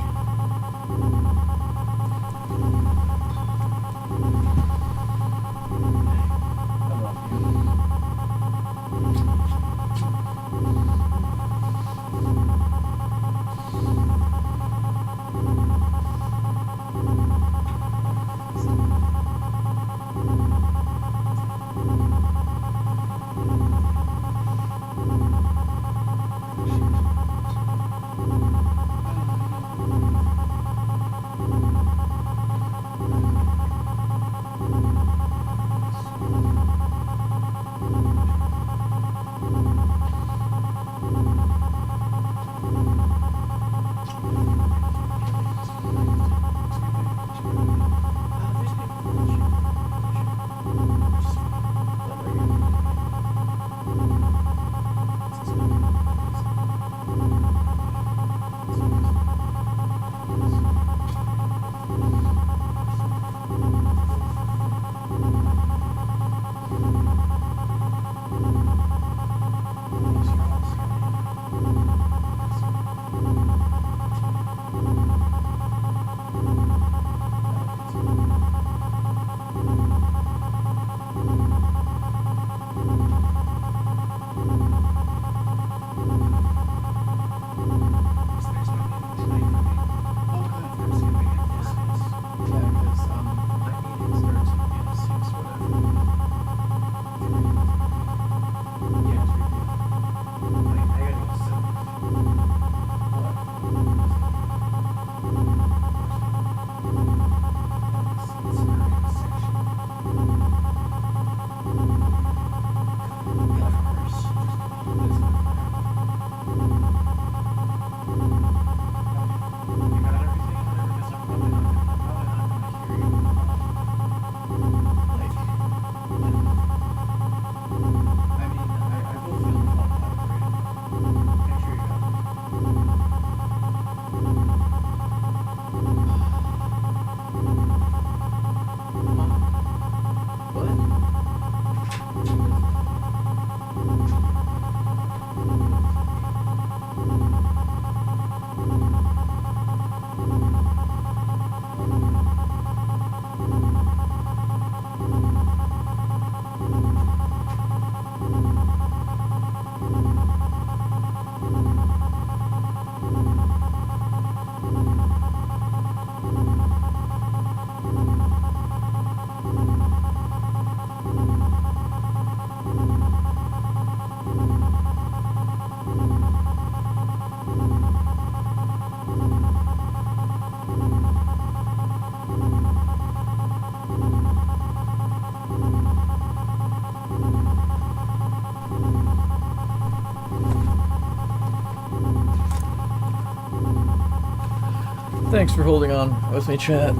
Thanks for holding on with me, chat.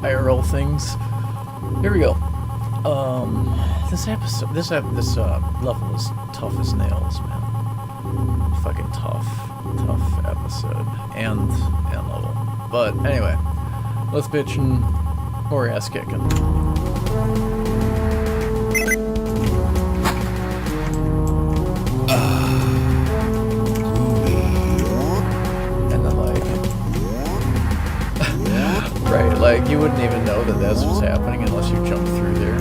IRL things. Here we go. This level is tough as nails, man. Fucking tough episode and level. But anyway, let's bitch and more ass kicking. Right, like, you wouldn't even know that that's what's happening unless you jump through there.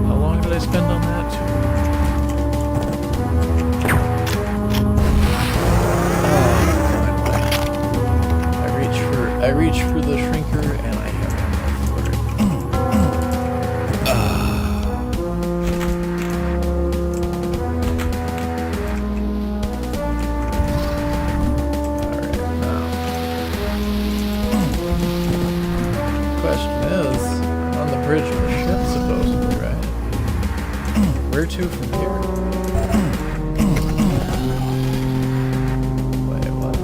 How long did I spend on that? I reach for the shrinker and I have ammo for is on the bridge of the ship, supposedly, right? Where to from here? Wait, what?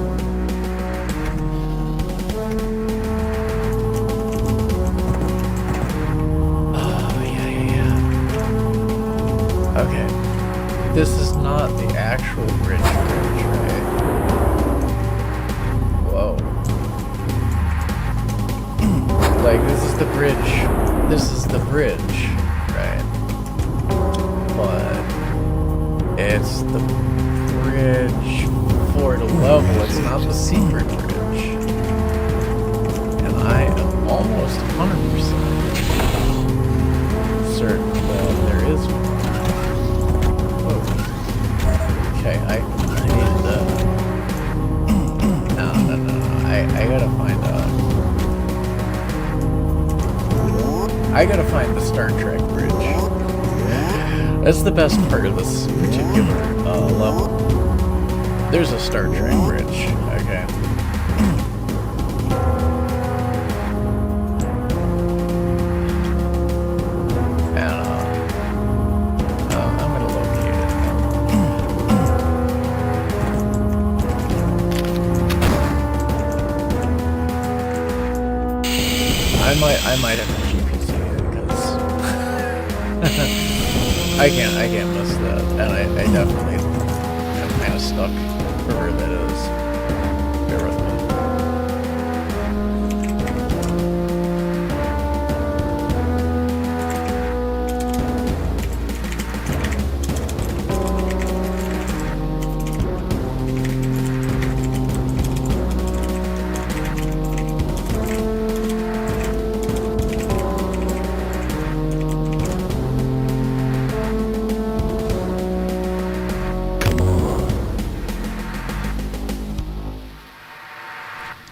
Oh, yeah. Okay. This is not the actual bridge, right? Whoa. Like, this is the bridge. This is the bridge, right? But it's the bridge for the level. It's not the secret bridge. And I am almost 100% certain that there is one. Whoa. Okay, I need to... No. I gotta find I gotta find the Star Trek bridge. That's the best part of this particular level. There's a Star Trek bridge, okay. And I'm gonna locate it. I might have to GPS it because I can't miss that, and I definitely am kind of stuck for where that is. Bear with me.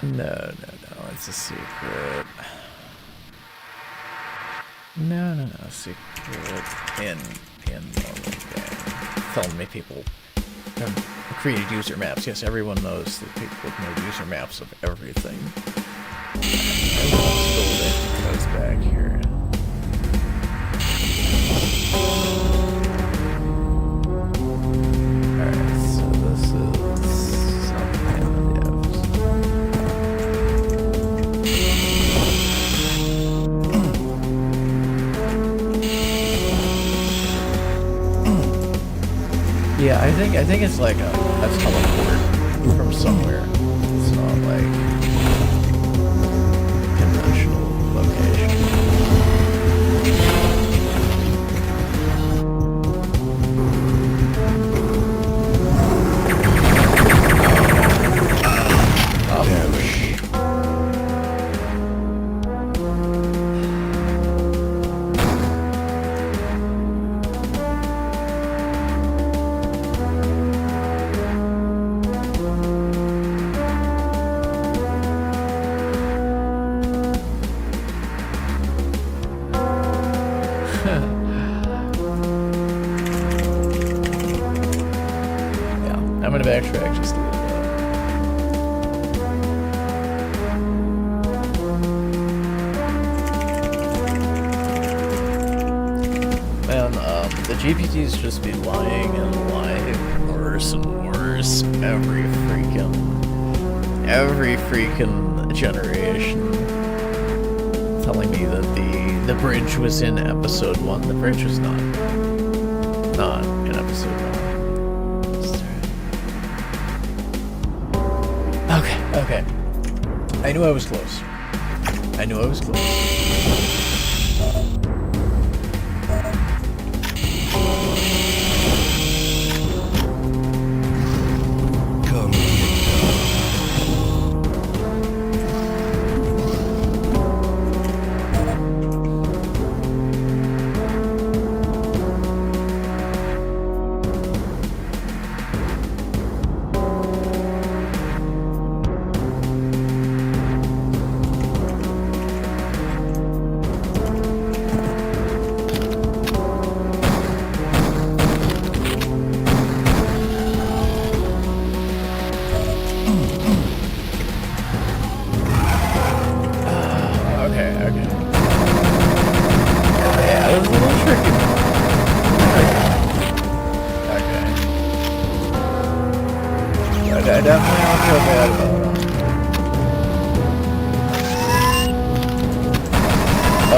No, it's a secret. No, secret in normal game. Telling me people have created user maps. Yes, everyone knows that people have made user maps of everything. I will still let those back here. Alright, so this is something in the devs. Yeah, I think it's like a teleport from somewhere. It's not like conventional location. I'm gonna backtrack just a little bit. Man, the GPTs just be lying and lying worse and worse every freaking generation. Telling me that the bridge was in episode 1. The bridge was not in episode 1. Okay. I knew I was close. Come get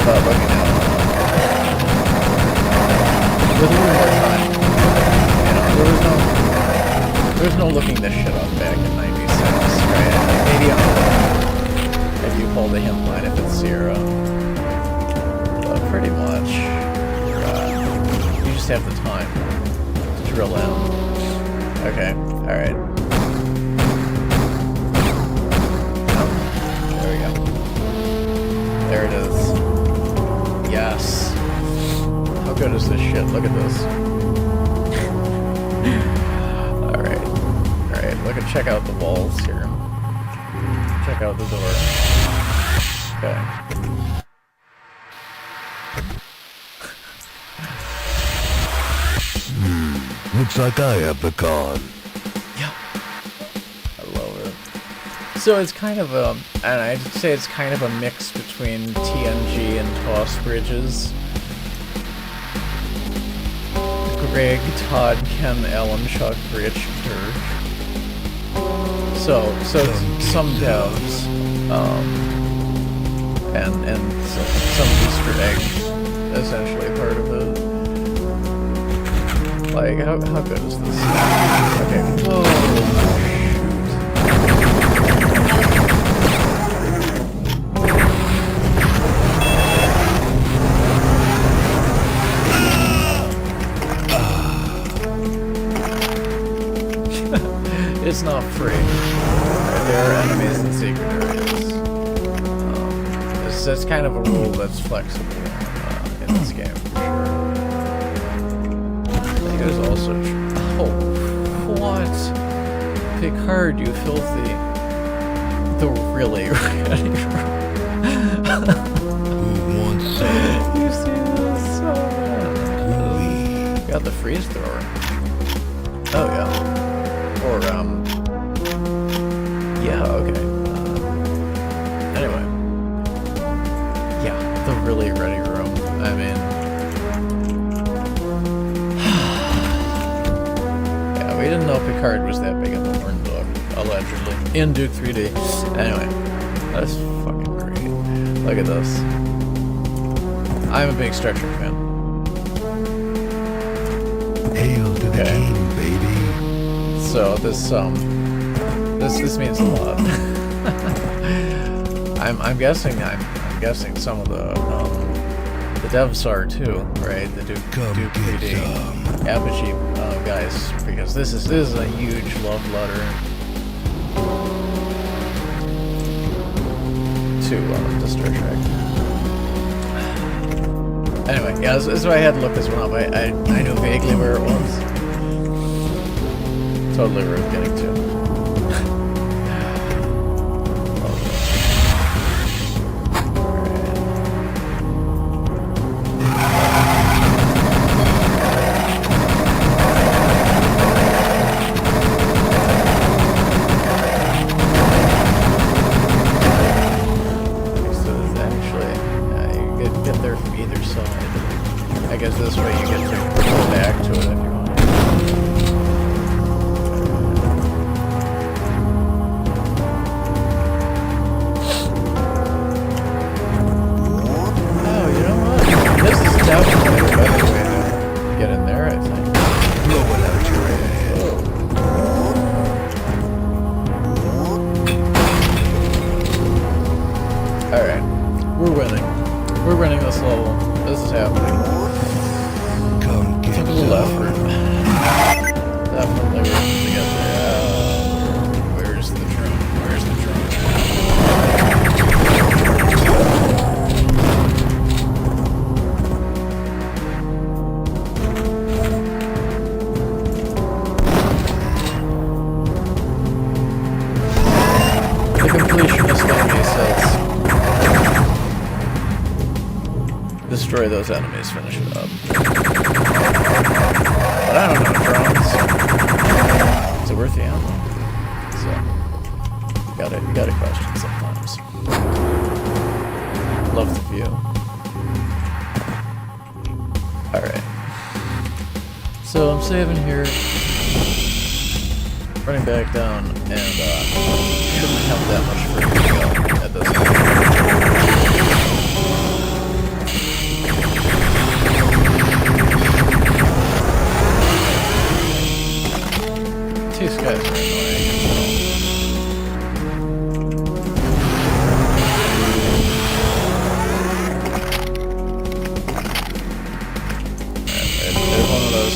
about looking at it. With a little more time. You know, there was no looking this shit up back in 96, right? Maybe if you pull the hint line if it's 0. But pretty much, you just have the time to drill in. Okay, alright. Oh, there we go. There it is. Yes. How good is this shit? Look at this. Alright. Alright, look and check out the walls here. Check out the door. Okay. Looks like I have the con. Yeah. I love it. So it's kind of a, and I'd say it's kind of a mix between TNG and Toss Bridges. Greg, Todd, Ken, Alan, Chuck, Rich, Dirk. So some devs, and some Easter egg, essentially part of it. Like, how good is this? Okay. Whoa. It's not free. There are enemies in secret areas. That's kind of a rule that's flexible in this game, for sure. There's also... Oh, what? Picard, you filthy... The really ready room. Who wants some? You see this? So bad. Got the freeze thrower. Oh, yeah. Or, yeah, okay. Anyway. Yeah, the really ready room. I mean... We didn't know Picard was that big of a horn dog, allegedly, in Duke 3D. Anyway, that's fucking great. Look at this. I'm a big Star Trek fan. Hail to the Okay. king, baby. So this means a lot. I'm guessing some of the devs are too, right? The Duke 3D Apogee guys, because this is a huge love letter to Star Trek. Anyway, yeah, this is why I had to look this one up. I knew vaguely where it was. Totally worth getting to. This way you get to go back to it if you want. Oh, you know what? This is definitely a better way to get in there, I think. Blow it out your head. Alright. We're winning. We're winning this level. This is happening. Took a little effort. Definitely worth it to get there. Where's the drone? Where's the drone? The completionist enemy says, destroy those enemies, finish it up. But I don't know drones. Is it worth the ammo? So you gotta question sometimes. Love the view. Alright. So I'm saving here. Running back down and shouldn't have that much further to go at this point.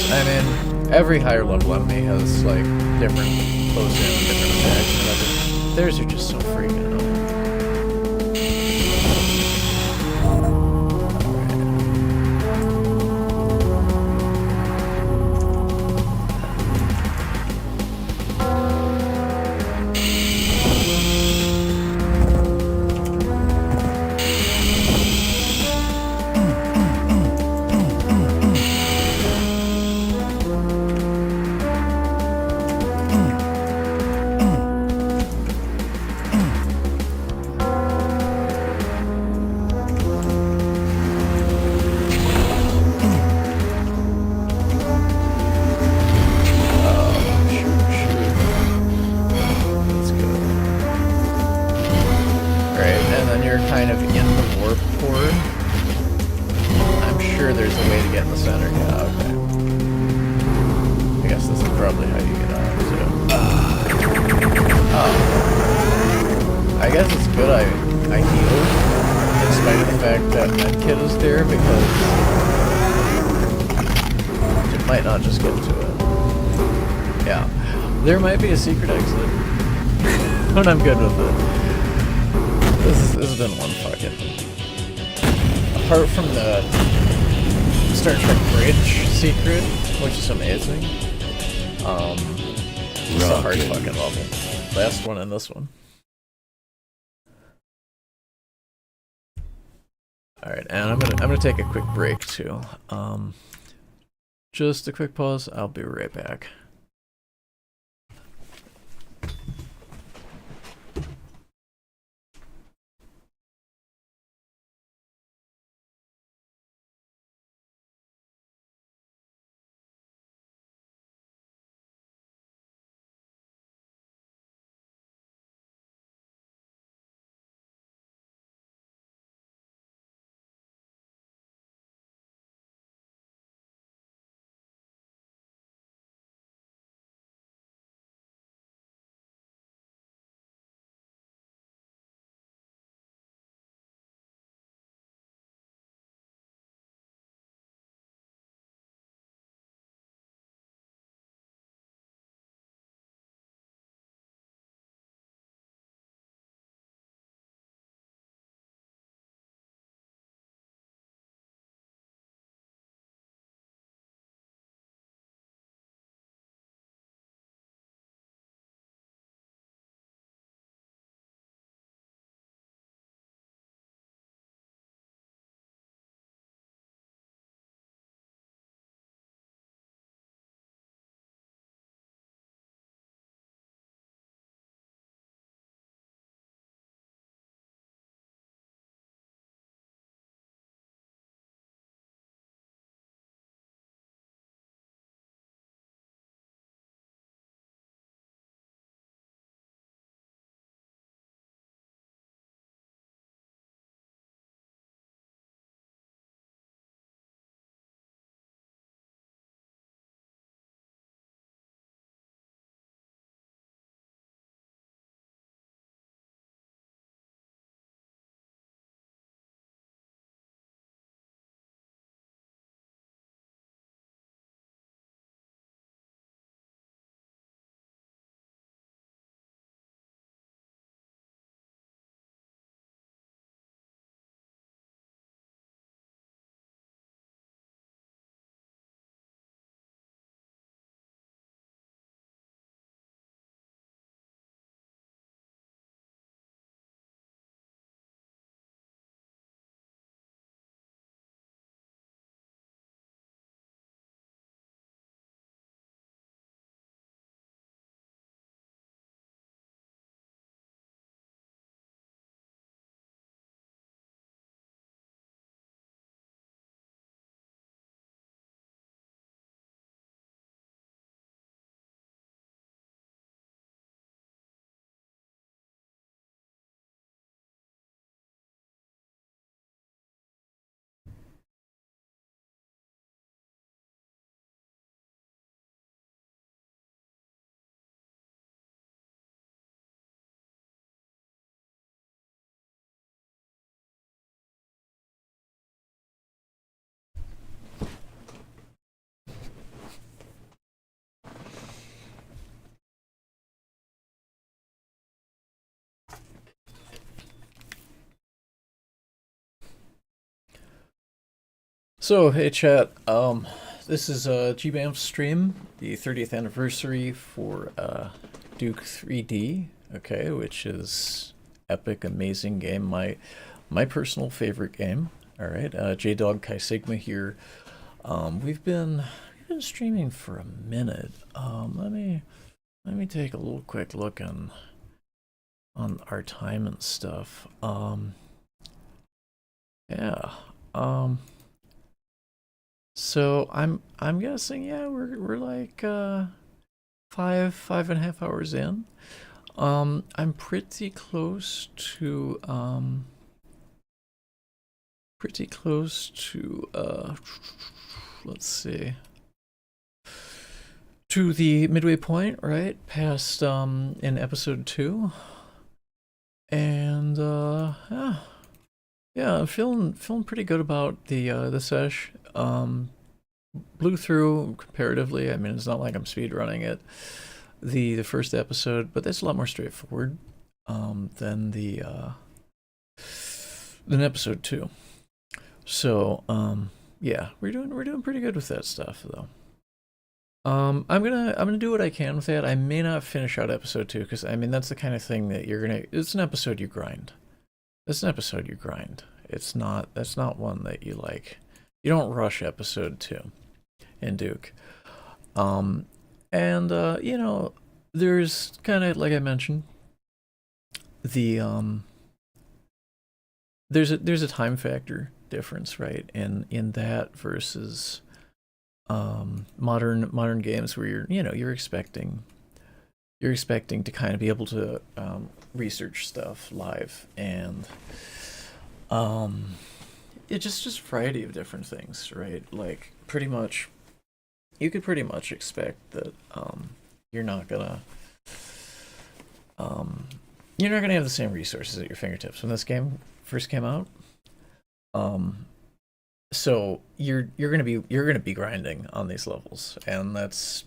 I mean, every higher level enemy has like different close in, different attacks, and whatever. Theirs are just so freaking annoying. Kind of in the warp core. I'm sure there's a way to get in the center. Yeah, okay. I guess this is probably how you get out, so. Oh. I guess it's good I healed, in spite of the fact that medkit is there, because it might not just get to it. Yeah. There might be a secret exit, but I'm good with it. This has been one fucking... Apart from the Star Trek Bridge secret, which is amazing, it's a hard fucking level. Last one and this one. Alright, and I'm gonna take a quick break too. Just a quick pause, I'll be right back. So, hey chat, this is GBAM's stream, the 30th anniversary for Duke 3D, okay, which is epic, amazing game, my personal favorite game. Alright, JDog Chi Sigma here. We've been streaming for a minute. Let me take a little quick look on our time and stuff. Yeah. So I'm guessing, yeah, we're like 5.5 hours in. I'm pretty close to let's see, to the midway point, right? Past in episode 2. And yeah, I'm feeling pretty good about the sesh. Blew through comparatively. I mean, it's not like I'm speed running it. The first episode, but that's a lot more straightforward than episode 2. So yeah, we're doing pretty good with that stuff though. I'm gonna do what I can with that. I may not finish out episode 2 because I mean that's the kind of thing that it's an episode you grind. It's an episode you grind. That's not one that you like. You don't rush episode 2 in Duke. And you know, there's kind of, like I mentioned, the there's a time factor difference, right? In that versus modern games where you're expecting to kind of be able to research stuff live, and it's just a variety of different things, right? Like you could pretty much expect that you're not gonna have the same resources at your fingertips when this game first came out. So you're gonna be grinding on these levels, and that's,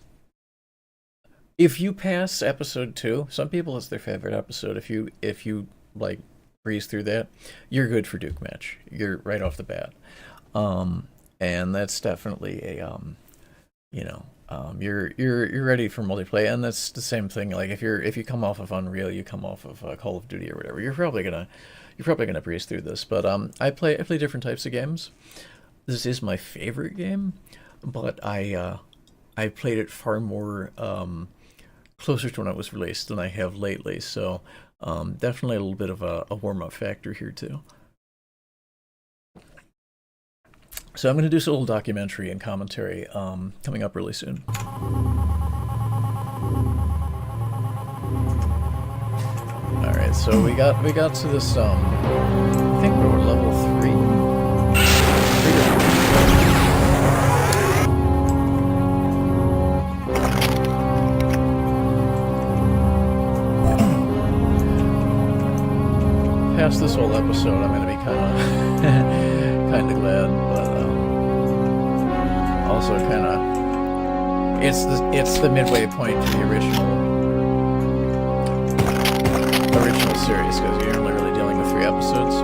if you pass episode 2, some people it's their favorite episode. If you like breeze through that, you're good for Duke match. You're right off the bat. And that's definitely a you're ready for multiplayer, and that's the same thing. Like if you come off of Unreal, you come off of Call of Duty or whatever, you're probably gonna breeze through this. But I play different types of games. This is my favorite game, but I played it far more closer to when it was released than I have lately. So definitely a little bit of a warm-up factor here too. So I'm going to do a little documentary and commentary coming up really soon. Alright, so we got to this, I think we're level 3. Past this whole episode, I'm going to be kind of glad, but also kind of it's the midway point to the original series, because you're only really dealing with 3 episodes.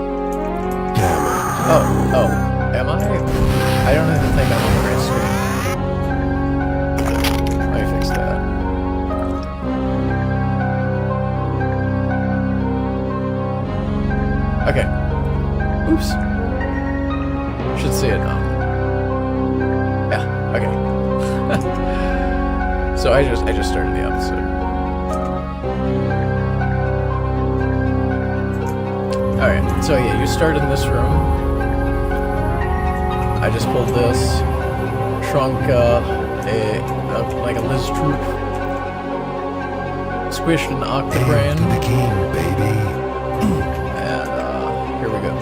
Oh, am I? I don't even think I'm on the right screen. Let me fix that. Okay. Oops. Should see it now. Yeah, okay. So I just started the episode. Alright, so yeah, you start in this room. I just pulled this, shrunk like a Liz troop, squished an octobrain. To the king, baby. And here we go.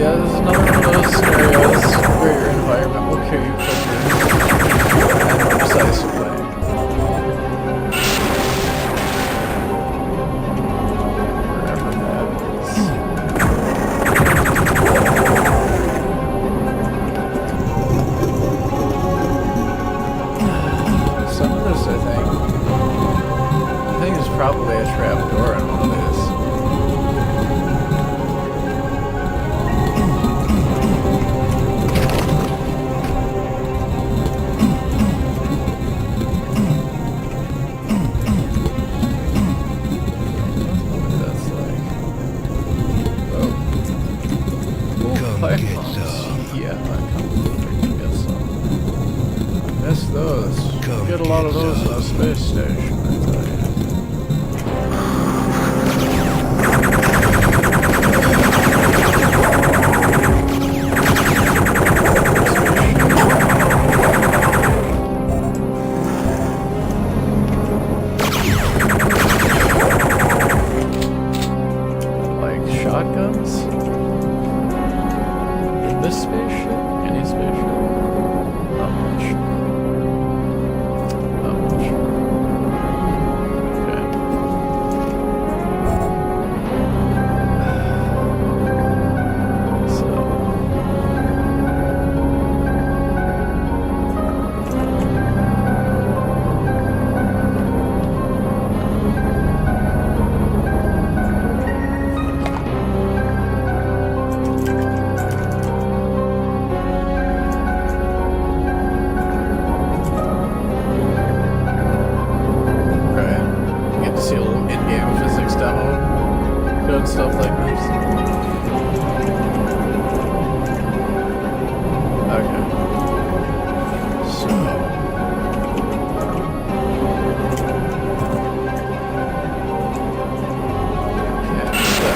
yeah, this is another one of those scenarios where your environment will carry you quickly and decisively. Wherever that is. Some of this, I think is probably a trap door in one of these. Come get some. Yeah, I can get some. Miss those. Come Get a lot of get those in a some. space station, I tell you. Like shotguns? In this spaceship? Any spaceship? Not much. Not much. Okay. So. Right. You get to see a little in-game physics demo doing stuff like this. Okay. So. Yeah, so.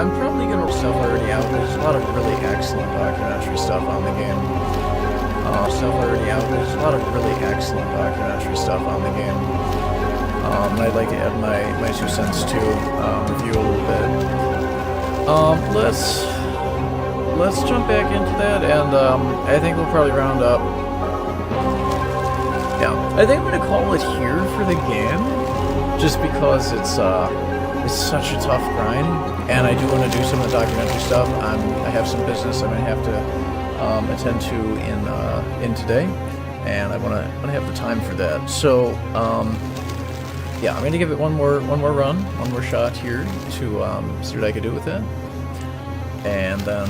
I'm probably gonna stuff already out. There's a lot of really excellent documentary stuff on the game. Stuff already out. There's a lot of really excellent documentary stuff on the game. I'd like to add my 2 cents to review a little bit. Let's jump back into that, and I think we'll probably round up. Yeah, I think I'm gonna call it here for the game, just because it's such a tough grind, and I do want to do some of the documentary stuff. I have some business I'm gonna have to attend to in today, and I wanna have the time for that. So yeah, I'm gonna give it one more run, one more shot here to see what I can do with it, and then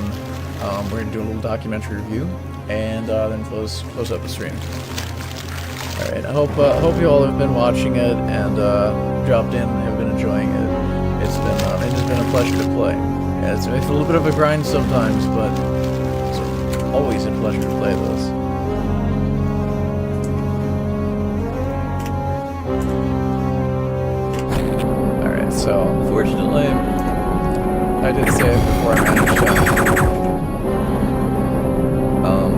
we're gonna do a little documentary review, and then close up the stream. All right, I hope you all have been watching it and dropped in, have been enjoying it. It's been a pleasure to play. Yeah, it's a little bit of a grind sometimes, but it's always a pleasure to play this. Alright, so unfortunately, I did say it before I managed to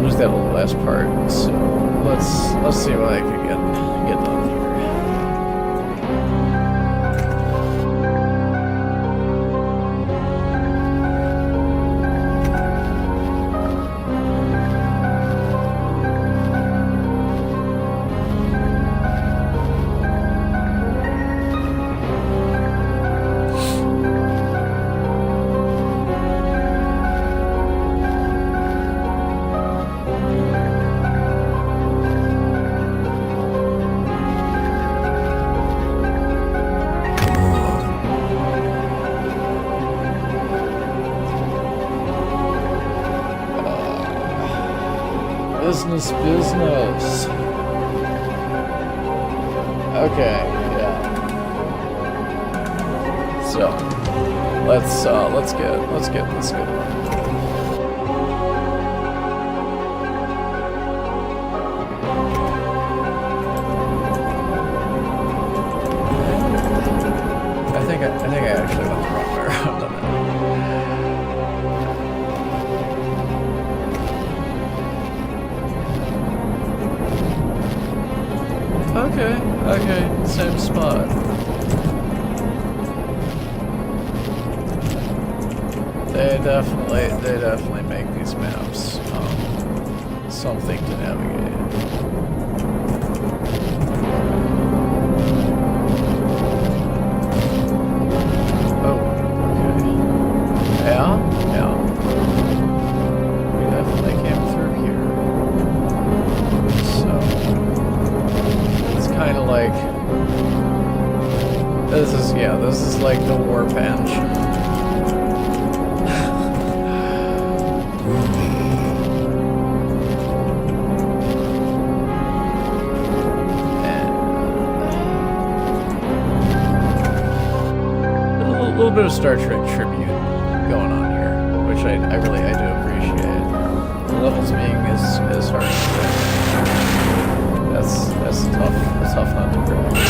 lose that little last part, so let's see what I can get done here. Business. Okay, yeah. So let's get this going. I think I actually went the wrong way around on that. Okay, same spot. They definitely make these maps something to navigate. Oh, okay. Yeah. We definitely came through here. So kind of like this is like the warp engine. And a little bit of Star Trek tribute going on here, which I do appreciate. The levels being as hard as that's a tough nut to crack.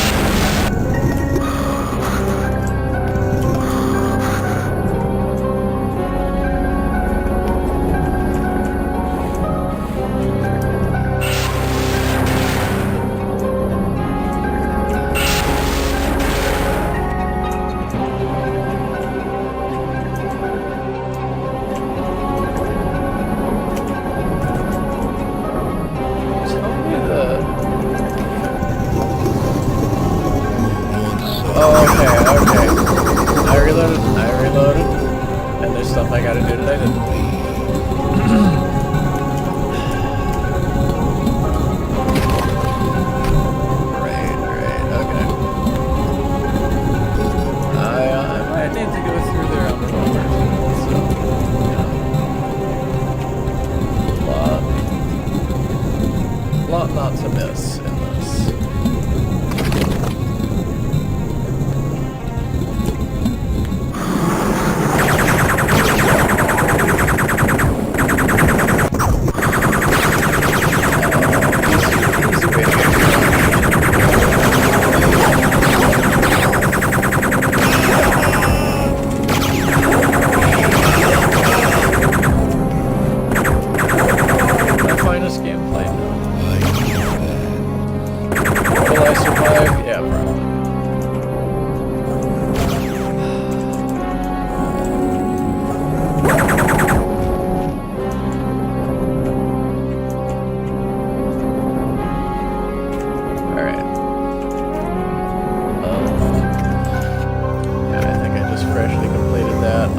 Not to miss in this.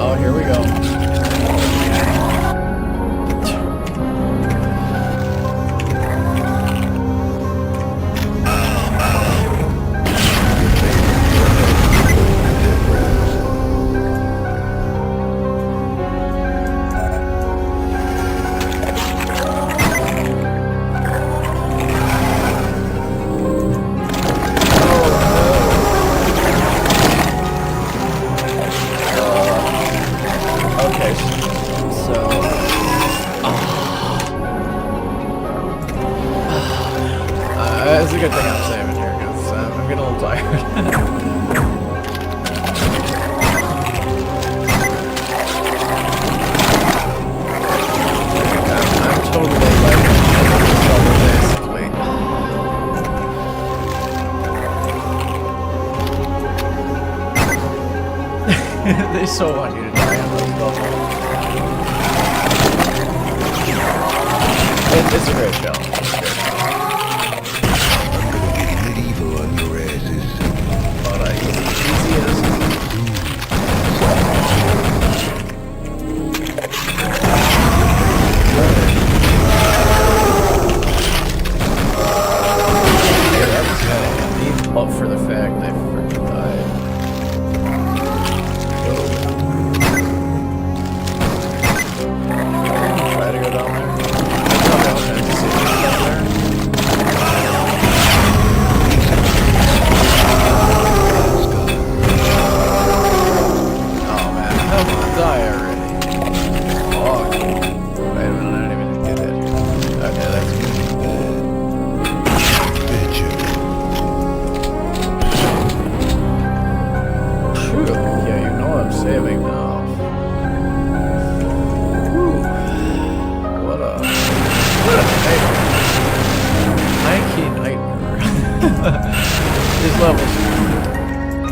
Oh, here we go. It's a good thing I'm saving here, because I'm getting a little tired. I'm totally like basically. They so want you to die on this level. It's a great challenge. It's a great challenge. On your asses. But easy as. Yeah, that was deep up for the fact they freaking died. Try to go down there. I'll see if we can get there. Die already. Fuck. Wait a minute, I didn't even do that here. Okay, that's good. Phew. Yeah, you know I'm saving now. Whew. What a nightmare. High-key nightmare.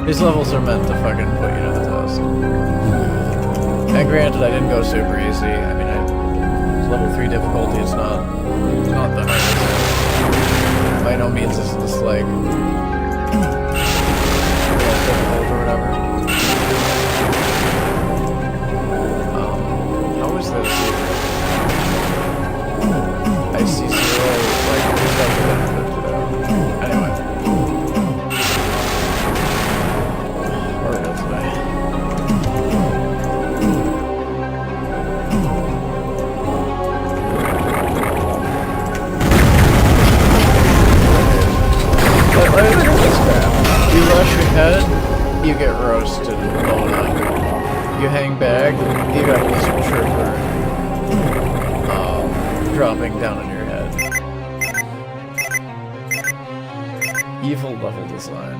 These levels are meant to fucking put you to the test. And granted, I didn't go super easy. I mean, it's level 3 difficulty. It's not the hardest. By no means is this like real difficult or whatever. How is this? I see 0. Like, there's no benefit to that. Anyway. Horrible today. You rush ahead, you get roasted. You hang back, you got a lizard trooper dropping down on your head. Evil level design.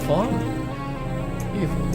Fun. Evil.